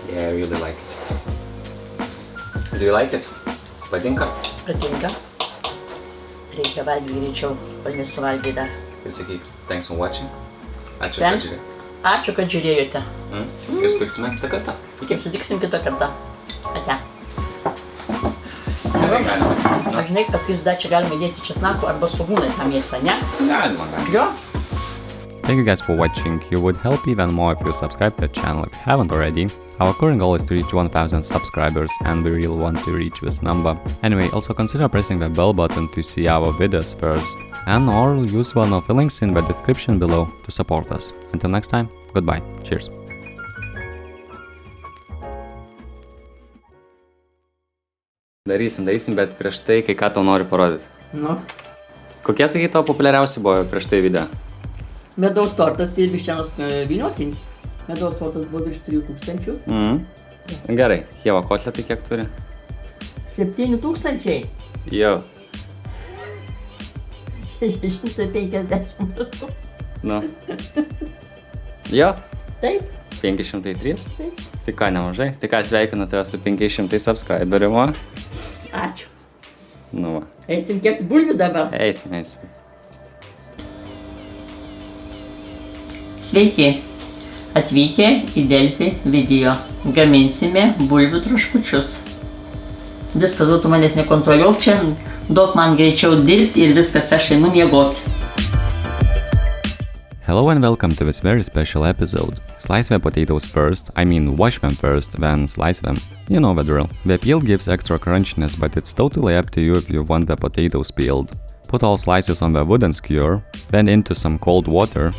Yeah, I really like it. Do you like it? Patinka? Patinka. Reikia valgyti greičiau, kol nesuvalgyti dar. Tai sakyk, thanks for watching. Ačiū, Thanks. kad žiūrėjai. Ačiū, kad žiūrėjote. Ir sutiksime kitą kartą. Iki sutiksim kitą kartą. Ate. Gerai, galima. Aš žinai, pasakysiu, dar čia galima įdėti česnako arba svogūną tą mėsą, ne? Galima. Jo? Thank you guys for watching. You would help even more if you subscribe to the channel if you haven't already. Our current goal is to reach 1000 subscribers and we really want to reach this number. Anyway, also consider pressing the bell button to see our videos first and or use one of the links in the description below to support us. Until next time, goodbye. Cheers. Darysim, bet prieš tai kai ką tau noriu parodyti. Nu. Kokie, sakai, tavo populiariausi buvo prieš tai video? Medaus tortas ir vištienos vyniotinis. Medaus tortas buvo virš 3000. Gerai, Ieva kotletai kiek turi? 7000. Jau. 650. Nu. Jo, Taip, 503. taip. Tai ką, nemažai. Tai ką, sveikinu tave su 500 subscriberiu. Ačiū. Nu va. Eisim kepti bulvių dabar. Eisim. Sveiki. Atvykę į Delfi video. Gaminsime bulvių traškučius. Viskas, tu manęs nekontroliuok čia. Duok man greičiau dirbti ir viskas, aš einu miegoti. Hello and welcome to this very special episode. Slice the potatoes first, I mean wash them first, then slice them. You know the drill. The peel gives extra crunchiness, but it's totally up to you if you want the potatoes peeled. Put all slices on the wooden skewer, then into some cold water.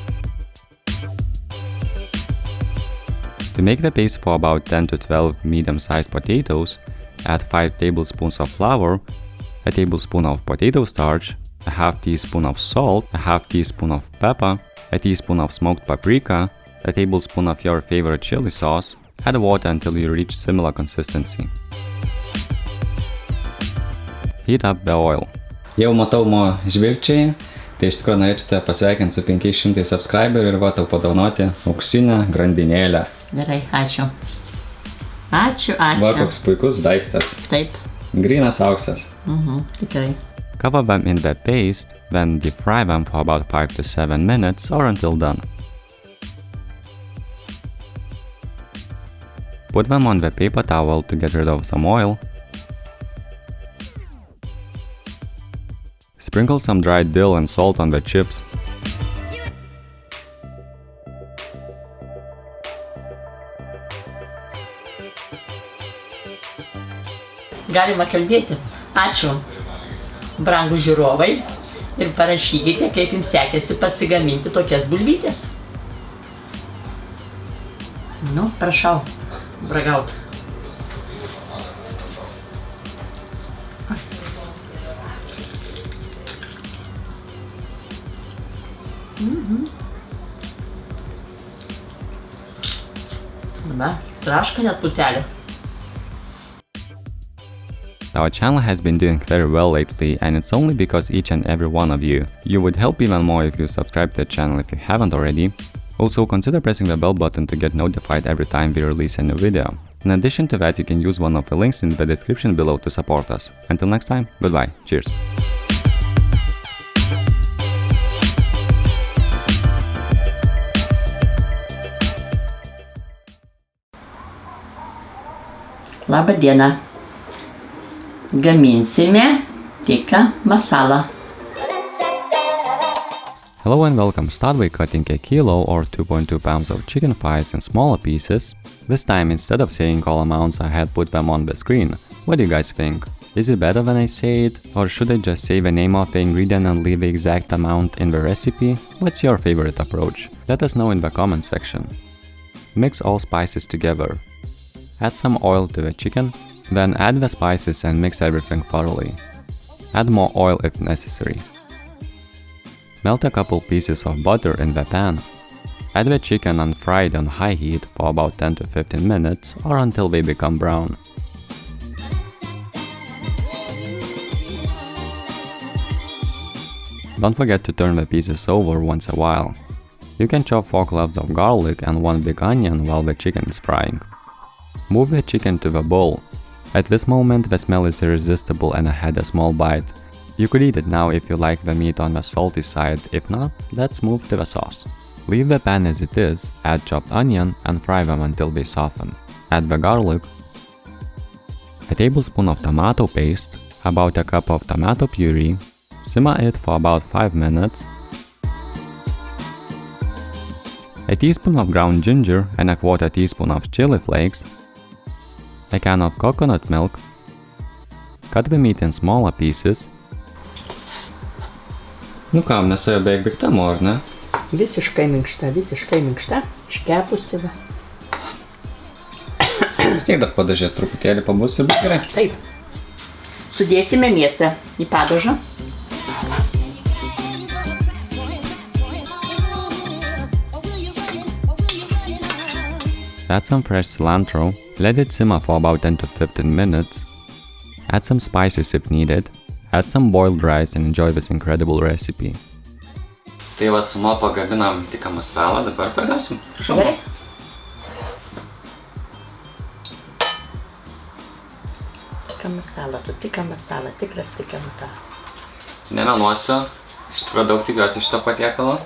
To make the paste for about 10 to 12 medium-sized potatoes, add 5 tablespoons of flour, a tablespoon of potato starch, a half teaspoon of salt, a half teaspoon of pepper, a teaspoon of smoked paprika, a tablespoon of your favorite chili sauce. Add water until you reach similar consistency. Heat up the oil. Jau matau mo žvilgčiai, tai iš tikrųjų norėčiau tave pasveikinti su 500 subscriberių ir va tau padovanoti auksinę grandinėlę. Gerai, ačiū. Ačiū. Va koks puikus daiktas. Taip. Grynas auksas. Tikrai. Cover them in the paste, then deep fry them for about 5 to 7 minutes or until done. Put them on the paper towel to get rid of some oil. Sprinkle some dried dill and salt on the chips. Galima kalbėti. Ačiū, brangūs žiūrovai, ir parašykite, kaip jums sekėsi pasigaminti tokias bulvytės. Nu, prašau, bragaut. Va, traška net putelė. Our channel has been doing very well lately, and it's only because each and every one of you. You would help even more if you subscribe to the channel if you haven't already. Also, consider pressing the bell button to get notified every time we release a new video. In addition to that, you can use one of the links in the description below to support us. Until next time, goodbye, cheers! Labą dieną. Gaminsime tikka masala. Hello and welcome. Start by cutting a kilo or 2.2 pounds of chicken thighs in smaller pieces. This time, instead of saying all amounts ahead, put them on the screen. What do you guys think? Is it better when I say it? Or should I just say the name of the ingredient and leave the exact amount in the recipe? What's your favorite approach? Let us know in the comment section. Mix all spices together. Add some oil to the chicken. Then add the spices and mix everything thoroughly. Add more oil if necessary. Melt a couple pieces of butter in the pan. Add the chicken and fry it on high heat for about 10 to 15 minutes or until they become brown. Don't forget to turn the pieces over once a while. You can chop 4 cloves of garlic and 1 big onion while the chicken is frying. Move the chicken to the bowl. At this moment, the smell is irresistible and I had a small bite. You could eat it now if you like the meat on the salty side. If not, let's move to the sauce. Leave the pan as it is, add chopped onion and fry them until they soften. Add the garlic, a tablespoon of tomato paste, about a cup of tomato puree. Simmer it for about 5 minutes. A teaspoon of ground ginger and a quarter teaspoon of chili flakes. A can of coconut milk. Cut the meat in smaller pieces. Nu ką, mėsa jau beveik baigta, ar ne? Visiškai minkšta, iškepusi va. Vis tiek dar padažėt truputėlį pabus ir bus gerai. Taip. Sudėsime mėsą į padažą. Add some fresh cilantro. Let it simmer for about 10 to 15 minutes. Add some spices if needed. Add some boiled rice and enjoy this incredible recipe. Tai va, su Mo pagaminam tikka masalą, dabar pargausim. Prašau. Gerai. Tikka masala, tikras tikka masala. Nemeluosiu, iš tikrųjų daug tikiuosi šito patiekalo.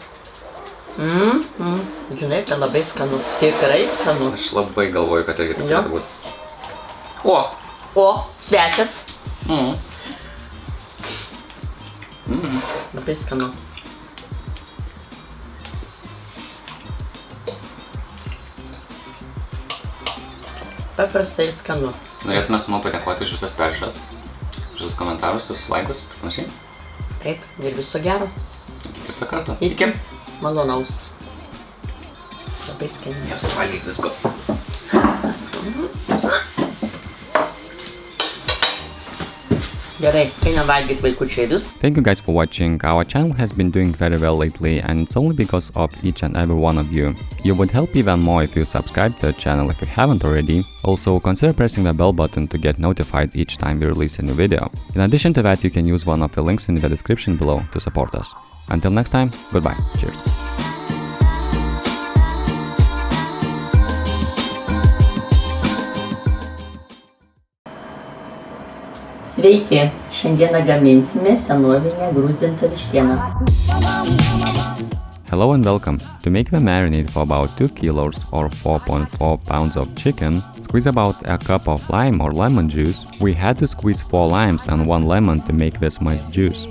Žinai, tai labai skanu, tikrai skanu. Aš labai galvoju, kad irgi taip turėtų būti. O, svečias. Labai skanu. Paprastai skanu. Norėtume su Mo padėkoti už visas peržiūras, už visus komentarus, visus laikus ir panašiai. Taip, ir viso gero. Kitą kartą. Iki malonaus. Labai skaniai. Nesuvalgyk visko. Gerai, einam valgyt vaikučiai vis. Thank you guys for watching. Our channel has been doing very well lately, and it's only because of each and every one of you. You would help even more if you subscribe to the channel if you haven't already. Also, consider pressing the bell button to get notified each time we release a new video. In addition to that, you can use one of the links in the description below to support us. Until next time, goodbye. Cheers. Sveiki, šiandieną gaminsime senovinę gruzdintą vištieną. Hello and welcome. To make the marinade for about 2 kilos or 4.4 pounds of chicken, squeeze about a cup of lime or lemon juice. We had to squeeze 4 limes and 1 lemon to make this much juice.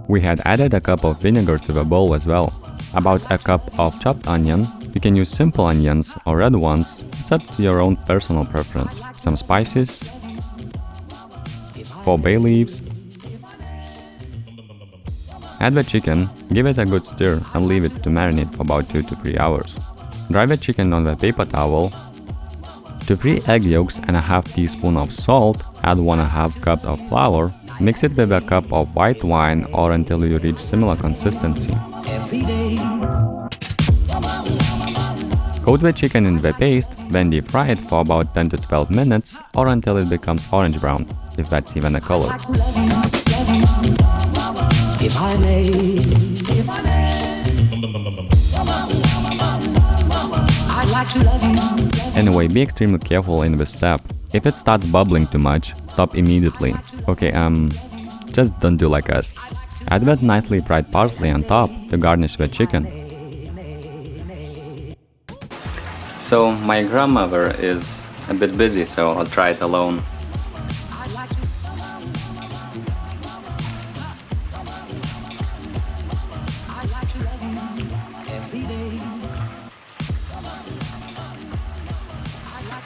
We had added a cup of vinegar to the bowl as well. About a cup of chopped onion. You can use simple onions or red ones, it's up to your own personal preference. Some spices, 4 bay leaves. Add the chicken, give it a good stir and leave it to marinate for about 2 to 3 hours. Dry the chicken on the paper towel. To 3 egg yolks and a half teaspoon of salt, add 1/2 cup of flour. Mix it with a cup of white wine or until you reach similar consistency. Coat the chicken in the paste, then deep fry it for about 10 to 12 minutes or until it becomes orange brown, if that's even a color. If I may, I'd like to love you. Anyway, be extremely careful in this step. If it starts bubbling too much, stop immediately. Okay, just don't do like us. Add that nicely fried parsley on top to garnish the chicken. So my grandmother is a bit busy, so I'll try it alone.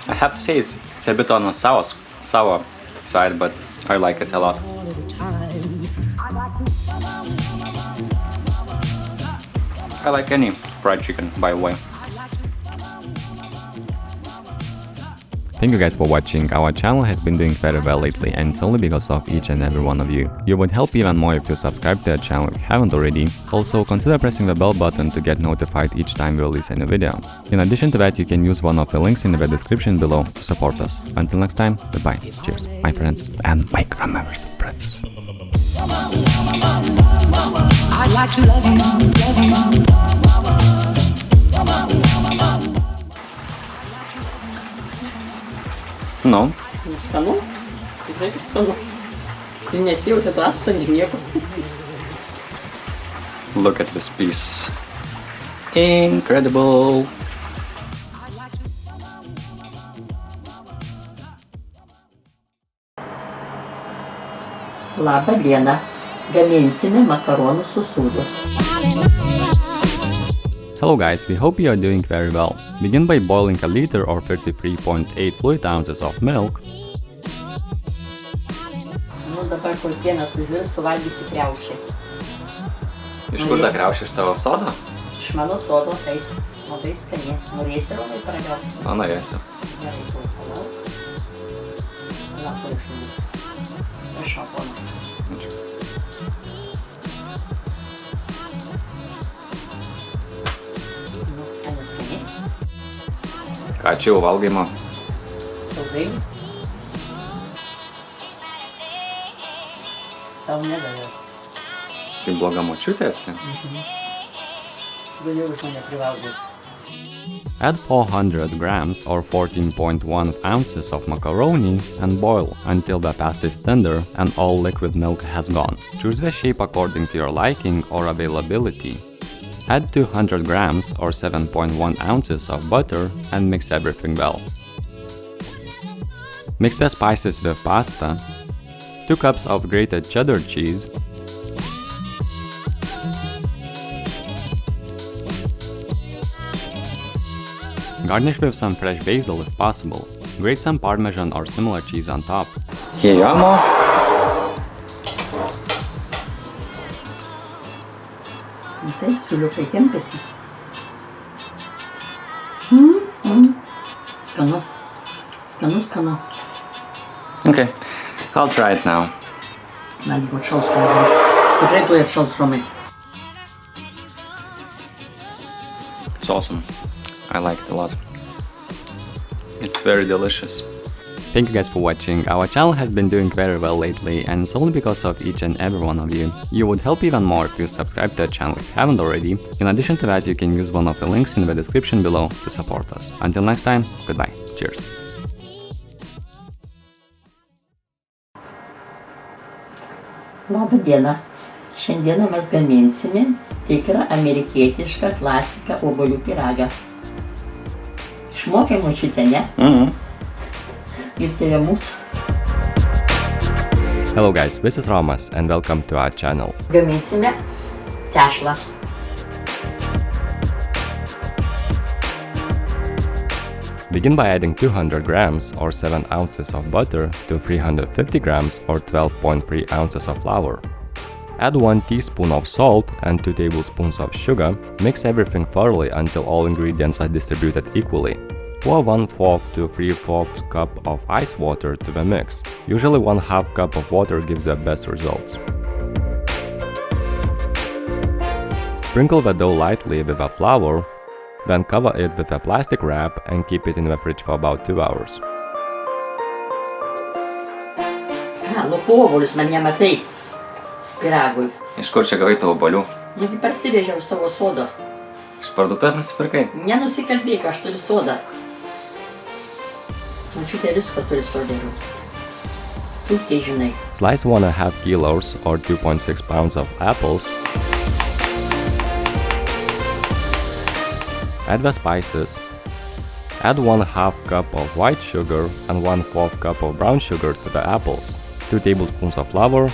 I have to say it's a bit on the sour side, but I like it a lot. I like any fried chicken, by the way. Thank you guys for watching. Our channel has been doing very well lately, and it's only because of each and every one of you. You would help even more if you subscribe to the channel if you haven't already. Also, consider pressing the bell button to get notified each time we release a new video. In addition to that, you can use one of the links in the description below to support us. Until next time, goodbye. Cheers, my friends and my grandmother's friends. I'd like to love you. No, Skanu? Tikrai skanu. Tai nesijaučia drąso, nieko. look at this piece. Incredible! Labą dieną. Gaminsime makaronų su sūriu. Hello guys, we hope you are doing very well. Begin by boiling a liter or 33.8 fluid ounces of milk. Nu dabar kol pienas užvirs, suvalgysi kriaušę. Iš kur ta kriaušė, iš tavo sodo? Iš mano sodo, taip. Labai skaniai. Norėsi Romai paragauti? Na, norėsiu. Gerai, tuoj palauk. Palauk, iš mūsų. Prašau, ponas. Nu, ten skaniai. Ką čia jau valgaima? Saugainį. Tau nedaviau. Tai bloga močiutė esi? Daugiau už mane privalgai. Add 400 grams or 14.1 ounces of macaroni and boil until the pasta is tender and all liquid milk has gone. Choose the shape according to your liking or availability. Add 200 grams or 7.1 ounces of butter and mix everything well. Mix the spices with pasta, 2 cups of grated cheddar cheese, garnish with some fresh basil if possible. Grate some Parmesan or similar cheese on top. Chiediamo. Tai siūliukai kempėsi. Skanu. Skanu. Okay, I'll try it now. Gali būt šaus Romai. Tikrai tu ir šaus Romai. It's awesome. I like it a lot. It's very delicious. Thank you guys for watching. Our channel has been doing very well lately, and it's only because of each and every one of you. You would help even more if you subscribe to the channel if you haven't already. In addition to that, you can use one of the links in the description below to support us. Until next time, goodbye. Cheers. Labą dieną. Šiandieną mes gaminsime tikrą amerikietišką klasiką obuolių pyragą. Išmokė močiutę, ne? Ir tėvė mūsų. Hello guys, this is Romas and welcome to our channel. Gaminsime tešlą. Begin by adding 200 grams or 7 ounces of butter to 350 grams or 12.3 ounces of flour. Add 1 teaspoon of salt and 2 tablespoons of sugar. Mix everything thoroughly until all ingredients are distributed equally. Pour 1/4 to 3/4 cup of ice water to the mix. Usually 1/2 cup of water gives the best results. Sprinkle the dough lightly with the flour, then cover it with a plastic wrap and keep it in the fridge for about 2 hours. Lupu obuolius, man nematai. Pyragui. Iš kur čia gavai tų obuolių? Negi parsivežiau savo sodą. Iš parduotuvės nusipirkai? Nenusikalbėk, aš turiu sodą. Močiutė visko turi sodėlių. Puikiai žinai. Slice 1.5 kilos or 2.6 pounds of apples. Add the spices. Add 1/2 cup of white sugar and 1/4 cup of brown sugar to the apples. 2 tablespoons of flour.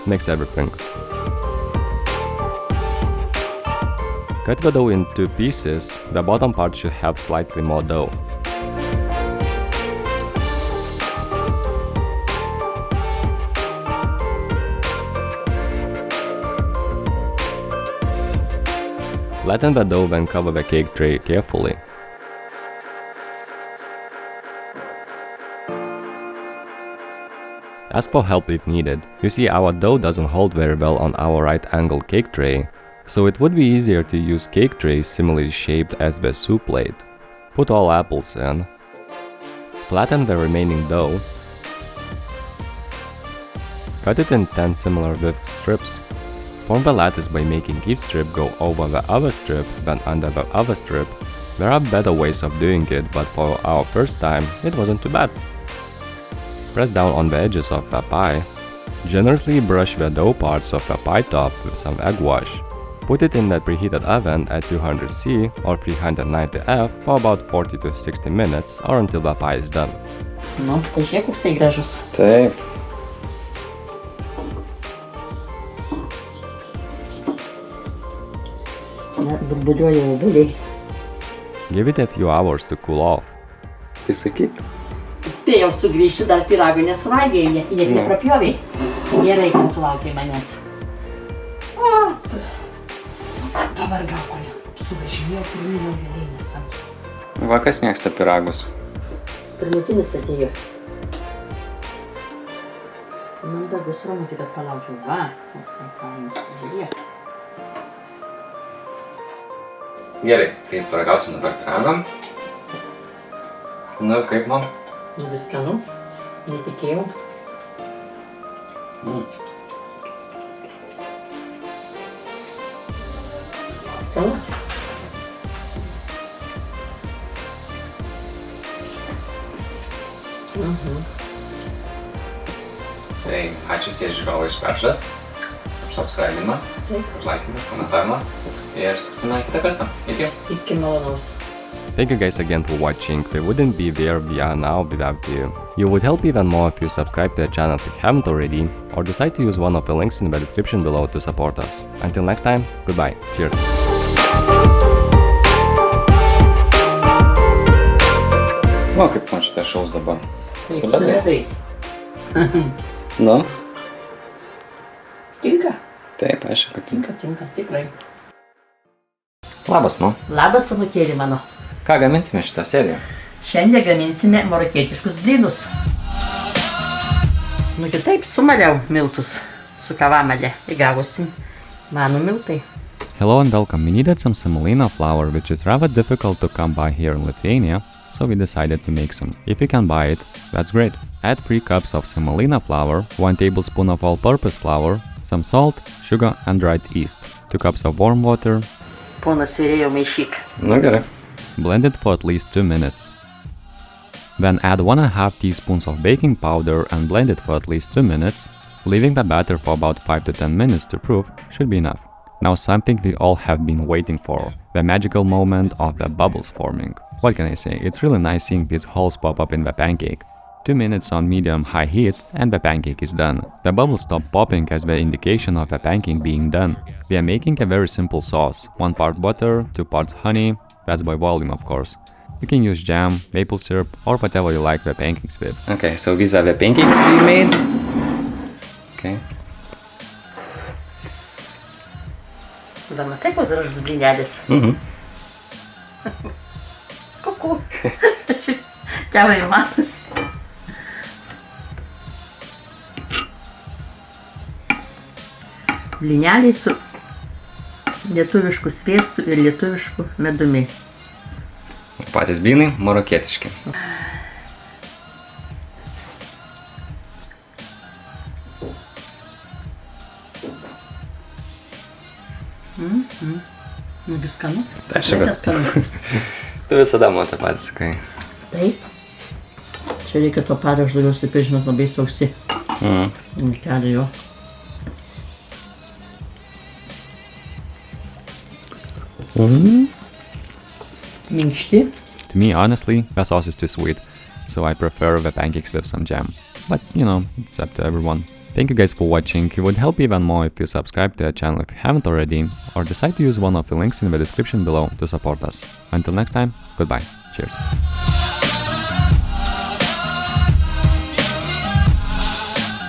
Mix everything. Cut the dough in 2 pieces. The bottom part should have slightly more dough. Flatten the dough, then cover the cake tray carefully. Ask for help if needed. You see, our dough doesn't hold very well on our right-angled cake tray, so it would be easier to use cake trays similarly shaped as the soup plate. Put all apples in. Flatten the remaining dough. Cut it in 10 similar width strips. Form the lattice by making each strip go over the other strip, then under the other strip. There are better ways of doing it, but for our first time, it wasn't too bad. Press down on the edges of the pie. Generously brush the dough parts of the pie top with some egg wash. Put it in the preheated oven at 200°C or 390°F for about 40 to 60 minutes or until the pie is done. Nu, tai žiūrėk, koksai gražus. Taip. Na, burbuliuoja obuoliai. Give it a few hours to cool off. Tai sakyk. Spėjau sugrįžti, dar pyragų nesuvalgėjai, net neprapjovei. Gerai, kad sulaukiai manęs. O, tu. Pavargau, kol suvažinėjau pirminio vėlėjimas. Va, kas mėgsta pyragus? Pirmutinis atėjo. Mandagus Romai, kad palaukiau. Va, koksai fainas. Žiūrėk. Gerai, tai paragausim dabar pyragą. Nu, kaip man? Labai skanu, netikėjau. Skanu? Tai ačiū visiems žiūrovai iš peržiūros, už subscribimą, už laikymą, komentavimą ir susitiksime kitą kartą. Iki. Iki malonaus. Thank you guys again for watching. We wouldn't be where we are now without you. You would help even more if you subscribe to the channel if you haven't already, or decide to use one of the links in the description below to support us. Until next time, goodbye. Cheers. O, kaip man šitą šaus dabar. Su ledais? ledais. Nu? Tinka? Taip, aišku, kad Tinka, tikrai. Labas, Mo. Labas, anūkėlį mano. Ką gaminsime šitą seriją? Šiandien gaminsime marokietiškus blynus. Nu kitaip sumaliau miltus su kavamale. Įgavosim mano miltai. Hello and welcome. We needed some semolina flour, which is rather difficult to come by here in Lithuania, so we decided to make some. If you can buy it, that's great. Add 3 cups of semolina flour, 1 tablespoon of all-purpose flour, some salt, sugar and dried yeast, 2 cups of warm water. Ponas vyrėjo maišyk. Nu gerai. Blend it for at least 2 minutes. Then add 1.5 teaspoons of baking powder and blend it for at least 2 minutes. Leaving the batter for about 5 to 10 minutes to proof should be enough. Now something we all have been waiting for, the magical moment of the bubbles forming. What can I say, it's really nice seeing these holes pop up in the pancake. 2 minutes on medium-high heat and the pancake is done. The bubbles stop popping as the indication of the pancake being done. We are making a very simple sauce, 1 part butter, 2 parts honey, that's by volume of course. You can use jam, maple syrup or whatever you like the pancakes with. Okay, so these are the pancakes we made. Okay. Da matai, koks gražus blynelis. Kuku. Kiaurai matosi. Blyneliai su lietuvišku sviestu ir lietuvišku medumi. Patys blynai marokietiški. Nugi skanu. Tai šiaip skanu. Tu visada man tą patį sakai. Taip. Čia reikia to padažo daugiau stipriai, žinot, labai sausi. Kelią jo. Minkšti. To me, honestly, the sauce is too sweet, so I prefer the pancakes with some jam. But, you know, it's up to everyone. Thank you guys for watching. It would help even more if you subscribe to the channel if you haven't already, or decide to use one of the links in the description below to support us. Until next time, goodbye. Cheers.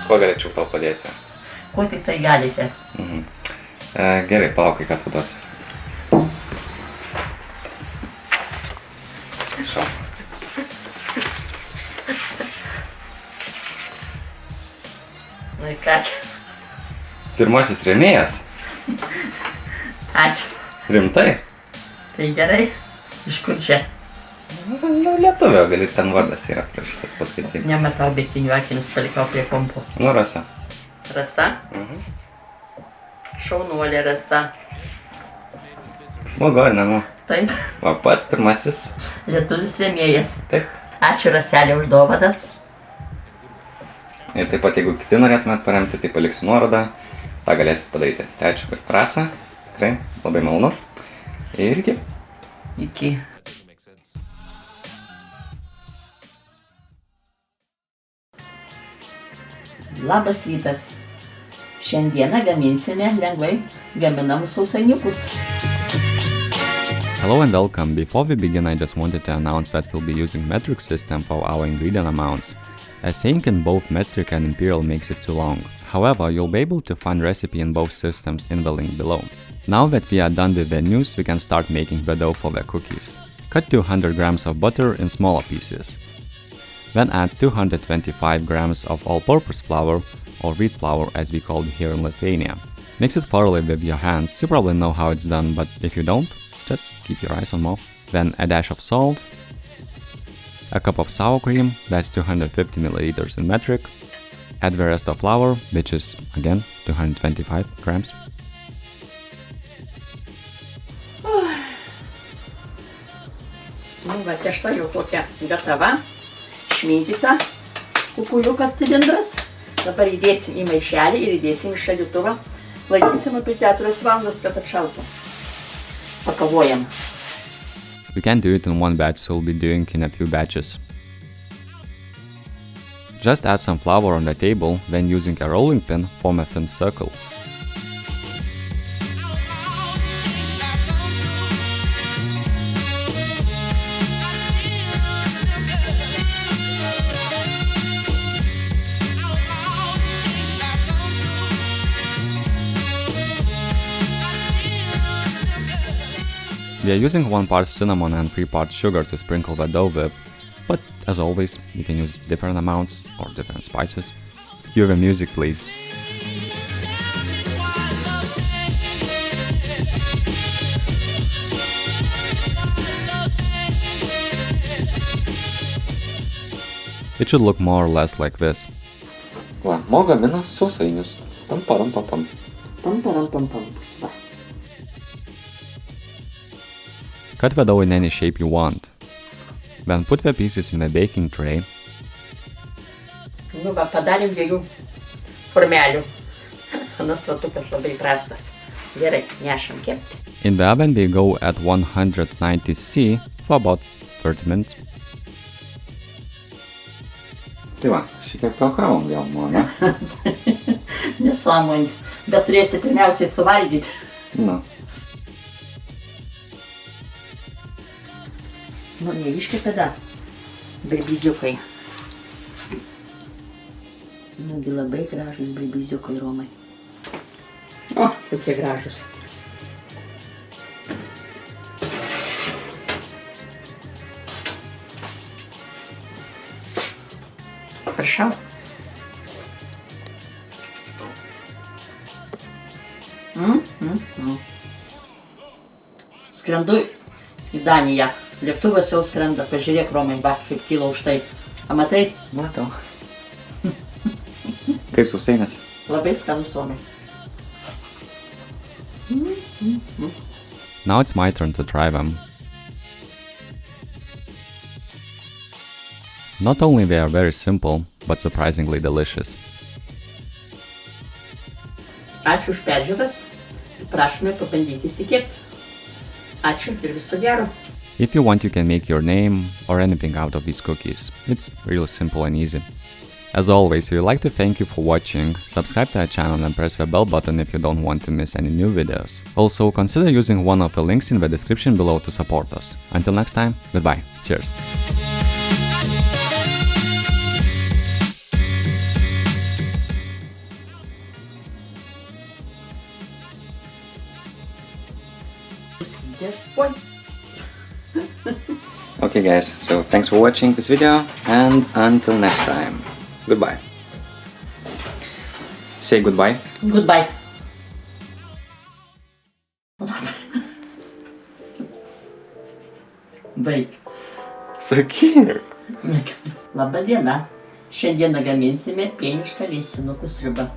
Kuo galėčiau tau padėti? Ko tik tai galite. Gerai, palaukai, ką tu duosi. Šau. Nu ir ką čia? Pirmasis rėmėjas. Ačiū. Rimtai? Tai gerai. Iš kur čia? Nu, lietuvio, gali ten vardas yra prašytas paskaityti. Nematau, bet tinių akinius palikau prie kompo. Nu, Rasa. Rasa? Šaunuolė Rasa. Smagu, ar ne, nu? Taip. Va, pats pirmasis. Lietuvis rėmėjas. Taip. Ačiū Raselė už dovanas. Ir taip pat, jeigu kiti norėtumėt paremti, tai paliksiu nuorodą. tą galėsit padaryti. Tai ačiū per prasą, tikrai labai malonu. Ir iki. Iki. Labas rytas. Šiandieną gaminsime lengvai gaminamus sausainiukus. Hello and welcome. Before we begin, I just wanted to announce that we'll be using metric system for our ingredient amounts, as saying in both metric and imperial makes it too long. However, you'll be able to find recipe in both systems in the link below. Now that we are done with the news, we can start making the dough for the cookies. Cut 200 grams of butter in smaller pieces. Then add 225 grams of all-purpose flour, or wheat flour as we call it here in Lithuania. Mix it thoroughly with your hands. You probably know how it's done, but if you don't, just keep your eyes on more. Then a dash of salt, a cup of sour cream, that's 250 milliliters in metric. Add the rest of flour, which is again 225 grams. Nu, va, tešta jau tokia gatava, išminkyta, kukuliukas cilindras. Dabar įdėsim į maišelį ir įdėsim į šaldytuvą. Laikysim apie 4 valandas, kad atšaltų. Pakavojam. We can't do it in one batch, so we'll be doing in a few batches. Just add some flour on the table, then using a rolling pin, form a thin circle. We are using 1 part cinnamon and 3 parts sugar to sprinkle the dough with, but as always, you can use different amounts or different spices. Cue the music, please. It should look more or less like this. Va, Mo gamina sausainius. Pam, param, pam, pam. Pam, param, pam, pam. Bus, va. Cut the dough in any shape you want. Then put the pieces in the baking tray. Nu, va, padarėm 2 formelių. Nasratukas labai prastas. Gerai, nešam kepti. In the oven they go at 190°C for about 30 minutes. Tai va, šiek tiek pakavom gal, Mo, ne? Nesąmonė. Bet turėsi pirmiausiai suvalgyti. Nu. Nu, neiškepė dar. Birbiziukai. Nugi labai gražus birbiziukai, Romai. O, kokie gražus. Prašau. Skrendu į Daniją. Lėktuvas jau skrenda. Pažiūrėk, Romai, va, kaip kyla už tai. A matai? Matau. Kaip sausainis? Labai skanus, Romai. Now it's my turn to try them. Not only they are very simple, but surprisingly delicious. Ačiū už peržiūras. Prašome pabandyti įsikepti. Ačiū ir viso gero. If you want, you can make your name or anything out of these cookies. It's really simple and easy. As always, we would like to thank you for watching, subscribe to our channel and press the bell button if you don't want to miss any new videos. Also, consider using one of the links in the description below to support us. Until next time, goodbye. Cheers. Oi. Okay guys, so thanks for watching this video and until next time. Goodbye. Say goodbye. Goodbye. Baik. Sakyk. Labą dieną. Šiandieną gaminsime pienišką leistinukų sriubą.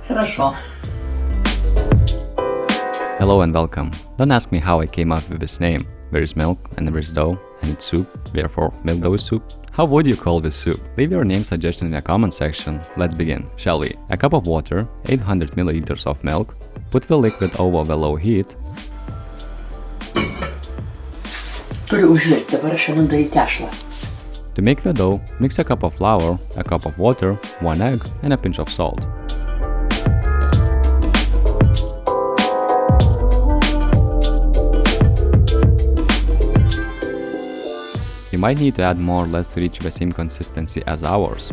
Хорошо. Hello and welcome. Don't ask me how I came up with this name. There is milk and there is dough and it's soup, therefore milk dough is soup. How would you call this soup? Leave your name suggestion in the comment section. Let's begin, shall we? A cup of water, 800 milliliters of milk. Put the liquid over the low heat. Turiu užlėkti, dabar šiandien daryti tešlą. To make the dough, mix a cup of flour, a cup of water, 1 egg and a pinch of salt. You might need to add more or less to reach the same consistency as ours.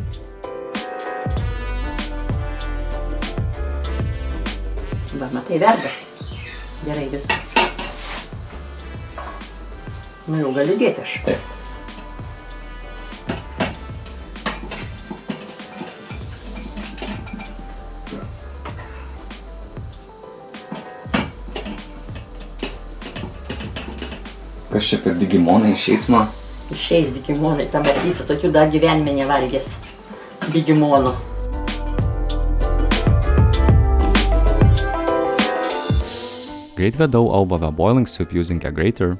Va, matai, verda. Gerai viskas. Nu jau galiu dėti aš. Taip. Kas čia per digimonai išeis, man? Išeis digimonai, pamatysi, tokių dar gyvenime nevalgęs. Digimonų. Grate the dough over the boiling soup using a grater.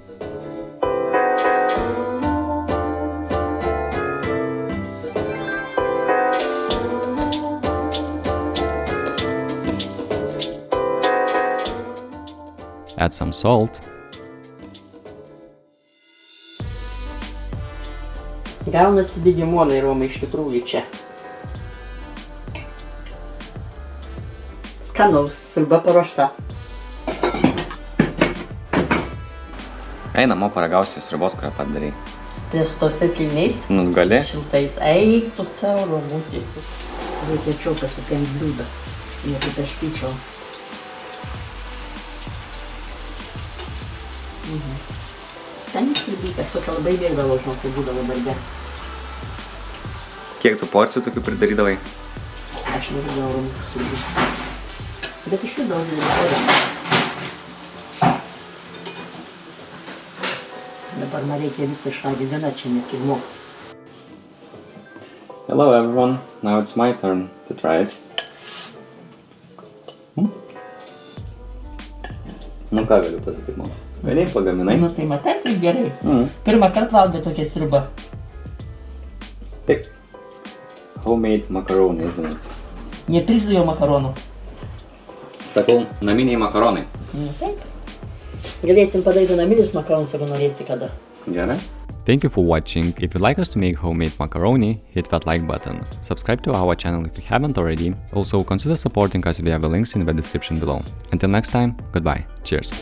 Add some salt. Gaunasi digimonai, Romai, iš tikrųjų čia. Skanaus, sriuba paruošta. Einamo paragausiu sriubos, kurią padarai. Prie su tos atkilniais. Nu, gali? Šiltais. Eik, tu savo būti. Reikėčiau pasitiems bliūdą. Nepitaškyčiau. Skanis sriubytė, aš tokia labai mėgdavau, žinau, kai būdavo darbe. Kiek tu porcijų tokių pridarydavai? Aš mėgdavau rumų sriubytę. Bet iš jų daug didelį. Dabar man reikia visą šalį vieną čia nekilmo. Hello everyone, now it's my turn to try it. Nu ką galiu pasakyti, man? Skaniai pagaminai. Nu tai matai, tai gerai. Pirmą kartą valgai tokią sriubą. Taip. Homemade macaroni, isn't it? Neprizujau makaronų. Sakau, naminiai makaronai. Nu taip. Galėsim padaryti naminius makaronus, jeigu norėsi kada. Gerai. Thank you for watching. If you'd like us to make homemade macaroni, hit that like button. Subscribe to our channel if you haven't already. Also, consider supporting us via the links in the description below. Until next time, goodbye. Cheers.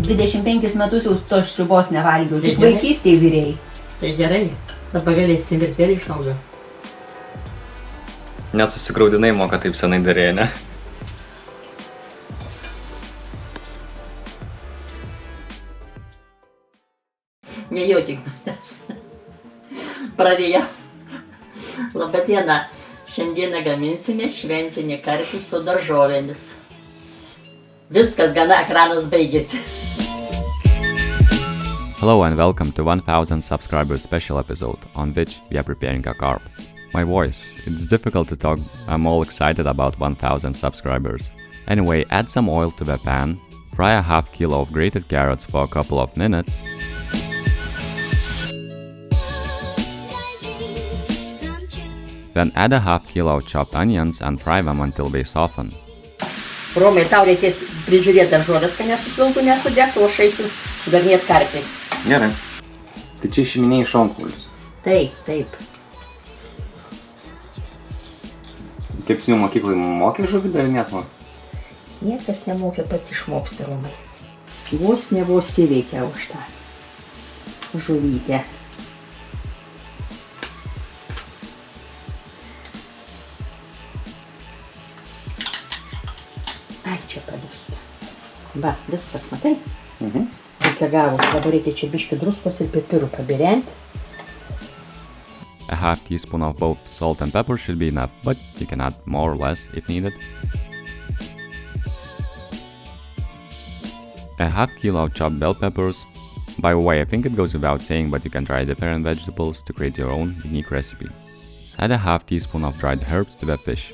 $25 metus jau tos sriubos nevalgiau, tik gerai. vaikystėje vyrėjai. Tai gerai. Dabar galėsim ir vėl iš naujo. Net susigraudinai moka taip senai darėjo, ne? Nejautik manęs. Pradėjo. Labą dieną. Šiandieną gaminsime šventinį karpį su daržovėmis. Viskas, gana, ekranas baigėsi. Hello and welcome to 1000 subscribers special episode on which we are preparing a carp. My voice, it's difficult to talk, I'm all excited about 1000 subscribers. Anyway, add some oil to the pan, fry a half kilo of grated carrots for a couple of minutes. Then add a half kilo of chopped onions and fry them until they soften. Romai, tau reikės prižiūrėti daržovės, kad nesusiltų, nesudegtų, o aš eisiu garnėt karpį. Gerai. Tai čia išiminėjai šonkaulius. Taip, taip. Kepsnių mokyklai mokė žuvį darinėt, man? Niekas nemokė pats išmoksti, Romai. Vos ne vos įveikia už tą žuvytę. Ai, čia padėsiu. Va, viskas, matai? Reikia gavus. Dabar reikia čia biškį druskos ir pipirų pabirenti. A half teaspoon of both salt and pepper should be enough, but you can add more or less if needed. A half kilo of chopped bell peppers. By the way, I think it goes without saying, but you can try different vegetables to create your own unique recipe. Add a half teaspoon of dried herbs to the fish.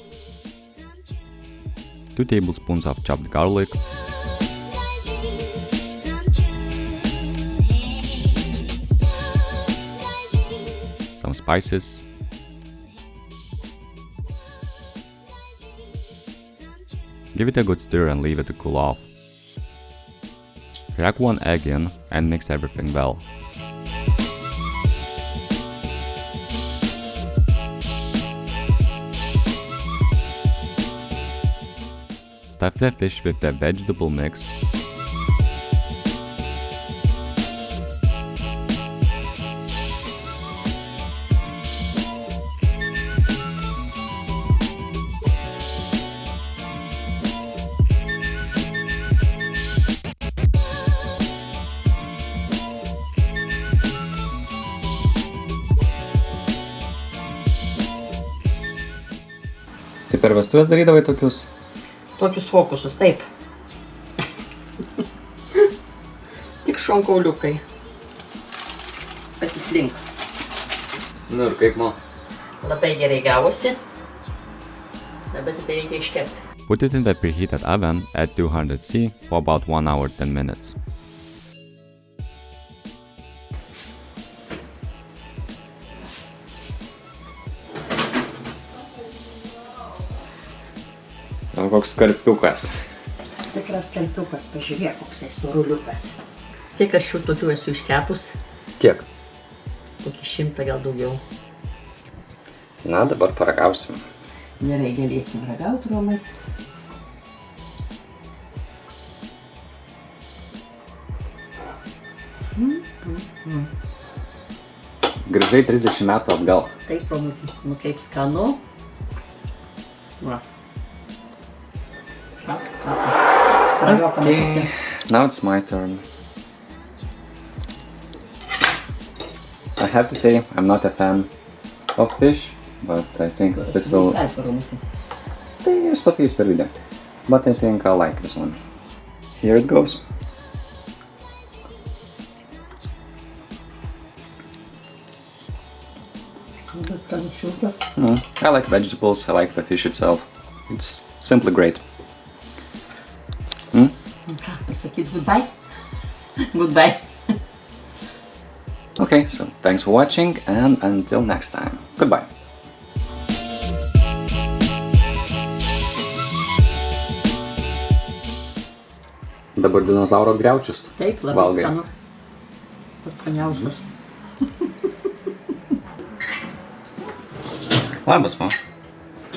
2 tablespoons of chopped garlic. Some spices. Give it a good stir and leave it to cool off. Crack 1 egg in and mix everything well. Stuff the fish with the vegetable mix. Tai per vestuvės darydavai tokius? Tokius fokusus, taip. Tik šonkauliukai. Pasislink. Nu ir kaip man? Labai gerai gavosi. Dabar tai reikia iškepti. Put it in the preheated oven at 200°C for about 1 hour 10 minutes. Koks karpiukas. Tikras karpiukas, pažiūrėk, koks storuliukas. Tik aš šių tokių esu iškepus. Kiek? Kokį 100 gal daugiau. Na, dabar paragausim. Gerai, galėsim ragauti, Romai. Grįžai 30 metų atgal. Taip, Romai, nu kaip skanu. Va. Okay, now it's my turn. I have to say, I'm not a fan of fish, but I think this will... Tai aš pasakysiu per video. But I think I like this one. Here it goes. I like vegetables, I like the fish itself. It's simply great. Ką pasakyti, goodbye? Goodbye. Okay, so thanks for watching and until next time. Goodbye. Dabar dinozauro griaučius. Taip, labai valgai. skanu. Pats skaniausias. Labas, ma.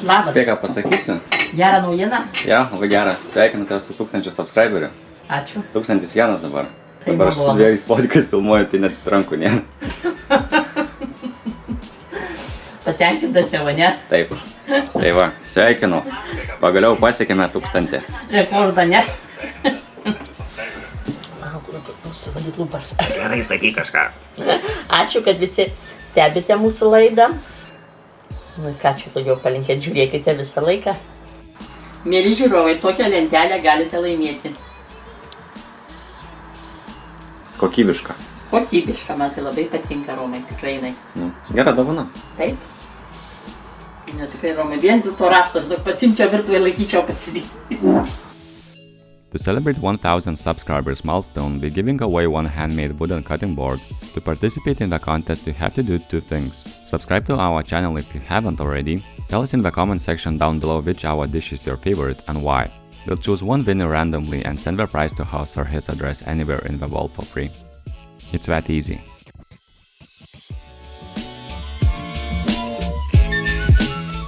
Labas. Spėk, ką pasakysiu? Gerą naujieną? Ja, labai gera. Sveikinu tave su 1000 subscriberių. Ačiū. 1001 dabar. Tai Dabar aš su malonu. 2 podikais filmuoju, tai net rankų nėra. Patenkintas jau, ne? Taip. Tai va, sveikinu. Pagaliau pasiekėme 1000. Rekordą, ne? Suvalyt lūpas. Gerai, sakyk kažką. Ačiū, kad visi stebite mūsų laidą. Nu, ką čia daugiau palinkėt, žiūrėkite visą laiką. Mėly žiūrovai, tokią lentelę galite laimėti. Kokybiška. Kokybiška, man tai labai patinka, Romai, tikrai jinai. Gera dovana. Taip. Ne, tikrai, Romai, vien dėl to rašto, aš daug pasimčiau virtuvę, laikyčiau pasidėjus. To celebrate 1000 subscribers milestone, we're giving away one handmade wooden cutting board. To participate in the contest, you have to do 2 things. Subscribe to our channel if you haven't already. Tell us in the comment section down below which our dish is your favorite and why. We'll choose one winner randomly and send the prize to her or his address anywhere in the world for free. It's that easy.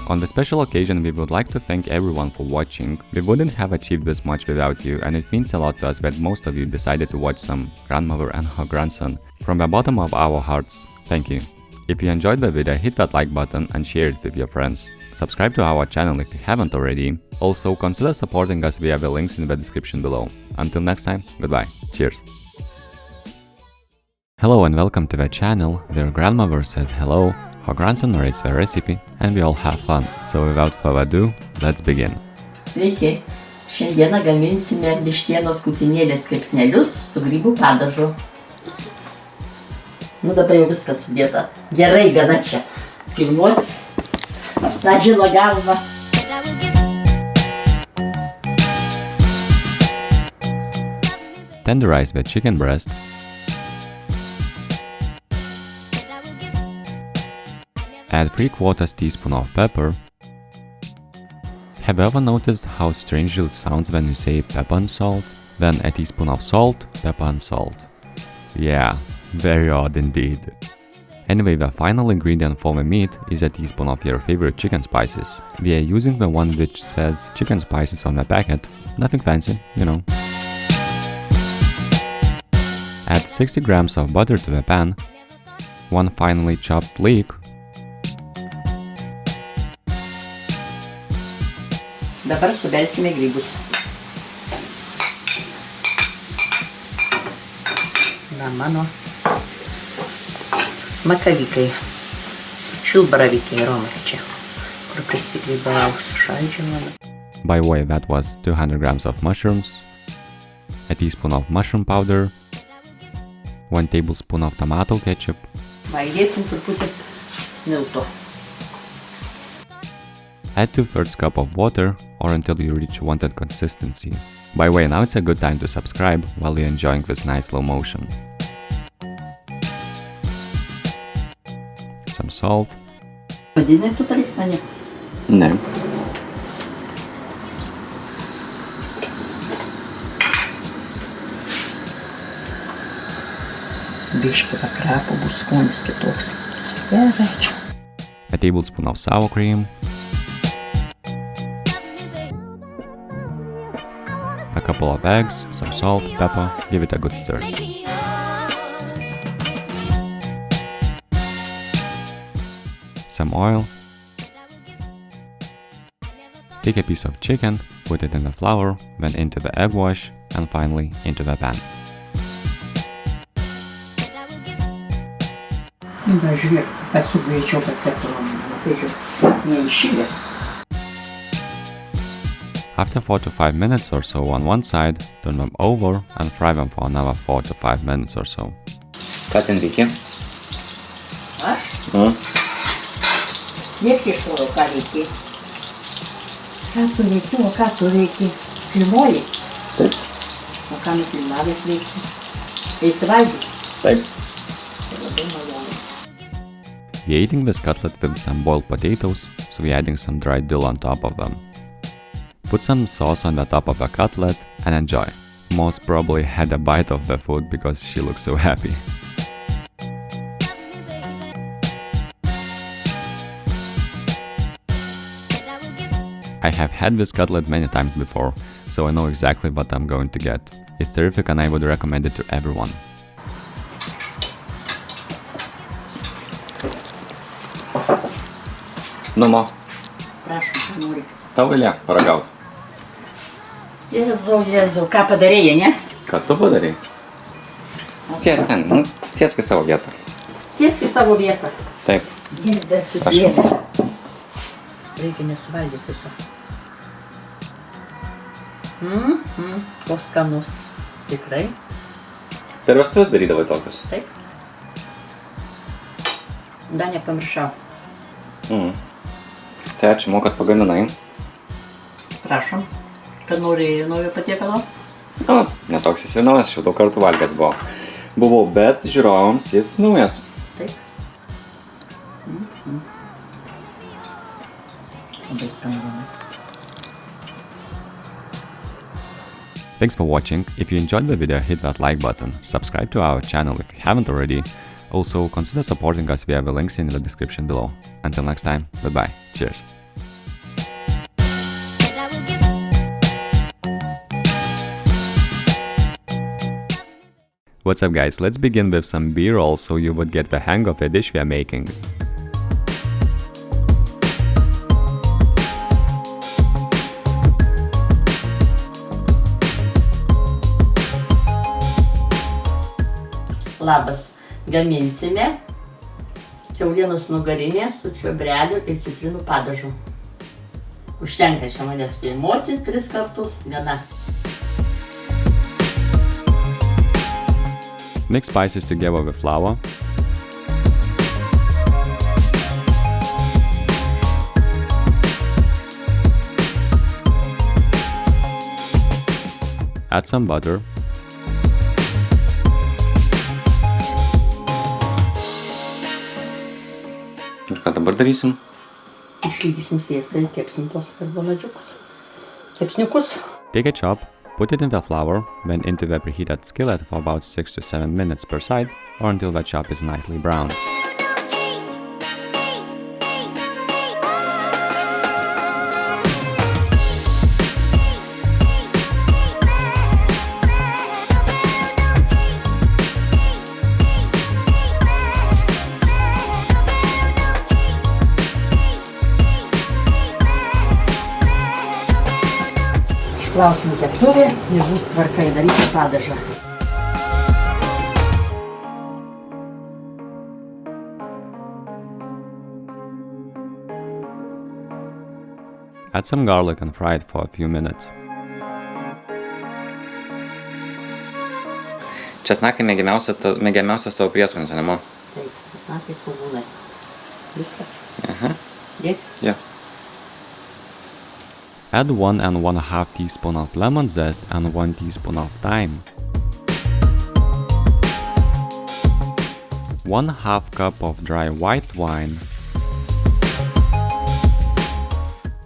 On the special occasion, we would like to thank everyone for watching. We wouldn't have achieved this much without you, and it means a lot to us that most of you decided to watch some grandmother and her grandson. From the bottom of our hearts, thank you. If you enjoyed the video, hit that like button and share it with your friends. Subscribe to our channel if you haven't already. Also, consider supporting us via the links in the description below. Until next time, goodbye. Cheers. Hello and welcome to the channel where grandmother says hello, her grandson narrates the recipe, and we all have fun. So without further ado, let's begin. Sveiki. Šiandieną gaminsime vištienos krūtinėlės kepsnelius su grybų padažu. Nu dabar jau viskas sudėta. Gerai gana čia. Filmuoti. Ta žila galva. Tenderize the chicken breast. Add 3/4 teaspoon of pepper. Have you ever noticed how strangely it sounds when you say pepper and salt? Then a teaspoon of salt, pepper and salt. Yeah, very odd indeed. Anyway, the final ingredient for the meat is a teaspoon of your favorite chicken spices. We are using the one which says chicken spices on the packet. Nothing fancy, you know. Add 60 grams of butter to the pan. 1 finely chopped leek. Dabar subelsime grybus. Na, mano makavykai. Šilbaravykai, Romai, čia. Kur prisigrybau su šaldžiama. By the way, that was 200 grams of mushrooms, a teaspoon of mushroom powder, 1 tablespoon of tomato ketchup, Va, įdėsim truputį milto. add 2/3 cup of water or until you reach wanted consistency. By the way, now it's a good time to subscribe while you're enjoying this nice slow motion. Some salt, Vadinai tu taip, Sanė? Ne. Biškį pakrapo, bus skonis kitoks. Gerai. a tablespoon of sour cream, a couple of eggs, some salt, pepper, give it a good stir. Some oil. Take a piece of chicken, put it in the flour, then into the egg wash, and finally into the pan. Va, žiūrėk, pasuk greičiau, kad keptų mano. Tai žiūrėk, neįšylė. After 4 to 5 minutes or so on one side, turn them over and fry them for another 4 to 5 minutes or so. Ką ten reikia? Aš? Nieks ieškojo, ką reikia. Ką tu veiki, o ką tu veiki? Filmuoji? Taip. O ką nufilmavęs veiksi? Eisi valgyti? Taip. Tai labai malonu. We're eating this cutlet with some boiled potatoes, so we're adding some dried dill on top of them. Put some sauce on the top of the cutlet and enjoy. Moz probably had a bite of the food because she looks so happy. I have had this cutlet many times before, so I know exactly what I'm going to get. It's terrific and I would recommend it to everyone. Nu, Mo, Prašom, ką nori. tau eilė paragaut. Jėzau, Jėzau, ką padarėjai, ne? Ką tu padarai? Sėsk ten, sėsk į savo vietą. Sėsk į savo vietą. Taip. Bet su Aš- dėmė. Reikia nesuvalgyti viso. O skanus. Tikrai? Per vestuvės darydavai tokius? Taip. Dar nepamiršau. Tai ačiū, Mo, kad pagaminai. Prašom. Kad nori naujo patiekalo? O, netoks jis ir naujas, aš jau daug kartų valgęs buvau, bet žiūrovams jis naujas. Taip. Labai skanu. Thanks for watching. If you enjoyed the video, hit that like button, subscribe to our channel if you haven't already. Also, consider supporting us via the links in the description below. Until next time, bye-bye. Cheers. What's up guys, let's begin with some B-roll so you would get the hang of the dish we are making. Labas. Gaminsime kiaulienos nugarinę su čiobreliu ir citrinų padažu. Užtenka čia manęs filmuoti 3 kartus, gana. Mix spices together with flour. Add some butter. Ir ką dabar darysim? Išlydysim sviestą ir kepsim tos karbonadžiukus. Kepsniukus. Take a chop, put it in the flour, then into the preheated skillet for about 6 to 7 minutes per side or until the chop is nicely browned. Išplausim keptuvę ir bus tvarka įdaryti padažą. Add some garlic and fry it for a few minutes. Česnakai mėgiamiausias tavo prieskonis, ne, Mo? Taip, česnakai svogūnai. Viskas. Aha. Dėk. Jo. Add 1 and 1/2 teaspoon of lemon zest and 1 teaspoon of thyme. 1/2 cup of dry white wine.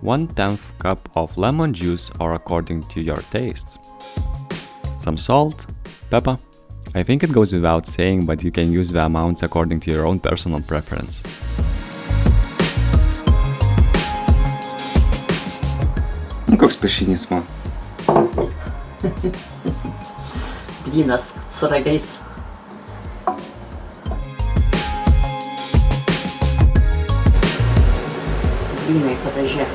1/10 cup of lemon juice or according to your taste. Some salt, pepper. I think it goes without saying, but you can use the amounts according to your own personal preference. Koks piešinys, Mo? Blynas su ragais. Blynai padaže.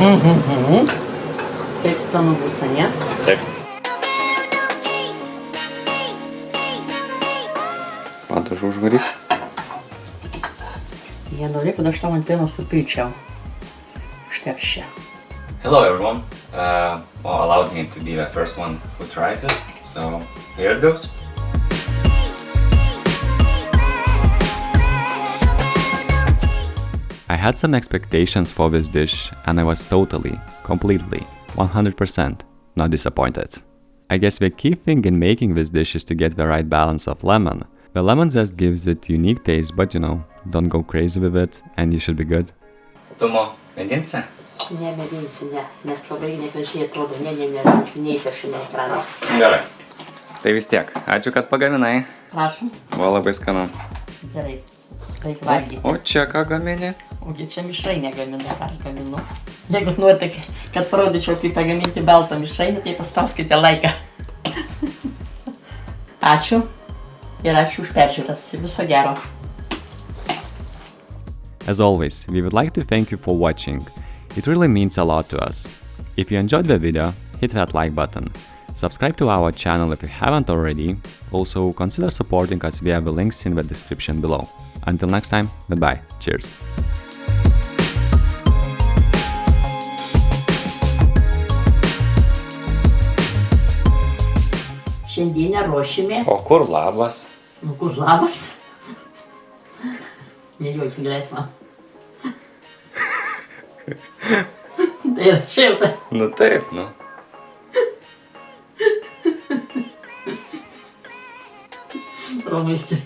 Kaip skanu bus, ne? Taip. Padažu užvaryk. Jie norėjo, kad aš tau ant pieno supilčiau. Užteks čia. Hello everyone. Allowed me to be the first one who tries it. So here it goes. I had some expectations for this dish and I was totally, completely, 100% not disappointed. I guess the key thing in making this dish is to get the right balance of lemon. The lemon zest gives it unique taste, but don't go crazy with it and you should be good. Tumo, mėginsi? Nemėginsiu, ne, nes labai negražiai atrodo, neįsiu šiandien ekraną. Gerai. Tai vis tiek, ačiū, kad pagaminai. Prašom. Buvo labai skanu. Gerai, reikia valgyti. O čia ką gamini? Ogi čia mišrainę gaminu, ką aš gaminu. Jeigu norite, kad parodyčiau, kaip pagaminti baltą mišrainę, tai paspauskite laiką. Ačiū ir ačiū už peržiūras. Viso gero. As always, we would like to thank you for watching. It really means a lot to us. If you enjoyed the video, hit that like button. Subscribe to our channel if you haven't already. Also, consider supporting us via the links in the description below. Until next time, goodbye. Cheers. Šiandienę ruošime. O kur labas? Nu, kur labas? Nejuokim grėsmą. Tai yra šilta. Nu taip, nu. Romaišti.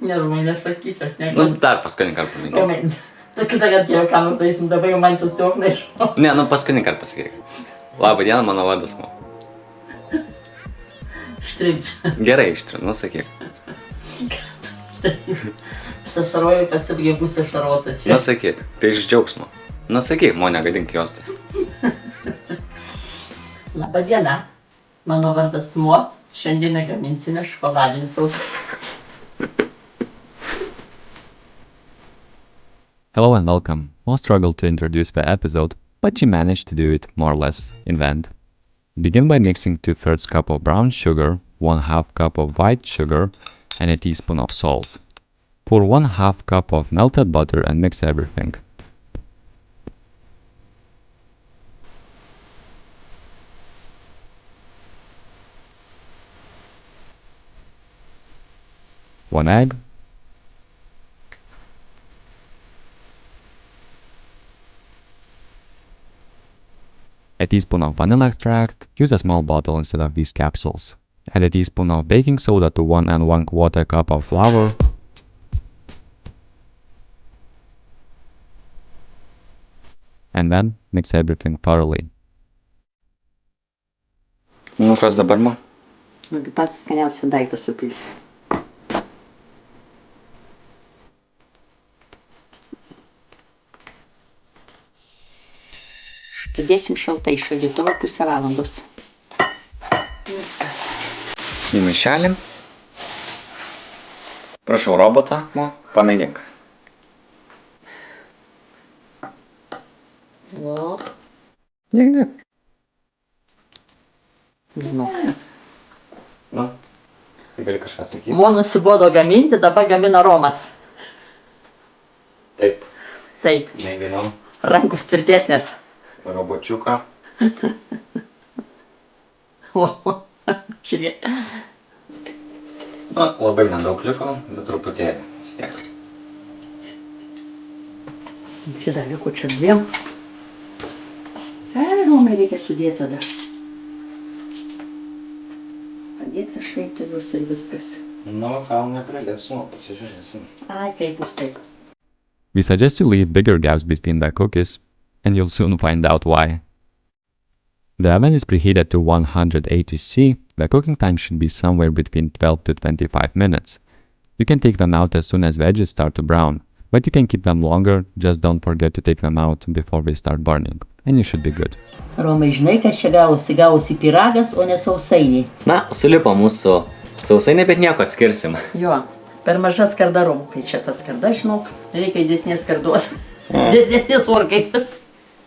Nerumai nesakysiu, aš negaliu. Nu, dar paskutinį kartą pamėgink. Romai, tu kitą kartą jau ką nors darysim, dabar jau man tu tiesiog nežinau. Ne, nu paskutinį kartą pasakyk. Labą dieną, mano vardas Mo. Štrimčią. Gerai ištrin, nu sakyk. Sašaroju, pasibėgė bus sašarota čia. Nu sakyk, tai iš džiaugsmo. Nu sakyk, Mo, negadink juostas. Labą dieną, mano vardas Mo. Šiandien gaminsime šokoladinį sausą. Hello and welcome. Mo struggled to introduce the episode, but she managed to do it more or less in the end. Begin by mixing 2/3 cup of brown sugar, 1/2 cup of white sugar, and a teaspoon of salt. Pour 1/2 cup of melted butter and mix everything. One egg. A teaspoon of vanilla extract. Use a small bottle instead of these capsules. Add a teaspoon of baking soda to 1 1/4 cup of flour. And then mix everything thoroughly. Nu, kas dabar, Mo? Nu, pats skaniausią daiktą supilsiu. Pridėsim šaltai iš šaldytuvo pusę valandos. Viskas. Į maišelį. Prašau robotą, Mo, pamėgink. O, Dėk. žinau. Nu, tai gali kažką sakyti. Mo nusibodo gaminti, dabar gamina Romas. Taip, Taip, mėginam rankos tvirtesnės. robočiuką. Žiūrėk. Na, labai nedaug liko, bet truputėlį vis tiek. Čia dar liko čia dviem. Romai reikia sudėti tada. Padėti šaitelius ir viskas. Nu, gal neprilėsim, pasižiūrėsim. Ai, kaip bus taip. We suggest you leave bigger gaps between the cookies, and you'll soon find out why. The oven is preheated to 180 C. The cooking time should be somewhere between 12 to 25 minutes. You can take them out as soon as veggies start to brown, But you can keep them longer, just don't forget to take them out before they start burning, and you should be good. Romai, žinai, kas čia gavosi? Gavosi pyragas, o ne sausainiai. Na, sulipo mūsų sausainiai, bet nieko atskirsim. Jo, per maža skarda romų, kai čia ta skarda, žinok, reikia didesnės skardos. Didesnės orkaitas.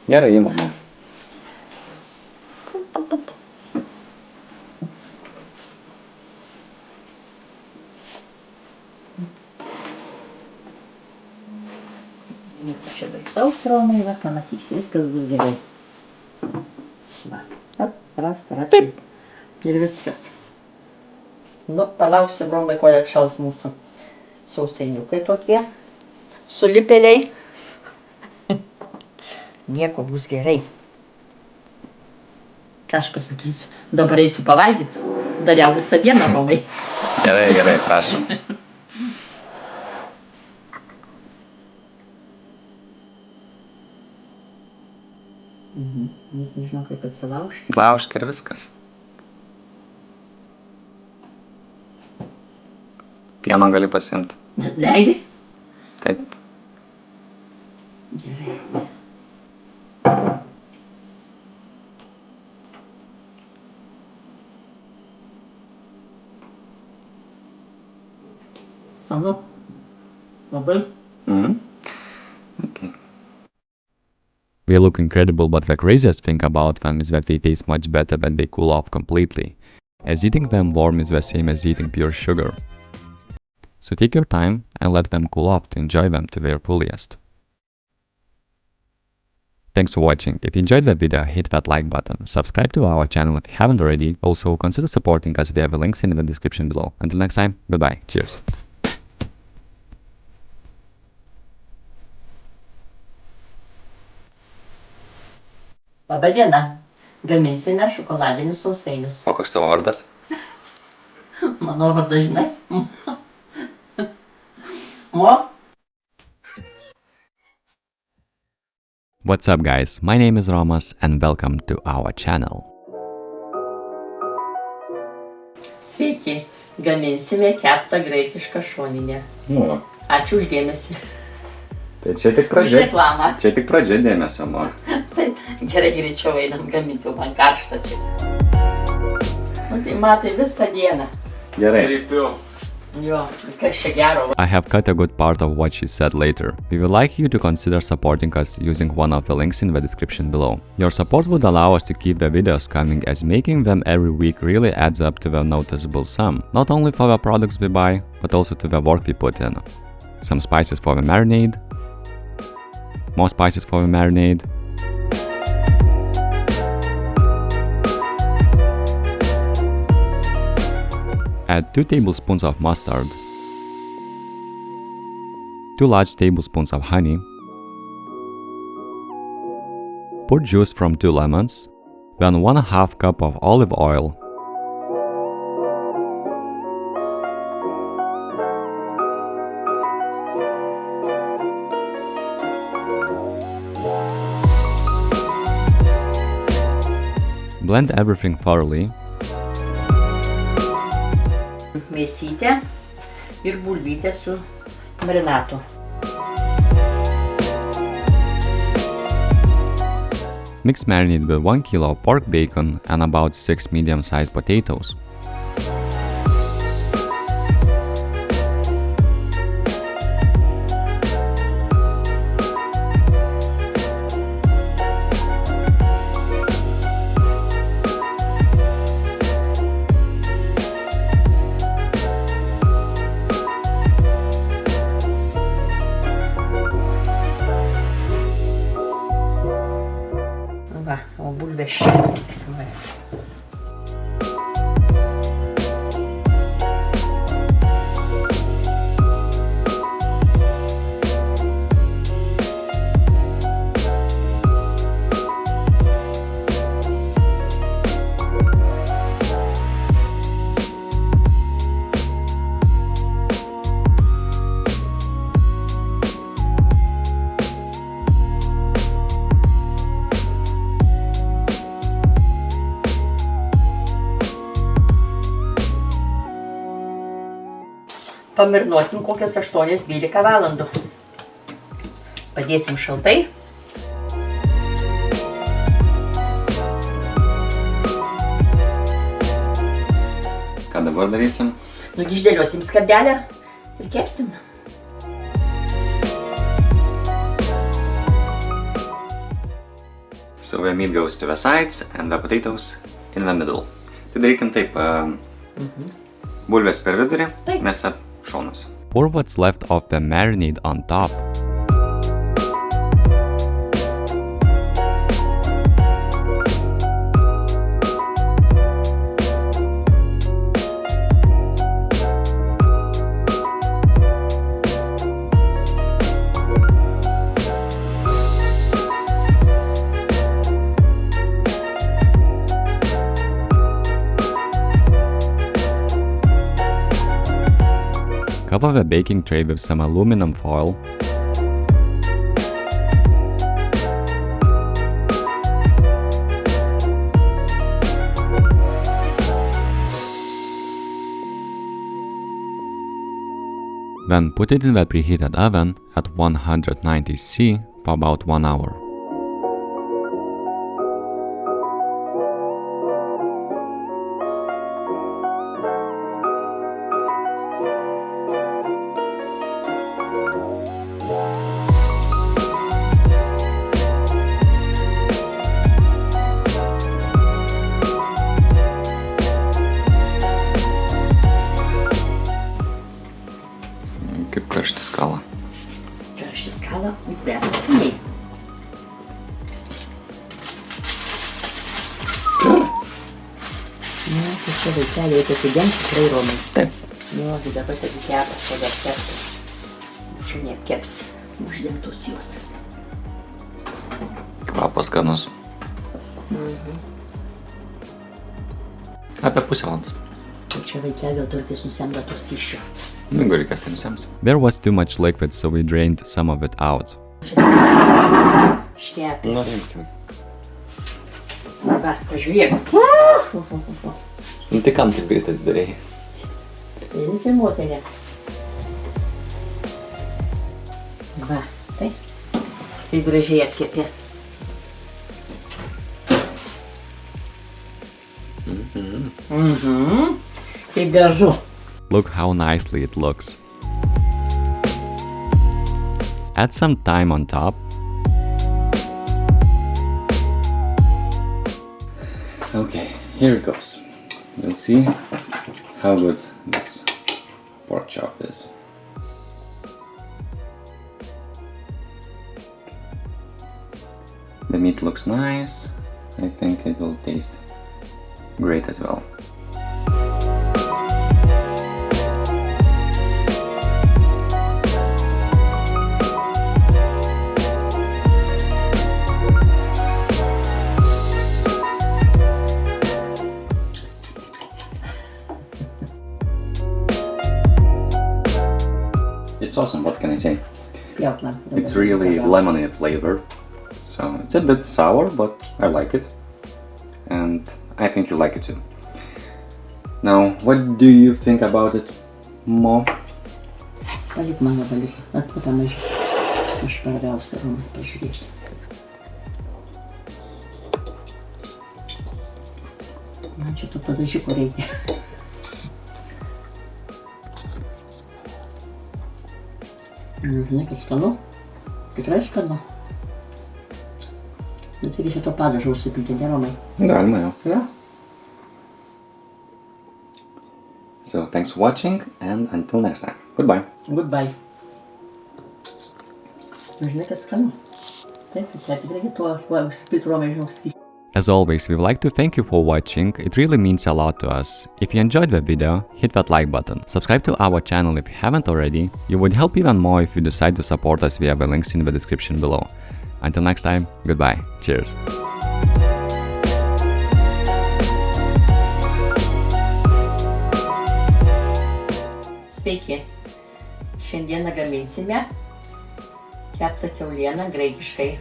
Gerai, įmama. Čia baigsaus romai, va, pamatysi, viskas bus gerai. Va, ras. Ir viskas. Nu, palauksim romai, kol atšals mūsų sausainiukai tokie. Sulipėliai. Nieko bus gerai. Ką aš pasakysiu? Dabar eisiu pavalgyti. Dariau visą dieną, romai. Gerai, prašom. Nežinau, kaip atsilaužti. Laužk ir viskas. Pieno gali pasiimti. Leidai? Taip. Gerai. Anu, labai. Okay. They look incredible, but the craziest thing about them is that they taste much better when they cool off completely, as eating them warm is the same as eating pure sugar. So take your time and let them cool off to enjoy them to their fullest. Thanks for watching. If you enjoyed the video, hit that like button, subscribe to our channel if you haven't already, also consider supporting us via the links in the description below. Until next time, goodbye, cheers! Labą dieną. Gaminsime šokoladinius sausainius. O koks tavo vardas? Mano vardas, žinai? Mo? What's up guys, my name is Romas and welcome to our channel. Sveiki, gaminsime keptą graikišką šoninę. Nu, Ačiū už dėmesį. tai čia tik Už pradžia. reklamą. Čia tik pradžia dėmesio, man. Taip, gerai greičiau einam gaminti, man karšta čia. Nu tai matai visą dieną. Gerai. Jo, kas čia gero. I have cut a good part of what she said later. We would like you to consider supporting us using one of the links in the description below. Your support would allow us to keep the videos coming, as making them every week really adds up to the noticeable sum, not only for the products we buy, but also to the work we put in. Some spices for the marinade, more spices for the marinade, add 2 tablespoons of mustard, 2 large tablespoons of honey, pour juice from 2 lemons, then 1/2 cup of olive oil, blend everything thoroughly, Mėsytė ir bulvytė su marinatu. mix marinade with 1 kilo of pork bacon and about 6 medium-sized potatoes. Va, o bulvės čia liksimai. Pamirnuosim kokias 8-12 valandų. Padėsim šaltai. Ką dabar darysim? Nugi išdėliosim skardelę ir kepsim. So the meat goes to the sides and the potatoes in the middle. Tai darykim taip, bulvės per vidurį, Taip. mėsa šonus. Pour what's left of the marinade on top. Cover the baking tray with some aluminum foil. Then put it in the preheated oven at 190 C for about 1 hour. Kaip karšti skala. Karšti skala, įkvėpiniai. Na, tai čia vaikeliai pasidėms tikrai Romai. Taip. Nu, tai dabar tegu kepas, tada keptas. Čia nekeps, uždėmtos jos. Kvapas skanus. Apie pusę valandos. O čia vaikelio turkis nusemda to skysčio. Jeigu reikės, tai nusems. There was too much liquid, so we drained some of it out. Škepė. Nu, imkim. Va, pažiūrėk. Nu, tai kam taip greitai atidarėjai? Tai nefilmuotai ne. Va, tai. Tai gražiai atkepė. Kaip gražu. Look how nicely it looks. Add some thyme on top. Okay, here it goes. We'll see how good this pork chop is. The meat looks nice. I think it will taste great as well. It's awesome, what can I say? Pjauk man. It's really lemony flavor. So it's a bit sour, but I like it. And I think you like it too. Now, what do you think about it, Mo? Palik mano, palik. Atpata mažiau. Aš paragausiu, Romai, pažiūrėsiu. Man čia tų padažikų reikia. Žinai, kad skanu. Tikrai skanu. Bet reikia to padažo užsipilti, ne, Romai? Galima jau. Ja? So thanks for watching and until next time. Goodbye. Goodbye. Žinai, kad skanu. Taip, tikrai to užsipilti, Romai, žinau, skaičiu. As always, we would like to thank you for watching. It really means a lot to us. If you enjoyed the video, hit that like button. Subscribe to our channel if you haven't already. You would help even more if you decide to support us via the links in the description below. Until next time, goodbye. Cheers. Sveiki. Šiandieną gaminsime keptą kiaulieną graikiškai.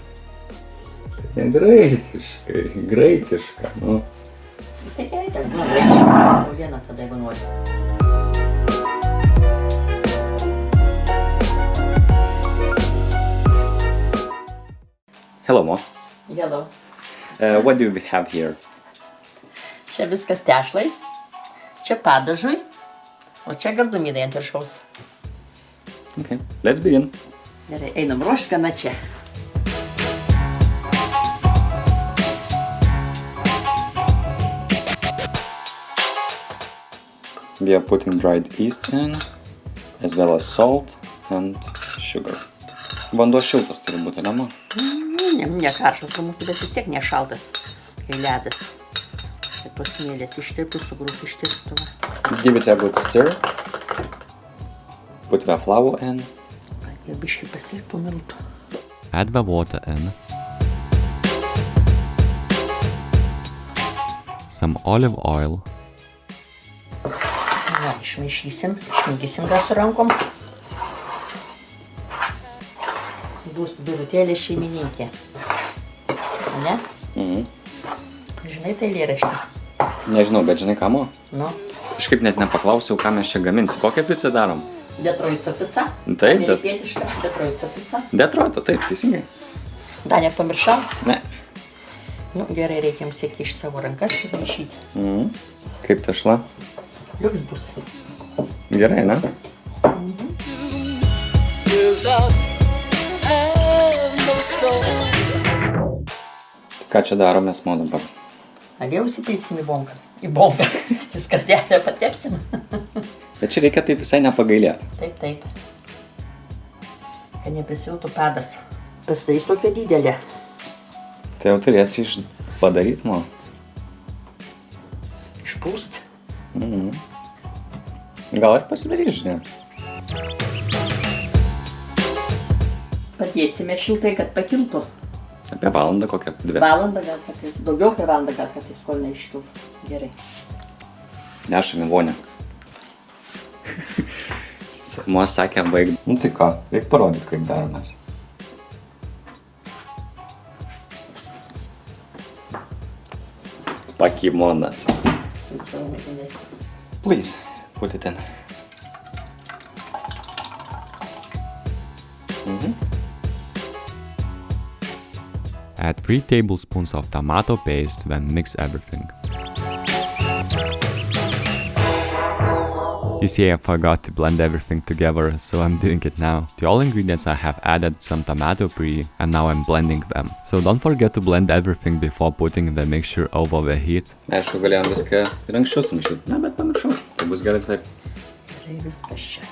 Graikiška, nu. Tai gerai, tai žinau, graikišką kiaulieną tada, jeigu nori. Hello, Mo. Hello. What do we have here? Čia viskas tešlai, čia padažui, o čia gardumynai ant viršaus. Okay, let's begin. Gerai, einam ruošt gana čia. We are putting dried yeast in, as well as salt and sugar. Vanduo šiltas turi būti, ne, Mo? Ne karštas, bet vis tiek nešaltas, kai ledas. Čia tos smėlės ištirptų, cukrus ištirptų. Give it a good stir. Put the flour in. Ir biškį pasiektų miltų. Add the water in. Some olive oil. Va, išmaišysim, išmėgysim dar su rankom. Bus birutėlė šeimininkė. Ne? Žinai tai eilėraštį? Nežinau, bet žinai ką, Mo? Nu, Kažkaip net nepaklausiau, ką mes čia gaminsim. Kokią pizzą darom? Detroito pica. Taip, Amerikietiška Detroito pica. Detroito, taip, teisingai. Dar nepamiršau? Ne. Nu, gerai, reikia jums sėkti iš savo rankas ir maišyti. Kaip tešla? Liuks bus. Gerai, ne? Ką čia darome mes, Mo, dabar? Aliejus įpilsim į bonką. Į bonką. Į skardelę patepsim. Bet čia reikia taip visai nepagailėti. Taip, taip. Kad neprisiltų padas. Pasidarys tokia didelė. Tai jau turėsi padaryti, Mo. Išpūst. Gal ir pasidarys, žinai. Padėsime šiltai, kad pakiltų. Apie valandą kokią 2. Valandą gal kartais. Daugiau kaip valandą gal kartais, kol neiškils. Gerai. Nešam į vonę. Mo sakė baig. Nu tai ką, reikia parodyti, kaip daromės. Pakimonas. Please, put it in. Add 3 tablespoons of tomato paste, then mix everything. You see, I forgot to blend everything together, so I'm doing it now. To all ingredients I have added some tomato puree, and now I'm blending them. So don't forget to blend everything before putting the mixture over the heat. Aišku, galėjom viską ir anksčiau sumaišyti. Na, bet pamiršau. Tai bus gerai taip. Gerai viskas čia.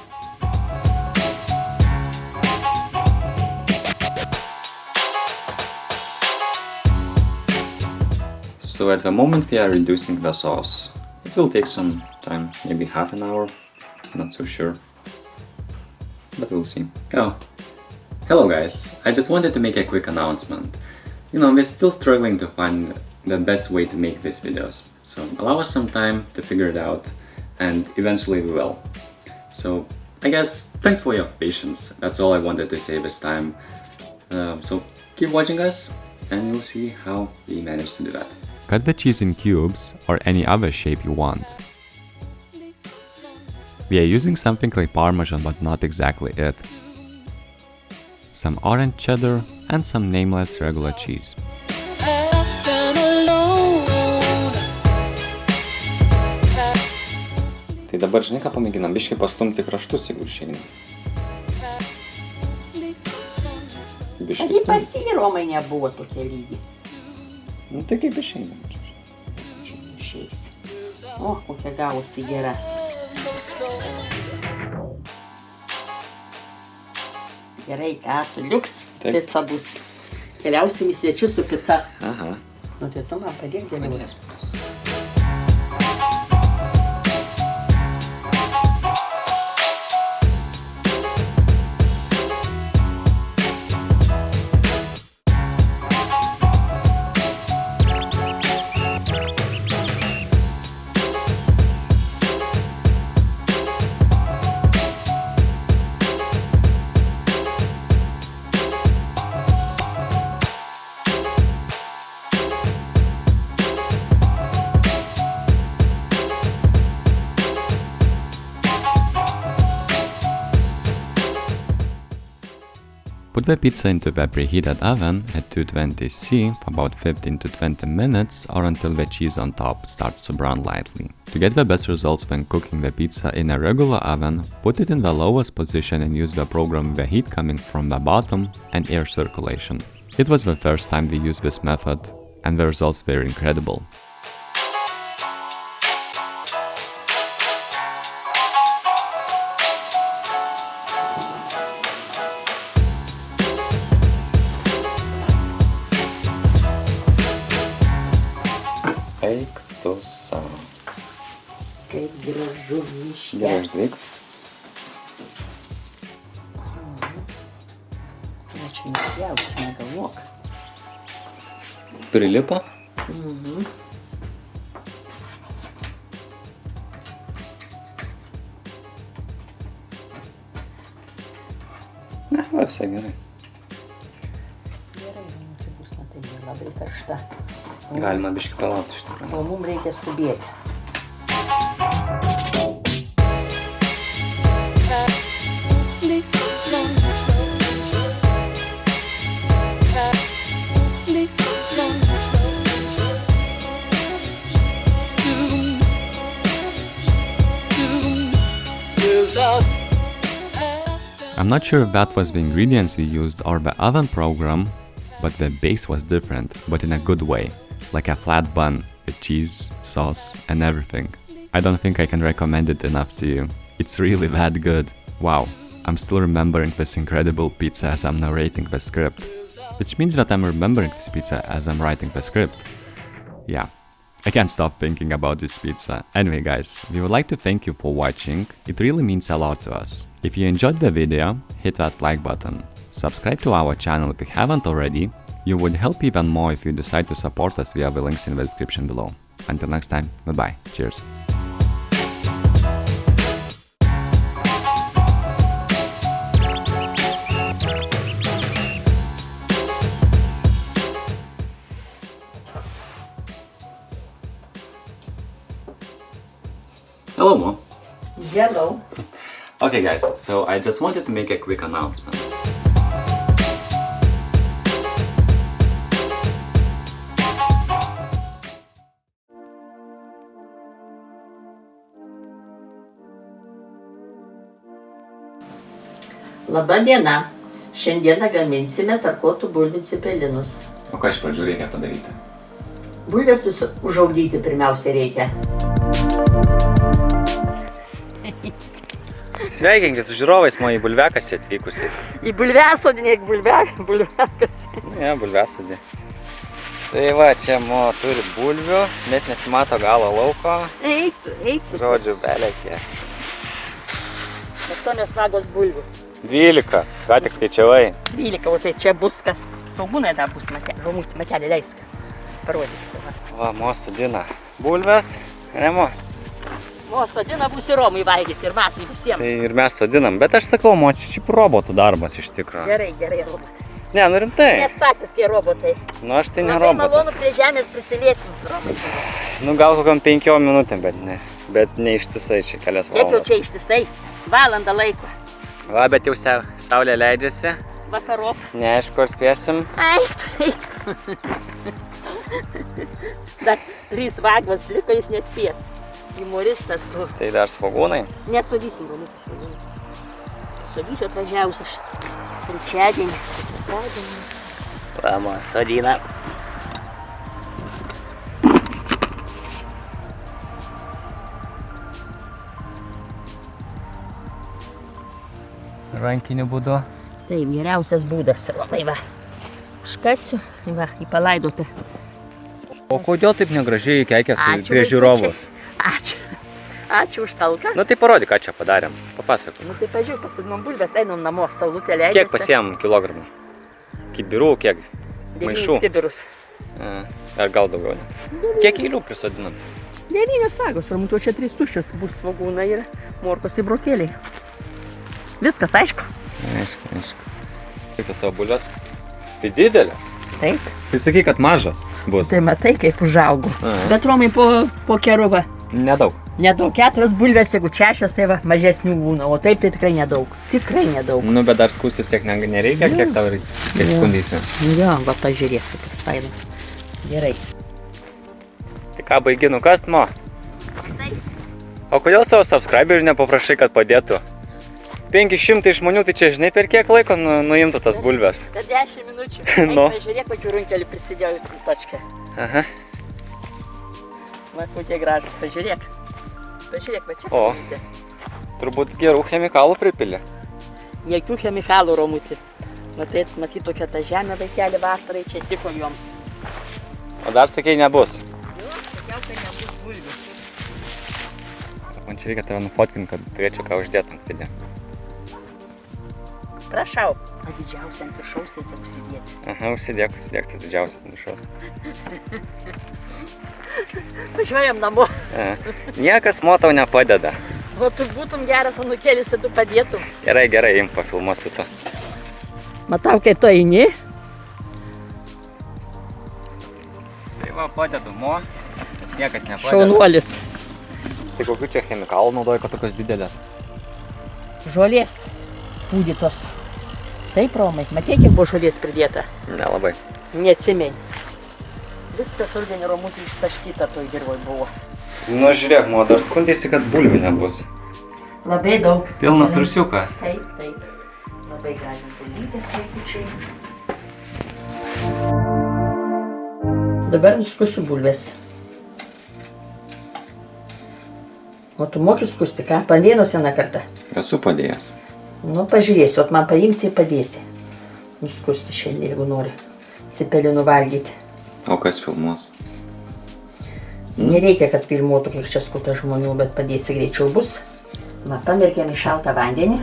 So at the moment we are reducing the sauce. It will take some time, maybe half an hour. Not so sure. But we'll see. Oh. Hello guys. I just wanted to make a quick announcement. You know, we're still struggling to find the best way to make these videos. So allow us some time to figure it out, and eventually we will. So I guess thanks for your patience. That's all I wanted to say this time. So keep watching us and you'll see how we manage to do that. Cut the cheese in cubes or any other shape you want. We are using something like Parmesan, but not exactly it. Some orange cheddar and some nameless regular cheese. Tai dabar žinai ką pamėginam, biškai pastumti kraštus, jeigu išeina. Taigi pasiromai nebuvo tokie lygi. Nu tai kaip išeina. Čia išeisi. O, kokia gavosi gera. Gerai, ką tu liuks, pica bus. Keliausim į svečius su pica. Aha. Nu tai tu man padėk dėliau. Put the pizza into the preheated oven at 220 C for about 15 to 20 minutes or until the cheese on top starts to brown lightly. To get the best results when cooking the pizza in a regular oven, put it in the lowest position and use the program with the heat coming from the bottom and air circulation. It was the first time we used this method, and the results were incredible. Eik tu savo. Kaip gražu miške. Grieždyk. Čia nespjaus, negalvok. Prilipo? Ne, va, visai gerai. Gerai, tai bus, matai, labai karšta. Galima biškį palaukti iš tikrųjų. O mums reikia skubėti. I'm not sure if that was the ingredients we used or the oven program, but the base was different, but in a good way, like a flat bun with cheese, sauce, and everything. I don't think I can recommend it enough to you. It's really that good. Wow, I'm still remembering this incredible pizza as I'm narrating the script, which means that I'm remembering this pizza as I'm writing the script. Yeah, I can't stop thinking about this pizza. Anyway guys, we would like to thank you for watching, it really means a lot to us. If you enjoyed the video, hit that like button. Subscribe to our channel if you haven't already. You would help even more if you decide to support us via the links in the description below. Until next time, goodbye, cheers. Hello, Mom. Hello. Okay guys, so I just wanted to make a quick announcement. Labą dieną. Šiandieną gaminsime tarkuotų bulvių cepelinus. O ką iš pradžių reikia padaryti? Bulvės užaugdyti pirmiausia reikia. Sveikinki su žiūrovais, mano į bulviakasį atvykusiais. Į bulviasodį, ne bulviakas. Ne, bulviasodį. Tai va, čia mo turi bulvių, net nesimato galo lauko. Eik. Žodžiu, belekė. 8 vagos bulvių. 12, ką tik skaičiavai. 12, o tai čia bus kas. Saugūnai dar bus matelė, leisk. Parodykite. Va, mo sudina bulves, Remo. O, sodina bus ir Romui valgyti ir matai visiems. Tai ir mes sodinam, bet aš sakau, mo, čia robotų darbas iš tikrųjų. Gerai, robotai. Ne, nu rimtai. Nes patys tie robotai. Nu, aš tai ne Labai robotas. malonu prie žemės prisiliesti robotai. Nu, gal kokiam 5 minutėm, bet ne ištisai čia kelias Kiek jau valandas. čia ištisai? Valandą laiko. Va, bet jau saulė leidžiasi. Vakarop. Neaišku, ar spėsim. Eik. Dar 3 vagos liko, jis nespės. Humoristas tu. Tai dar svogūnai. Nesodysim, galbūt svogūnus. Sodysiu atvažiavus aš trečiadienį. Vamos, sodina. Rankiniu būdu. Taip, geriausias būdas. Labai va. Užkasiu, va, į palaidotą. O kodėl taip negražiai keikiasi prie žiūrovus? Ačiū už talką. Nu tai parodyk, ką čia padarėm. Papasakok. Nu tai pažiūrėk, pasodinom bulves, einam namo, saulutė leidžiasi. Kiek pasiėm kilogramų? Kibirų, kiek 9 maišų? kibirus. Ar gal daugiau? Kiek eilių prisodinam? 9 sagos, turbūt čia 3 tuščios bus svogūnai ir morkos ir brokėliai. Viskas aišku. Aišku. Kaip tas savo bulves? Tai didelės. Taip. Tai sakai, kad mažas bus. Tai matai, kaip užaugo. Bet Romai po keruvą Nedaug. Nedaug, 4 bulvės, jeigu 6, tai va, mažesnių būna, o taip tai tikrai nedaug. Tikrai nedaug. Nu, bet dar skustis tiek nereikia, kiek tau reikia, kiek skundysi. Jo, va, pažiūrėk, kokios fainos. Gerai. Tai ką, baigi nukast, Mo? O kodėl savo subscriberių nepaprašai, kad padėtų? 500 žmonių, tai čia žinai per kiek laiko nuimtų tas bulves? Per 10 minučių. Nu. Pažiūrėk, kokių runkelį prisidėjau į tačką. Aha. Va, kokie gražus, pažiūrėk. Pažiūrėk, va čia. O. Turbūt gerų chemikalų pripilė. Jokių chemikalų, Romutį. Matyt, tokia ta žemė vaikelį vasarai čia tiko jom. O dar sakei, nebus. Jo, tokiausiai nebus bulvių. Man čia reikia tave nufotkinti, kad turėčiau ką uždėti ant video. Prašau. O didžiausia ant viršaus reikia užsidėti. Aha, užsidėk tas didžiausias ant viršaus. Važiuojam namo. Niekas Mo tau nepadeda. O tu būtum geras anukėlis, tai tu padėtum. Gerai, imk pafilmuosiu to. Matau, kaip tu eini. Tai va, padedu Mo, nes niekas nepadeda. Šaunuolis. Tai kokių čia chemikalų naudoji, kad tokios didelės? Žolės pūdytos. Taip, Romai, matė, kiek buvo žolės pridėta? Nelabai. Neatsimeni. Viskas rudenį Romutį ištaškyta toj dirvoj buvo. Nu, žiūrėk, Mo, dar skundėsi, kad bulvių nebus. Labai daug. Pilnas rusiukas. Taip. Labai gražios bulvytės, vaikučiai. Dabar nuskusiu bulvės. O tu moki skusti, ką? Padėnos vieną kartą? Esu padėjęs. Nu, pažiūrėsiu, o man paimsi ir padėsi. Nuskusti šiandien, jeigu nori cepelinų valgyti. O kas filmuos? Nereikia, kad filmuotų kiek čia skuta žmonių, bet padėsi greičiau bus. Va, pamerkėm į šaltą vandenį.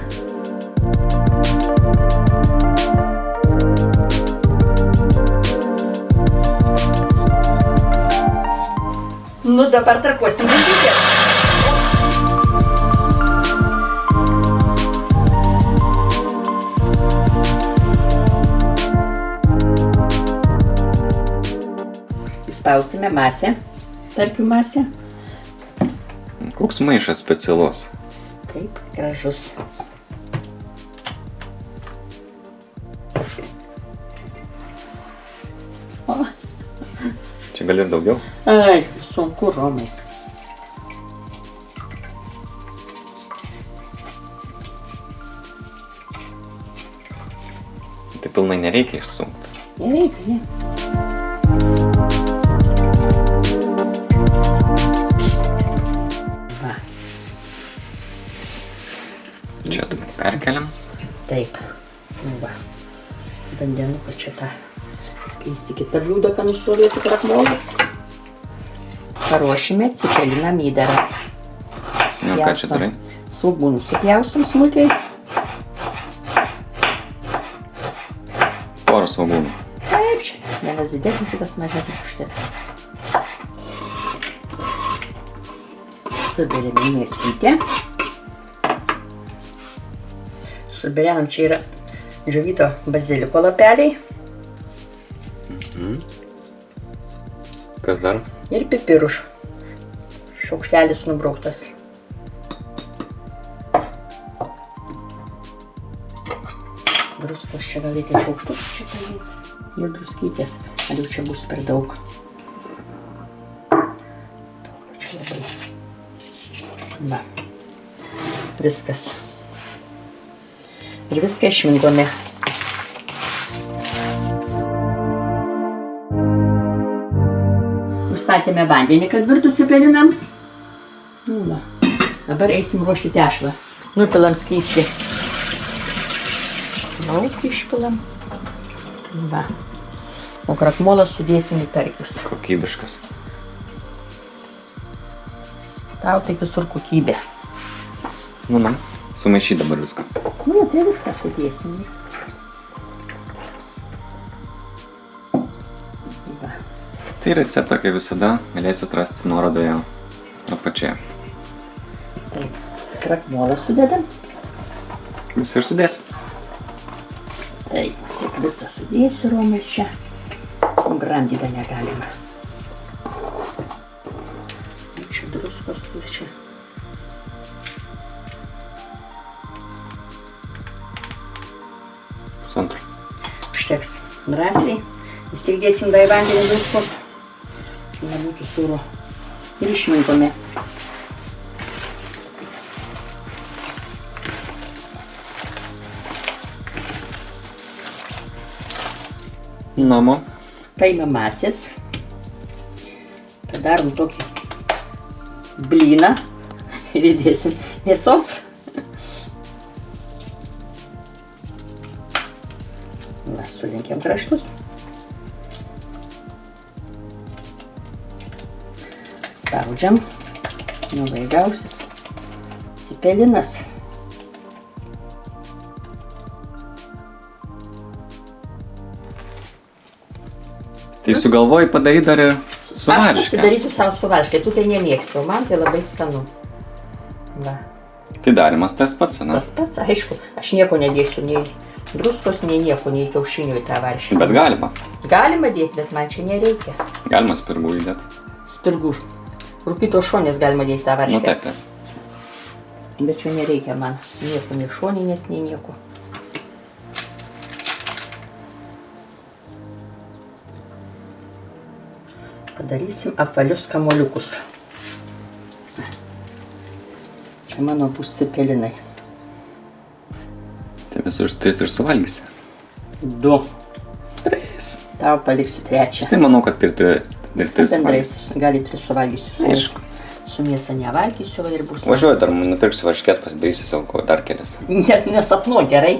Nu, dabar tarkuosim bulvytės. Įspausime masę, tarkių masę. Koks maišas specialus? Taip, gražus. O. Čia gali ir daugiau? Ai, sunku, Romai. Tai pilnai nereikia išsunkti. Nereikia, ne. Va. Čia dabar perkeliam. Taip. Nu va. Vandenuką čia tą skleisti kitą bliūdą, kad nusrovėtų krakmolas. Paruošime cepeliną mydarą. Nu, ką čia darai? Svogūnus supjausim smulkiai. Porą svogūnų. Taip, čia vienas didesnis, kitas mažesnis užteks. Suberiame mėsytę. Suberiam, čia yra džiovyto baziliko lapeliai. Kas dar? Ir pipiruš. Šaukštelis nubrauktas. Druskos čia gal reikia šaukštus čia paimti. Ir druskytės. Ar jau čia bus per daug. Čia labai. Va. Viskas. Ir viską išmingome. Užstatėme vandenį, kad virtų cepelinam. Nu, va. Dabar eisim ruošti tešlą. Nupilam skystį. Daug išpilam. Va. O krakmolą sudėsim į tarkius. Kokybiškas. Tau tai visur kokybė. Nu, sumaišy dabar viską. Nu, tai viską sudėsim. Va. Tai receptą, kaip visada, galėsit rasti nuorodoje apačioje. Taip, krakmolą sudedam. Visą ir sudėsim. Taip, visą sudėsiu, Romai, čia. Gramdyta negalima. Čia druskos. kiek čia. Pusantro. Užteks drąsiai. Vis tiek dėsim dar į vandenį druskos. Nebūtų sūro. Ir išminkome. Namo. Paimam masės. Padarom tokį blyną. Ir įdėsim mėsos. Va, sulenkiam kraštus. Spaudžiam. Labai gausis. Cepelinas. Tai sugalvoji padaryti dar ir su Aš varške. pasidarysiu savo su varške, tu tai nemėgsti, o man tai labai skanu. Va, Tai darimas tas pats, ne? tas pats, aišku, aš nieko nedėsiu, nei druskos, nei nieko, nei kiaušinių į tą varškę. Bet galima. Galima dėti, bet man čia nereikia. Galima spirgų įdėti. Spirgų. Rūkyto šonės galima dėti tą varškę. Nu taip, taip. Bet čia nereikia man nieko, nei šoninės, nei nieko. Padarysim apvalius kamuoliukus. Čia mano bus cepelinai. Tai visus 3 ir suvalgysi. 2. 3. Tau paliksiu 3. Tai manau, kad ir 3 Bendrai, suvalgysi. gali 3 suvalgysiu. Aišku. Su mėsa nevalgysiu ir bus. Važiuoju, dar nupirksiu varškės, pasidarysi savo dar kelias. Net nesapnuo gerai.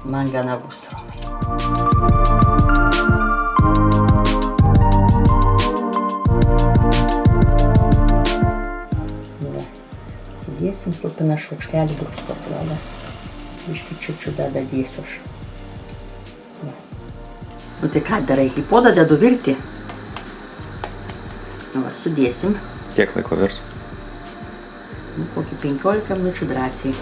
Man gana bus romai. Dėsim trupiną šaukštelį druskos, tada biškį čiučiu tada dėsiu aš. Nu tai ką darai, į puodą dedu virti. Nu va, sudėsim. Kiek laiko virs? Nu, kokį 15 minučių drąsiai.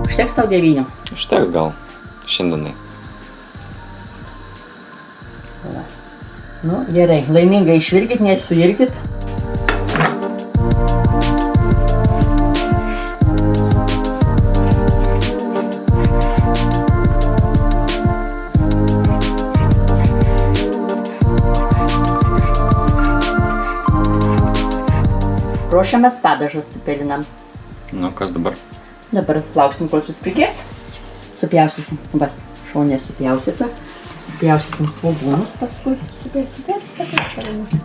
Užteks tau 9. Užteks gal šiandienai. Nu, gerai, laimingai išvirkit, nesuirkit. Ruošiamas padažas cepelinam. Nu, kas dabar? Dabar lauksim, kol suspirkės. Supjaustysim, vas, šonė supjaustyta. Supjaustysim svogūnus paskui. Supjaustysim, taip, čia laimų.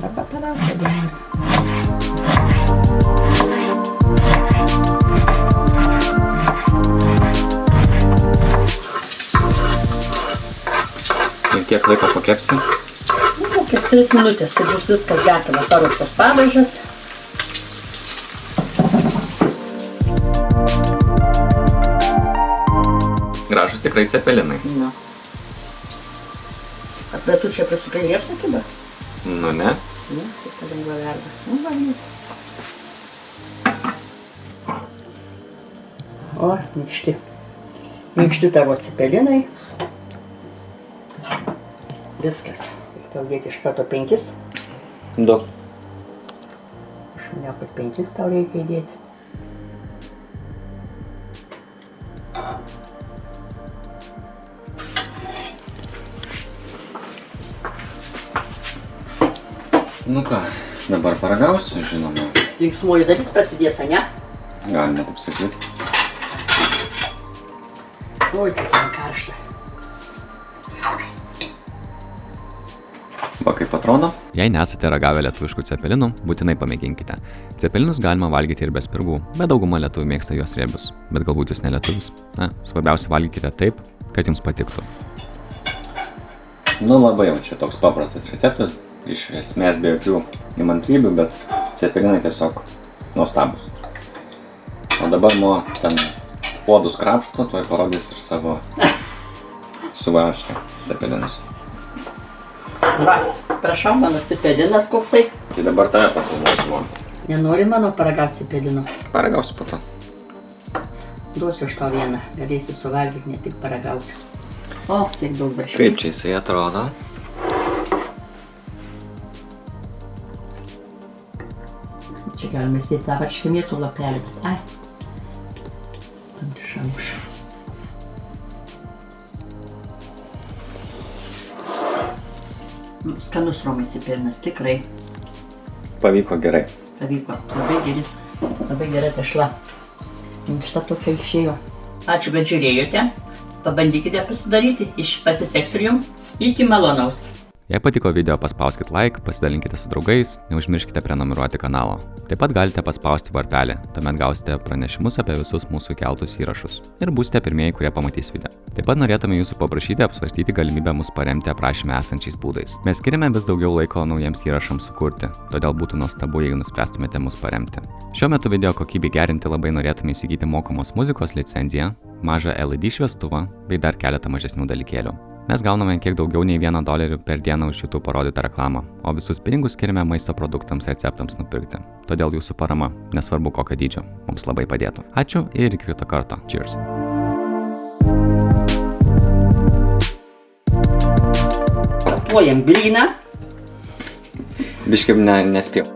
Arba palaukti, dieną. Ir kiek laiko pakepsi? Nu, kokias 3 minutės, tai bus viskas gatava, paruoštas padažas. Gražus tikrai cepelinai. Nu. Bet tu čia prisukai liepsą kibą? Nu ne. Ne, tai palengva verda. Nu, va, nu. O, minkšti. Minkšti tavo cepelinai. Viskas. Reikia tau dėti iš karto 5. 2. Aš maniau, kad 5 tau reikia įdėti. Nu ką, dabar paragausiu, žinoma. Linksmoji dalis prasidės, ne? Galima taip sakyti. Oi, kaip man karšta. Va kaip atrodo. Jei nesate ragavę lietuviškų cepelinų, būtinai pamėginkite. Cepelinus galima valgyti ir be spirgų, bet dauguma lietuvių mėgsta juos riebius. Bet galbūt jūs ne lietuvis. Na, svarbiausia valgykite taip, kad jums patiktų. Nu labai jau čia toks paprastas receptas. Iš esmės be jokių įmantrybių, bet cepelinai tiesiog nuostabus. O dabar nuo ten puodus krapšto, tuoj parodys ir savo su varške cepelinus. Va, prašau, mano cepelinas koksai. Tai dabar tave pafilmuosiu. Nenori mano paragauti cepelino? Paragausiu po to. Duosiu aš tau vieną. Galėsi suvalgyti, ne tik paragauti. O, kiek daug braškių. Kaip čia jisai atrodo? Čia galime sėti tą varškinėtų lapelį, bet ai. Ant šauš. Skanus Romai Cipirinas, tikrai. Pavyko gerai. Pavyko. Labai gera tešla. Minkšta tokia išėjo. Ačiū, kad žiūrėjote. Pabandykite pasidaryti, pasiseks ir jums. Iki malonaus. Jei patiko video, paspauskite like, pasidalinkite su draugais, neužmirškite prenumeruoti kanalo. Taip pat galite paspausti varpelį, tuomet gausite pranešimus apie visus mūsų keltus įrašus. Ir būsite pirmieji, kurie pamatys video. Taip pat norėtume jūsų paprašyti apsvarstyti galimybę mus paremti aprašyme esančiais būdais. Mes skiriame vis daugiau laiko naujiems įrašams sukurti, todėl būtų nuostabu, jeigu nuspręstumėte mus paremti. Šiuo metu video kokybei gerinti labai norėtume įsigyti mokamos muzikos licenciją, mažą LED šviestuvą bei dar keletą mažesnių dalykėlių. Mes gauname kiek daugiau nei $1 per dieną už YouTube parodytą reklamą, o visus pinigus skiriame maisto produktams receptams nupirkti. Todėl jūsų parama, nesvarbu kokio dydžio, mums labai padėtų. Ačiū ir iki kito karto. Cheers. Kapuojam blyną. Biškai nespėjau.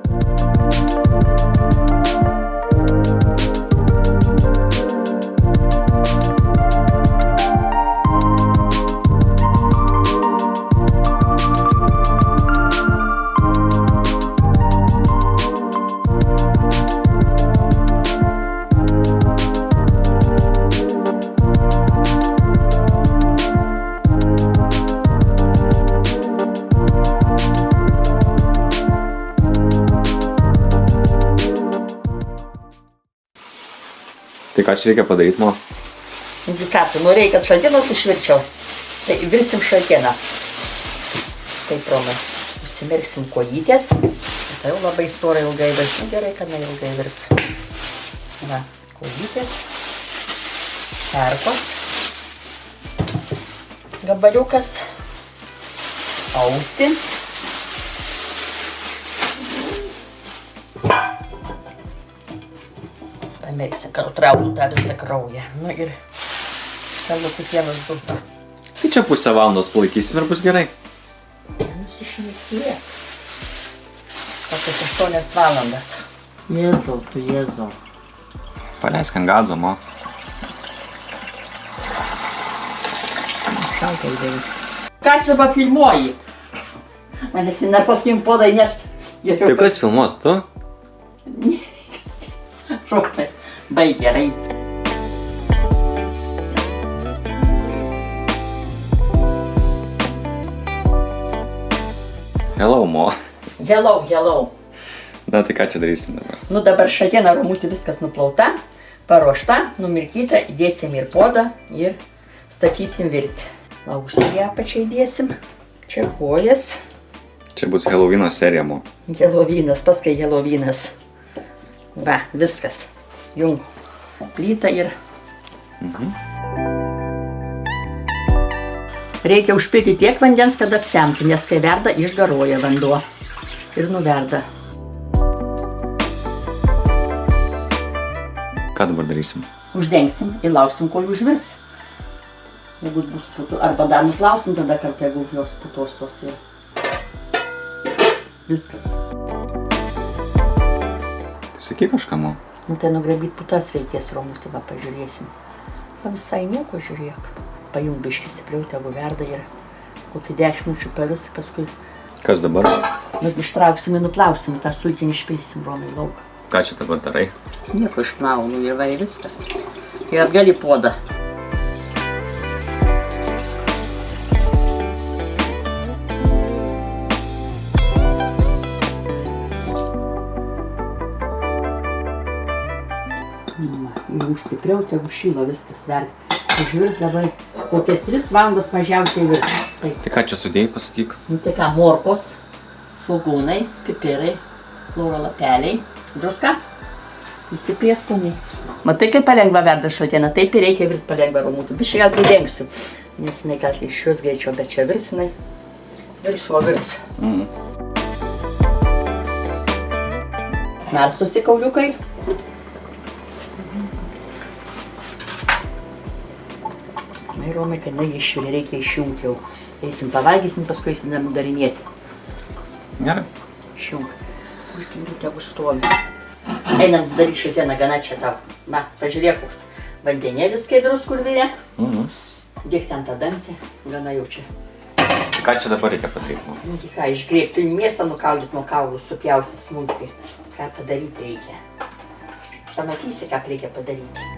Tai ką čia reikia padaryti, Mo? Ką tu norėjai, kad šaltienos išvirčiau? Tai virsim šaltieną. Taip, Romai, užsimerksim kojytės. Tai jau labai stora ilgai virs. Gerai, kad neilgai virs. Va, kojytės. Perkos. Gabaliukas. Ausį. Pamerksim, kad trauktų tą visą kraują. Nu ir gal kiekvienas dulta. Tai čia pusę valandos palaikysim ir bus gerai. Nusišnekėk. Kokias 8 valandas. Jėzau, tu Jėzau. Paleisk ant gazo, Mo. Šalta įdėjus. Ką čia pafilmuoji? Manęs nepakim podai neš. Tai kas filmuos, tu? Romai, baig gerai. Hello, Mo. Hello. Na tai ką čia darysim dabar? Nu dabar šaltiena Romutė viskas nuplauta, paruošta, numirkyta, įdėsim ir podą ir statysim virti. Ausį į apačią įdėsim, čia kojas. Čia bus Helovino serija, Mo. Helovinas, paskui Helovinas. Va, viskas. Jung plytą ir... Reikia užpilti tiek vandens, kad apsemtų, nes kai verda, išgaruoja vanduo. Ir nuverda. Ką dabar darysim? Uždengsim ir lauksim, kol užvirs. Jeigu bus putų, arba dar nuplausim tada kartą, jeigu jos putos tos ir... Viskas. Sakyk kažką, Mo. Nu tai nugrabyt putas reikės, Romutė, va pažiūrėsim. Va visai nieko, žiūrėk. Pajung biškį stipriau, tegu verda ir kokį 10 minučių pavis, paskui... Kas dabar? Nu, ištrauksim ir nuplausim, tą sultinį išpilsim, Romai, lauk. Ką čia dabar darai? Nieko išplaunu ir va ir viskas. Ir atgal į podą. Jung stipriau, tegu šyla viskas verda. Užvirs dabar, kokias 3 valandas mažiausiai virs. Taip. Tai ką čia sudėjai, pasakyk? Nu tai ką, morkos, svogūnai, pipirai, lauro lapeliai, druska, visi prieskoniai. Matai, kaip palengva verda šaltiena, taip ir reikia virt palengva Romutė. Biškai gal pridengsiu, nes jinai gal išvirs greičiau, bet čia virs jinai. Virs. Narstosi kauliukai. Na, Romai, kad neišvirė, reikia išjungti jau. Eisim pavalgysim, paskui eisim namų darinėti. Gerai. Išjung. Užtingi tėvų stovi. Einam daryti šiltieną, gana čia tau. Va, pažiūrėk, koks vandenėlis skaidrus, kur virė. Dėk ten tą dantį, gana jau čia. Ką čia dabar reikia padaryti? Nu, tai ką, išgrėbti mėsą, nukaudyti nuo kaulų, supjauti smulkiai. Ką padaryti reikia. Pamatysi, ką reikia padaryti.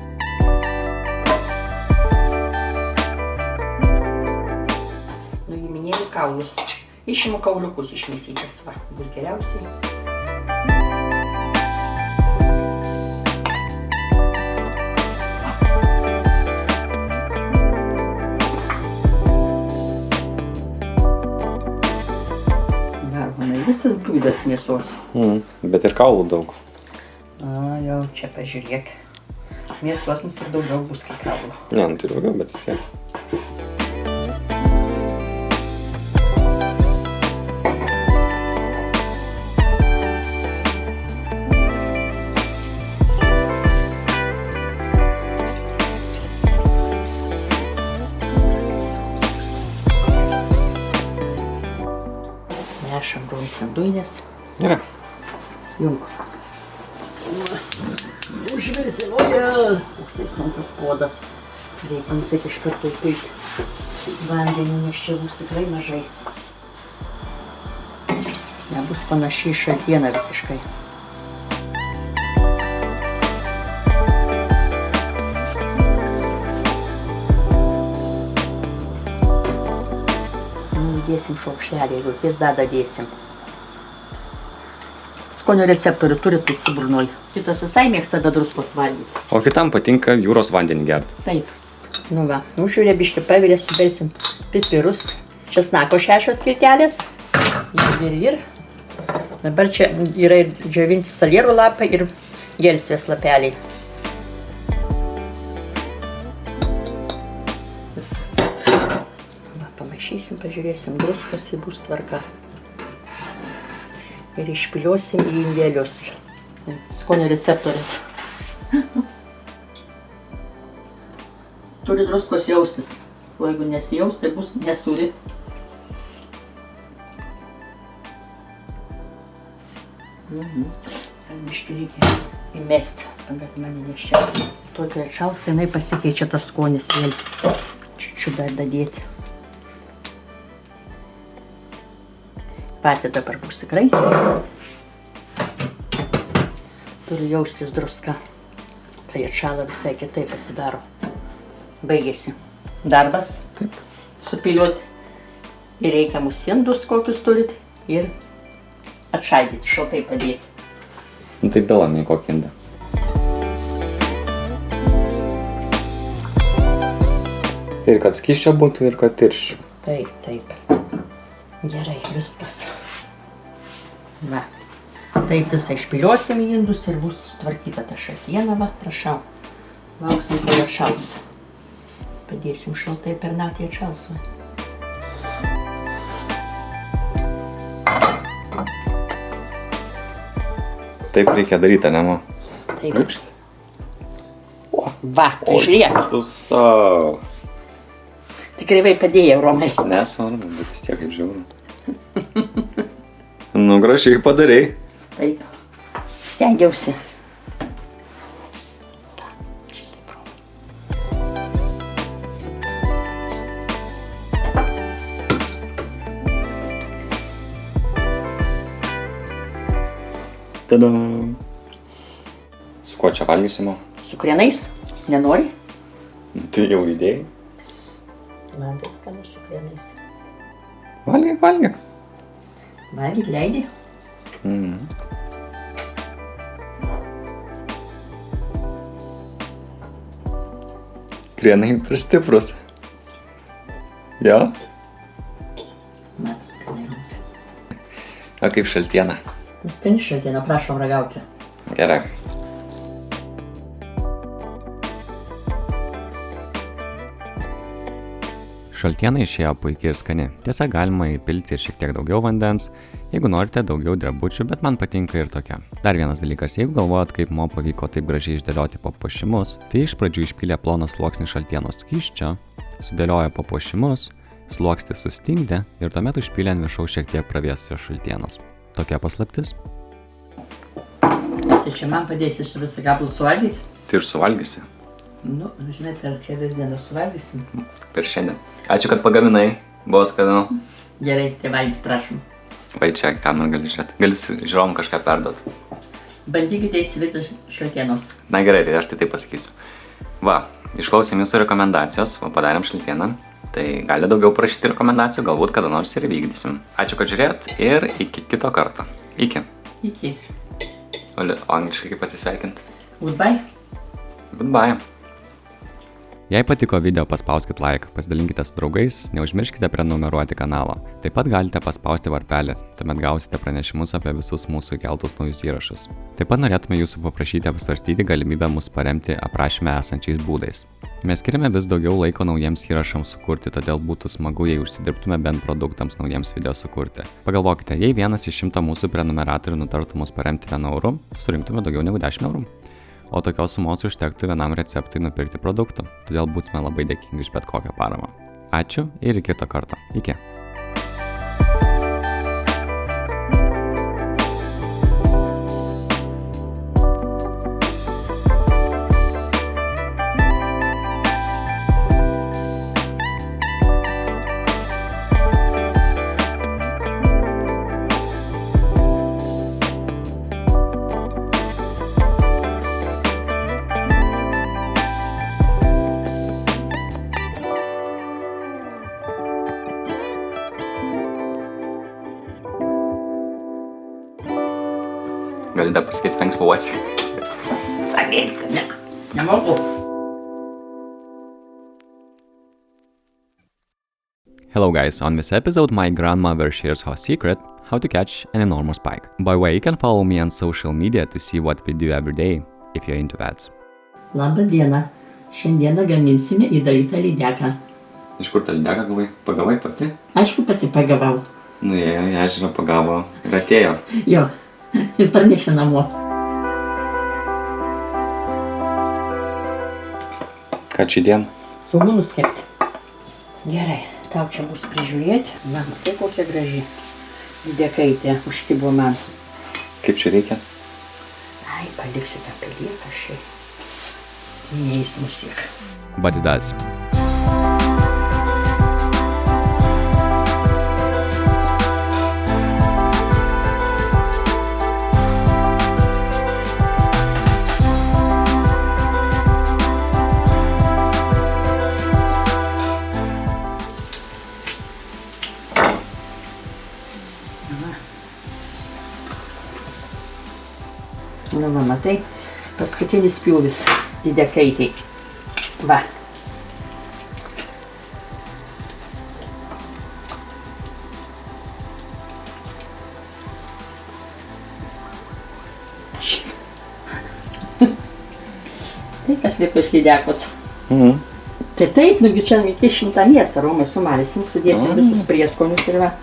Nuiminėjau kaulus. Išimu kauliukus iš mėsytės, va, bus geriausiai. Visas grūdas mėsos. Bet ir kaulų daug. A, jau čia pažiūrėk. Mėsos mums ir daugiau bus kaip kaulų. Ne, nu tai daugiau, bet vis tiek. Nešam runcę dujinės. Gerai. Jung. Užvirsim, ojas, koks tai sunkus podas. Reikia mums iš karto įpilti vandenį, nes čia bus tikrai mažai. Nebus panašiai į šaltieną visiškai. Dėsim šaukštelį, jeigu reikės dar dėsim. Skonio receptorių turit visi burnoj. Kitas visai mėgsta be druskos valgyti. O kitam patinka jūros vandenį gerti. Taip. Nu va, užžiūrė biškį pavirė, subelsim pipirus. Česnako 6 skiltelės. Ir. Dabar čia yra džiovinti salierų lapai ir gelsvės lapeliai. Viskas. Va, pamaišysim, pažiūrėsim druskos, jį bus tvarka. Ir išpiliosim į indėlius. Skonio receptorius. Turi druskos jaustis. O jeigu nesijaus, tai bus nesūri. Biškį reikia įmesti, pagal mane neščia. Tokia atšals, jinai pasikeičia tas skonis vėl. Čiučiu dar dadėti. Patį dabar bus tikrai. Turi jaustis druska. Kai atšala visai kitaip pasidaro. Baigėsi darbas. Taip. Supiliuoti į reikiamus indus, kokius turit. Ir atšaldyti, šaltai padėti. Nu tai belam į kokį indą. Ir kad skysčio būtų, ir kad tirščių. Taip, taip. Gerai, viskas. Va. Taip visą išpiliosim į indus ir bus sutvarkyta ta šaltiena, va, prašau. Lauksim, kol atšals. Padėsim šaltai per naktį atšals, va. Taip reikia daryti, ne, ma? Taip. Rykšt. Va, pažiūrėk. Tu savo. Tikrai vai padėjai, Romai. Nesvarbu, bet vis tiek kaip žiauru. Nu, gražiai padarei. Taip. Stengiausi. Tada. Su kuo čia valgysime? Su krienais? Nenori? Tai jau idėjai. Man tai skanu su krienais. Valgyk, valgyk. Valgyt leidai? Krienai per stiprus. Jo? Man, kanai rūti. O kaip šaltiena? Nuskani šaltieną, prašom ragauti. Gerai. Šaltiena išėjo puikiai ir skani. Tiesa, galima įpilti ir šiek tiek daugiau vandens, jeigu norite daugiau drebučių, bet man patinka ir tokia. Dar vienas dalykas, jeigu galvojat, kaip Mo pavyko taip gražiai išdėlioti papuošimus, tai iš pradžių išpylė ploną sluoksnį šaltienos skysčio, sudėliojo papuošimus, sluoksnį sustingdė ir tuomet užpylė ant viršaus šiek tiek pravėsusios šaltienos. Tokia paslaptis. Tai čia man padėsi su visą gabalą suvalgyti? Tai ir suvalgysi. Nu, žinai, per kelias dienas suvalgysim. Per šiandien. Ačiū, kad pagaminai. Buvo skanu. Gerai, tai valgyti, prašom. Vai čia, ką man gali žiūrėti. Gali žiūrovom kažką perduot. Bandykite įsivilti šaltienos. Na gerai, tai aš tai taip pasakysiu. Va, išklausėm jūsų rekomendacijos, va, padarėm šaltieną. Tai gali daugiau parašyti rekomendacijų, galbūt kada nors ir vykdysim. Ačiū, kad žiūrėt ir iki kito karto. Iki. Iki. O angliškai kaip atsisveikinti? Goodbye. Goodbye. Jei patiko video, paspauskit like, pasidalinkite su draugais, neužmirškite prenumeruoti kanalą. Taip pat galite paspausti varpelį, tuomet gausite pranešimus apie visus mūsų keltus naujus įrašus. Taip pat norėtume jūsų paprašyti apsvarstyti galimybę mus paremti aprašyme esančiais būdais. Mes skiriame vis daugiau laiko naujiems įrašams sukurti, todėl būtų smagu, jei užsidirbtume bent produktams naujiems video sukurti. Pagalvokite, jei 1 iš 100 mūsų prenumeratorių nutartų mus paremti 1 euru, surinktume daugiau negu 10 eurų. O tokios sumos užtektų vienam receptui nupirkti produktų, todėl būtume labai dėkingi už bet kokią paramą. Ačiū ir iki kito karto. Iki. Gali dar pasakyti thanks for watching. Sakėk, kad ne. Nemoku. Hello guys, on this episode my grandmother shares her secret, how to catch an enormous pike. By the way, you can follow me on social media to see what we do every day, if you're into that. Labą dieną. Šiandieną gaminsime įdarytą lydeką. Iš kur tą lydeką gavai? Pagavai pati? Aišku, pati pagavau. Nuėjo, į ežerą pagavo ir atėjo. Jo. Ir parnešė namo. Ką čia dien? Svogūnus kepti. Gerai, tau čia bus prižiūrėti. Na, matai kokia graži lydekaitė užkibo man. Kaip čia reikia? Ai, paliksiu tą pilietą šiai. Neįs musik. But it does. Nu, matai, paskutinis pjūvis lydekaitei. Va. Tai kas liko iš lydekos. Tai taip, nugi čia iki 100 mėsą, Romai, sumalysim, sudėsim visus prieskonius ir va.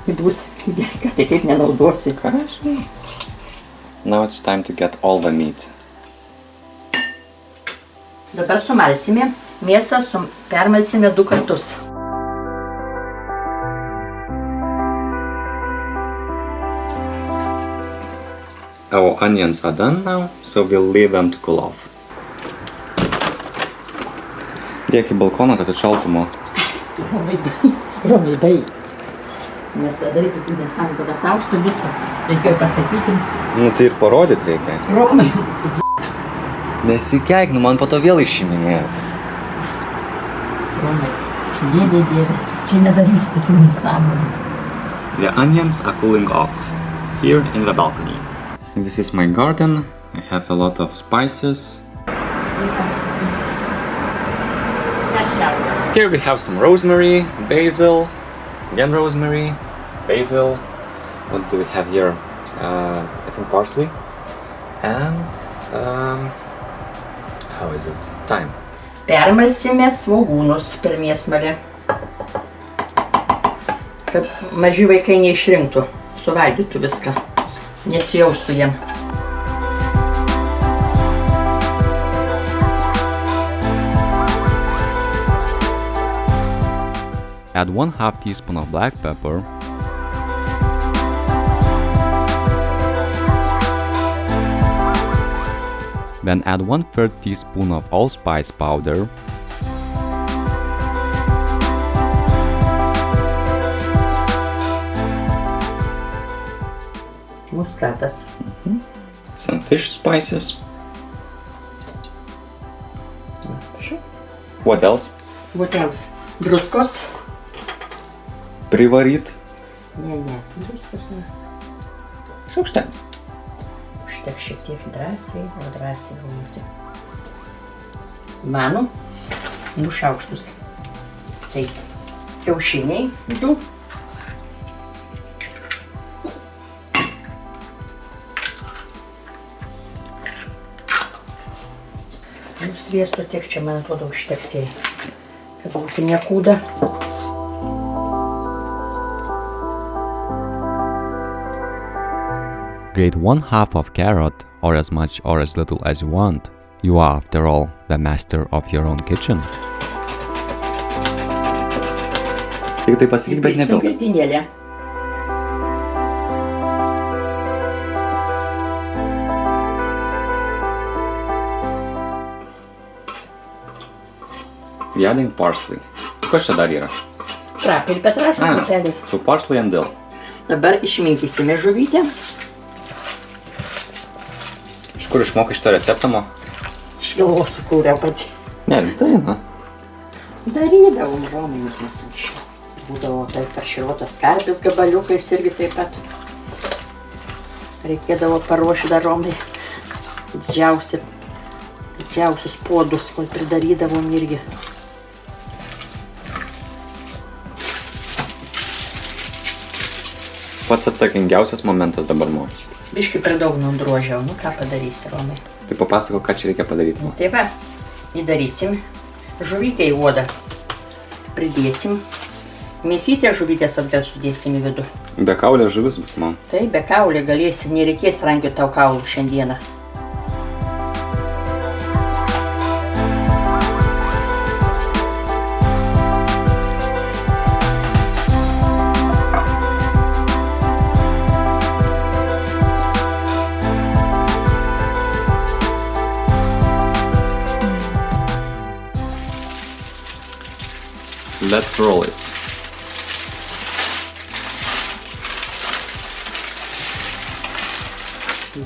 Ir bus lydeka, tai taip nenaudosi. Ką aš žinai? Now it's time to get all the meat. Dabar sumalsime, mėsą permalsime 2 kartus. Our onions are done now, so we'll leave them to cool off. Dėk į balkoną, kad atšaltumo. Romai, baig. Nes daryti tokių nesąmonių, kad atauštų viskas. Reikėjo pasakyti. Nu tai ir parodyt reikia. Romai. Nesikeik, nu man po to vėl išiminėjo. Romai, dieve, čia nedarysi tokių nesąmonių. The onions are cooling off here in the balcony. This is my garden. I have a lot of spices. Here we have some rosemary, basil, again rosemary, basil. What do we have here? I think parsley. And how is it? Thyme. Permalsime svogūnus per mėsmalę. kad maži vaikai neišrinktų, suvalgytų viską, nesijaustų jiem. Add 1/2 teaspoon of black pepper, then add 1/3 teaspoon of allspice powder, Muskatas. Some fish spices. Prašau. What else? Būtent druskos. Privaryt. Ne, druskos. Šaukštelis. Užtek šiek tiek drąsiai, o drąsiai galvoti. Mano, 2 šaukštus. Taip, kiaušiniai 2. Sviesto tiek čia, man atrodo, užteksėjai, kad būtų nekūda. grate 1/2 of carrot, or as much or as little as you want. You are, after all, the master of your own kitchen. Tik tai pasakyk, bet nepilk. Grietinėlė. We adding parsley. Kas čia dar yra? Krapelį, petražą, krapelį. So parsley and dill. Dabar išminkysime žuvytę. Iš kur išmokai šitą receptą, mo? Iš galvos sukūriau pati. Ne, tai, na. Darydavom romainius mes anksčiau. Būdavo tai farširuotos karpės gabaliukais irgi taip pat. Reikėdavo paruošti dar romai didžiausius puodus, kol pridarydavom irgi. Pats atsakingiausias momentas dabar, mo. Biškai per daug nudrožiau, nu ką padarysi, Romai. Tai papasako, ką čia reikia padaryti, mo. Tai va, įdarysim. Žuvytę į uodą pridėsim. Mėsytę žuvytės atgal sudėsim į vidų. Be kaulė žuvis bus, mo. Tai be kaulė galėsi, nereikės rankioti tau kaulų šiandieną. Let's roll it.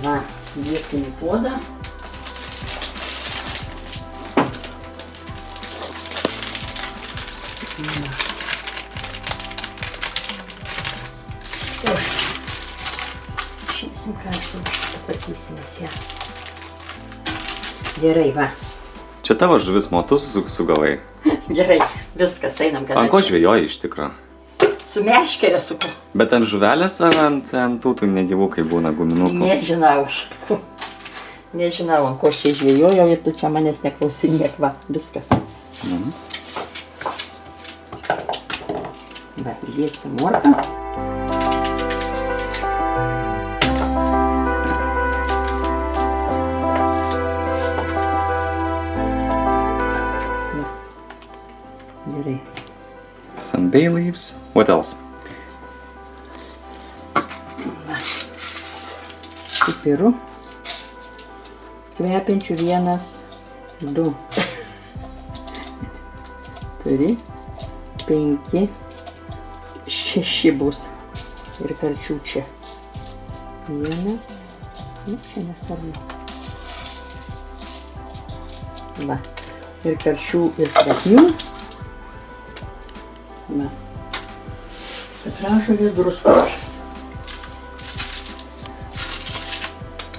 Va, dėsim į puodą. Šimsim karštą, patysimės ją. Gerai, va. Čia tavo žuvis, mo, tu sugavai. Gerai, viskas, einam ką. Ant ko žvejoji iš tikro? Su meškerė suku. Bet ant žuvelės ar ant tų negyvų, kai būna guminukų? Nežinau aš. Nežinau, ant ko aš čia žvejojau ir tu čia manęs neklausinėk, va, viskas. Va, įdėsim morką. Gerai. Some bay leaves. What else? Pipirų. Kvepiančių 1, 2. Turi 5, 6 bus. Ir karčių čia. 1. Nu, čia nesvarbu. Va. Ir karčių ir kvapnių. Va. Petražolės, druskos.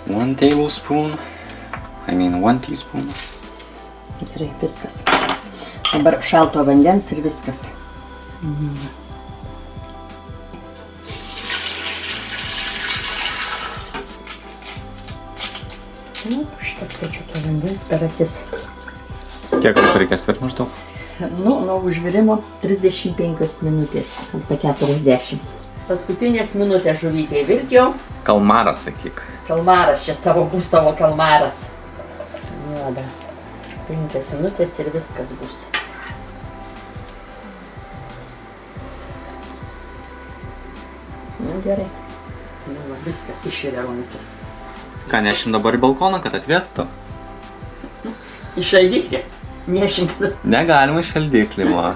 1 tablespoon. I mean 1 teaspoon. Gerai, viskas. Dabar šalto vandens ir viskas. Nu, šitą skaičiu to vandens per akis. Kiek laiko reikės virti maždaug? Nuo užvirimo 35 minutės, apie 40. Paskutinės minutės žuvytė virti jau. Kalmaras, sakyk. Kalmaras, čia bus tavo kalmaras. Juoda. 5 minutės ir viskas bus. Nu gerai. Nu, va, viskas išėrė rungti. Ką, nešim dabar į balkoną, kad atvėstų? Išaldykė. Nešim. Negalima į šaldiklį, ma.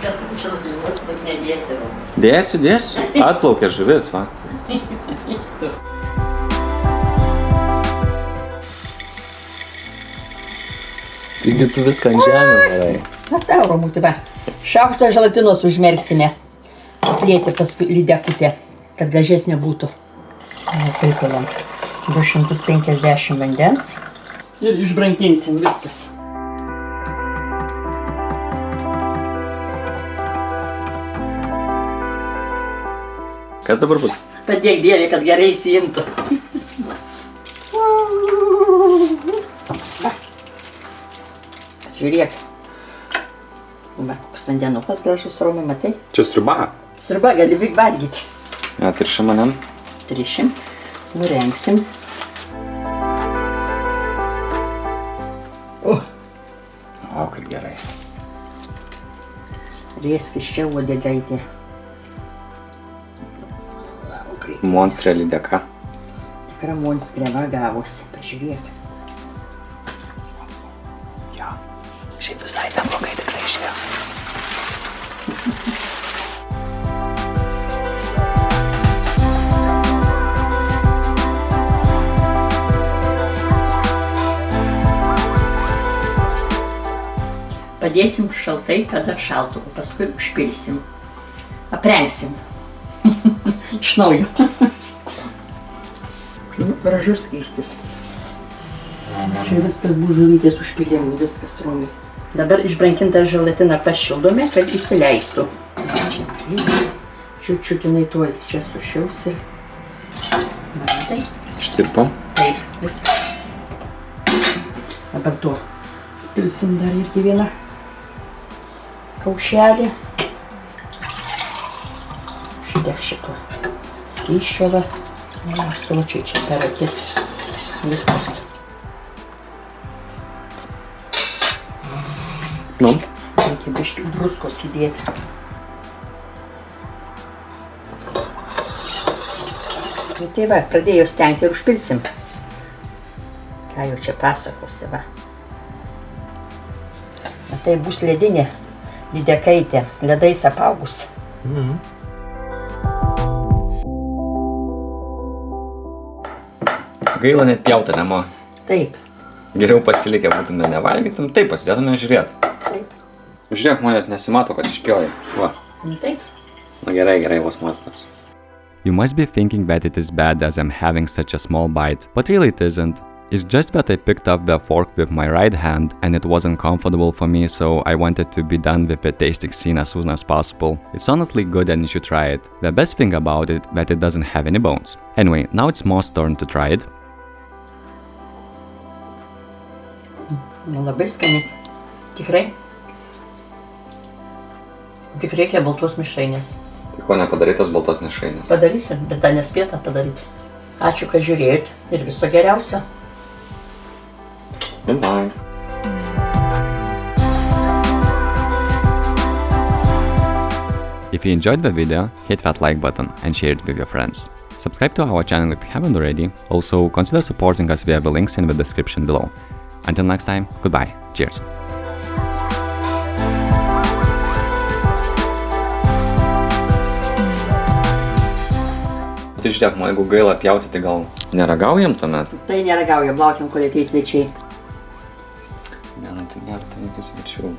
Kas, kad tu čia nupilnuosi, tu nedėsi. Dėsiu. Atplaukė žuvis, va. Taigi tu viską ant žemę varai. Na tau, Romutė, va. Šaukštą želatinos užmerksime. Aplieti paskui lydekutę, kad gražesnė būtų. Paikalam 250 vandens. Ir išbrankinsim viskas. Kas dabar bus? Padėk Dievė, kad gerai įsiimtų. Žiūrėk. Va, koks vandenukas gražus, Romai, matai? Čia sriuba. Sriuba gali vyk valgyti. Atrišim manim. Trišim, nurengsim. O, kaip gerai. Rieskis čia uodegaitė. Monstrė lydeka. Tikra monstrė, va, gavosi. Pažiūrėk. Jo. Šiaip visai neblogai tikrai išėjo. Padėsim šaltai, kada šaltų, o paskui užpilsim. Aprengsim. Iš naujo. Gražus keistis. Čia viskas bus žuvytės užpilimui, viskas, Romi. Dabar išbrankintą želatiną pašildome, kad įsileistų. Čia užlysim. Čiučiutinai tuoj čia sušiaus ir... Matai? Ištirpom. Taip, viskas. Dabar tuo pilsim dar irgi vieną kaušelį. Šitiek šito skysčio va. Sočiai čia per akis. Viskas. Nu. Reikia biškį druskos įdėti. Tai va, pradėjau stengti ir užpilsim. Ką jau čia pasakosi, va. Tai bus ledinė lydekaitė, ledais apaugus. Gaila net pjauta nemo. Taip. Geriau pasilikę būtume nevalgytum, taip pasidėtume žiūrėti. Taip. Žiūrėk, man net nesimato, kad išpjojai. Va. Taip. Na gerai, vos mastas. You must be thinking that it is bad as I'm having such a small bite, but really it isn't. It's just that I picked up the fork with my right hand and it wasn't comfortable for me, so I wanted to be done with the tasting scene as soon as possible. It's honestly good and you should try it. The best thing about it, that it doesn't have any bones. Anyway, now it's Mo's turn to try it. Labai skaniai. Tikrai. Tik reikia baltos mišrainės. Tai ko nepadarytos baltos mišrainės? Padarysim, bet tą nespėtą padaryti. Ačiū, kad žiūrėjot ir viso geriausio. Bye. If you enjoyed the video, hit that like button and share it with your friends. Subscribe to our channel if you haven't already. Also, consider supporting us via the links in the description below. Until next time, goodbye. Cheers. Tai žiūrėk, man jeigu gaila pjauti, tai gal neragaujam tuomet? Tai neragaujam, laukiam, kol ateis svečiai. Ne, nu tai nėra, tai jokių svečių.